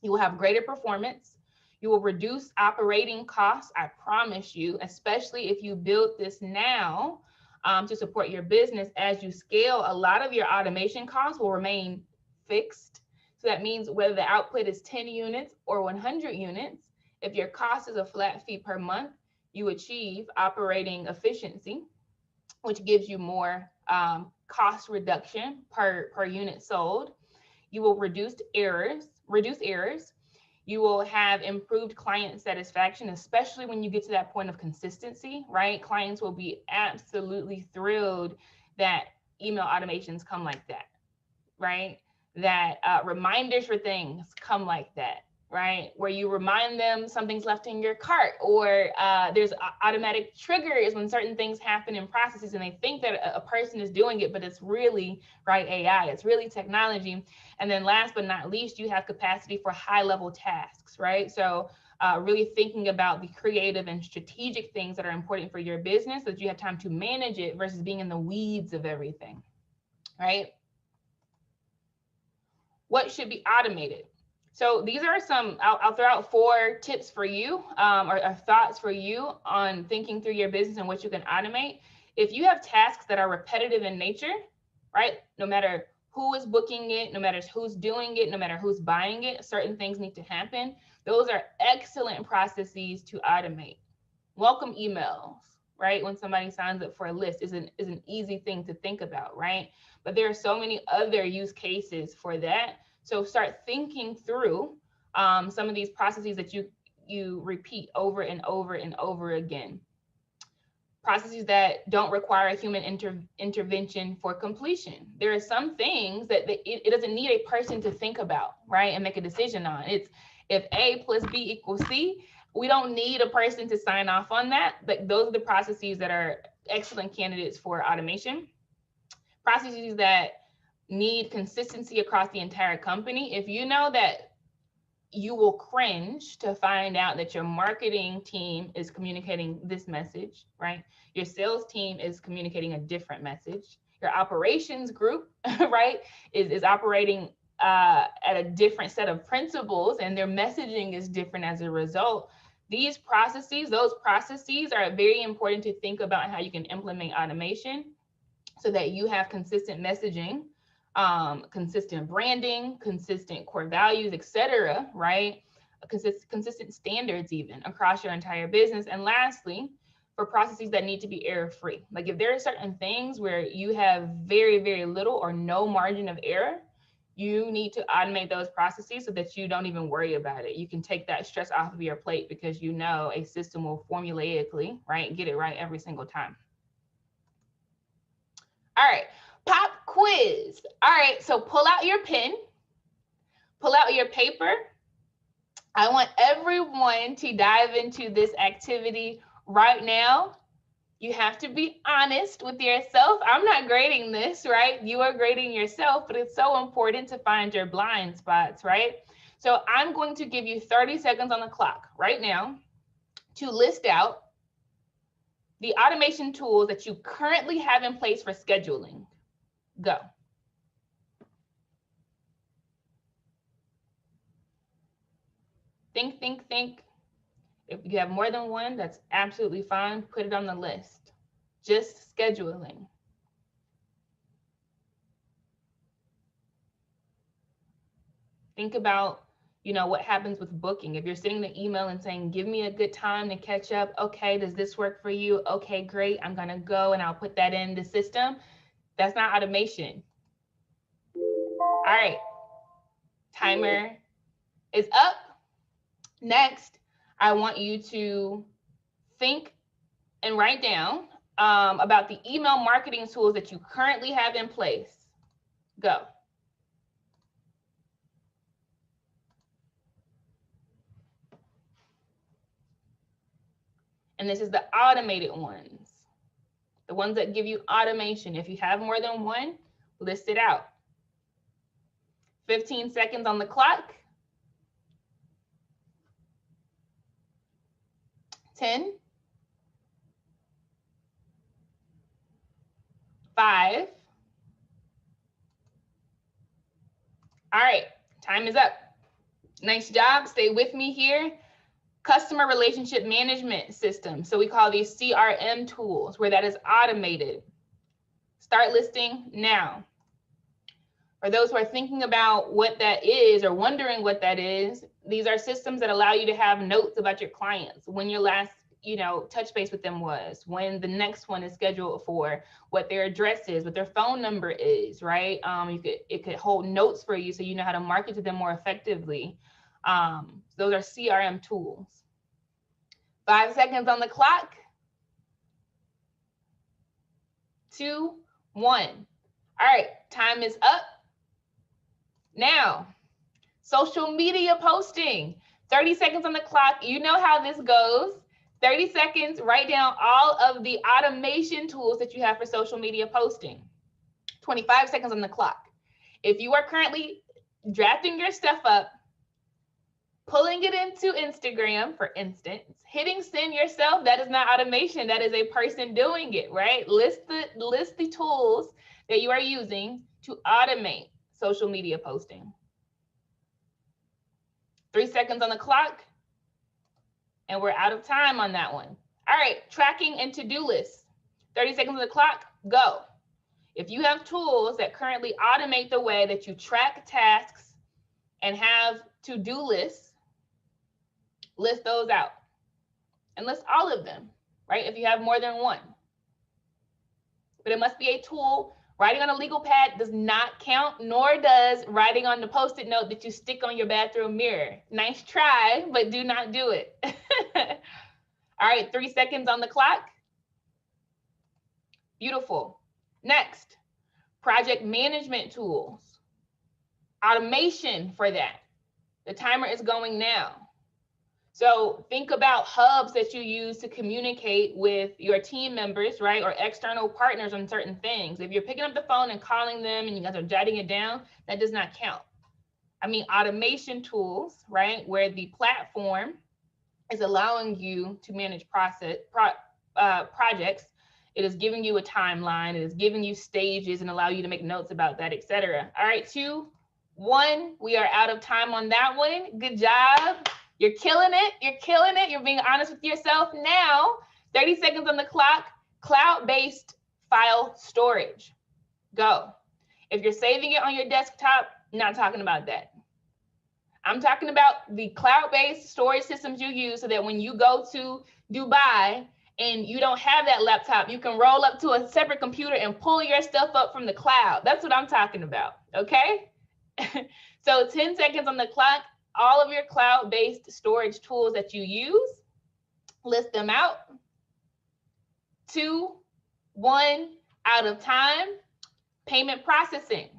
Speaker 14: You will have greater performance. You will reduce operating costs, I promise you, especially if you build this now to support your business. As you scale, a lot of your automation costs will remain fixed. So that means whether the output is 10 units or 100 units, If your cost is a flat fee per month, you achieve operating efficiency, which gives you more cost reduction per unit sold. You will reduce errors. You will have improved client satisfaction, especially when you get to that point of consistency, right? Clients will be absolutely thrilled that email automations come like that, right? That reminders for things come like that, right? Where you remind them something's left in your cart, or there's automatic triggers when certain things happen in processes and they think that a person is doing it, but it's really, right, AI, it's really technology. And then last but not least, you have capacity for high level tasks, right? So really thinking about the creative and strategic things that are important for your business so that you have time to manage it versus being in the weeds of everything, right? What should be automated? So these are some, I'll throw out 4 tips for you or thoughts for you on thinking through your business and what you can automate. If you have tasks that are repetitive in nature, right? No matter who is booking it, no matter who's doing it, no matter who's buying it, certain things need to happen. Those are excellent processes to automate. Welcome emails, right? When somebody signs up for a list is an easy thing to think about, right? But there are so many other use cases for that. So start thinking through some of these processes that you repeat over and over and over again. Processes that don't require a human intervention for completion. There are some things that it doesn't need a person to think about, right, and make a decision on. It's if A plus B equals C, we don't need a person to sign off on that. But those are the processes that are excellent candidates for automation. Processes that need consistency across the entire company. If you know that you will cringe to find out that your marketing team is communicating this message, right? Your sales team is communicating a different message. Your operations group, right, is operating at a different set of principles and their messaging is different as a result. Those processes are very important to think about how you can implement automation so that you have consistent messaging, consistent branding, consistent core values, etc., right? Consistent standards even across your entire business. And lastly, for processes that need to be error-free. Like if there are certain things where you have very, very little or no margin of error, you need to automate those processes so that you don't even worry about it. You can take that stress off of your plate because you know a system will formulaically, right, get it right every single time. All right, pop quiz. All right, so pull out your pen, pull out your paper. I want everyone to dive into this activity right now. You have to be honest with yourself. I'm not grading this, right? You are grading yourself, but it's so important to find your blind spots, right? So I'm going to give you 30 seconds on the clock right now to list out the automation tools that you currently have in place for scheduling. Go. Think, think, think. If you have more than one, that's absolutely fine. Put it on the list. Just scheduling. Think about, what happens with booking. If you're sending the email and saying, give me a good time to catch up. Okay, does this work for you? Okay, great. I'm gonna go and I'll put that in the system. That's not automation. All right, timer is up. Next, I want you to think and write down about the email marketing tools that you currently have in place. Go. And this is the automated ones, the ones that give you automation. If you have more than one, list it out. 15 seconds on the clock. 10, 5. All right, time is up. Nice job. Stay with me here. Customer relationship management system. So we call these CRM tools where that is automated. Start listing now. For those who are thinking about what that is or wondering what that is, These are systems that allow you to have notes about your clients, when your last, touch base with them was, when the next one is scheduled for, what their address is, what their phone number is, right? It could hold notes for you so you know how to market to them more effectively. Those are CRM tools. 5 seconds on the clock. 2, 1. All right, time is up. Now, social media posting. 30 seconds on the clock. You know how this goes. 30 seconds, write down all of the automation tools that you have for social media posting. 25 seconds on the clock. If you are currently drafting your stuff up, pulling it into Instagram, for instance, hitting send yourself, that is not automation. That is a person doing it, right? List the tools that you are using to automate social media posting. 3 seconds on the clock, and we're out of time on that one. All right, tracking and to-do lists. 30 seconds on the clock, go. If you have tools that currently automate the way that you track tasks and have to-do lists, list those out. And list all of them, right? If you have more than one. But it must be a tool. Writing on a legal pad does not count, nor does writing on the Post-it note that you stick on your bathroom mirror. Nice try, but do not do it. All right, 3 seconds on the clock. Beautiful. Next, project management tools. Automation for that. The timer is going now. So think about hubs that you use to communicate with your team members, right? Or external partners on certain things. If you're picking up the phone and calling them and you guys are jotting it down, that does not count. I mean, automation tools, right? Where the platform is allowing you to manage projects. It is giving you a timeline. It is giving you stages and allow you to make notes about that, et cetera. All right, 2, 1, we are out of time on that one. Good job. You're killing it. You're killing it. You're being honest with yourself. Now, 30 seconds on the clock, cloud-based file storage. Go. If you're saving it on your desktop, not talking about that. I'm talking about the cloud-based storage systems you use so that when you go to Dubai and you don't have that laptop, you can roll up to a separate computer and pull your stuff up from the cloud. That's what I'm talking about, okay? So 10 seconds on the clock. All of your cloud-based storage tools that you use, list them out. 2, 1, out of time. Payment processing.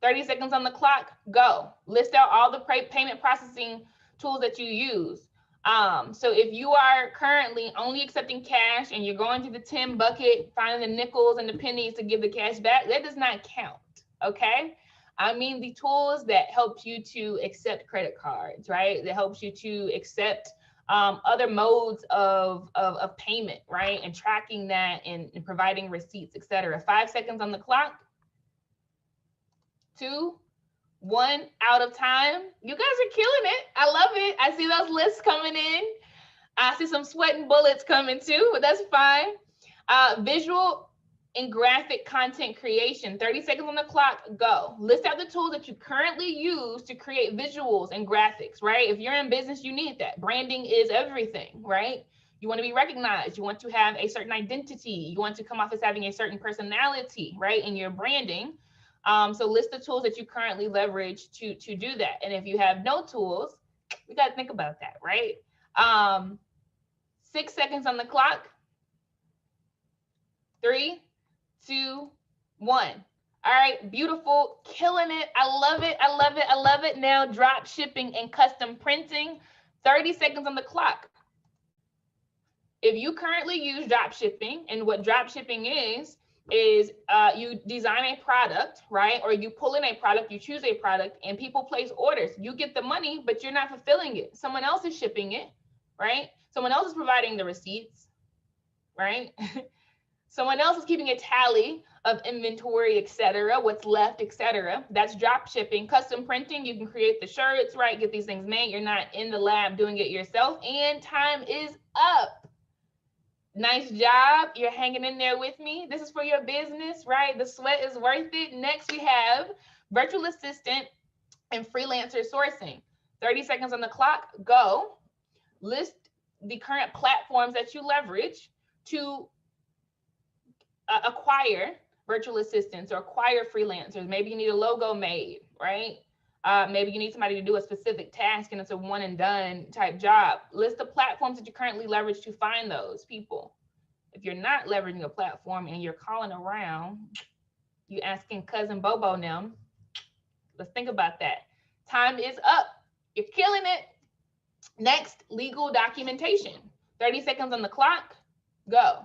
Speaker 14: 30 seconds on the clock, go. List out all the payment processing tools that you use. So if you are currently only accepting cash and you're going to the 10 bucket, finding the nickels and the pennies to give the cash back, that does not count, okay? I mean the tools that help you to accept credit cards, right? That helps you to accept other modes of payment, right? And tracking that and providing receipts, et cetera. 5 seconds on the clock. 2, 1, out of time. You guys are killing it. I love it. I see those lists coming in. I see some sweating bullets coming too, but that's fine. Visual and graphic content creation. 30 seconds on the clock, go. List out the tools that you currently use to create visuals and graphics, right? If you're in business, you need that. Branding is everything, right? You want to be recognized. You want to have a certain identity. You want to come off as having a certain personality, right? In your branding. So list the tools that you currently leverage to do that. And if you have no tools, we got to think about that, right? 6 seconds on the clock. 3, 2, 1. All right, beautiful, killing it. I love it. I love it. I love it. Now, drop shipping and custom printing. 30 seconds on the clock. If you currently use drop shipping, and what drop shipping is you design a product, right? Or you pull in a product, you choose a product, and people place orders. You get the money, but you're not fulfilling it. Someone else is shipping it, right? Someone else is providing the receipts, right? Someone else is keeping a tally of inventory, et cetera, what's left, et cetera. That's drop shipping. Custom printing, you can create the shirts, right? Get these things made. You're not in the lab doing it yourself. And time is up. Nice job. You're hanging in there with me. This is for your business, right? The sweat is worth it. Next, we have virtual assistant and freelancer sourcing. 30 seconds on the clock, go. List the current platforms that you leverage to acquire virtual assistants or acquire freelancers. Maybe you need a logo made, right? Maybe you need somebody to do a specific task and it's a one and done type job. List the platforms that you currently leverage to find those people. If you're not leveraging a platform and you're calling around, you asking cousin Bobo and them, let's think about that. Time is up. You're killing it. Next, legal documentation. 30 seconds on the clock, go.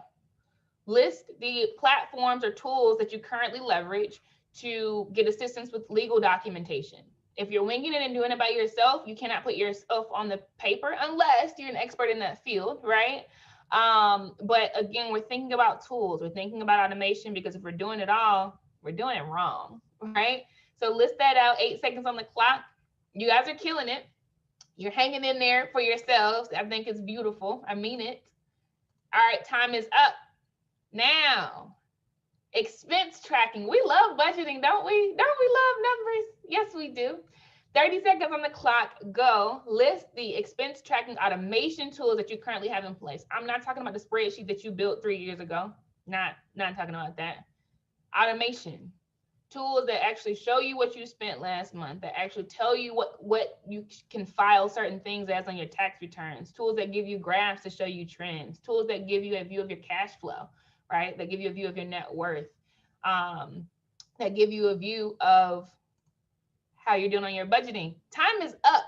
Speaker 14: List the platforms or tools that you currently leverage to get assistance with legal documentation. If you're winging it and doing it by yourself, you cannot put yourself on the paper unless you're an expert in that field, right? But again, we're thinking about tools. We're thinking about automation, because if we're doing it all, we're doing it wrong, right? So list that out. 8 seconds on the clock. You guys are killing it. You're hanging in there for yourselves. I think it's beautiful. I mean it. All right, time is up. Now, expense tracking. We love budgeting, don't we? Don't we love numbers? Yes, we do. 30 seconds on the clock, go. List the expense tracking automation tools that you currently have in place. I'm not talking about the spreadsheet that you built 3 years ago. Not talking about that. Automation. Tools that actually show you what you spent last month, that actually tell you what you can file certain things as on your tax returns. Tools that give you graphs to show you trends. Tools that give you a view of your cash flow, right? That give you a view of your net worth. That give you a view of how you're doing on your budgeting. Time is up.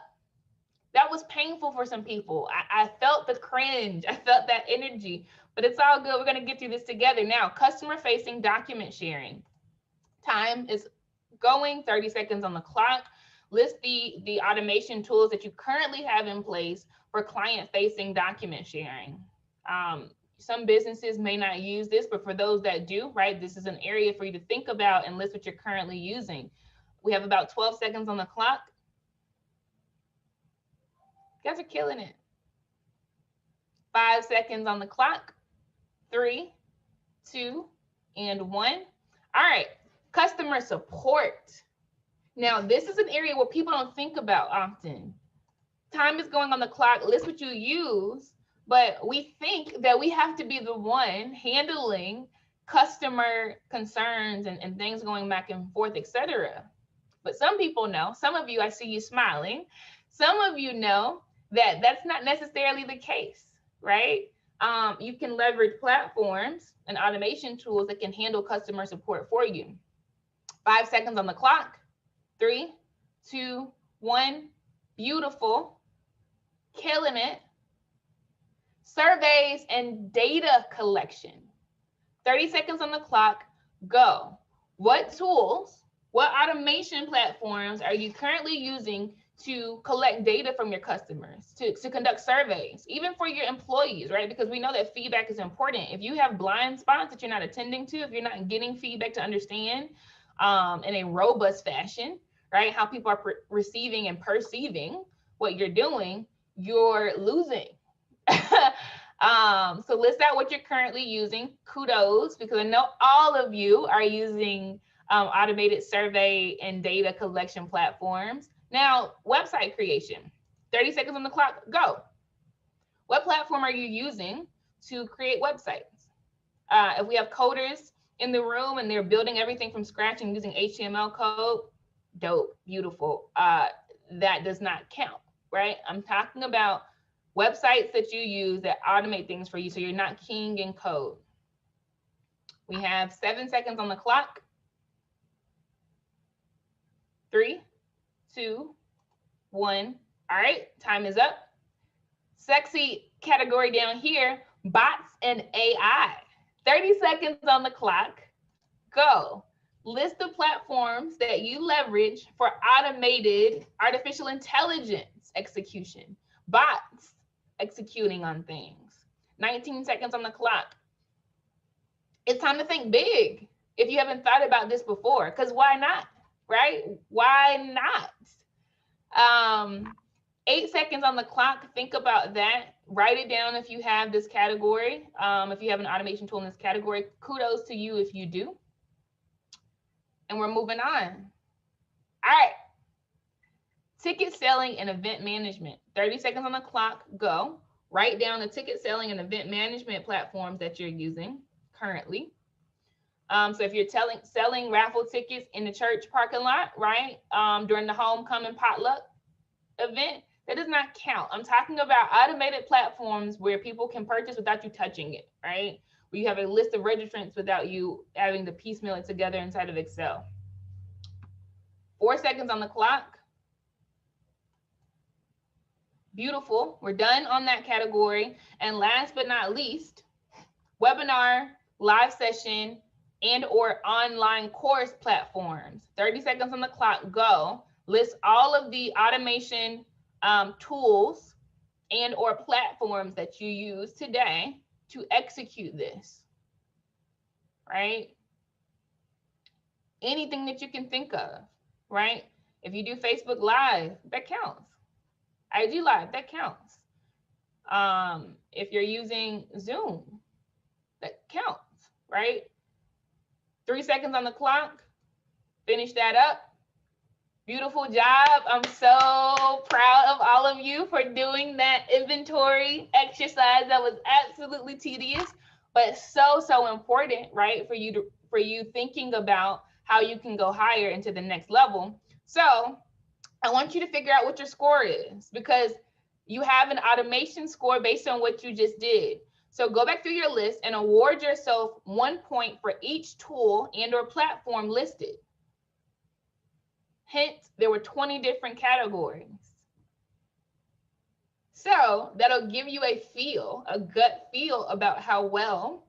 Speaker 14: That was painful for some people. I felt the cringe. I felt that energy, but it's all good. We're going to get through this together. Now, customer-facing document sharing. Time is going. 30 seconds on the clock. List the automation tools that you currently have in place for client-facing document sharing. Some businesses may not use this, but for those that do, right, this is an area for you to think about and list what you're currently using. We have about 12 seconds on the clock. You guys are killing it. 5 seconds on the clock. 3, 2, and 1. All right, customer support. Now, this is an area where people don't think about often. Time is going on the clock. List what you use, but we think that we have to be the one handling customer concerns and things going back and forth, etc. But some people know, some of you, I see you smiling. Some of you know that that's not necessarily the case, right? You can leverage platforms and automation tools that can handle customer support for you. 5 seconds on the clock. 3, 2, 1. Beautiful. Killing it. Surveys and data collection. 30 seconds on the clock. Go. What tools, what automation platforms are you currently using to collect data from your customers, to conduct surveys, even for your employees, right? Because we know that feedback is important. If you have blind spots that you're not attending to, if you're not getting feedback to understand in a robust fashion, right, how people are receiving and perceiving what you're doing, you're losing. So list out what you're currently using. Kudos, because I know all of you are using automated survey and data collection platforms. Now, website creation. 30 seconds on the clock, go. What platform are you using to create websites? If we have coders in the room and they're building everything from scratch and using HTML code, dope, beautiful. That does not count, right? I'm talking about websites that you use that automate things for you so you're not king in code. We have 7 seconds on the clock. 3, 2, 1. All right, time is up. Sexy category down here, bots and AI. 30 seconds on the clock. Go. List the platforms that you leverage for automated artificial intelligence execution. Bots executing on things. 19 seconds on the clock. It's time to think big if you haven't thought about this before, because why not, right? Why not? 8 seconds on the clock. Think about that. Write it down if you have this category. If you have an automation tool in this category, kudos to you if you do. And we're moving on. All right. Ticket selling and event management. 30 seconds on the clock, go. Write down the ticket selling and event management platforms that you're using currently. So if you're selling raffle tickets in the church parking lot, right, during the homecoming potluck event, that does not count. I'm talking about automated platforms where people can purchase without you touching it, right? Where you have a list of registrants without you having to piecemeal it together inside of Excel. 4 seconds on the clock. Beautiful. We're done on that category. And last but not least, webinar, live session, and/or online course platforms. 30 seconds on the clock, go. List all of the automation tools and/or platforms that you use today to execute this, right? Anything that you can think of, right? If you do Facebook Live, that counts. IG Live, that counts. If you're using Zoom, that counts, right? 3 seconds on the clock, finish that up. Beautiful job. I'm so proud of all of you for doing that inventory exercise. That was absolutely tedious, but so important, right? For you thinking about how you can go higher into the next level. So I want you to figure out what your score is, because you have an automation score based on what you just did. So go back through your list and award yourself 1 point for each tool and/or platform listed. Hence, there were 20 different categories. So that'll give you a gut feel about how well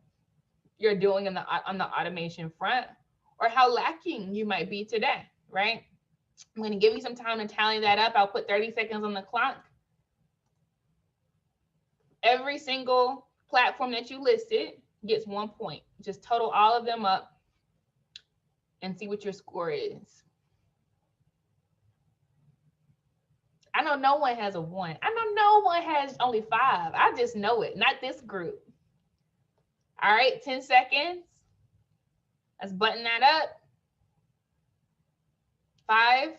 Speaker 14: you're doing on the automation front, or how lacking you might be today, right? I'm going to give you some time to tally that up. I'll put 30 seconds on the clock. Every single platform that you listed gets 1 point. Just total all of them up and see what your score is. I know no one has a 1. I know no one has only 5. I just know it, not this group. All right, 10 seconds. Let's button that up. 5.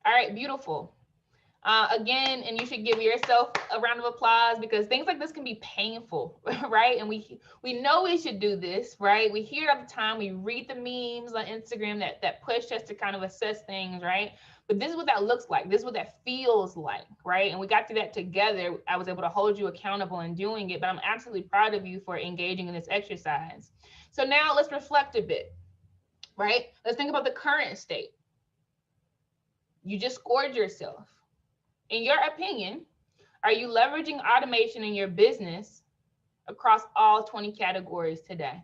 Speaker 14: All right, beautiful. Again, and you should give yourself a round of applause, because things like this can be painful, right? And we know we should do this, right? We hear it all the time. We read the memes on Instagram that push us to kind of assess things, right? But this is what that looks like. This is what that feels like, right? And we got through that together. I was able to hold you accountable in doing it, but I'm absolutely proud of you for engaging in this exercise. So now let's reflect a bit, right? Let's think about the current state. You just scored yourself. In your opinion, are you leveraging automation in your business across all 20 categories today?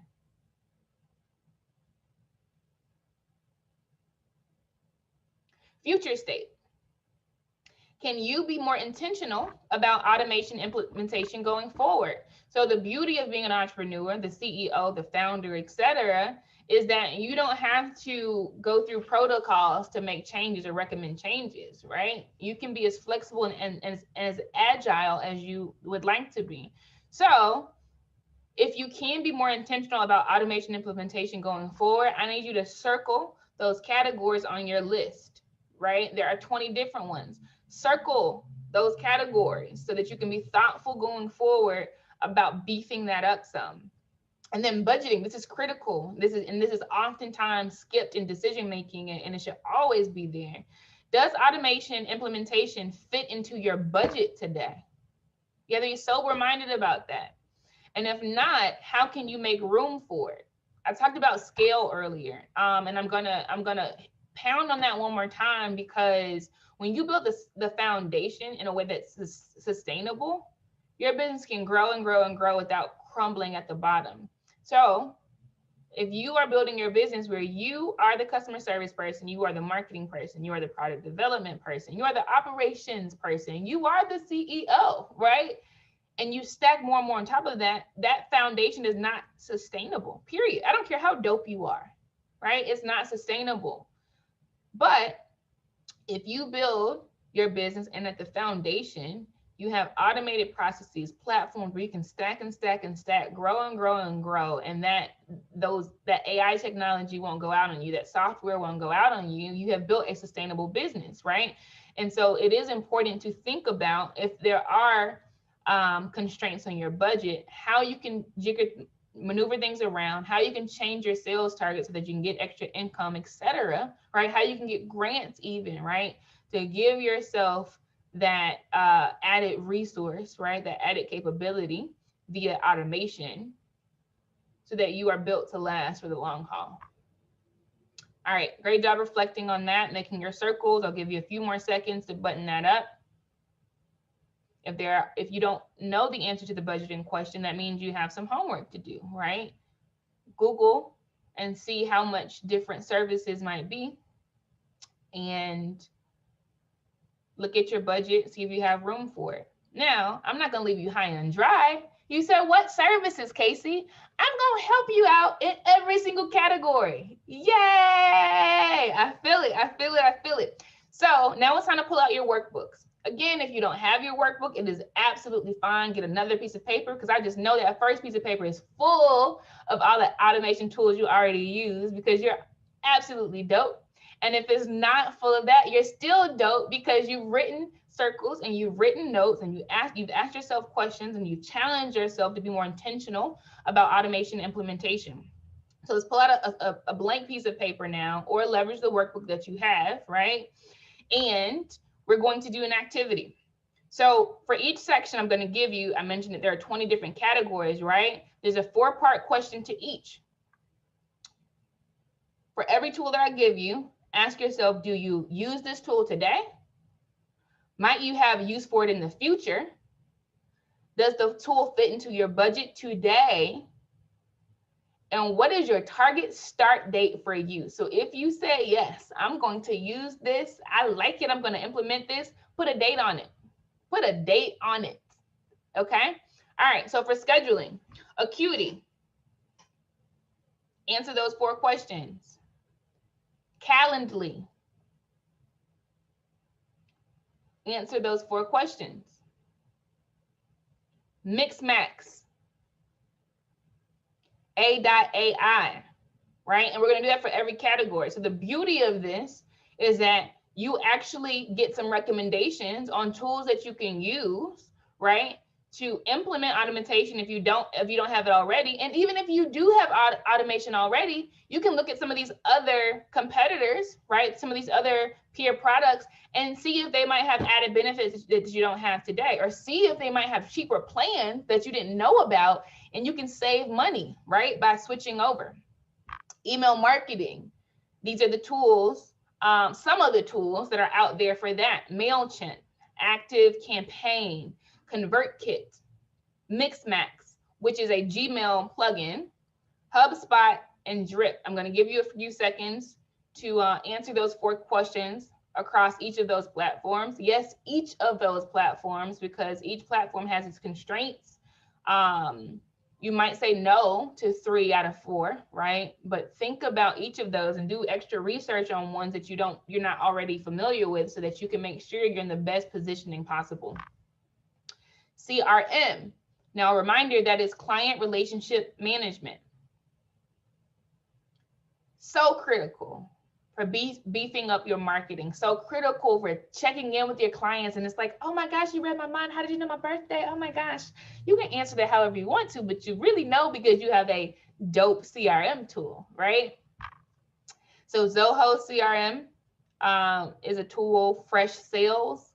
Speaker 14: Future state. Can you be more intentional about automation implementation going forward? So the beauty of being an entrepreneur, the CEO, the founder, etc., is that you don't have to go through protocols to make changes or recommend changes, right? You can be as flexible and as agile as you would like to be. So if you can be more intentional about automation implementation going forward, I need you to circle those categories on your list, right? There are 20 different ones. Circle those categories so that you can be thoughtful going forward about beefing that up some. And then budgeting, this is critical. This is oftentimes skipped in decision making, and it should always be there. Does automation implementation fit into your budget today? You have to be sober-minded about that. And if not, how can you make room for it? I talked about scale earlier, and I'm gonna pound on that one more time, because when you build the foundation in a way that's sustainable, your business can grow and grow and grow without crumbling at the bottom. So if you are building your business where you are the customer service person, you are the marketing person, you are the product development person, you are the operations person, you are the CEO, right? And you stack more and more on top of that, that foundation is not sustainable, period. I don't care how dope you are, right? It's not sustainable. But if you build your business and at the foundation, You have automated processes, platforms where you can stack and stack and stack, grow and grow and grow. And that AI technology won't go out on you, that software won't go out on you. You have built a sustainable business, right? And so it is important to think about, if there are constraints on your budget, how you can maneuver things around, how you can change your sales target so that you can get extra income, etc., right? How you can get grants even, right? To give yourself that added resource, right? That added capability via automation, so that you are built to last for the long haul. All right, great job reflecting on that, making your circles. I'll give you a few more seconds to button that up. If you don't know the answer to the budgeting question, that means you have some homework to do, right? Google and see how much different services might be, and look at your budget, see if you have room for it. Now, I'm not gonna leave you high and dry. You said, what services, Casey? I'm gonna help you out in every single category. Yay! I feel it, I feel it, I feel it. So now it's time to pull out your workbooks. Again, if you don't have your workbook, it is absolutely fine. Get another piece of paper, because I just know that first piece of paper is full of all the automation tools you already use, because you're absolutely dope. And if it's not full of that, you're still dope, because you've written circles and you've written notes and you've asked yourself questions and you've challenged yourself to be more intentional about automation implementation. So let's pull out a blank piece of paper now, or leverage the workbook that you have, right? And we're going to do an activity. So for each section I'm going to give you, I mentioned that there are 20 different categories, right? There's a 4-part question to each. For every tool that I give you, ask yourself, do you use this tool today? Might you have use for it in the future? Does the tool fit into your budget today? And what is your target start date for you? So if you say, yes, I'm going to use this, I like it, I'm going to implement this, put a date on it. Put a date on it. Okay? All right, so for scheduling, Acuity, answer those 4 questions. Calendly, answer those 4 questions. Mixmax, A.AI, right? And we're going to do that for every category. So the beauty of this is that you actually get some recommendations on tools that you can use, right, to implement automation if you don't have it already. And even if you do have automation already, you can look at some of these other competitors, right, some of these other peer products, and see if they might have added benefits that you don't have today, or see if they might have cheaper plans that you didn't know about, and you can save money, right, by switching over. Email marketing, these are the tools, some of the tools that are out there for that. MailChimp, Active Campaign, ConvertKit, Mixmax, which is a Gmail plugin, HubSpot, and Drip. I'm going to give you a few seconds to answer those 4 questions across each of those platforms. Yes, each of those platforms, because each platform has its constraints. You might say no to 3 out of 4, right? But think about each of those and do extra research on ones that you're not already familiar with, so that you can make sure you're in the best positioning possible. CRM. Now, a reminder, that is client relationship management. So critical for beefing up your marketing. So critical for checking in with your clients. And it's like, oh my gosh, you read my mind. How did you know my birthday? Oh my gosh. You can answer that however you want to, but you really know because you have a dope CRM tool, right? So Zoho CRM is a tool. Fresh Sales,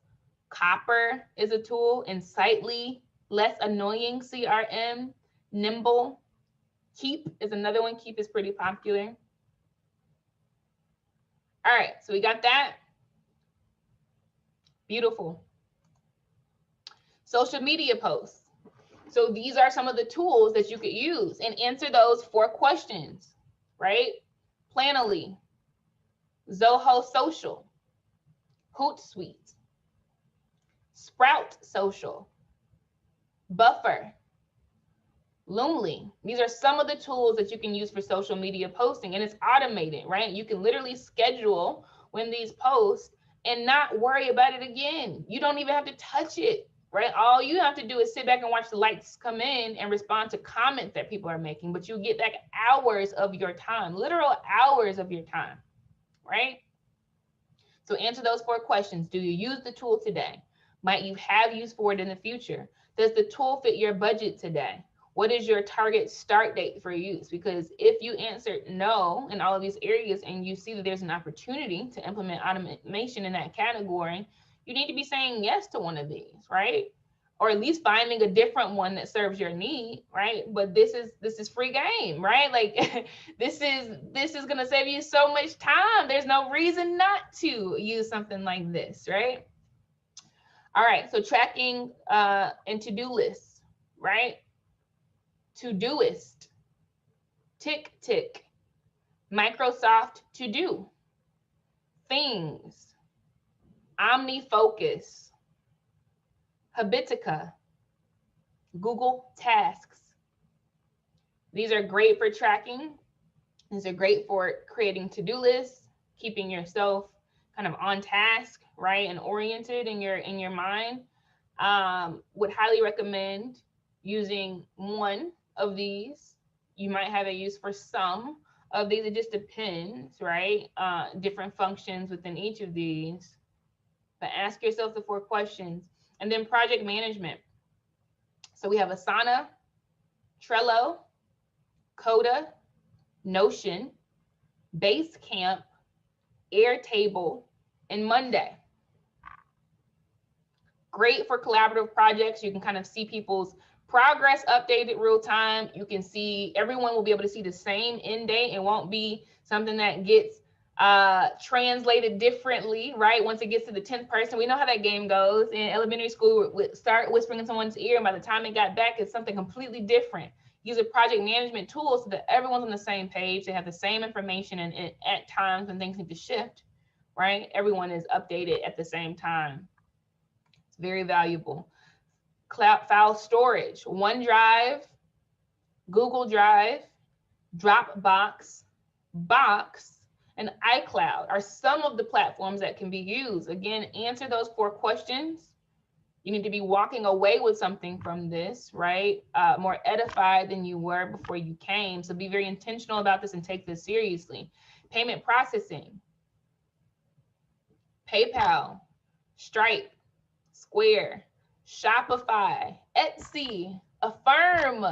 Speaker 14: Copper is a tool. Insightly, Less Annoying CRM, Nimble, Keep is another one. Keep is pretty popular. All right, so we got that. Beautiful. Social media posts. So these are some of the tools that you could use, and answer those 4 questions, right? Planoly, Zoho Social, Hootsuite, Sprout Social, Buffer, Loomly. These are some of the tools that you can use for social media posting, and it's automated, right? You can literally schedule when these posts and not worry about it again. You don't even have to touch it, right? All you have to do is sit back and watch the lights come in and respond to comments that people are making, but you get back hours of your time, literal hours of your time, right? So answer those 4 questions. Do you use the tool today? Might you have use for it in the future? Does the tool fit your budget today? What is your target start date for use? Because if you answered no in all of these areas and you see that there's an opportunity to implement automation in that category, you need to be saying yes to one of these, right? Or at least finding a different one that serves your need, right? But this is free game, right? Like this is gonna save you so much time. There's no reason not to use something like this, right? All right, so tracking and to-do lists, right? Todoist, TickTick, Microsoft To Do, Things, OmniFocus, Habitica, Google Tasks. These are great for tracking. These are great for creating to-do lists, keeping yourself kind of on task, right, and oriented in your mind. Would highly recommend using one of these. You might have a use for some of these. It just depends, right? Different functions within each of these. But ask yourself the 4 questions. And then project management. So we have Asana, Trello, Coda, Notion, Basecamp, Airtable, and Monday. Great for collaborative projects. You can kind of see people's progress updated real time. You can see, everyone will be able to see the same end date. It won't be something that gets translated differently, right? Once it gets to the 10th person, we know how that game goes. In elementary school, we start whispering in someone's ear, and by the time it got back, it's something completely different. Use a project management tool so that everyone's on the same page. They have the same information, and at times when things need to shift, right? Everyone is updated at the same time. It's very valuable. Cloud file storage, OneDrive, Google Drive, Dropbox, Box, and iCloud are some of the platforms that can be used. Again, answer those 4 questions. You need to be walking away with something from this, right? More edified than you were before you came. So be very intentional about this and take this seriously. Payment processing, PayPal, Stripe, Square, Shopify, Etsy, Affirm,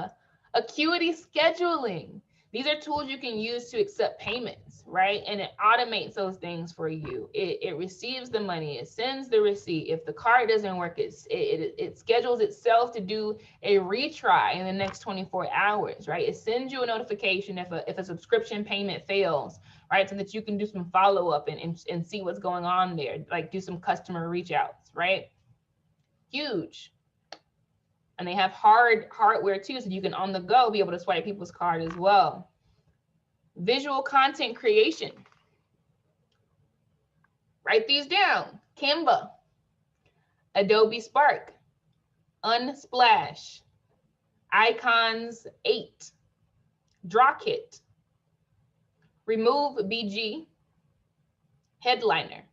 Speaker 14: Acuity Scheduling. These are tools you can use to accept payments, right? And it automates those things for you. It receives the money, it sends the receipt. If the card doesn't work, it schedules itself to do a retry in the next 24 hours, right? It sends you a notification if a subscription payment fails, right? So that you can do some follow-up and see what's going on there, like do some customer reach outs, right? Huge. And they have hardware too, so you can on the go be able to swipe people's card as well. Visual content creation. Write these down. Canva, Adobe Spark, Unsplash, Icons 8, Drawkit, Remove BG, Headliner.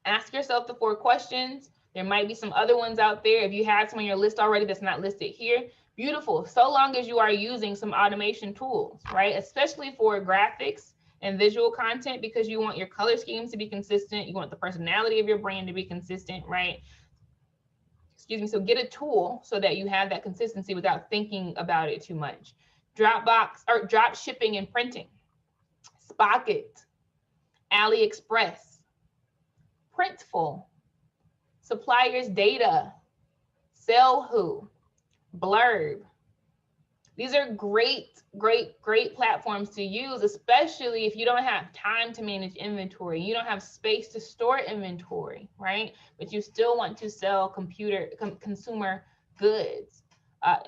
Speaker 14: Ask yourself the 4 questions. There might be some other ones out there. If you have some on your list already that's not listed here, beautiful. So long as you are using some automation tools, right? Especially for graphics and visual content, because you want your color schemes to be consistent. You want the personality of your brand to be consistent, right? Excuse me. So get a tool so that you have that consistency without thinking about it too much. Dropbox or drop shipping and printing, Spocket, AliExpress, Printful, Suppliers Data, Sellwho, Blurb. These are great platforms to use, especially if you don't have time to manage inventory. You don't have space to store inventory, right? But you still want to sell consumer goods.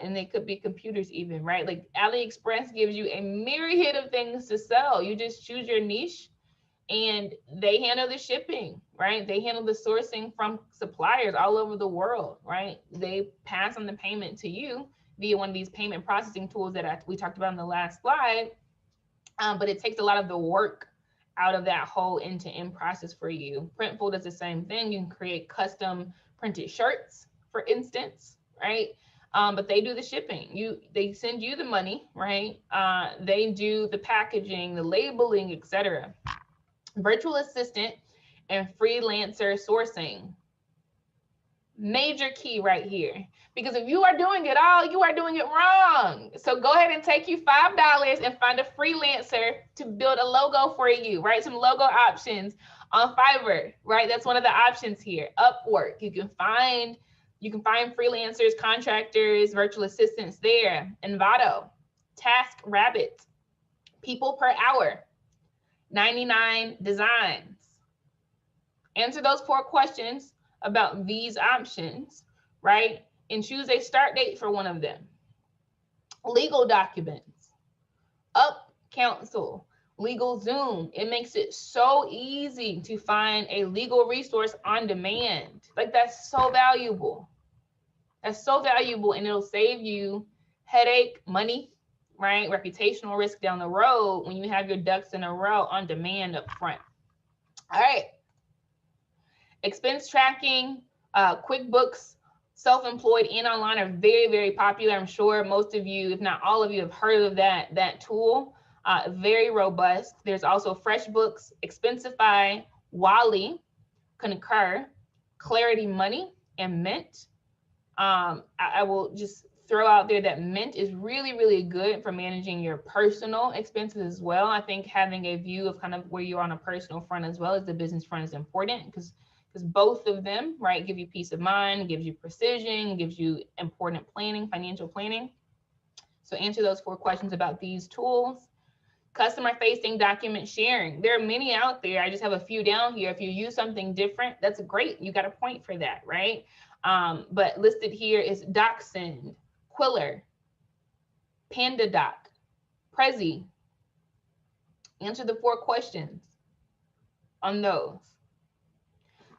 Speaker 14: And they could be computers even, right? Like AliExpress gives you a myriad of things to sell. You just choose your niche and they handle the shipping, right? They handle the sourcing from suppliers all over the world, right? They pass on the payment to you via one of these payment processing tools that we talked about in the last slide. But it takes a lot of the work out of that whole end-to-end process for you. Printful does the same thing. You can create custom printed shirts for instance, right? But they do the shipping. They send you the money, right? They do the packaging, the labeling, etc. Virtual assistant and freelancer sourcing. Major key right here. Because if you are doing it all, you are doing it wrong. So go ahead and take you $5 and find a freelancer to build a logo for you, right? Some logo options on Fiverr, right? That's one of the options here. Upwork, you can find freelancers, contractors, virtual assistants there. Envato, TaskRabbit, people per hour, 99 Designs. Answer those 4 questions about these options, right? And choose a start date for one of them. Legal documents, Up Counsel, LegalZoom. It makes it so easy to find a legal resource on demand. Like, that's so valuable. That's so valuable, and it'll save you headache, money, right? Reputational risk down the road when you have your ducks in a row on demand up front. All right. Expense tracking, QuickBooks, self-employed and online are very, very popular. I'm sure most of you, if not all of you, have heard of that tool. Very robust. There's also FreshBooks, Expensify, Wally, Concur, Clarity Money, and Mint. I will just throw out there that Mint is really, really good for managing your personal expenses as well. I think having a view of kind of where you're on a personal front as well as the business front is important, because both of them, right, give you peace of mind, gives you precision, gives you important planning, financial planning. So answer those 4 questions about these tools. Customer-facing document sharing. There are many out there. I just have a few down here. If you use something different, that's great. You got a point for that, right? But listed here is DocSend, Quiller, PandaDoc, Prezi. Answer the 4 questions on those.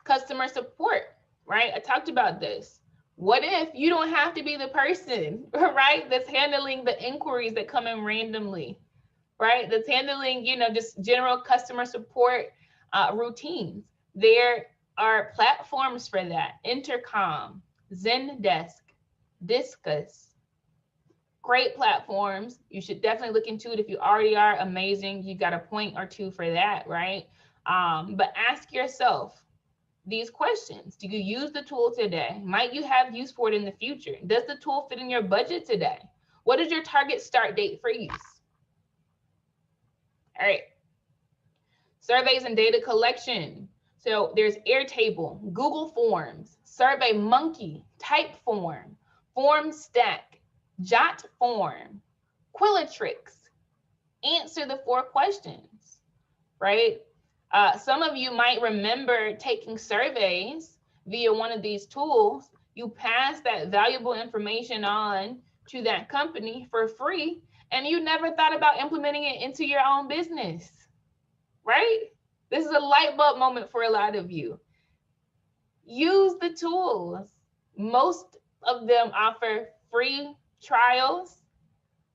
Speaker 14: Customer support, right? I talked about this. What if you don't have to be the person, right, that's handling the inquiries that come in randomly, right? That's handling, just general customer support routines. There are platforms for that. Intercom, Zendesk, Discuss. Great platforms. You should definitely look into it. If you already are, amazing. You got a point or 2 for that, right? But ask yourself these questions. Do you use the tool today? Might you have use for it in the future? Does the tool fit in your budget today? What is your target start date for use? All right. Surveys and data collection. So there's Airtable, Google Forms, SurveyMonkey, Typeform, FormStack, JotForm, Quillitrix. Answer the 4 questions, right? Some of you might remember taking surveys via one of these tools. You pass that valuable information on to that company for free, and you never thought about implementing it into your own business, right? This is a light bulb moment for a lot of you. Use the tools. Most of them offer free trials.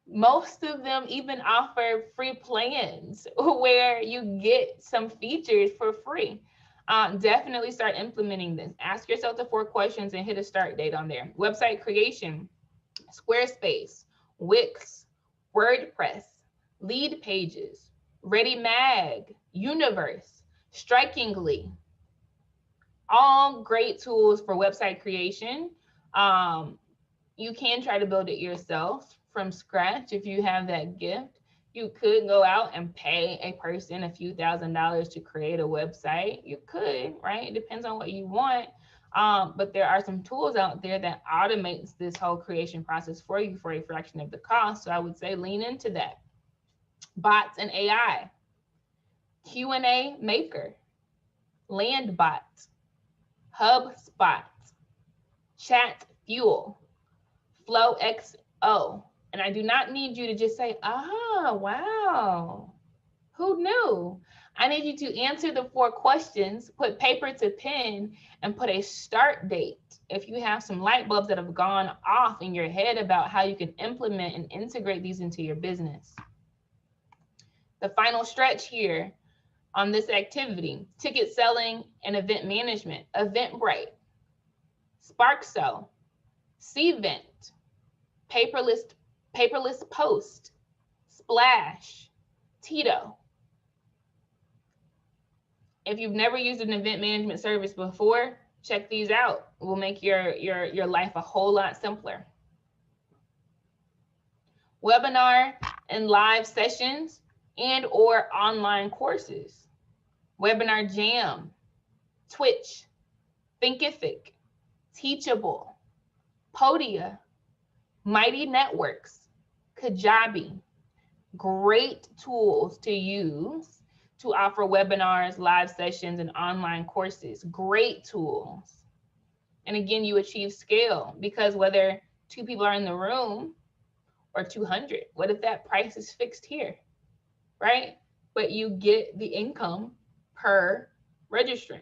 Speaker 14: Most of them even offer free plans where you get some features for free. Definitely start implementing this. Ask yourself the 4 questions and hit a start date on there. Website creation, Squarespace, Wix, WordPress, Lead Pages, ReadyMag, Universe, Strikingly. All great tools for website creation. You can try to build it yourself from scratch if you have that gift. You could go out and pay a person a few $1,000s to create a website. You could, right? It depends on what you want. But there are some tools out there that automates this whole creation process for you for a fraction of the cost. So I would say lean into that. Bots and AI, Q&A Maker, Landbot, HubSpot, Chat Fuel, FlowXO. And I do not need you to just say, wow, who knew? I need you to answer the 4 questions, put paper to pen, and put a start date. If you have some light bulbs that have gone off in your head about how you can implement and integrate these into your business. The final stretch here on this activity, ticket selling and event management, Eventbrite, Sparkso, Cvent, paperless post, Splash, Tito. If you've never used an event management service before, check these out. It will make your life a whole lot simpler. Webinar and live sessions and or online courses. Webinar Jam, Twitch, Thinkific, Teachable, Podia, Mighty Networks, Kajabi. Great tools to use to offer webinars, live sessions, and online courses. Great tools. And again, you achieve scale because whether 2 people are in the room or 200, what if that price is fixed here, right? But you get the income per registrant.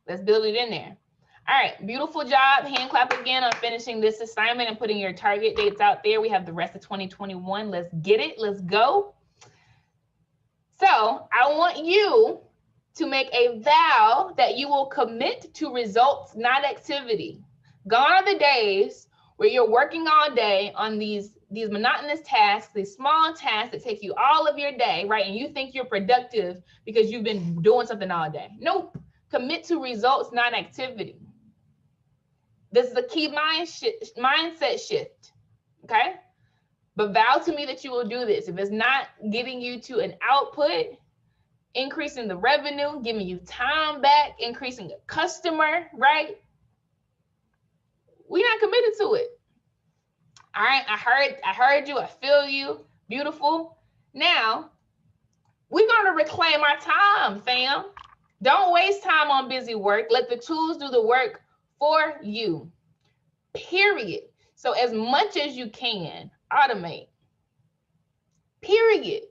Speaker 14: Let's build it in there. All right, beautiful job. Hand clap again on finishing this assignment and putting your target dates out there. We have the rest of 2021. Let's get it. Let's go. So I want you to make a vow that you will commit to results, not activity. Gone are the days where you're working all day on these monotonous tasks, these small tasks that take you all of your day, right? And you think you're productive because you've been doing something all day. Nope. Commit to results, not activity. This is a key mindset shift, okay? But vow to me that you will do this. If it's not getting you to an output, increasing the revenue, giving you time back, increasing the customer, right? We're not committed to it. All right, I heard you, I feel you, beautiful. Now, we're gonna reclaim our time, fam. Don't waste time on busy work. Let the tools do the work for you, period. So as much as you can, automate, period.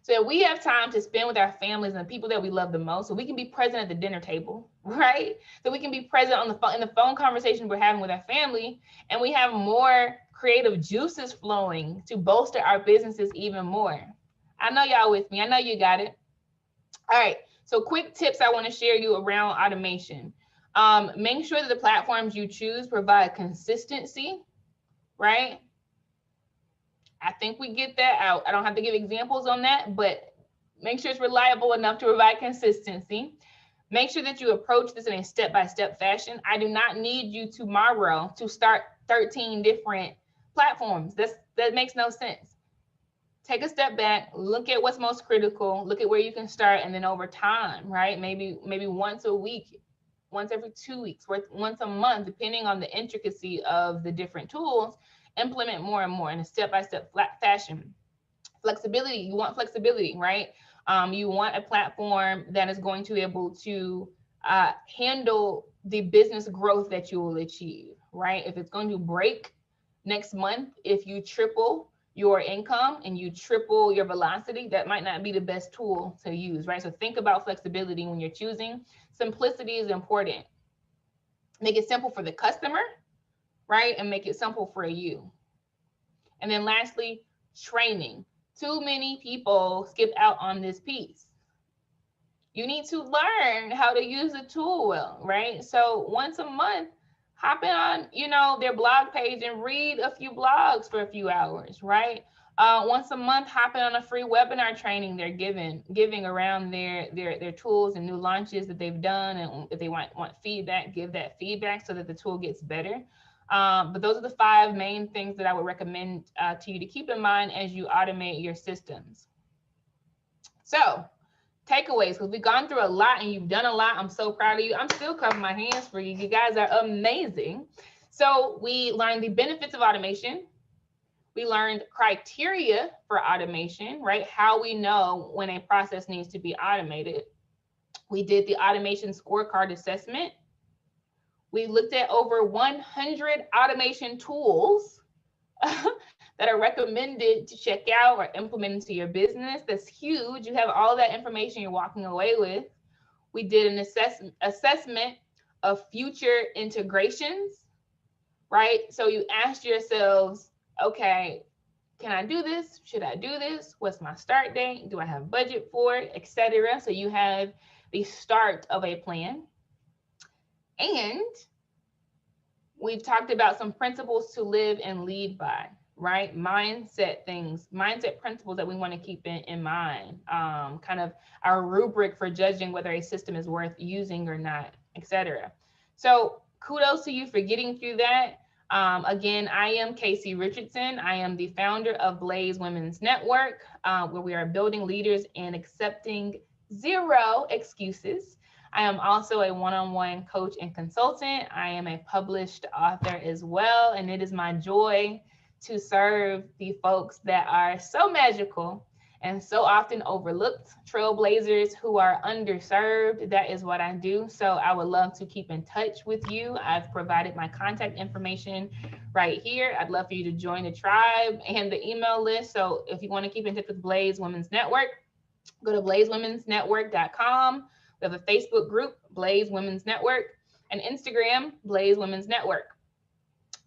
Speaker 14: So that we have time to spend with our families and the people that we love the most, so we can be present at the dinner table, right? So we can be present on the phone, in the phone conversation we're having with our family, and we have more creative juices flowing to bolster our businesses even more. I know y'all with me. I know you got it. All right. So quick tips I want to share you around automation. Make sure that the platforms you choose provide consistency, right? I think we get that out. I don't have to give examples on that, but make sure it's reliable enough to provide consistency. Make sure that you approach this in a step-by-step fashion. I do not need you tomorrow to start 13 different platforms. That makes no sense. Take a step back, look at what's most critical, look at where you can start, and then over time, right? Maybe once a week, once every 2 weeks, once a month, depending on the intricacy of the different tools, implement more and more in a step-by-step fashion. Flexibility, you want flexibility, right? You want a platform that is going to be able to handle the business growth that you will achieve, right? If it's going to break next month, if you triple your income and you triple your velocity, that might not be the best tool to use, right? So think about flexibility when you're choosing. Simplicity is important. Make it simple for the customer, right? And make it simple for you. And then lastly, training. Too many people skip out on this piece. You need to learn how to use the tool well, right? So once a month, hop in on, their blog page and read a few blogs for a few hours, right? Once a month, hop in on a free webinar training they're giving around their tools and new launches that they've done. And if they want feedback, give that feedback so that the tool gets better. But those are the 5 main things that I would recommend to you to keep in mind as you automate your systems. So takeaways, because we've gone through a lot and you've done a lot. I'm so proud of you. I'm still clapping my hands for you. You guys are amazing. So we learned the benefits of automation. We learned criteria for automation, right? How we know when a process needs to be automated. We did the automation scorecard assessment. We looked at over 100 automation tools that are recommended to check out or implement into your business. That's huge. You have all that information you're walking away with. We did an assessment of future integrations, right? So you asked yourselves, okay, can I do this? Should I do this? What's my start date? Do I have budget for it, etc.? So you have the start of a plan. And we've talked about some principles to live and lead by, right? Mindset principles that we want to keep in mind, kind of our rubric for judging whether a system is worth using or not, etc. So kudos to you for getting through that. Again, I am Casey Richardson. I am the founder of Blaze Women's Network, where we are building leaders and accepting zero excuses. I am also a one-on-one coach and consultant. I am a published author as well, and it is my joy to serve the folks that are so magical and so often overlooked, trailblazers who are underserved. That is what I do. So I would love to keep in touch with you. I've provided my contact information right here. I'd love for you to join the tribe and the email list. So if you want to keep in touch with Blaze Women's Network, go to blazewomensnetwork.com. We have a Facebook group, Blaze Women's Network, and Instagram, Blaze Women's Network.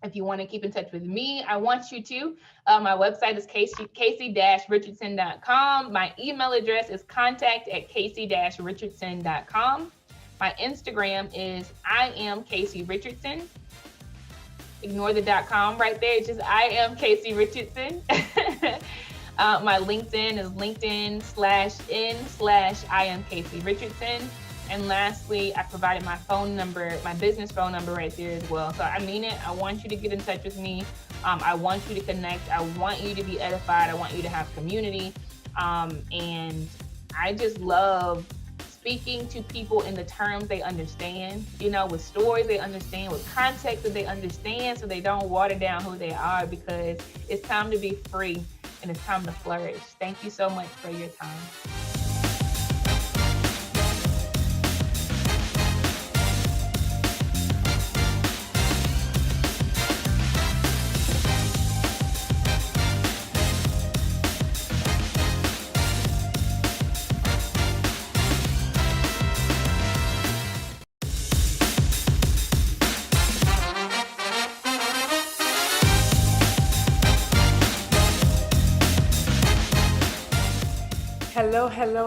Speaker 14: If you want to keep in touch with me, I want you to. My website is casey-richardson.com. My email address is contact@casey-richardson.com. My Instagram is I am Casey Richardson. Ignore the .com right there. It's just I am Casey Richardson. My LinkedIn is LinkedIn/I am Casey Richardson. And lastly, I provided my phone number, my business phone number right there as well. So I mean it. I want you to get in touch with me. I want you to connect. I want you to be edified. I want you to have community. And I just love speaking to people in the terms they understand, with stories they understand, with context that they understand, so they don't water down who they are, because it's time to be free and it's time to flourish. Thank you so much for your time.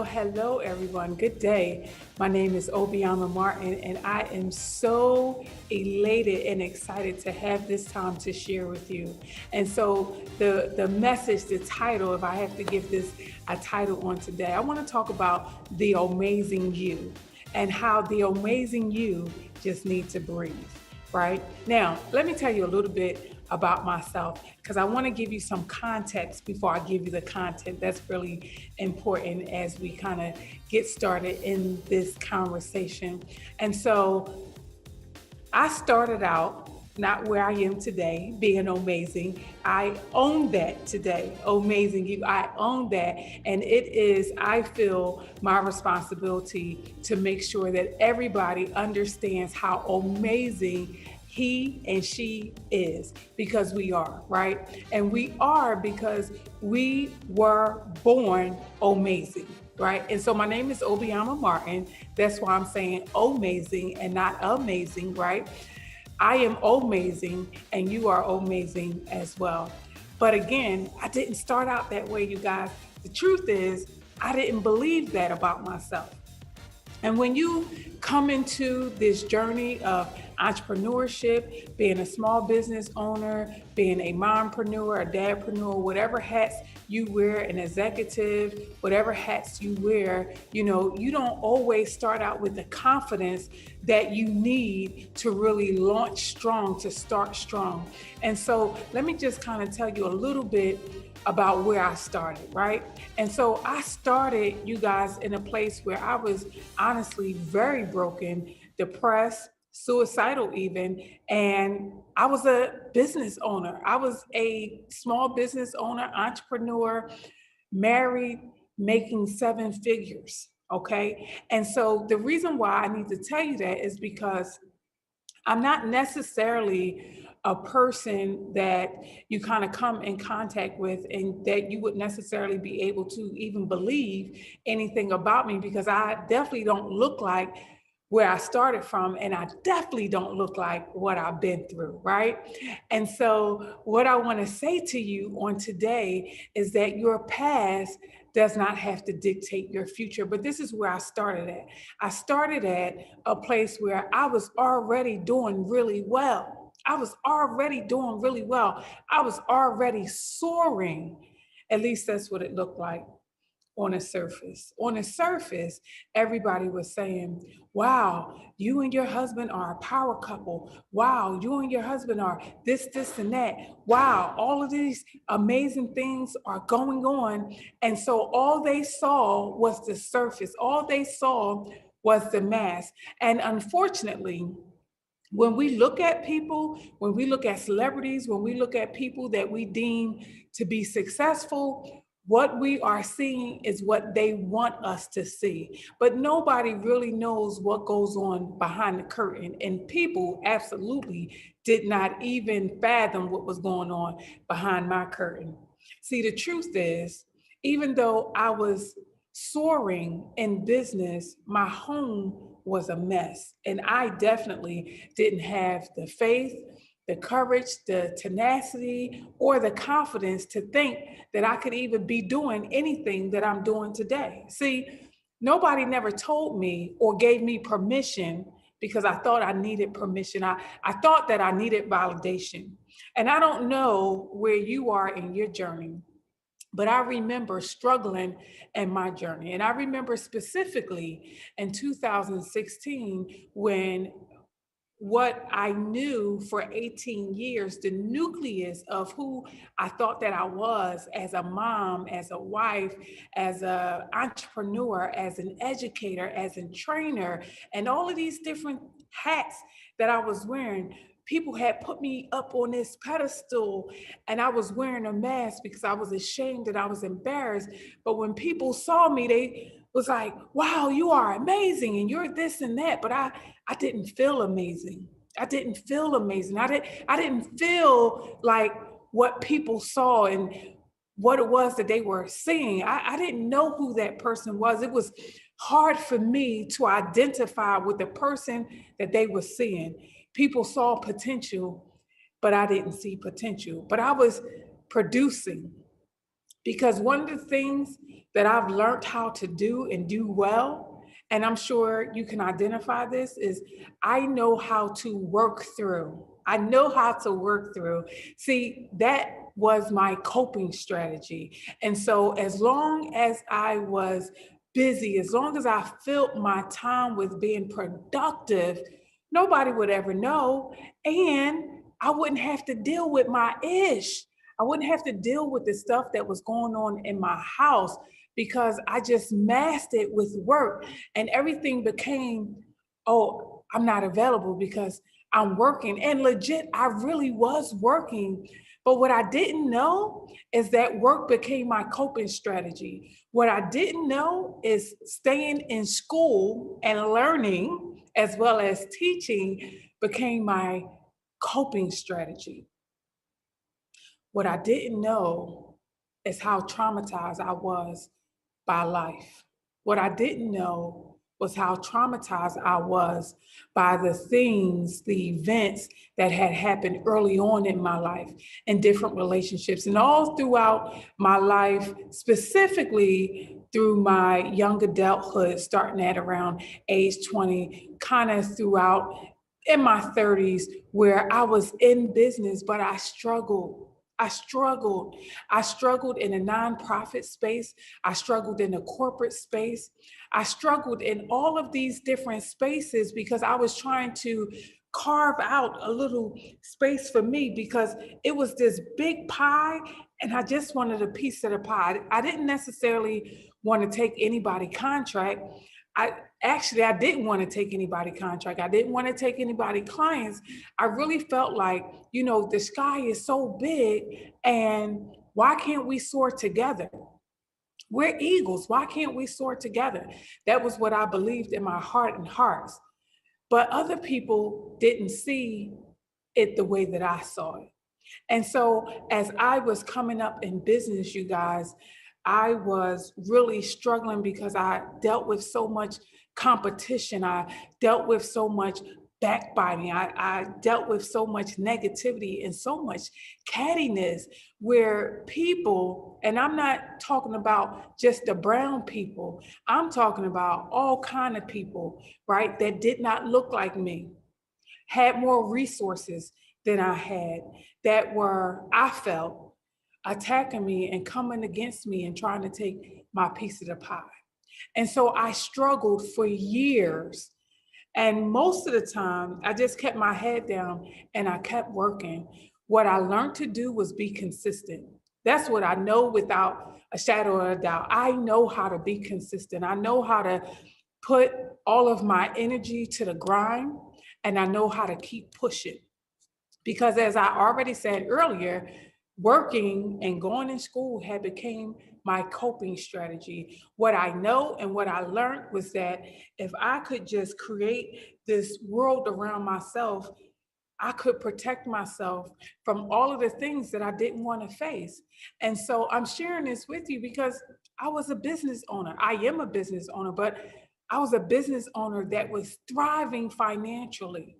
Speaker 15: Hello, everyone. Good day. My name is Obiama Martin, and I am so elated and excited to have this time to share with you. And so the message, the title, if I have to give this a title on today, I want to talk about the amazing you and how the amazing you just need to breathe, right? Now, let me tell you a little bit about myself, because I want to give you some context before I give you the content. That's really important as we kind of get started in this conversation. And so I started out not where I am today, being amazing. I own that today, amazing you. I own that. And it is, I feel, my responsibility to make sure that everybody understands how amazing he and she is, because we are, right? And we are because we were born amazing, right? And so my name is Obiama Martin. That's why I'm saying amazing and not amazing, right? I am amazing and you are amazing as well. But again, I didn't start out that way, you guys. The truth is, I didn't believe that about myself. And when you come into this journey of entrepreneurship, being a small business owner, being a mompreneur, a dadpreneur, whatever hats you wear, an executive, whatever hats you wear, you don't always start out with the confidence that you need to really launch strong, to start strong. And so let me just kind of tell you a little bit about where I started, right? And so I started, you guys, in a place where I was honestly very broken, depressed, suicidal even, and I was a business owner. I was a small business owner, entrepreneur, married, making 7 figures, okay? And so the reason why I need to tell you that is because I'm not necessarily a person that you kind of come in contact with and that you would necessarily be able to even believe anything about me, because I definitely don't look like where I started from, and I definitely don't look like what I've been through, right? And so what I want to say to you on today is that your past does not have to dictate your future. But this is where I started at. I started at a place where I was already doing really well. I was already doing really well. I was already soaring. At least that's what it looked like on the surface. On the surface, everybody was saying, wow, you and your husband are a power couple. Wow, you and your husband are this, and that. Wow, all of these amazing things are going on. And so all they saw was the surface. All they saw was the mask. And unfortunately, when we look at people, when we look at celebrities, when we look at people that we deem to be successful, what we are seeing is what they want us to see. But nobody really knows what goes on behind the curtain. And people absolutely did not even fathom what was going on behind my curtain. See, the truth is, even though I was soaring in business, my home was a mess. And I definitely didn't have the faith, the courage, the tenacity, or the confidence to think that I could even be doing anything that I'm doing today. See, nobody never told me or gave me permission, because I thought I needed permission. I thought that I needed validation. And I don't know where you are in your journey, but I remember struggling in my journey. And I remember specifically in 2016 when what I knew for 18 years, the nucleus of who I thought that I was as a mom, as a wife, as an entrepreneur, as an educator, as a trainer, and all of these different hats that I was wearing. People had put me up on this pedestal, and I was wearing a mask because I was ashamed and I was embarrassed. But when people saw me, they was like, wow, you are amazing and you're this and that. But I didn't feel amazing. I didn't feel amazing. I didn't feel like what people saw and what it was that they were seeing. I didn't know who that person was. It was hard for me to identify with the person that they were seeing. People saw potential, but I didn't see potential. But I was producing, because one of the things that I've learned how to do and do well, and I'm sure you can identify this, is I know how to work through. I know how to work through. See, that was my coping strategy. And so as long as I was busy, as long as I filled my time with being productive, nobody would ever know. And I wouldn't have to deal with my ish. I wouldn't have to deal with the stuff that was going on in my house, because I just masked it with work, and everything became, oh, I'm not available because I'm working. And legit, I really was working. But what I didn't know is that work became my coping strategy. What I didn't know is staying in school and learning as well as teaching became my coping strategy. What I didn't know is how traumatized I was by life. What I didn't know was how traumatized I was by the things, the events that had happened early on in my life and different relationships. And all throughout my life, specifically through my young adulthood, starting at around age 20, kind of throughout in my 30s, where I was in business, but I struggled. I struggled in a nonprofit space. I struggled in a corporate space. I struggled in all of these different spaces because I was trying to carve out a little space for me, because it was this big pie and I just wanted a piece of the pie. I didn't necessarily want to take anybody contract. I didn't want to take anybody contract. I didn't want to take anybody clients. I really felt like, the sky is so big, and why can't we soar together? We're eagles. Why can't we soar together? That was what I believed in my heart and hearts. But other people didn't see it the way that I saw it. And so as I was coming up in business, you guys, I was really struggling because I dealt with so much competition. I dealt with so much backbiting. I dealt with so much negativity and so much cattiness, where people, and I'm not talking about just the brown people, I'm talking about all kind of people, right, that did not look like me, had more resources, than I had that were, I felt, attacking me and coming against me and trying to take my piece of the pie. And so I struggled for years. And most of the time, I just kept my head down and I kept working. What I learned to do was be consistent. That's what I know without a shadow of a doubt. I know how to be consistent. I know how to put all of my energy to the grind, and I know how to keep pushing. Because as I already said earlier, working and going in school had become my coping strategy. What I know and what I learned was that if I could just create this world around myself, I could protect myself from all of the things that I didn't want to face. And so I'm sharing this with you because I was a business owner. I am a business owner, but I was a business owner that was thriving financially.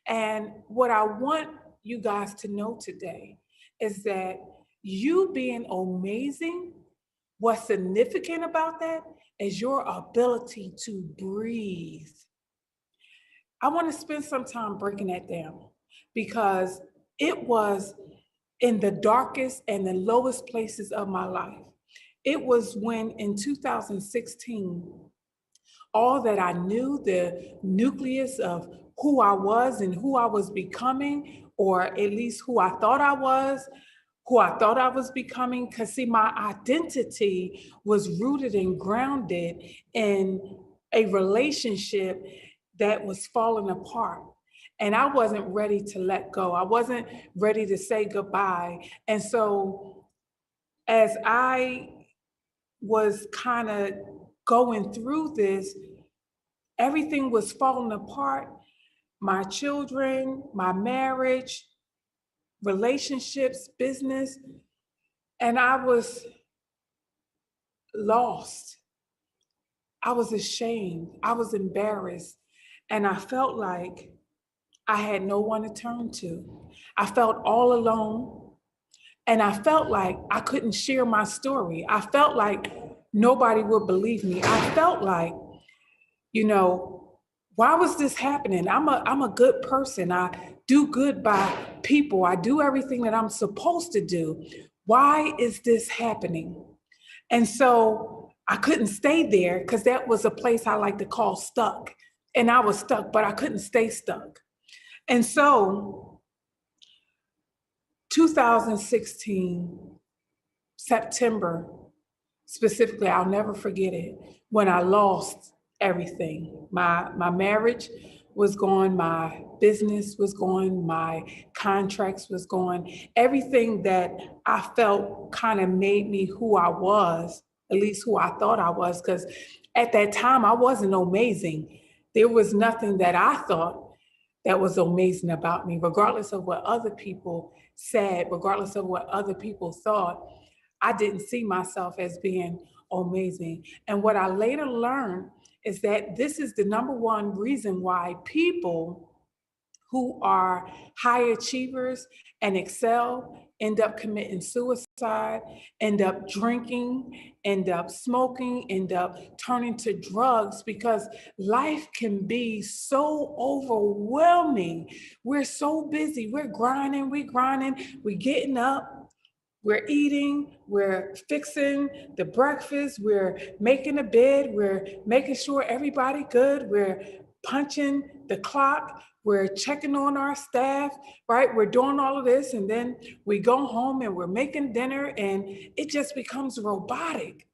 Speaker 15: And what I want you guys to know today is that you being amazing, what's significant about that is your ability to breathe. I want to spend some time breaking that down because it was in the darkest and the lowest places of my life. It was when in 2016, all that I knew, the nucleus of who I was and who I was becoming, or at least who I thought I was becoming, because see, my identity was rooted and grounded in a relationship that was falling apart. And I wasn't ready to let go. I wasn't ready to say goodbye. And so as I was kind of going through this, everything was falling apart. My children, my marriage, relationships, business, and I was lost. I was ashamed. I was embarrassed. And I felt like I had no one to turn to. I felt all alone. And I felt like I couldn't share my story. I felt like nobody would believe me. I felt like, why was this happening? I'm a good person. I do good by people. I do everything that I'm supposed to do. Why is this happening? And so I couldn't stay there because that was a place I like to call stuck. And I was stuck, but I couldn't stay stuck. And so 2016, September, specifically, I'll never forget it, when I lost everything. My marriage was gone, my business was gone, my contracts was gone. Everything that I felt kind of made me who I was, at least who I thought I was, because at that time I wasn't amazing. There was nothing that I thought that was amazing about me, regardless of what other people said, regardless of what other people thought. I didn't see myself as being amazing. And what I later learned is that this is the number one reason why people who are high achievers and excel end up committing suicide, end up drinking, end up smoking, end up turning to drugs, because life can be so overwhelming. We're so busy, we're grinding, we're getting up, we're eating, we're fixing the breakfast, we're making the bed, we're making sure everybody good, we're punching the clock, we're checking on our staff, right? We're doing all of this, and then we go home and we're making dinner, and it just becomes robotic.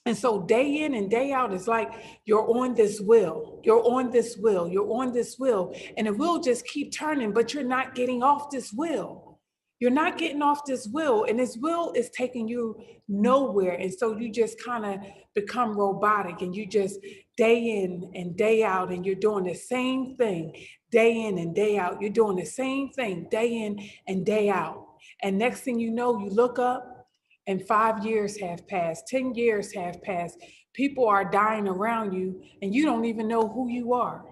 Speaker 15: And so day in and day out, it's like you're on this wheel, you're on this wheel, you're on this wheel, and the wheel just keep turning, but you're not getting off this wheel. You're not getting off this wheel, and this wheel is taking you nowhere. And so you just kind of become robotic, and you just day in and day out, and you're doing the same thing day in and day out. You're doing the same thing day in and day out. And next thing you know, you look up and 5 years have passed, 10 years have passed. People are dying around you, and you don't even know who you are.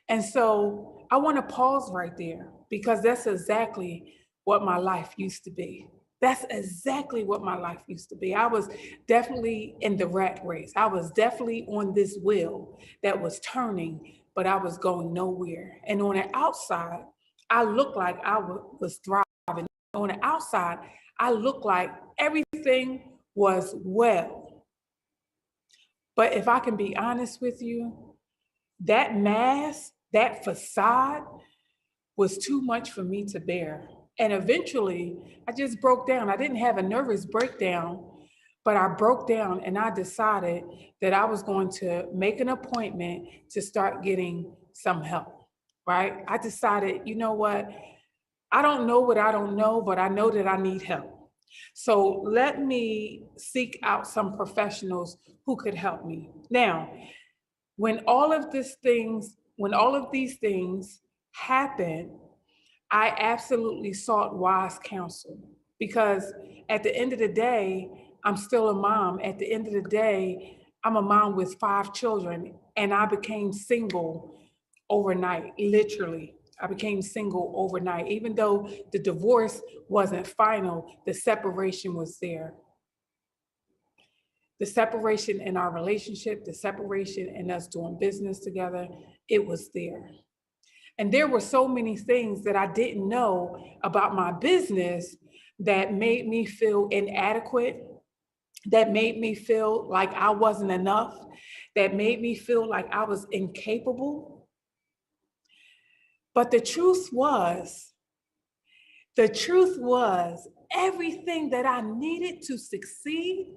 Speaker 15: And so I want to pause right there, because that's exactly what my life used to be. That's exactly what my life used to be. I was definitely in the rat race. I was definitely on this wheel that was turning, but I was going nowhere. And on the outside, I looked like I was thriving. On the outside, I looked like everything was well. But if I can be honest with you, that mask, that facade was too much for me to bear. And eventually, I just broke down. I didn't have a nervous breakdown, but I broke down and I decided that I was going to make an appointment to start getting some help, right? I decided, you know what? I don't know what I don't know, but I know that I need help. So let me seek out some professionals who could help me. Now, when all of these things happened, I absolutely sought wise counsel, because at the end of the day, I'm still a mom. At the end of the day, I'm a mom with 5 children, and I became single overnight, literally. I became single overnight. Even though the divorce wasn't final, the separation was there. The separation in our relationship, the separation in us doing business together, it was there. And there were so many things that I didn't know about my business that made me feel inadequate, that made me feel like I wasn't enough, that made me feel like I was incapable. But the truth was everything that I needed to succeed,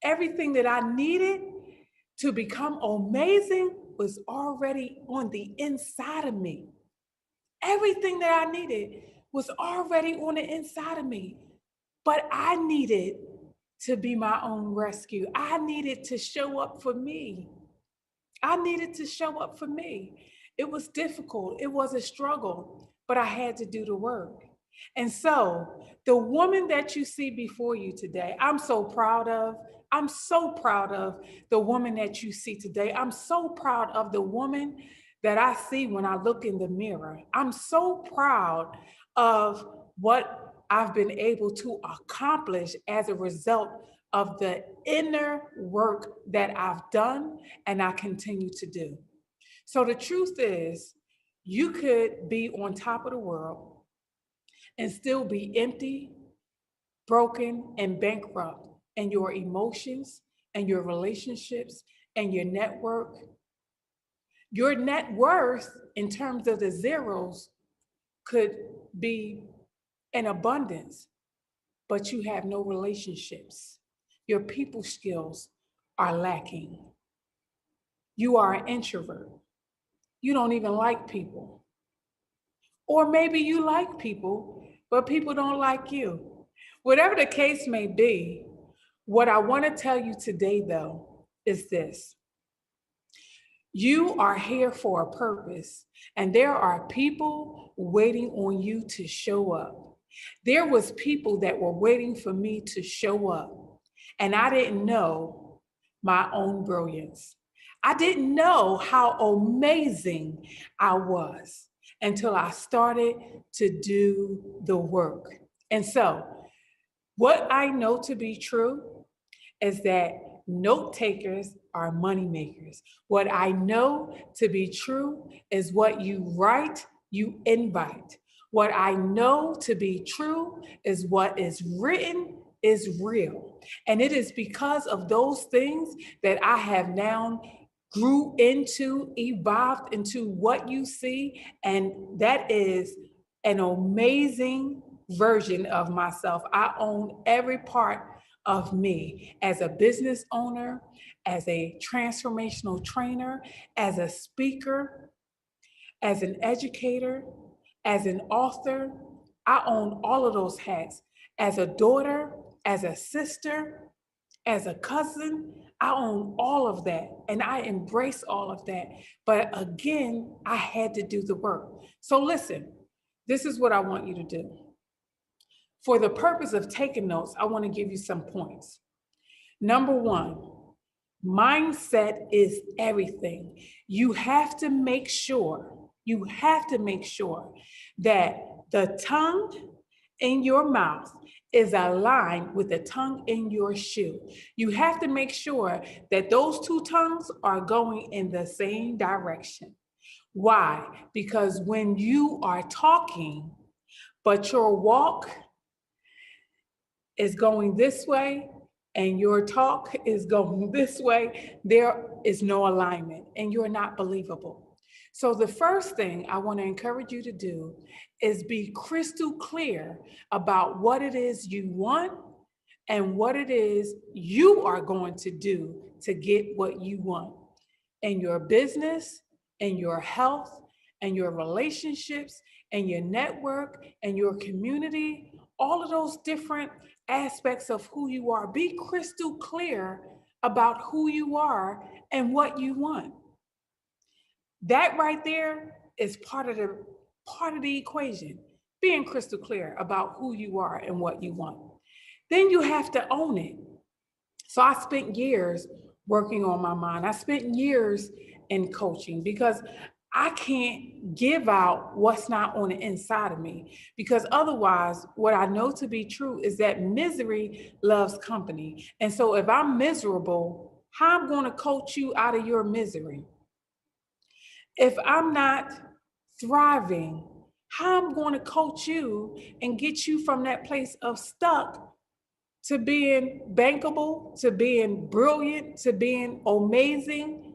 Speaker 15: everything that I needed to become amazing was already on the inside of me. Everything that I needed was already on the inside of me, but I needed to be my own rescue. I needed to show up for me. I needed to show up for me. It was difficult. It was a struggle, but I had to do the work. And so the woman that you see before you today, I'm so proud of. I'm so proud of the woman that you see today. I'm so proud of the woman that I see when I look in the mirror. I'm so proud of what I've been able to accomplish as a result of the inner work that I've done and I continue to do. So the truth is, you could be on top of the world and still be empty, broken, and bankrupt in your emotions and your relationships and your network. Your net worth in terms of the zeros could be in abundance, but you have no relationships. Your people skills are lacking. You are an introvert. You don't even like people. Or maybe you like people, but people don't like you. Whatever the case may be, what I want to tell you today, though, is this. You are here for a purpose, and there are people waiting on you to show up. There was people that were waiting for me to show up, and I didn't know my own brilliance. I didn't know how amazing I was until I started to do the work. And so, what I know to be true is that note takers are money makers. What I know to be true is what you write, you invite. What I know to be true is what is written is real. And it is because of those things that I have now grew into, evolved into what you see. And that is an amazing version of myself. I own every part of me as a business owner, as a transformational trainer, as a speaker, as an educator, as an author. I own all of those hats. As a daughter, as a sister, as a cousin, I own all of that and I embrace all of that. But again, I had to do the work. So listen, this is what I want you to do. For the purpose of taking notes, I want to give you some points. Number one, mindset is everything. You have to make sure that the tongue in your mouth is aligned with the tongue in your shoe. You have to make sure that those two tongues are going in the same direction. Why? Because when you are talking, but your walk is going this way and your talk is going this way, there is no alignment and you're not believable. So the first thing I want to encourage you to do is be crystal clear about what it is you want and what it is you are going to do to get what you want in your business, in your health, and your relationships, and your network, and your community, all of those different aspects of who you are. Be crystal clear about who you are and what you want. That right there is part of the equation, being crystal clear about who you are and what you want. Then you have to own it. So I spent years working on my mind. I spent years in coaching because I can't give out what's not on the inside of me, because otherwise what I know to be true is that misery loves company. And so if I'm miserable, how am I going to coach you out of your misery? If I'm not thriving, how am I going to coach you and get you from that place of stuck to being bankable, to being brilliant, to being amazing,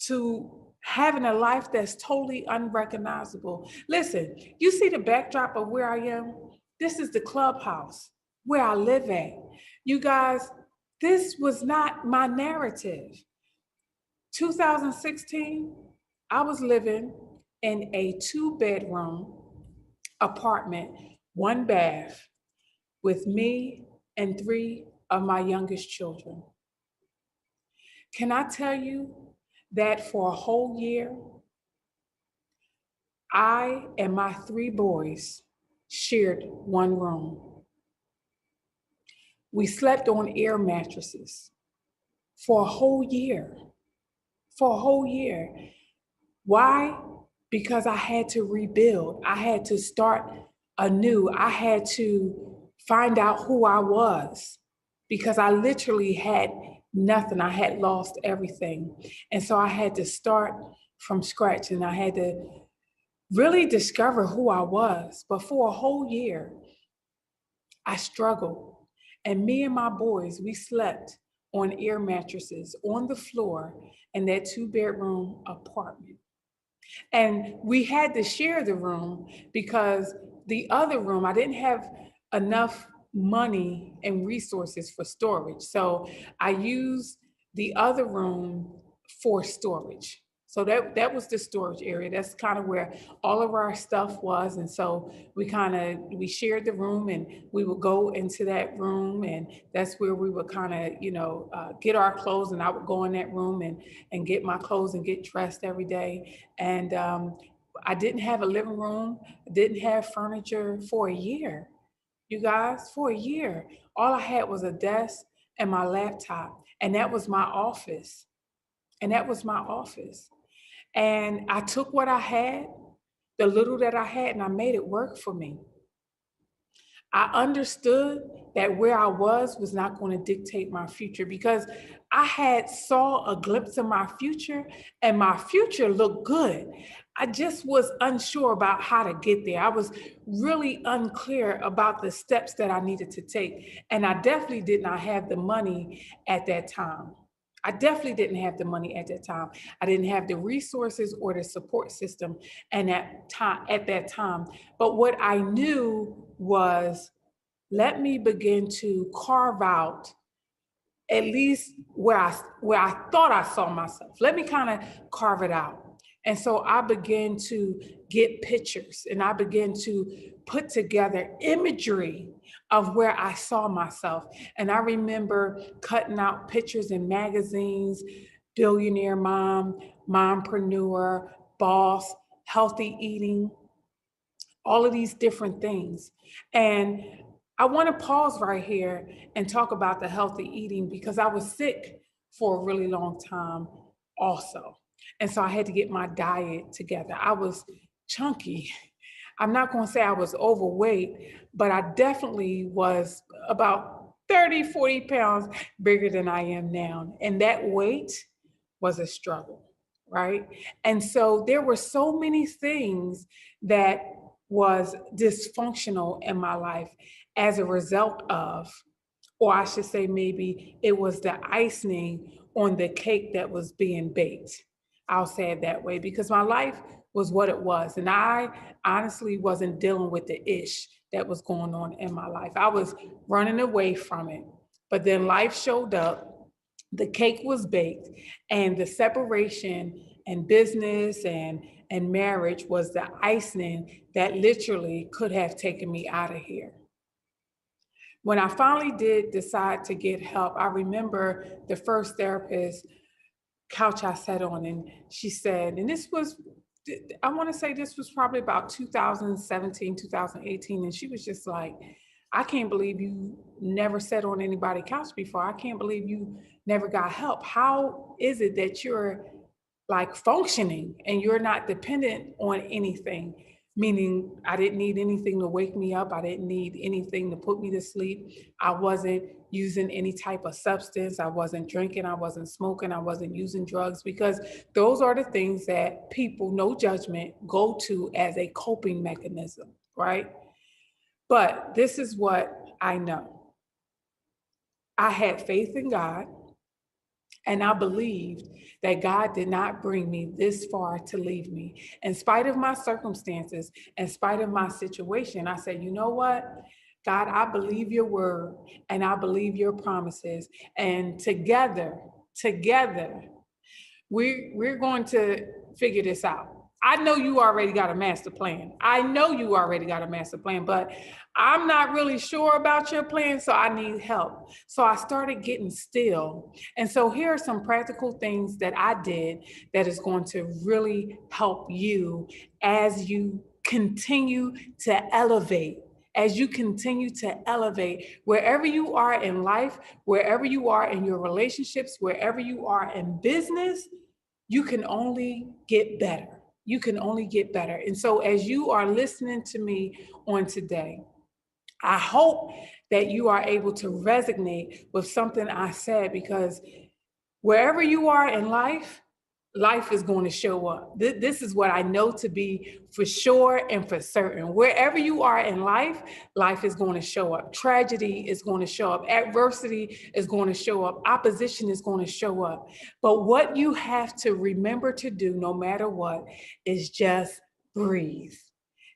Speaker 15: to having a life that's totally unrecognizable? Listen, you see the backdrop of where I am? This is the clubhouse where I live at. You guys, this was not my narrative. 2016, I was living in a 2-bedroom apartment, 1 bath, with me and 3 of my youngest children. Can I tell you that for a whole year, I and my 3 boys shared 1 room. We slept on air mattresses for a whole year. For a whole year. Why? Because I had to rebuild. I had to start anew. I had to find out who I was, because I literally had nothing. I had lost everything. And so I had to start from scratch, and I had to really discover who I was. But for a whole year, I struggled. And me and my boys, we slept on air mattresses on the floor in that 2-bedroom apartment. And we had to share the room because the other room, I didn't have enough money and resources for storage. So I used the other room for storage. So that was the storage area. That's kind of where all of our stuff was. And so we shared the room, and we would go into that room, and that's where we would kind of, get our clothes, and I would go in that room and get my clothes and get dressed every day. And I didn't have a living room, didn't have furniture for a year. You guys, for a year, all I had was a desk and my laptop, and that was my office. And I took what I had, the little that I had, and I made it work for me. I understood that where I was not going to dictate my future, because I had saw a glimpse of my future, and my future looked good. I just was unsure about how to get there. I was really unclear about the steps that I needed to take. And I definitely did not have the money at that time. I definitely didn't have the money at that time. I didn't have the resources or the support system at that time. But what I knew was, let me begin to carve out at least where I thought I saw myself. Let me kind of carve it out. And so I began to get pictures, and I began to put together imagery of where I saw myself. And I remember cutting out pictures in magazines, billionaire mom, mompreneur, boss, healthy eating, all of these different things. And I want to pause right here and talk about the healthy eating, because I was sick for a really long time also. And so I had to get my diet together. I was chunky. I'm not going to say I was overweight, but I definitely was about 30, 40 pounds bigger than I am now. And that weight was a struggle, right? And so there were so many things that was dysfunctional in my life as a result of, or I should say maybe it was the icing on the cake that was being baked. I'll say it that way, because my life was what it was. And I honestly wasn't dealing with the ish that was going on in my life. I was running away from it. But then life showed up, the cake was baked, and the separation and business and marriage was the icing that literally could have taken me out of here. When I finally did decide to get help, I remember the first therapist couch I sat on, and she said, and this was, I want to say this was probably about 2017, 2018. And she was just like, I can't believe you never sat on anybody's couch before. I can't believe you never got help. How is it that you're like functioning and you're not dependent on anything? Meaning I didn't need anything to wake me up. I didn't need anything to put me to sleep. I wasn't using any type of substance. I wasn't drinking. I wasn't smoking. I wasn't using drugs, because those are the things that people, no judgment, go to as a coping mechanism, right? But this is what I know. I had faith in God, and I believed that God did not bring me this far to leave me. In spite of my circumstances, in spite of my situation, I said, you know what? God, I believe your word and I believe your promises. And together, we're going to figure this out. I know you already got a master plan. But I'm not really sure about your plan, so I need help. So I started getting still. And so here are some practical things that I did that is going to really help you as you continue to elevate. Wherever you are in life, wherever you are in your relationships, wherever you are in business, you can only get better. And so as you are listening to me on today, I hope that you are able to resonate with something I said, because wherever you are in life, life is going to show up. This is what I know to be for sure and for certain. Wherever you are in life, life is going to show up. Tragedy is going to show up. Adversity is going to show up. Opposition is going to show up. But what you have to remember to do, no matter what, is just breathe.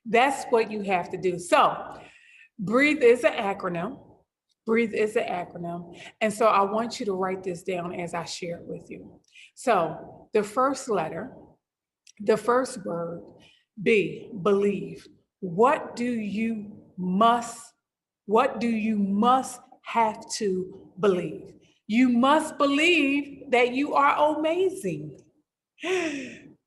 Speaker 15: That's what you have to do. So, breathe is an acronym. And so I want you to write this down as I share it with you. So the first letter, the first word, B, believe. What do you must have to believe? You must believe that you are amazing.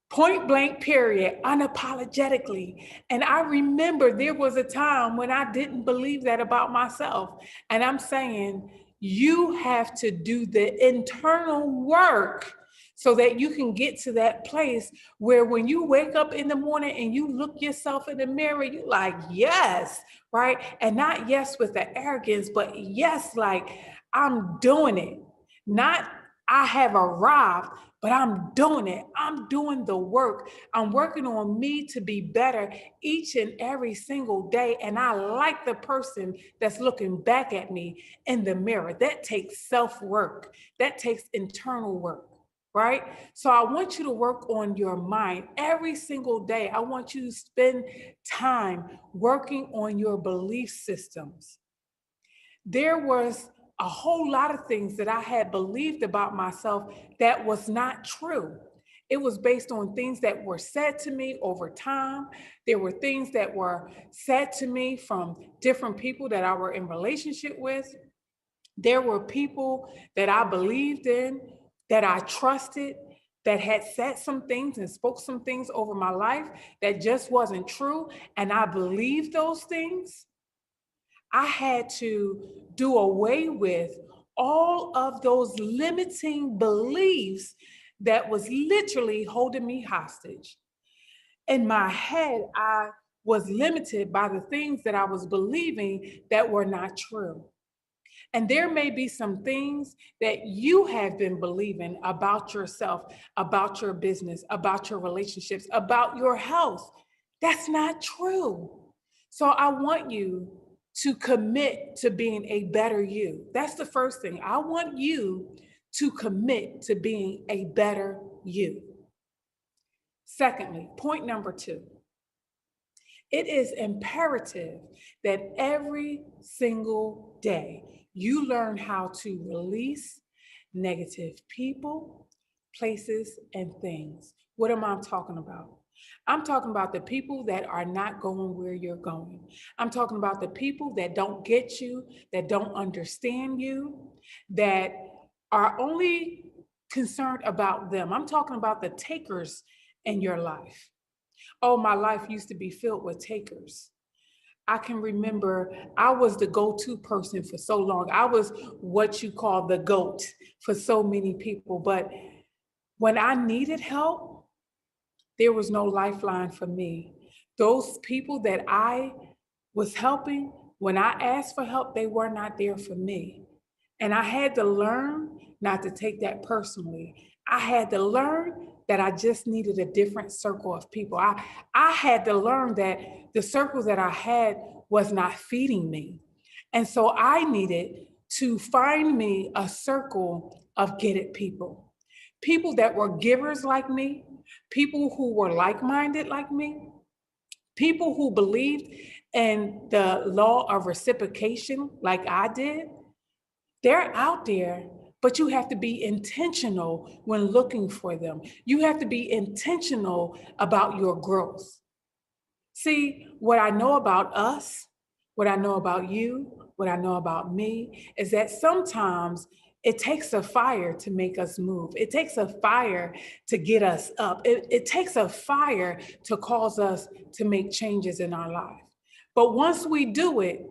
Speaker 15: Point blank, period, unapologetically. And I remember there was a time when I didn't believe that about myself. And I'm saying you have to do the internal work so that you can get to that place where when you wake up in the morning and you look yourself in the mirror, you're like, yes, right? And not yes with the arrogance, but yes, like I'm doing it. Not I have arrived, but I'm doing it. I'm doing the work. I'm working on me to be better each and every single day. And I like the person that's looking back at me in the mirror. That takes self-work. That takes internal work, right? So I want you to work on your mind every single day. I want you to spend time working on your belief systems. There was a whole lot of things that I had believed about myself that was not true. It was based on things that were said to me over time. There were things that were said to me from different people that I were in relationship with. There were people that I believed in, that I trusted, that had said some things and spoke some things over my life that just wasn't true. And I believed those things. I had to do away with all of those limiting beliefs that was literally holding me hostage. In my head, I was limited by the things that I was believing that were not true. And there may be some things that you have been believing about yourself, about your business, about your relationships, about your health. That's not true. So I want you to commit to being a better you. That's the first thing. I want you to commit to being a better you. Secondly, point number 2. It is imperative that every single day you learn how to release negative people, places, and things. What am I talking about? I'm talking about the people that are not going where you're going. I'm talking about the people that don't get you, that don't understand you, that are only concerned about them. I'm talking about the takers in your life. Oh, my life used to be filled with takers. I can remember I was the go-to person for so long. I was what you call the GOAT for so many people. But when I needed help, there was no lifeline for me. Those people that I was helping, when I asked for help, they were not there for me. And I had to learn not to take that personally. I had to learn that I just needed a different circle of people. I had to learn that the circle that I had was not feeding me. And so I needed to find me a circle of get it people. People that were givers like me, people who were like-minded like me, people who believed in the law of reciprocation like I did. They're out there, but you have to be intentional when looking for them. You have to be intentional about your growth. See, what I know about us, what I know about you, what I know about me is that sometimes it takes a fire to make us move. It takes a fire to get us up. It takes a fire to cause us to make changes in our life. But once we do it,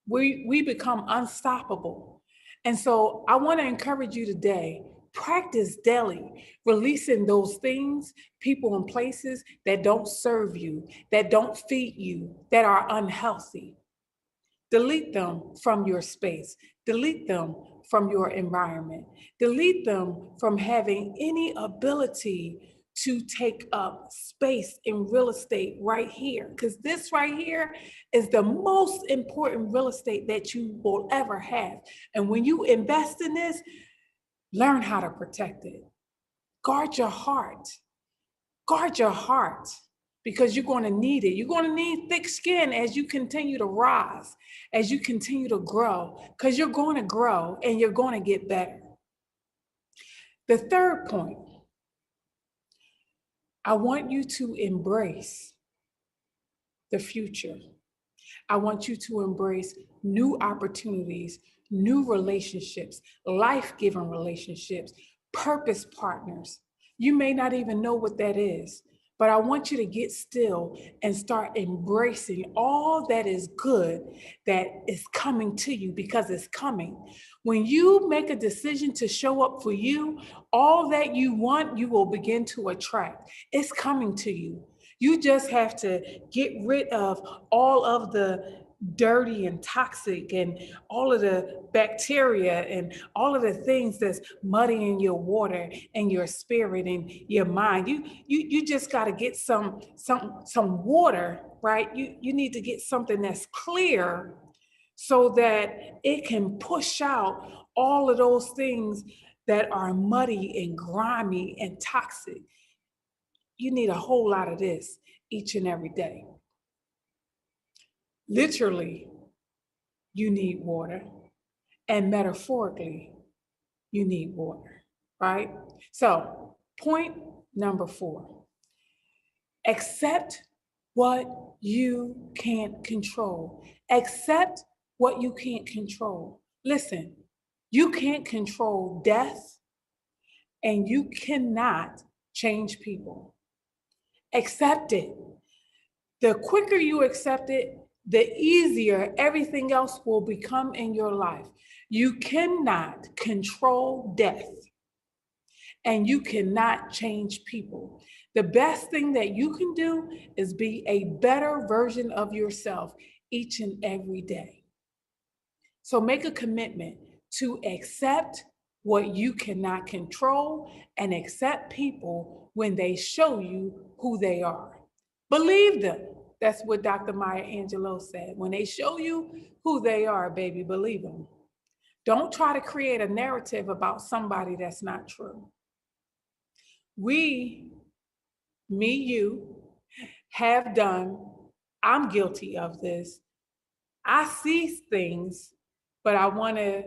Speaker 15: we become unstoppable. And so I want to encourage you today, practice daily, releasing those things, people, and places that don't serve you, that don't feed you, that are unhealthy. Delete them from your space. Delete them from your environment. Delete them from having any ability to take up space in real estate right here. Because this right here is the most important real estate that you will ever have. And when you invest in this, learn how to protect it. Guard your heart. Guard your heart, because you're going to need it. You're going to need thick skin as you continue to rise, as you continue to grow, because you're going to grow and you're going to get better. The third point, I want you to embrace the future. I want you to embrace new opportunities, new relationships, life-giving relationships, purpose partners. You may not even know what that is, but I want you to get still and start embracing all that is good that is coming to you, because it's coming. When you make a decision to show up for you, all that you want, you will begin to attract. It's coming to you. You just have to get rid of all of the dirty and toxic and all of the bacteria and all of the things that's muddying your water and your spirit and your mind. You just got to get some water, right? You need to get something that's clear so that it can push out all of those things that are muddy and grimy and toxic. You need a whole lot of this each and every day. Literally, you need water, and metaphorically, you need water, right? So, point number 4, accept what you can't control. Accept what you can't control. Listen, you can't control death, and you cannot change people. Accept it. The quicker you accept it, the easier everything else will become in your life. You cannot control death, and you cannot change people. The best thing that you can do is be a better version of yourself each and every day. So make a commitment to accept what you cannot control and accept people when they show you who they are. Believe them. That's what Dr. Maya Angelou said. When they show you who they are, baby, believe them. Don't try to create a narrative about somebody that's not true. We, me, you, have done, I'm guilty of this. I see things, but I want to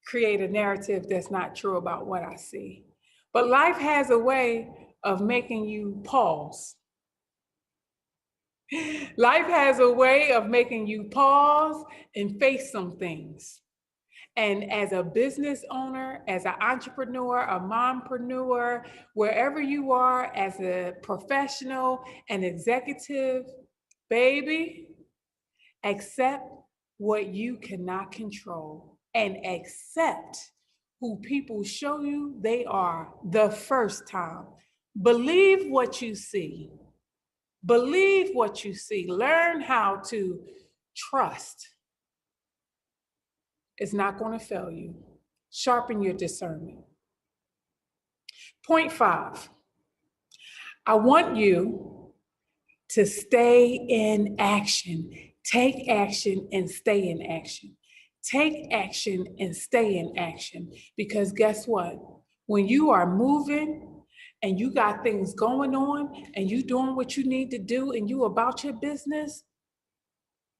Speaker 15: create a narrative that's not true about what I see. But life has a way of making you pause. Life has a way of making you pause and face some things. And as a business owner, as an entrepreneur, a mompreneur, wherever you are, as a professional, an executive, baby, accept what you cannot control and accept who people show you they are the first time. Believe what you see. Believe what you see. Learn how to trust. It's not going to fail you. Sharpen your discernment. Point 5, I want you to stay in action. Take action and stay in action. Take action and stay in action. Because guess what? When you are moving and you got things going on and you doing what you need to do and you about your business,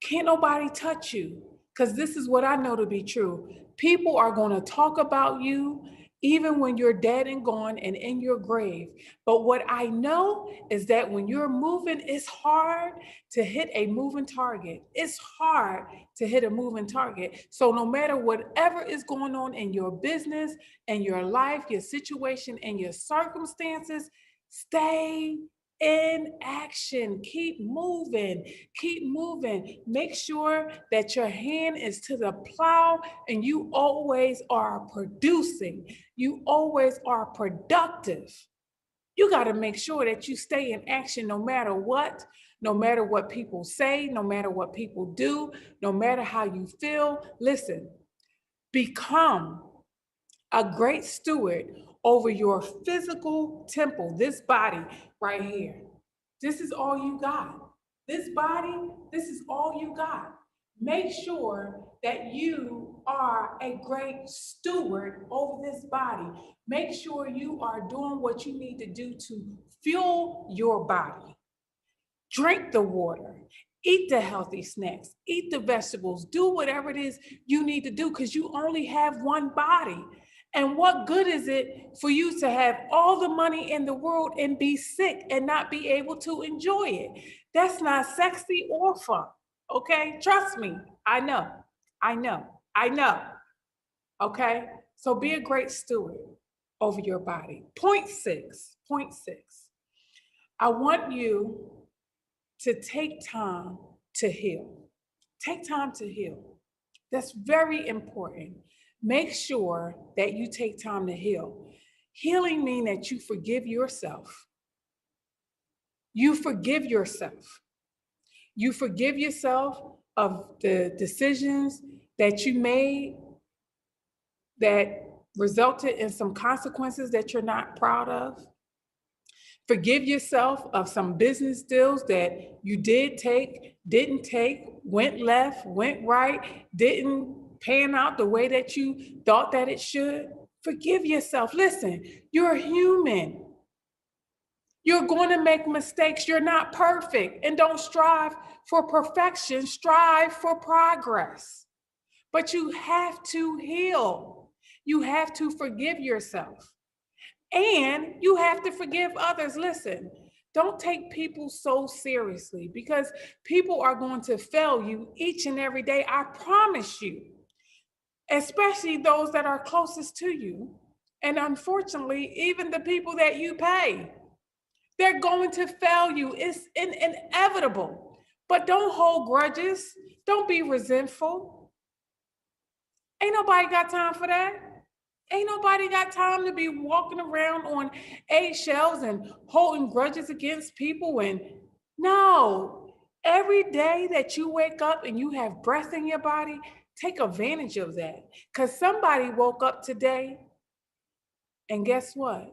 Speaker 15: can't nobody touch you. Because this is what I know to be true. People are going to talk about you even when you're dead and gone and in your grave. But what I know is that when you're moving, it's hard to hit a moving target. It's hard to hit a moving target. So no matter whatever is going on in your business and your life, your situation and your circumstances, stay in action. Keep moving. Keep moving. Make sure that your hand is to the plow and you always are producing. You always are productive. You got to make sure that you stay in action no matter what people say, no matter what people do, no matter how you feel. Listen, become a great steward over your physical temple, this body right here. This is all you got. This body, this is all you got. Make sure that you are a great steward over this body. Make sure you are doing what you need to do to fuel your body. Drink the water. Eat the healthy snacks. Eat the vegetables. Do whatever it is you need to do because you only have one body. And what good is it for you to have all the money in the world and be sick and not be able to enjoy it? That's not sexy or fun, okay? Trust me, I know. Okay? So be a great steward over your body. Point six. I want you to take time to heal. Take time to heal. That's very important. Make sure that you take time to heal. Healing means that you forgive yourself. You forgive yourself. You forgive yourself of the decisions that you made that resulted in some consequences that you're not proud of. Forgive yourself of some business deals that you did take, didn't take, went left, went right, didn't pan out the way that you thought that it should. Forgive yourself. Listen, you're human. You're going to make mistakes. You're not perfect. And don't strive for perfection. Strive for progress. But you have to heal. You have to forgive yourself. And you have to forgive others. Listen, don't take people so seriously because people are going to fail you each and every day. I promise you. Especially those that are closest to you. And unfortunately, even the people that you pay, they're going to fail you. It's inevitable. But don't hold grudges. Don't be resentful. Ain't nobody got time for that. Ain't nobody got time to be walking around on eggshells and holding grudges against people. And no, Every day that you wake up and you have breath in your body, take advantage of that. Because somebody woke up today, and guess what?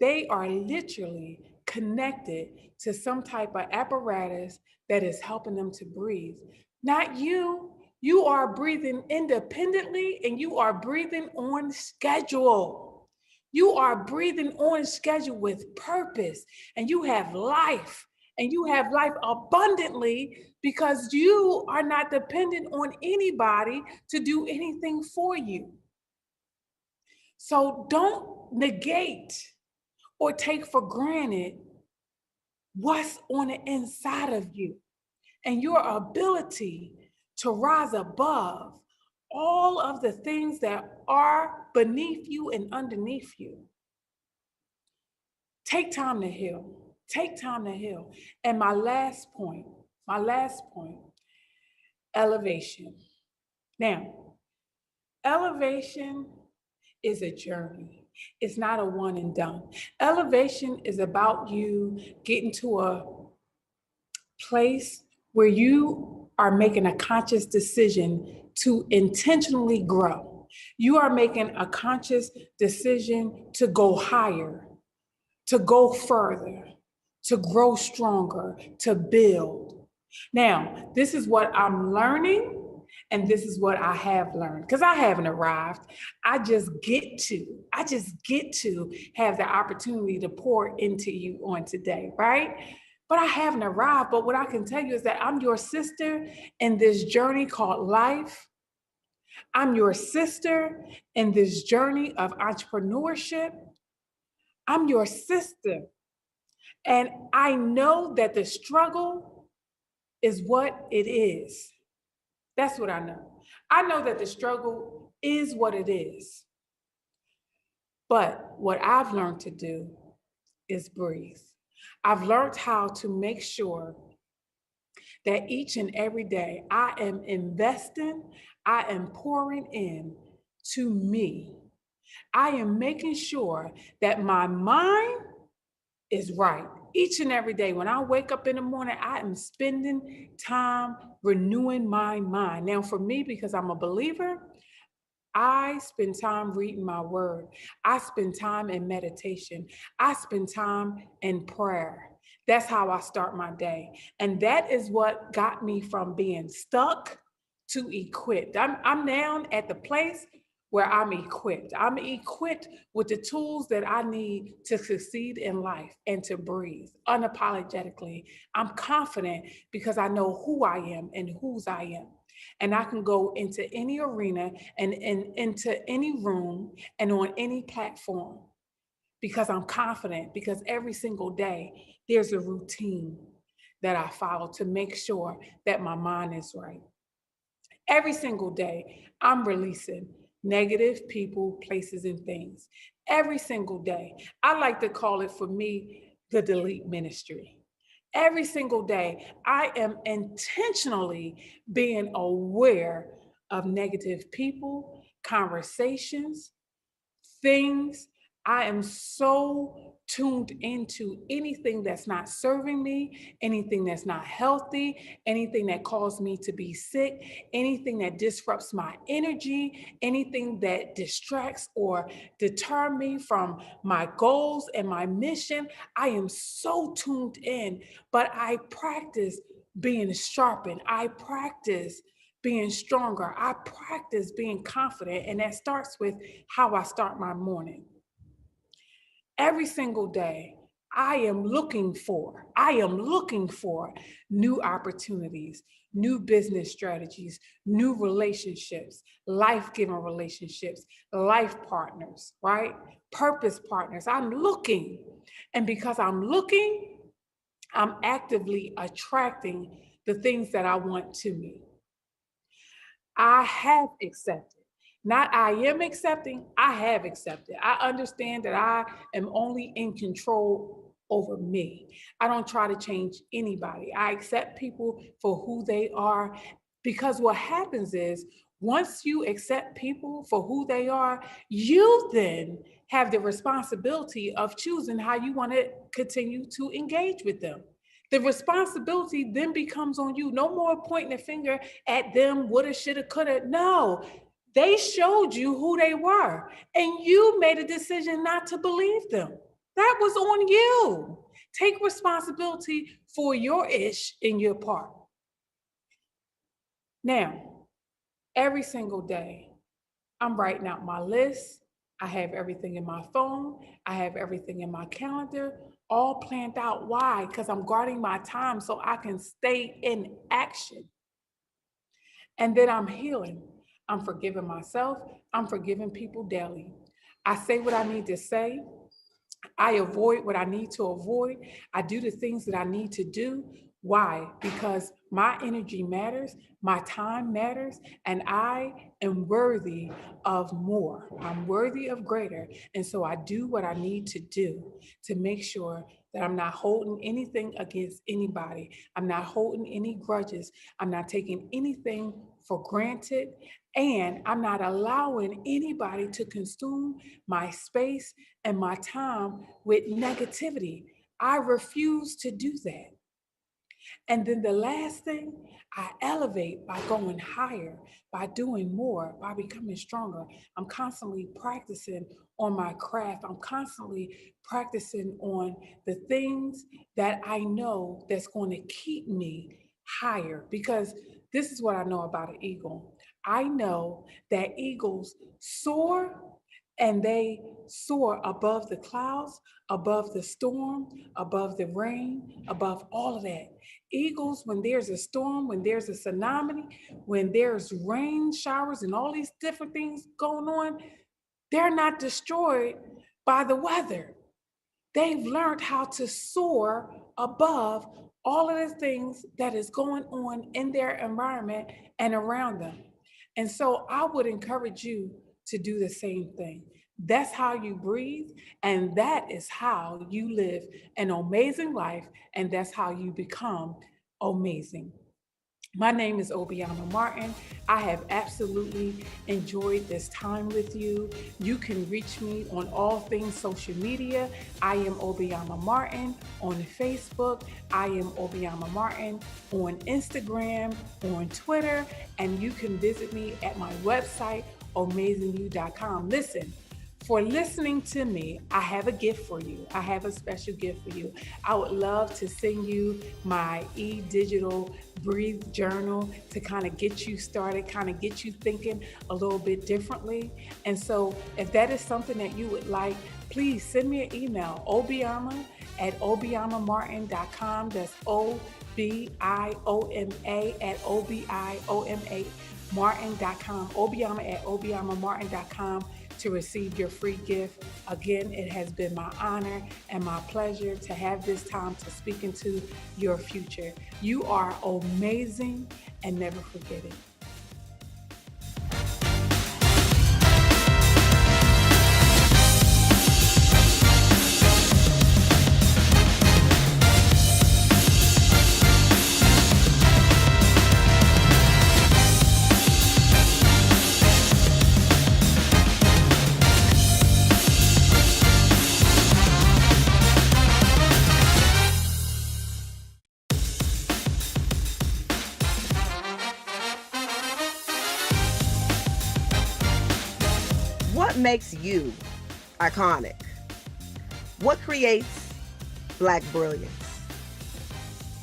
Speaker 15: They are literally connected to some type of apparatus that is helping them to breathe. Not you. You are breathing independently, and you are breathing on schedule. You are breathing on schedule with purpose, and you have life, and you have life abundantly because you are not dependent on anybody to do anything for you. So don't negate or take for granted what's on the inside of you and your ability to rise above all of the things that are beneath you and underneath you. Take time to heal. Take time to heal. And my last point, elevation. Now, elevation is a journey. It's not a one and done. Elevation is about you getting to a place where you are making a conscious decision to intentionally grow. You are making a conscious decision to go higher, to go further, to grow stronger, to build. Now, this is what I'm learning, and this is what I have learned, because I haven't arrived. I just get to have the opportunity to pour into you on today, right? But I haven't arrived. But what I can tell you is that I'm your sister in this journey called life. I'm your sister in this journey of entrepreneurship. I'm your sister. And I know that the struggle is what it is. That's what I know. I know that the struggle is what it is. But what I've learned to do is breathe. I've learned how to make sure that each and every day I am investing, I am pouring in to me. I am making sure that my mind is right. Each and every day when I wake up in the morning, I am spending time renewing my mind. Now for me, because I'm a believer, I spend time reading my word. I spend time in meditation. I spend time in prayer. That's how I start my day. And that is what got me from being stuck to equipped. I'm now at the place where I'm equipped. I'm equipped with the tools that I need to succeed in life and to breathe unapologetically. I'm confident because I know who I am and whose I am. And I can go into any arena and into any room and on any platform because I'm confident, because every single day there's a routine that I follow to make sure that my mind is right. Every single day I'm releasing negative people, places, and things. Every single day. I like to call it, for me, the delete ministry. Every single day, I am intentionally being aware of negative people, conversations, things. I am so tuned into anything that's not serving me, anything that's not healthy, anything that causes me to be sick, anything that disrupts my energy, anything that distracts or deter me from my goals and my mission. I am so tuned in, but I practice being sharpened. I practice being stronger. I practice being confident, and that starts with how I start my morning. Every single day, I am looking for new opportunities, new business strategies, new relationships, life-giving relationships, life partners, right? Purpose partners. I'm looking. And because I'm looking, I'm actively attracting the things that I want to me. I have accepted. Not I am accepting, I have accepted. I understand that I am only in control over me. I don't try to change anybody. I accept people for who they are, because what happens is once you accept people for who they are, you then have the responsibility of choosing how you want to continue to engage with them. The responsibility then becomes on you. No more pointing a finger at them, woulda, shoulda, coulda. No, they showed you who they were, and you made a decision not to believe them. That was on you. Take responsibility for your ish in your part. Now, every single day, I'm writing out my list. I have everything in my phone. I have everything in my calendar, all planned out. Why? Because I'm guarding my time so I can stay in action. And then I'm healing. I'm forgiving myself. I'm forgiving people daily. I say what I need to say. I avoid what I need to avoid. I do the things that I need to do. Why? Because my energy matters, my time matters, and I am worthy of more. I'm worthy of greater. And so I do what I need to do to make sure that I'm not holding anything against anybody. I'm not holding any grudges. I'm not taking anything for granted. And I'm not allowing anybody to consume my space and my time with negativity. I refuse to do that. And then the last thing, I elevate by going higher, by doing more, by becoming stronger. I'm constantly practicing on my craft. I'm constantly practicing on the things that I know that's going to keep me higher, because this is what I know about an eagle. I know that eagles soar, and they soar above the clouds, above the storm, above the rain, above all of that. Eagles, when there's a storm, when there's a tsunami, when there's rain showers and all these different things going on, they're not destroyed by the weather. They've learned how to soar above all of the things that is going on in their environment and around them. And so I would encourage you to do the same thing. That's how you breathe, and that is how you live an amazing life, and that's how you become amazing. My name is Obiama Martin. I have absolutely enjoyed this time with you. You can reach me on all things social media. I am Obiama Martin on Facebook. I am Obiama Martin on Instagram, on Twitter, and you can visit me at my website, amazingyou.com. Listen, for listening to me, I have a gift for you. I have a special gift for you. I would love to send you my e-digital breathe journal to kind of get you started, kind of get you thinking a little bit differently. And so if that is something that you would like, please send me an email, obiama@obiamamartin.com. That's OBIOMA@OBIOMA Martin.com, to receive your free gift. Again, it has been my honor and my pleasure to have this time to speak into your future. You are amazing, and never forget it.
Speaker 16: What makes you iconic? What creates Black brilliance?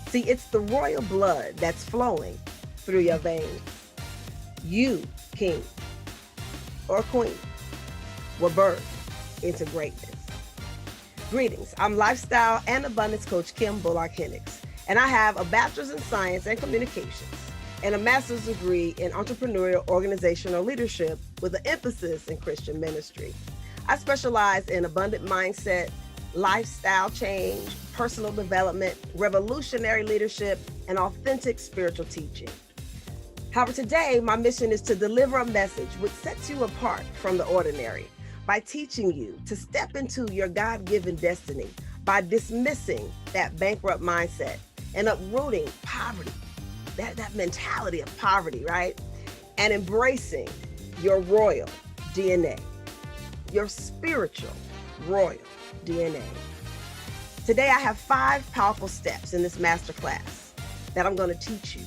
Speaker 16: See, it's the royal blood that's flowing through your veins. You, king or queen, were birthed into greatness. Greetings, I'm lifestyle and abundance coach Kim Bullock-Hennix, and I have a bachelor's in science and communications and a master's degree in entrepreneurial organizational leadership with an emphasis in Christian ministry. I specialize in abundant mindset, lifestyle change, personal development, revolutionary leadership, and authentic spiritual teaching. However, today, my mission is to deliver a message which sets you apart from the ordinary by teaching you to step into your God-given destiny by dismissing that bankrupt mindset and uprooting poverty, that mentality of poverty, right? And embracing your royal DNA, your spiritual royal DNA. Today, I have 5 powerful steps in this masterclass that I'm going to teach you.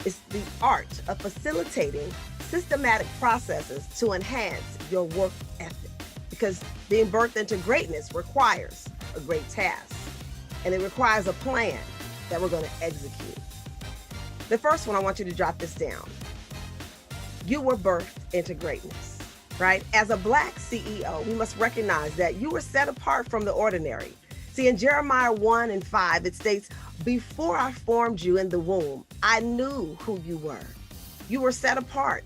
Speaker 16: It's the art of facilitating systematic processes to enhance your work ethic, because being birthed into greatness requires a great task, and it requires a plan that we're going to execute. The first one, I want you to jot this down. You were birthed into greatness, right? As a Black CEO, we must recognize that you were set apart from the ordinary. See, in Jeremiah 1:5, it states, "Before I formed you in the womb, I knew who you were." You were set apart.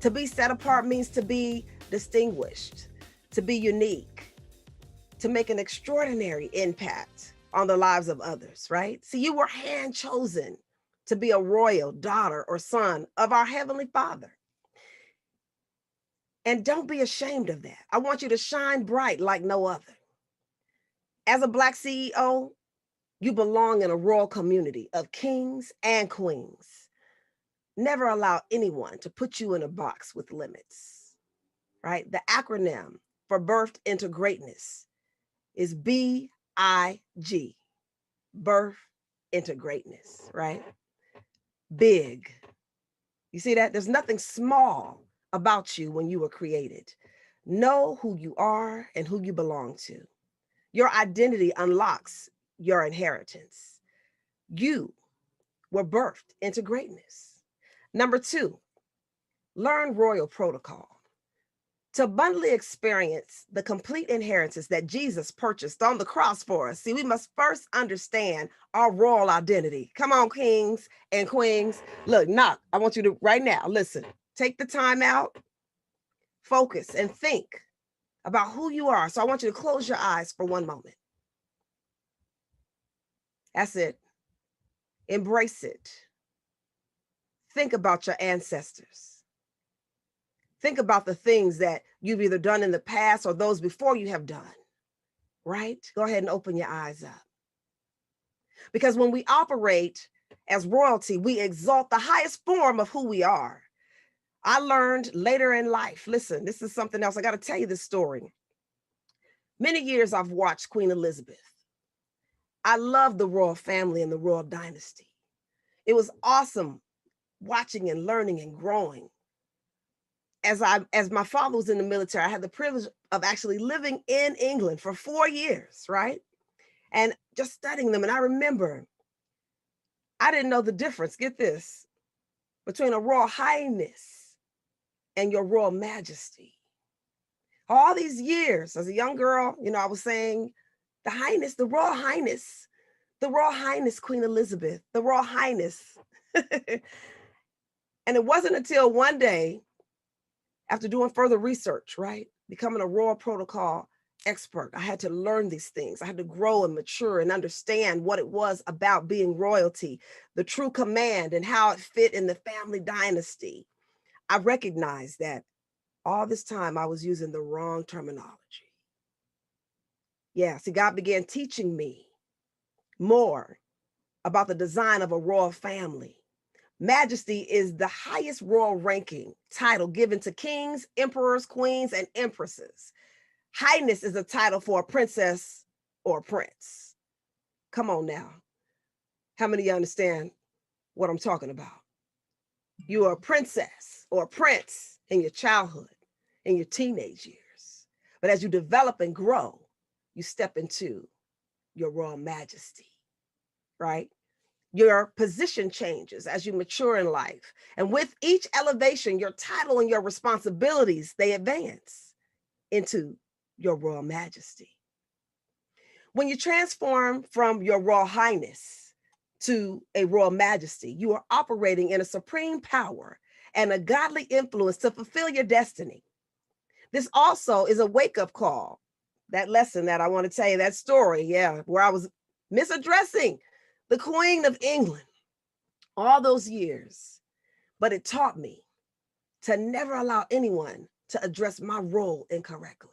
Speaker 16: To be set apart means to be distinguished, to be unique, to make an extraordinary impact on the lives of others, right? See, you were hand chosen to be a royal daughter or son of our Heavenly Father. And don't be ashamed of that. I want you to shine bright like no other. As a Black CEO, you belong in a royal community of kings and queens. Never allow anyone to put you in a box with limits, right? The acronym for Birthed into Greatness is BIG, Birth into Greatness, right? Big. You see that? There's nothing small about you when you were created. Know who you are and who you belong to. Your identity unlocks your inheritance. You were birthed into greatness. Number 2, learn royal protocol. To abundantly experience the complete inheritance that Jesus purchased on the cross for us, see, we must first understand our royal identity. Come on, kings and queens. Look, knock. I want you to, right now, listen, take the time out, focus, and think about who you are. So I want you to close your eyes for one moment. That's it. Embrace it. Think about your ancestors. Think about the things that you've either done in the past or those before you have done, right? Go ahead and open your eyes up. Because when we operate as royalty, we exalt the highest form of who we are. I learned later in life, listen, this is something else. I got to tell you this story. Many years I've watched Queen Elizabeth. I love the royal family and the royal dynasty. It was awesome watching and learning and growing. As my father was in the military, I had the privilege of actually living in England for 4 years, right? And just studying them. And I remember, I didn't know the difference, get this, between a royal highness and your royal majesty. All these years, as a young girl, I was saying, the highness, the royal highness, Queen Elizabeth, the royal highness. And it wasn't until one day, after doing further research, right, becoming a royal protocol expert, I had to learn these things. I had to grow and mature and understand what it was about being royalty, the true command and how it fit in the family dynasty. I recognized that all this time I was using the wrong terminology. Yeah, see, God began teaching me more about the design of a royal family. Majesty is the highest royal ranking title given to kings, emperors, queens, and empresses. Highness is a title for a princess or a prince. Come on now. How many of you understand what I'm talking about? You are a princess or a prince in your childhood, in your teenage years. But as you develop and grow, you step into your royal majesty, right? Your position changes as you mature in life. And with each elevation, your title and your responsibilities, they advance into your royal majesty. When you transform from your royal highness to a royal majesty, you are operating in a supreme power and a godly influence to fulfill your destiny. This also is a wake-up call. That lesson that I want to tell you, that story, where I was misaddressing the Queen of England all those years, but it taught me to never allow anyone to address my role incorrectly.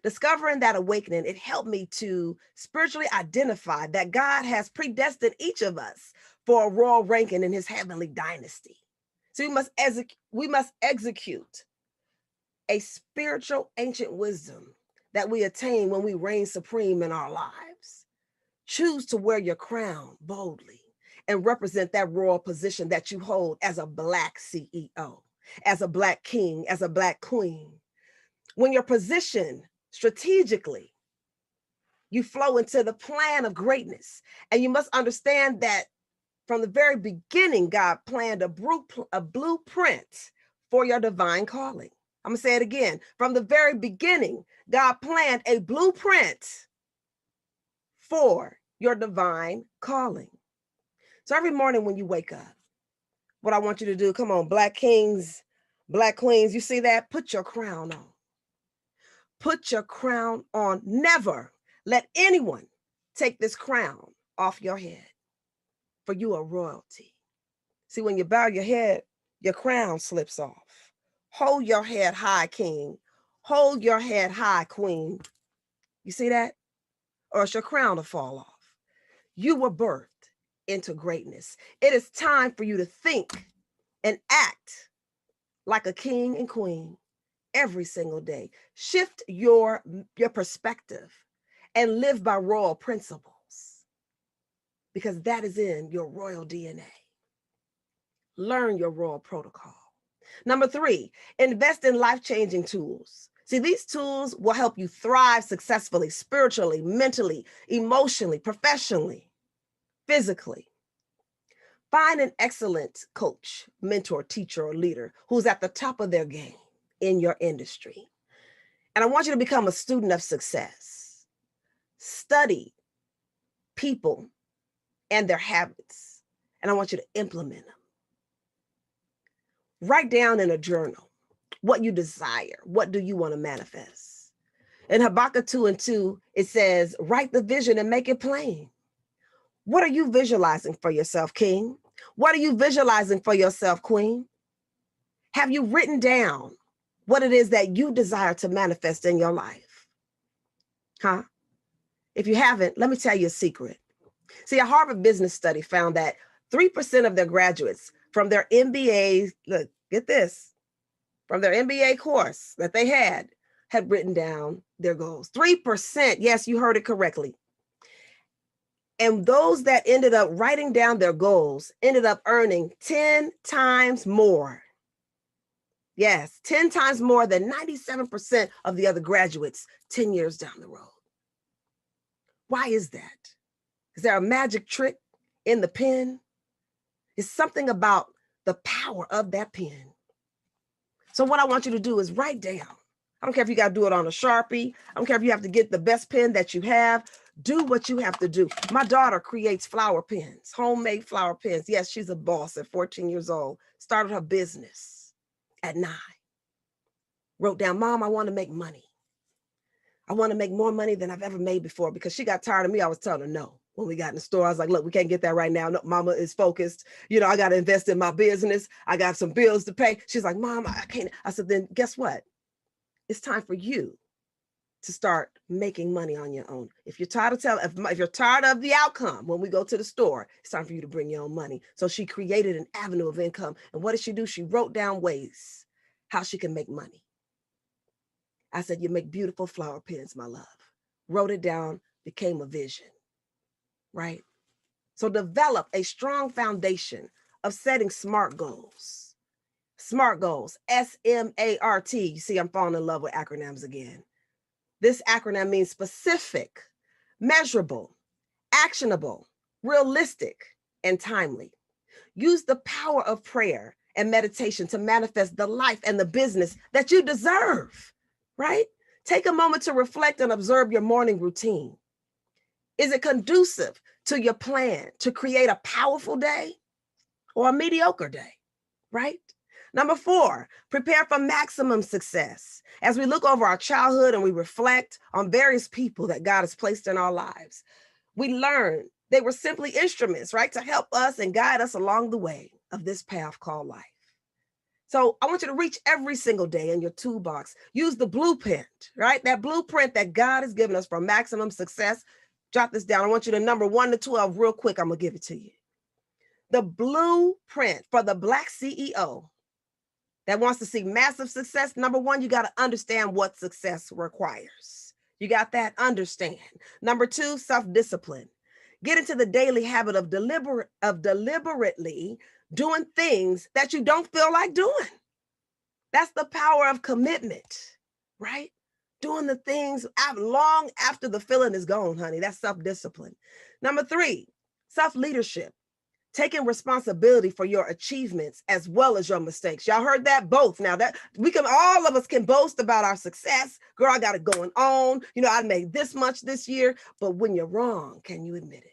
Speaker 16: Discovering that awakening, it helped me to spiritually identify that God has predestined each of us for a royal ranking in his heavenly dynasty. So we must execute a spiritual ancient wisdom that we attain when we reign supreme in our lives. Choose to wear your crown boldly and represent that royal position that you hold as a Black CEO, as a Black king, as a Black queen. When you're positioned strategically, you flow into the plan of greatness. And you must understand that from the very beginning, God planned a blueprint for your divine calling. I'm gonna say it again. From the very beginning, God planned a blueprint for your divine calling. So every morning when you wake up, what I want you to do, come on, Black kings, Black queens, you see that? Put your crown on. Put your crown on. Never let anyone take this crown off your head, for you are royalty. See, when you bow your head, your crown slips off. Hold your head high, king. Hold your head high, queen. You see that? Or it's your crown to fall off. You were birthed into greatness. It is time for you to think and act like a king and queen every single day. Shift your perspective and live by royal principles, because that is in your royal DNA. Learn your royal protocol. Number 3, invest in life-changing tools. See, these tools will help you thrive successfully, spiritually, mentally, emotionally, professionally, physically. Find an excellent coach, mentor, teacher, or leader who's at the top of their game in your industry. And I want you to become a student of success. Study people and their habits, and I want you to implement them. Write down in a journal what you desire. What do you want to manifest? In Habakkuk 2:2, it says, write the vision and make it plain. What are you visualizing for yourself, king? What are you visualizing for yourself, queen? Have you written down what it is that you desire to manifest in your life? Huh? If you haven't, let me tell you a secret. See, a Harvard business study found that 3% of their graduates from their MBA, look, get this, from their MBA course that they had written down their goals. 3%, yes, you heard it correctly. And those that ended up writing down their goals ended up earning 10 times more. Yes, 10 times more than 97% of the other graduates 10 years down the road. Why is that? Is there a magic trick in the pen? It's something about the power of that pen. So what I want you to do is write down. I don't care if you got to do it on a Sharpie. I don't care if you have to get the best pen that you have. Do what you have to do. My daughter creates flower pens, homemade flower pens. Yes, she's a boss at 14 years old. Started her business at 9. Wrote down, Mom, I want to make money. I want to make more money than I've ever made before, because she got tired of me. I was telling her no. When we got in the store, I was like, look, we can't get that right now. No, Mama is focused. You know, I got to invest in my business. I got some bills to pay. She's like, Mom, I can't. I said, then guess what? It's time for you to start making money on your own. If you're tired of if you're tired of the outcome when we go to the store, it's time for you to bring your own money. So she created an avenue of income. And what did she do? She wrote down ways how she can make money. I said, you make beautiful flower pens, my love. Wrote it down, became a vision, right? So develop a strong foundation of setting SMART goals. SMART goals, SMART. You see, I'm falling in love with acronyms again. This acronym means specific, measurable, actionable, realistic, and timely. Use the power of prayer and meditation to manifest the life and the business that you deserve, right? Take a moment to reflect and observe your morning routine. Is it conducive to your plan to create a powerful day or a mediocre day, right? Number 4, prepare for maximum success. As we look over our childhood and we reflect on various people that God has placed in our lives, we learn they were simply instruments, right, to help us and guide us along the way of this path called life. So I want you to reach every single day in your toolbox. Use the blueprint, right? That blueprint that God has given us for maximum success. Jot this down. I want you to number 1 to 12 real quick. I'm going to give it to you. The blueprint for the Black CEO that wants to see massive success. Number 1, you got to understand what success requires. You got that? Understand. Number 2, self-discipline. Get into the daily habit of deliberately doing things that you don't feel like doing. That's the power of commitment, right? Doing the things long after the feeling is gone, honey. That's self-discipline. Number 3, self-leadership. Taking responsibility for your achievements as well as your mistakes. Y'all heard that? Both. Now that all of us can boast about our success. Girl, I got it going on. You know, I made this much this year. But when you're wrong, can you admit it?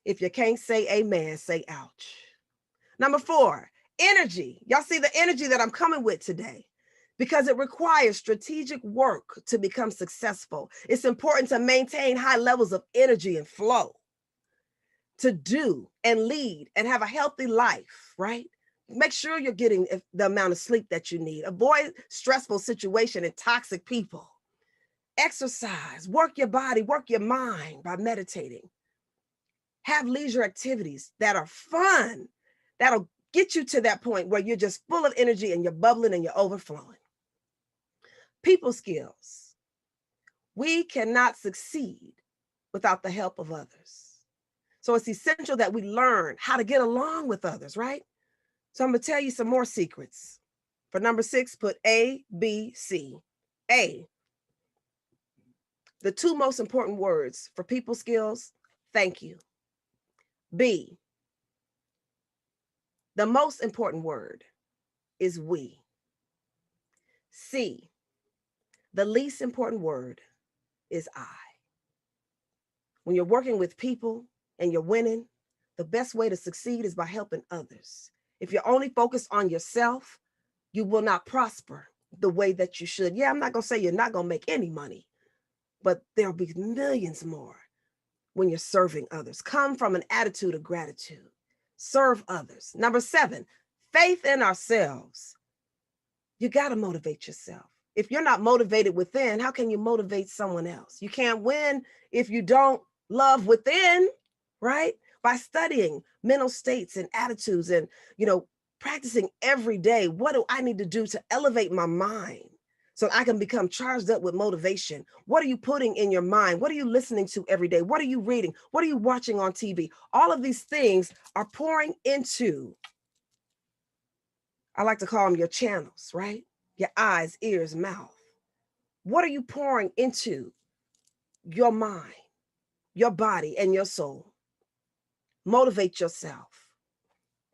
Speaker 16: If you can't say amen, say ouch. Number 4, energy. Y'all see the energy that I'm coming with today, because it requires strategic work to become successful. It's important to maintain high levels of energy and flow, to do and lead and have a healthy life, right? Make sure you're getting the amount of sleep that you need. Avoid stressful situations and toxic people. Exercise, work your body, work your mind by meditating. Have leisure activities that are fun, that'll get you to that point where you're just full of energy and you're bubbling and you're overflowing. People skills. We cannot succeed without the help of others. So it's essential that we learn how to get along with others, right? So I'm going to tell you some more secrets. For number 6, put A, B, C. A, the 2 most important words for people skills, thank you. B, the most important word is we. C, the least important word is I. When you're working with people and you're winning, the best way to succeed is by helping others. If you're only focused on yourself, you will not prosper the way that you should. Yeah, I'm not going to say you're not going to make any money, but there'll be millions more when you're serving others. Come from an attitude of gratitude. Serve others. Number 7, faith in ourselves. You got to motivate yourself. If you're not motivated within, how can you motivate someone else? You can't win if you don't love within, right? By studying mental states and attitudes and, practicing every day. What do I need to do to elevate my mind so I can become charged up with motivation? What are you putting in your mind? What are you listening to every day? What are you reading? What are you watching on TV? All of these things are pouring into, I like to call them your channels, right? Your eyes, ears, mouth. What are you pouring into your mind, your body, and your soul? Motivate yourself.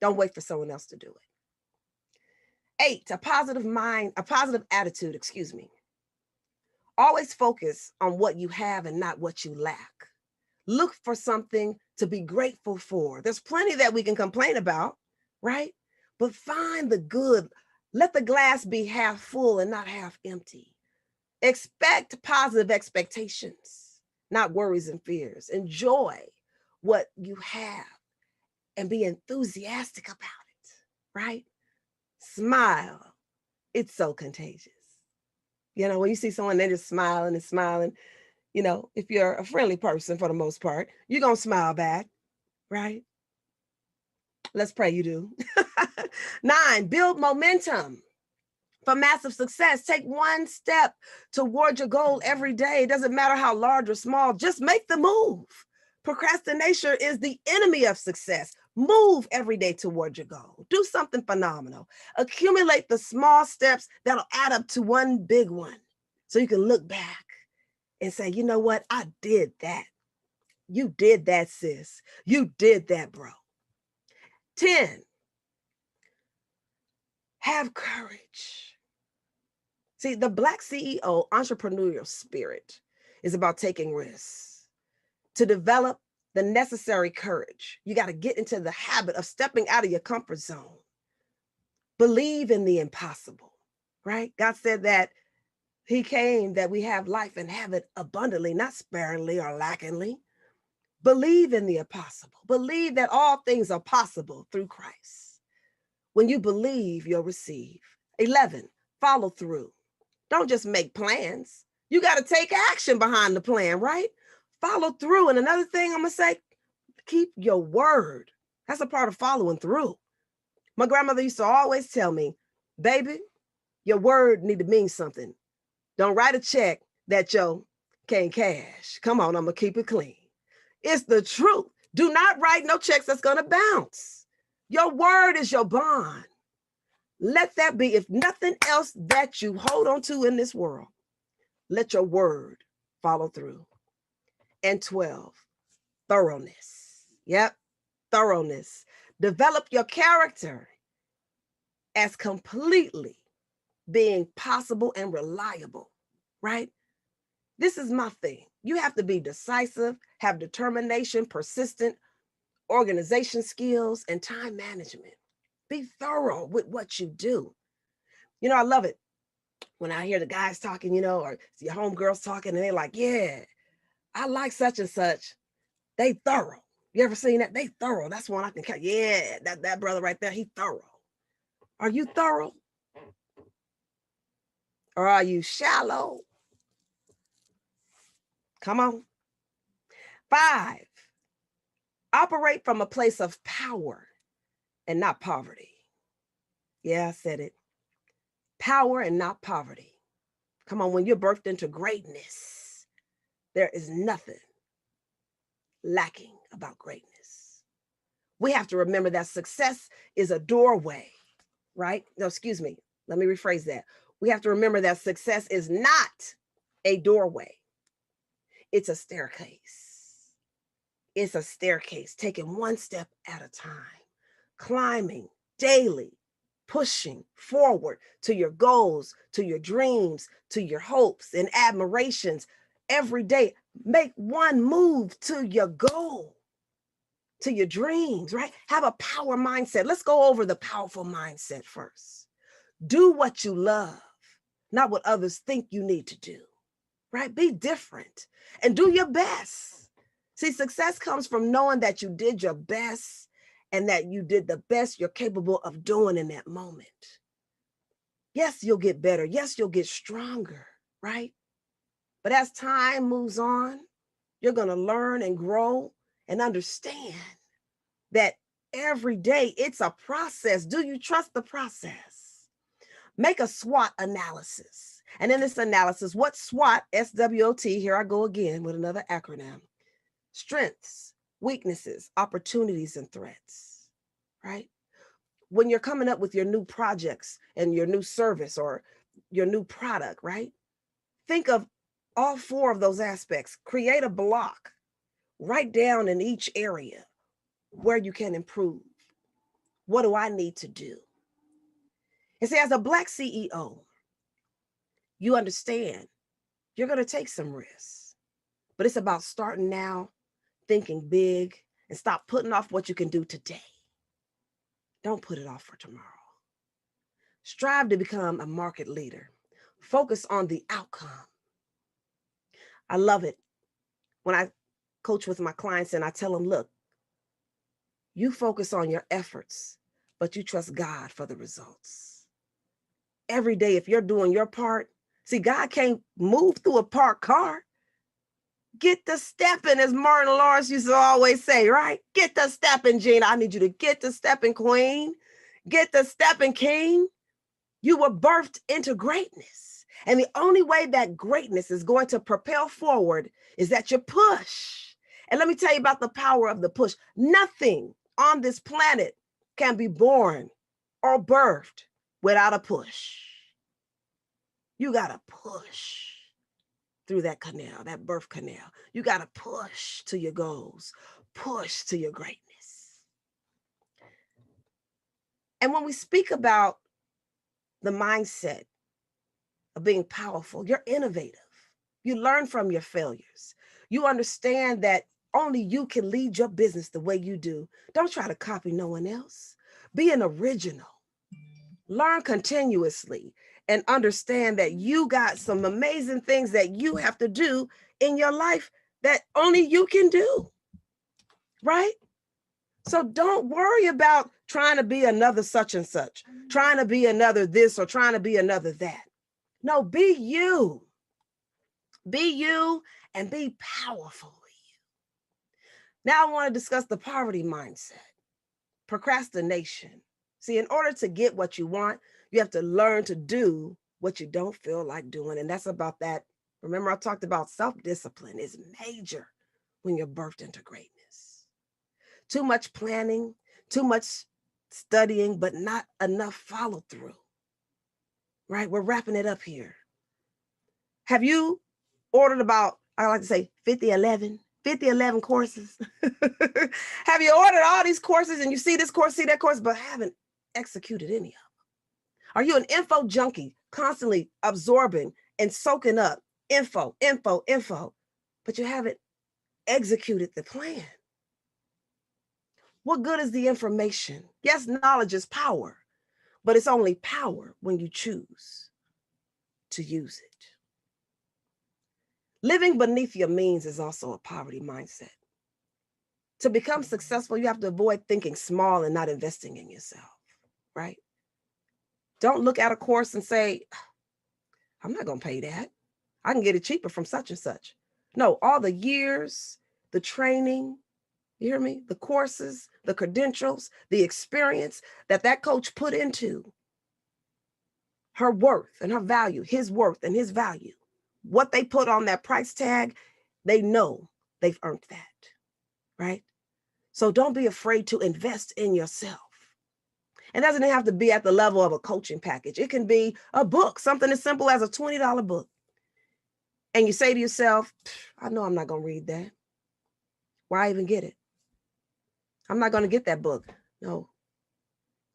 Speaker 16: Don't wait for someone else to do it. 8, a positive attitude, Always focus on what you have and not what you lack. Look for something to be grateful for. There's plenty that we can complain about, right? But find the good. Let the glass be half full and not half empty. Expect positive expectations, not worries and fears. Enjoy what you have and be enthusiastic about it, right? Smile. It's so contagious. When you see someone, they're just smiling and smiling, if you're a friendly person for the most part, you're going to smile back, right? Let's pray you do. 9, build momentum for massive success. Take one step toward your goal every day. It doesn't matter how large or small, just make the move. Procrastination is the enemy of success. Move every day toward your goal. Do something phenomenal. Accumulate the small steps that'll add up to one big one. So you can look back and say, you know what? I did that. You did that, sis. You did that, bro. 10, have courage. See, the BlackCEO entrepreneurial spirit is about taking risks. To develop the necessary courage, you got to get into the habit of stepping out of your comfort zone. Believe in the impossible, right? God said that he came that we have life and have it abundantly, not sparingly or lackingly. Believe in the impossible. Believe that all things are possible through Christ. When you believe, you'll receive. 11, follow through. Don't just make plans. You got to take action behind the plan, right? Follow through. And another thing I'm going to say, keep your word. That's a part of following through. My grandmother used to always tell me, baby, your word need to mean something. Don't write a check that you can't cash. Come on, I'm gonna keep it clean. It's the truth. Do not write no checks that's gonna bounce. Your word is your bond. Let that be, if nothing else that you hold on to in this world, let your word follow through. And 12, thoroughness. Yep, thoroughness. Develop your character as completely being possible and reliable, right? This is my thing. You have to be decisive, have determination, persistent, organization skills, and time management. Be thorough with what you do. You know, I love it when I hear the guys talking, you know, or your homegirls talking, and they're like, yeah, I like such and such. They thorough. You ever seen that? They thorough. That's one I can count. Yeah, that brother right there, he thorough. Are you thorough? Or are you shallow? Come on. 5, operate from a place of power and not poverty. Yeah, I said it. Power and not poverty. Come on, when you're birthed into greatness, there is nothing lacking about greatness. We have to remember that success is a doorway, right? No, excuse me. Let me rephrase that. We have to remember that success is not a doorway. It's a staircase. It's a staircase, taking one step at a time, climbing daily, pushing forward to your goals, to your dreams, to your hopes and admirations. Every day, make one move to your goal, to your dreams, right? Have a power mindset. Let's go over the powerful mindset first. Do what you love, not what others think you need to do, right? Be different and do your best. See, success comes from knowing that you did your best and that you did the best you're capable of doing in that moment. Yes, you'll get better. Yes, you'll get stronger, right? But as time moves on, you're going to learn and grow and understand that every day it's a process. Do you trust the process? Make a SWOT analysis. And in this analysis, what SWOT, S-W-O-T, here I go again with another acronym. Strengths, weaknesses, opportunities, and threats, right? When you're coming up with your new projects and your new service or your new product, right? Think of all 4 of those aspects. Create a block. Write down in each area where you can improve. What do I need to do? And see, as a Black CEO, you understand you're going to take some risks, but it's about starting now, thinking big, and stop putting off what you can do today. Don't put it off for tomorrow. Strive to become a market leader. Focus on the outcome. I love it when I coach with my clients and I tell them, look, you focus on your efforts, but you trust God for the results. Every day, if you're doing your part, see, God can't move through a parked car. Get the stepping, as Martin Lawrence used to always say, right? Get the stepping, Gina. I need you to get the stepping, queen. Get the stepping, king. You were birthed into greatness. And the only way that greatness is going to propel forward is that you push. And let me tell you about the power of the push. Nothing on this planet can be born or birthed without a push. You got to push through that canal, that birth canal. You got to push to your goals, push to your greatness. And when we speak about the mindset of being powerful, you're innovative. You learn from your failures. You understand that only you can lead your business the way you do. Don't try to copy no one else. Be an original. Learn continuously and understand that you got some amazing things that you have to do in your life that only you can do, right? So don't worry about trying to be another such and such, trying to be another this or trying to be another that. No, be you. Be you and be powerfully you. Now I want to discuss the poverty mindset, procrastination. See, in order to get what you want, you have to learn to do what you don't feel like doing. And that's about that. Remember, I talked about self-discipline is major when you're birthed into greatness. Too much planning, too much studying, but not enough follow through, right? We're wrapping it up here. Have you ordered about, I like to say 50, 11 courses? Have you ordered all these courses and you see this course, see that course, but haven't executed any of them? Are you an info junkie, constantly absorbing and soaking up info, but you haven't executed the plan? What good is the information? Yes, knowledge is power, but it's only power when you choose to use it. Living beneath your means is also a poverty mindset. To become successful, you have to avoid thinking small and not investing in yourself, right? Don't look at a course and say, I'm not going to pay that. I can get it cheaper from such and such. No, all the years, the training, you hear me? The courses, the credentials, the experience that coach put into her worth and her value, his worth and his value. What they put on that price tag, they know they've earned that, right? So don't be afraid to invest in yourself. It doesn't have to be at the level of a coaching package. It can be a book, something as simple as a $20 book. And you say to yourself, I know I'm not going to read that. Why even get it? I'm not going to get that book. No.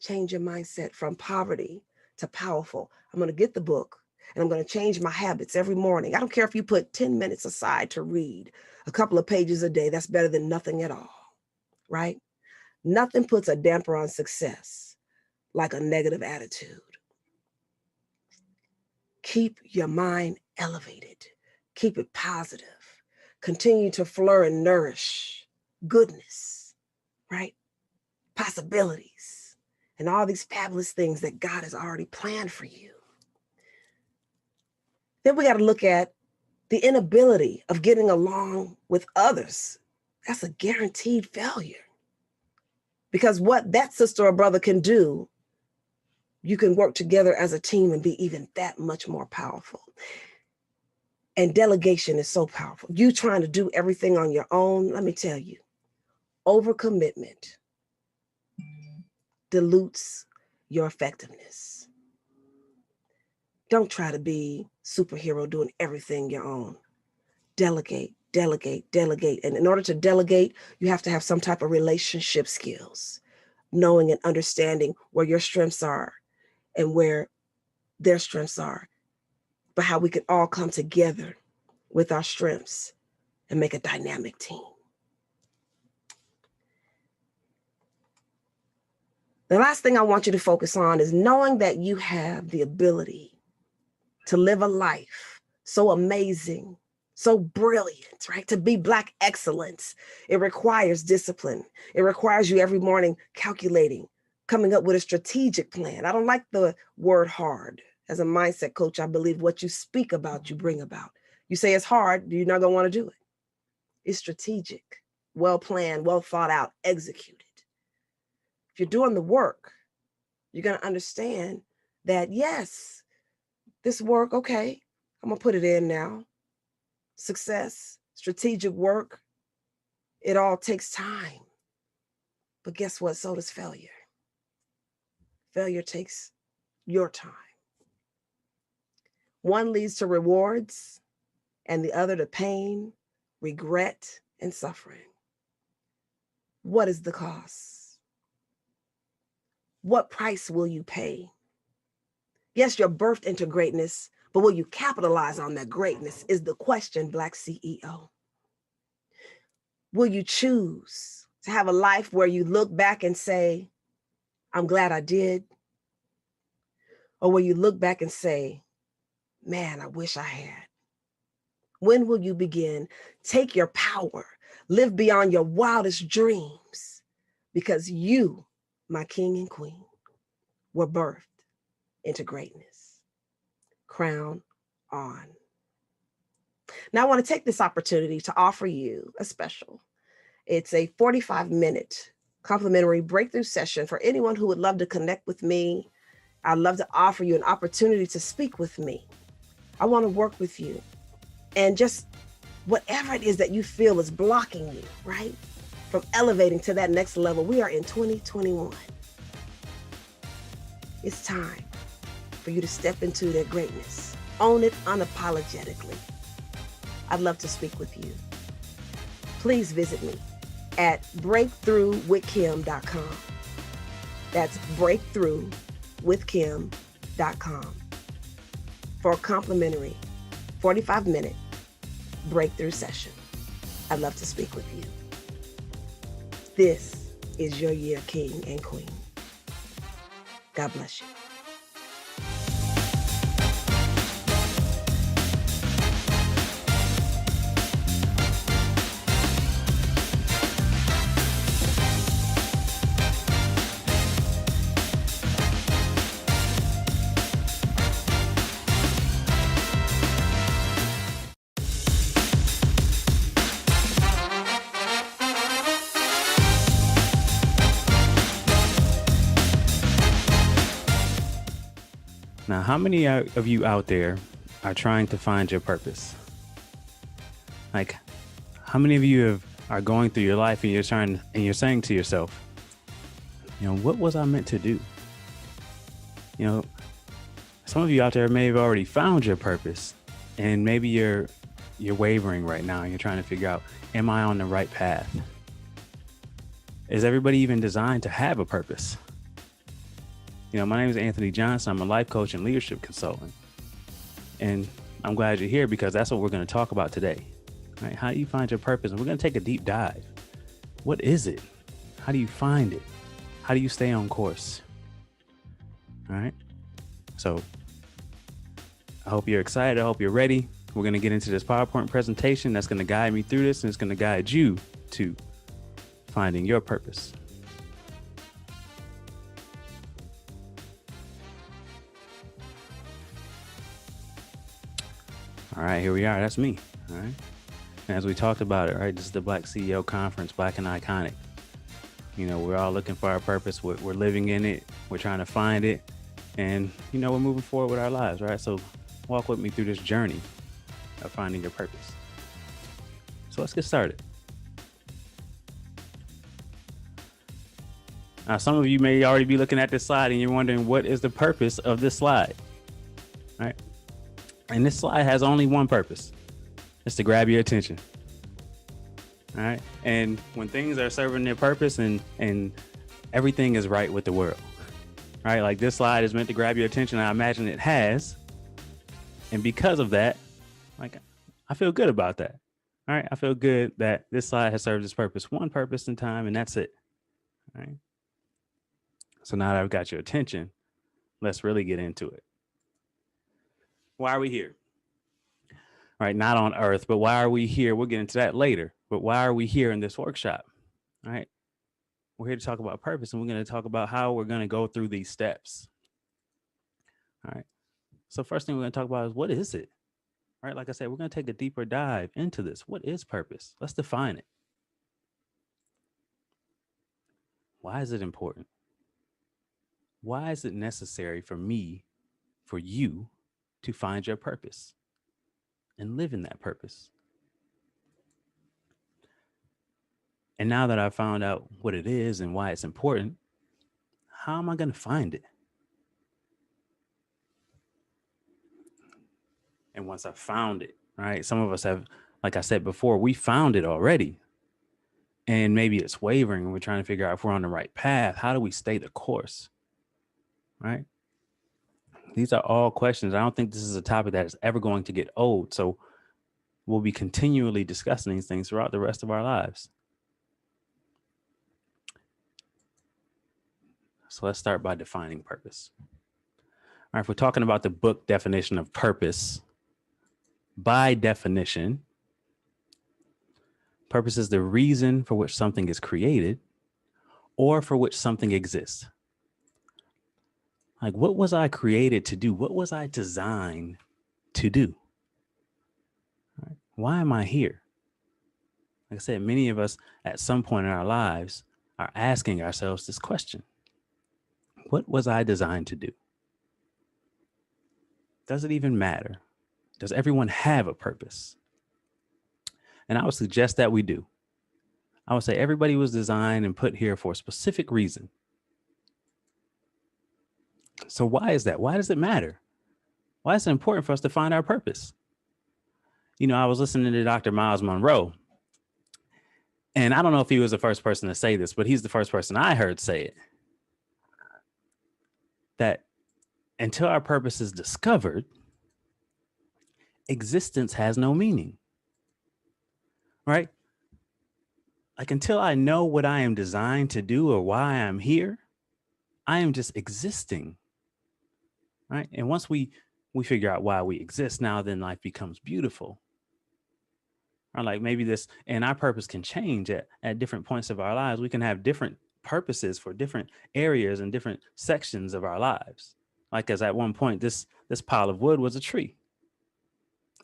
Speaker 16: Change your mindset from poverty to powerful. I'm going to get the book and I'm going to change my habits every morning. I don't care if you put 10 minutes aside to read a couple of pages a day. That's better than nothing at all, right? Nothing puts a damper on success like a negative attitude. Keep your mind elevated. Keep it positive. Continue to flourish and nourish goodness, right? Possibilities and all these fabulous things that God has already planned for you. Then we got to look at the inability of getting along with others. That's a guaranteed failure. Because what that sister or brother can do, you can work together as a team and be even that much more powerful. And delegation is so powerful. You trying to do everything on your own, let me tell you, overcommitment dilutes your effectiveness. Don't try to be superhero doing everything your own. Delegate, delegate, delegate. And in order to delegate, you have to have some type of relationship skills, knowing and understanding where your strengths are and where their strengths are, but how we can all come together with our strengths and make a dynamic team. The last thing I want you to focus on is knowing that you have the ability to live a life so amazing, so brilliant, right? To be Black excellence. It requires discipline. It requires you every morning calculating, coming up with a strategic plan. I don't like the word hard. As a mindset coach, I believe what you speak about, you bring about. You say it's hard, you're not gonna wanna do it. It's strategic, well planned, well thought out, executed. If you're doing the work, you're gonna understand that yes, this work, okay, I'm gonna put it in now. Success, strategic work, it all takes time. But guess what? So does failure. Failure takes your time. One leads to rewards and the other to pain, regret, and suffering. What is the cost? What price will you pay? Yes, you're birthed into greatness, but will you capitalize on that greatness is the question, BlackCEO. Will you choose to have a life where you look back and say, I'm glad I did? Or will you look back and say, man, I wish I had? When will you begin? Take your power, live beyond your wildest dreams, because you, my king and queen, were birthed into greatness. Crown on. Now I want to take this opportunity to offer you a special. It's a 45-minute complimentary breakthrough session for anyone who would love to connect with me I'd love to offer you an opportunity to speak with me. I want to work with you. And just whatever it is that you feel is blocking you, right? From elevating to that next level. We are in 2021. It's time for you to step into their greatness. Own it unapologetically. I'd love to speak with you. Please visit me at breakthroughwithkim.com. That's breakthroughwithkim.com for a complimentary 45-minute breakthrough session. I'd love to speak with you. This is your year, King and Queen. God bless you.
Speaker 17: Now, how many of you out there are trying to find your purpose? Like, how many of you are going through your life and you're saying to yourself, what was I meant to do? Some of you out there may have already found your purpose, and maybe you're wavering right now and you're trying to figure out, am I on the right path? Is everybody even designed to have a purpose? My name is Anthony Johnson. I'm a life coach and leadership consultant. And I'm glad you're here because that's what we're going to talk about today. Right? How do you find your purpose? And we're going to take a deep dive. What is it? How do you find it? How do you stay on course? All right. So I hope you're excited. I hope you're ready. We're going to get into this PowerPoint presentation that's going to guide me through this, and it's going to guide you to finding your purpose. All right, here we are. That's me. All right. And as we talked about it, right, this is the BlackCEO conference, Black and Iconic. We're all looking for our purpose. We're living in it. We're trying to find it. And, we're moving forward with our lives, right? So walk with me through this journey of finding your purpose. So let's get started. Now, some of you may already be looking at this slide and you're wondering, what is the purpose of this slide? Right? And this slide has only one purpose. It's to grab your attention. All right. And when things are serving their purpose and everything is right with the world, right? Like this slide is meant to grab your attention. I imagine it has. And because of that, I feel good about that. All right. I feel good that this slide has served its purpose, one purpose in time, and that's it. All right. So now that I've got your attention, let's really get into it. Why are we here? All right, not on Earth, but why are we here? We'll get into that later. But why are we here in this workshop? All right, we're here to talk about purpose, and we're going to talk about how we're going to go through these steps. All right, so first thing we're going to talk about is, what is it? All right, like I said, we're going to take a deeper dive into this. What is purpose? Let's define it. Why is it important? Why is it necessary for me, for you, to find your purpose and live in that purpose? And now that I've found out what it is and why it's important, how am I going to find it? And once I've found it, right? Some of us have, like I said before, we found it already. And maybe it's wavering and we're trying to figure out if we're on the right path. How do we stay the course? Right? These are all questions. I don't think this is a topic that is ever going to get old. So we'll be continually discussing these things throughout the rest of our lives. So let's start by defining purpose. All right, if we're talking about the book definition of purpose, by definition, purpose is the reason for which something is created or for which something exists. Like, what was I created to do? What was I designed to do? Right. Why am I here? Like I said, many of us at some point in our lives are asking ourselves this question. What was I designed to do? Does it even matter? Does everyone have a purpose? And I would suggest that we do. I would say everybody was designed and put here for a specific reason. So why is that? Why does it matter? Why is it important for us to find our purpose? You know, I was listening to Dr. Miles Monroe, and I don't know if he was the first person to say this, but he's the first person I heard say it. That until our purpose is discovered, existence has no meaning. Right? Like until I know what I am designed to do or why I'm here, I am just existing. Right? And once we figure out why we exist, now then life becomes beautiful. Or like maybe this, and our purpose can change at different points of our lives. We can have different purposes for different areas and different sections of our lives. Like as at one point, this pile of wood was a tree.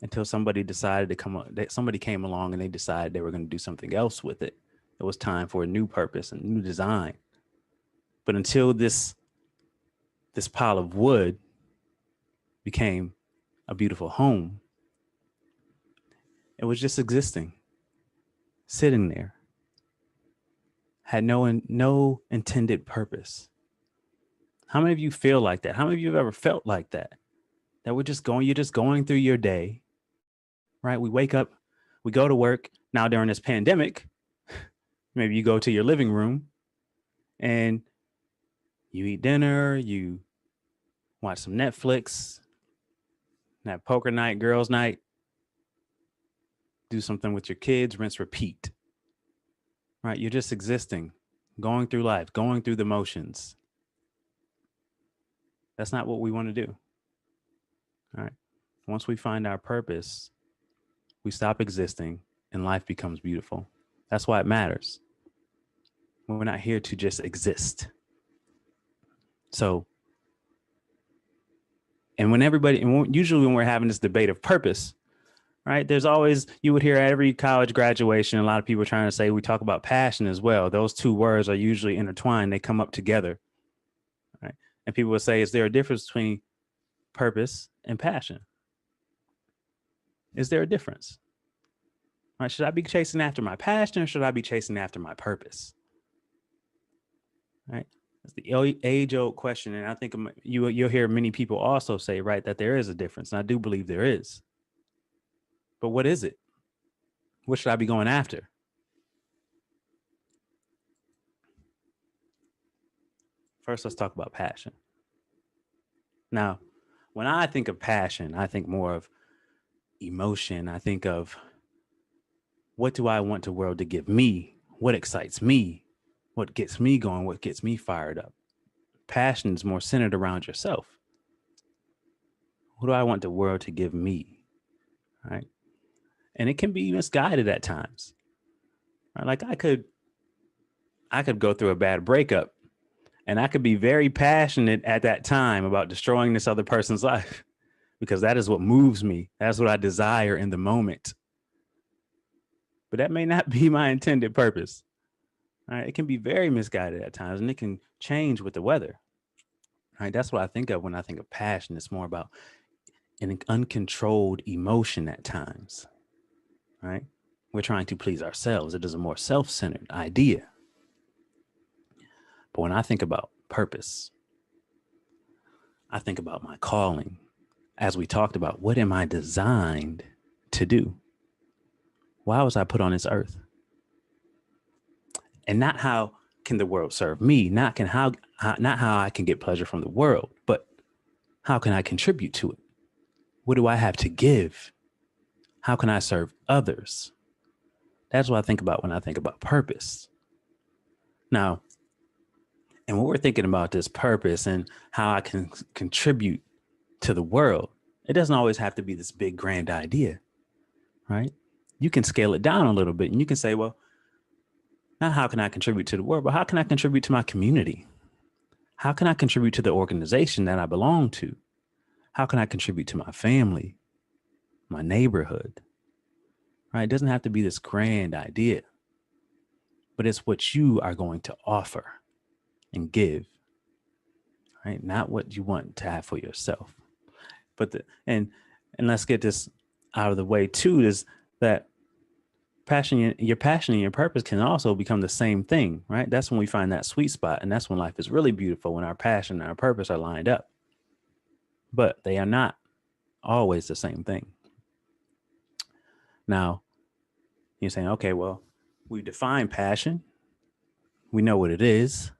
Speaker 17: Until somebody decided to come up, somebody came along and they decided they were going to do something else with it. It was time for a new purpose and new design. But until this pile of wood became a beautiful home, it was just existing, sitting there, had no intended purpose. How many of you feel like that? How many of you have ever felt like that? That you're just going through your day, right? We wake up, we go to work. Now during this pandemic, maybe you go to your living room and you eat dinner, you watch some Netflix, have poker night, girls' night, do something with your kids, rinse, repeat, right? You're just existing, going through life, going through the motions. That's not what we want to do. All right. Once we find our purpose, we stop existing and life becomes beautiful. That's why it matters. We're not here to just exist. So, and usually when we're having this debate of purpose, right, there's always, you would hear at every college graduation, a lot of people trying to say, we talk about passion as well. Those two words are usually intertwined. They come up together, right? And people will say, is there a difference between purpose and passion? Is there a difference? Right? Should I be chasing after my passion or should I be chasing after my purpose? Right? That's the age-old question. And I think you'll hear many people also say, right, that there is a difference. And I do believe there is. But what is it? What should I be going after? First, let's talk about passion. Now, when I think of passion, I think more of emotion. I think of what do I want the world to give me? What excites me? What gets me going? What gets me fired up? Passion is more centered around yourself. What do I want the world to give me? Right? And it can be misguided at times. Right? Like I could go through a bad breakup and I could be very passionate at that time about destroying this other person's life because that is what moves me. That's what I desire in the moment. But that may not be my intended purpose. Right? It can be very misguided at times and it can change with the weather. Right? That's what I think of when I think of passion. It's more about an uncontrolled emotion at times. Right? We're trying to please ourselves. It is a more self-centered idea. But when I think about purpose, I think about my calling. As we talked about, what am I designed to do? Why was I put on this earth? And not how can the world serve me, not how I can get pleasure from the world, but how can I contribute to it? What do I have to give? How can I serve others? That's what I think about when I think about purpose. Now, and when we're thinking about this purpose and how I can contribute to the world, it doesn't always have to be this big grand idea, right? You can scale it down a little bit and you can say, well, not how can I contribute to the world, but how can I contribute to my community? How can I contribute to the organization that I belong to? How can I contribute to my family, my neighborhood? Right? It doesn't have to be this grand idea, but it's what you are going to offer and give, right? Not what you want to have for yourself. But and let's get this out of the way too, is that your passion and your purpose can also become the same thing, right? That's when we find that sweet spot. And that's when life is really beautiful, when our passion and our purpose are lined up. But they are not always the same thing. Now, you're saying, okay, well, we define passion. We know what it is.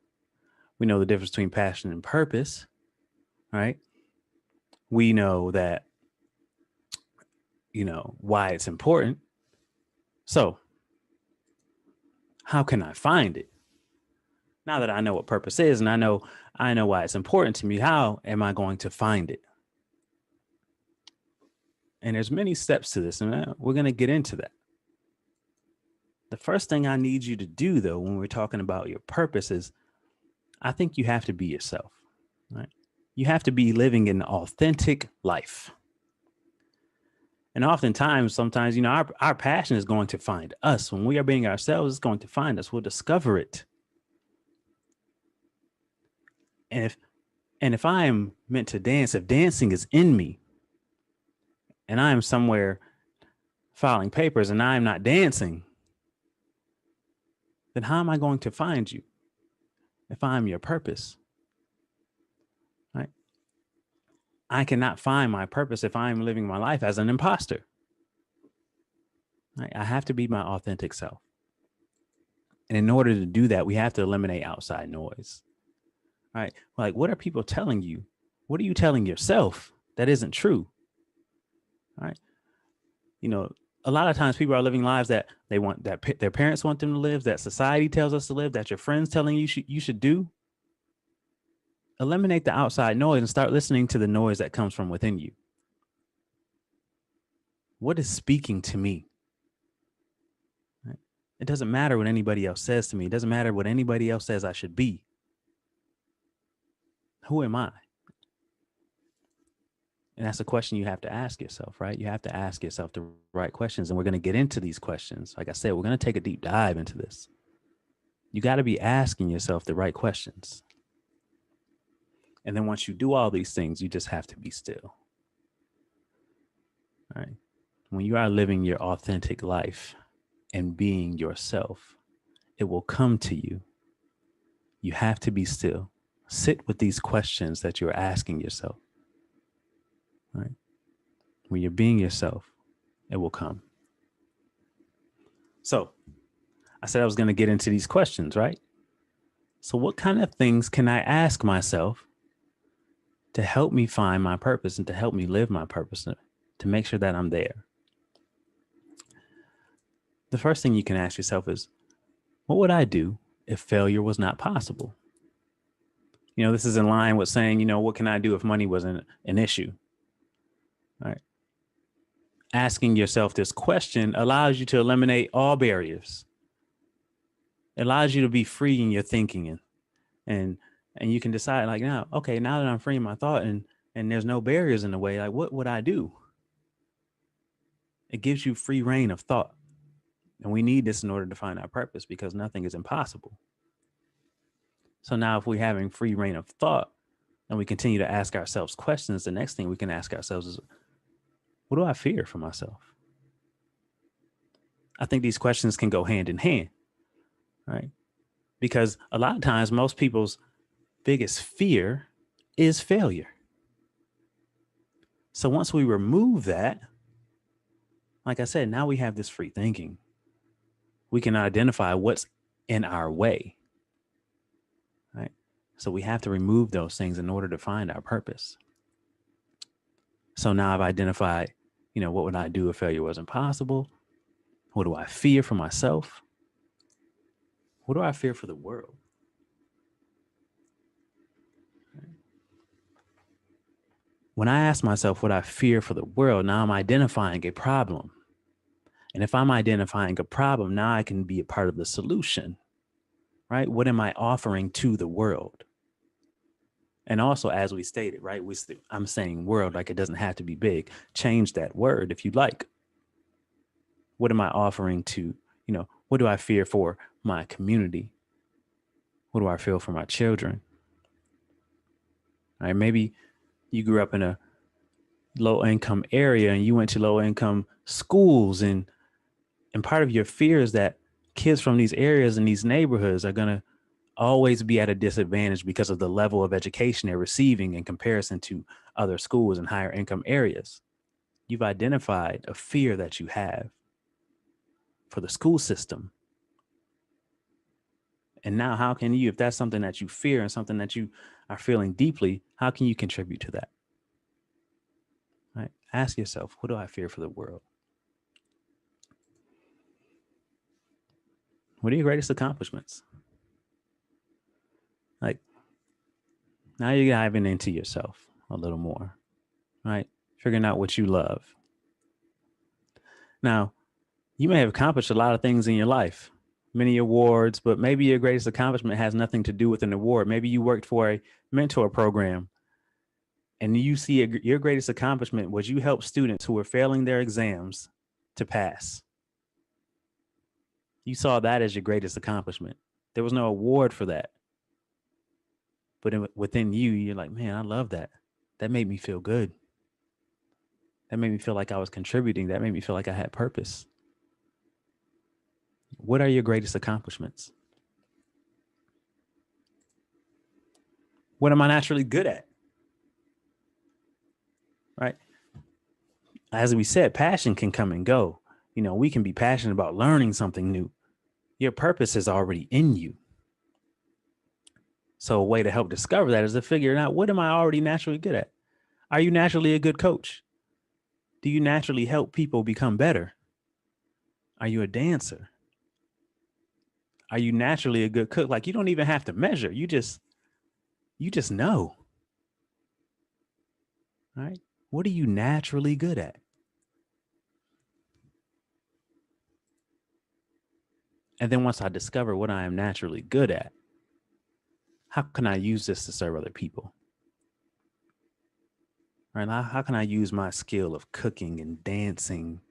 Speaker 17: We know the difference between passion and purpose, right? We know that, why it's important. So how can I find it? Now that I know what purpose is and I know why it's important to me, how am I going to find it? And there's many steps to this, and we're going to get into that. The first thing I need you to do, though, when we're talking about your purpose is, I think you have to be yourself, right? You have to be living an authentic life. And oftentimes, sometimes, our passion is going to find us. When we are being ourselves, it's going to find us. We'll discover it. And if I am meant to dance, if dancing is in me, and I am somewhere filing papers and I am not dancing, then how am I going to find you if I'm your purpose? Right? I cannot find my purpose if I'm living my life as an imposter. Right? I have to be my authentic self. And in order to do that, we have to eliminate outside noise. Right? Like, what are people telling you? What are you telling yourself that isn't true? Right? A lot of times people are living lives that they want, that their parents want them to live, that society tells us to live, that your friends telling you should do. Eliminate the outside noise and start listening to the noise that comes from within you. What is speaking to me? Right? It doesn't matter what anybody else says to me. It doesn't matter what anybody else says I should be. Who am I? And that's a question you have to ask yourself, right? You have to ask yourself the right questions. And we're going to get into these questions. Like I said, we're going to take a deep dive into this. You got to be asking yourself the right questions. And then once you do all these things, you just have to be still. All right? When you are living your authentic life and being yourself, it will come to you. You have to be still. Sit with these questions that you're asking yourself. Right? When you're being yourself, it will come. So I said I was going to get into these questions, right? So what kind of things can I ask myself to help me find my purpose and to help me live my purpose, to make sure that I'm there? The first thing you can ask yourself is, what would I do if failure was not possible? This is in line with saying, what can I do if money wasn't an issue? All right. Asking yourself this question allows you to eliminate all barriers. It allows you to be free in your thinking, and you can decide, like, now that I'm free in my thought and there's no barriers in the way, like, what would I do? It gives you free reign of thought. And we need this in order to find our purpose, because nothing is impossible. So now if we're having free reign of thought and we continue to ask ourselves questions, the next thing we can ask ourselves is, what do I fear for myself? I think these questions can go hand in hand, right? Because a lot of times most people's biggest fear is failure. So once we remove that, like I said, now we have this free thinking. We can identify what's in our way, right? So we have to remove those things in order to find our purpose. So now I've identified, what would I do if failure wasn't possible? What do I fear for myself? What do I fear for the world? When I ask myself what I fear for the world, now I'm identifying a problem. And if I'm identifying a problem, now I can be a part of the solution, right? What am I offering to the world? And also, as we stated, right, I'm saying world like it doesn't have to be big. Change that word if you'd like. What am I offering to, what do I fear for my community? What do I feel for my children? All right, maybe you grew up in low income area and you went to low income schools, and part of your fear is that kids from these areas and these neighborhoods are going to always be at a disadvantage because of the level of education they're receiving in comparison to other schools in higher income areas. You've identified a fear that you have for the school system. And now how can you, if that's something that you fear and something that you are feeling deeply, how can you contribute to that? Right? Ask yourself, what do I fear for the world? What are your greatest accomplishments? Like, now you're diving into yourself a little more, right? Figuring out what you love. Now, you may have accomplished a lot of things in your life, many awards, but maybe your greatest accomplishment has nothing to do with an award. Maybe you worked for a mentor program and you see your greatest accomplishment was you helped students who were failing their exams to pass. You saw that as your greatest accomplishment. There was no award for that. But within you, you're like, man, I love that. That made me feel good. That made me feel like I was contributing. That made me feel like I had purpose. What are your greatest accomplishments? What am I naturally good at? Right? As we said, passion can come and go. You know, we can be passionate about learning something new. Your purpose is already in you. So a way to help discover that is to figure out, what am I already naturally good at? Are you naturally a good coach? Do you naturally help people become better? Are you a dancer? Are you naturally a good cook? Like, you don't even have to measure. You just know. All right. What are you naturally good at? And then once I discover what I am naturally good at, how can I use this to serve other people? Right? How can I use my skill of cooking and dancing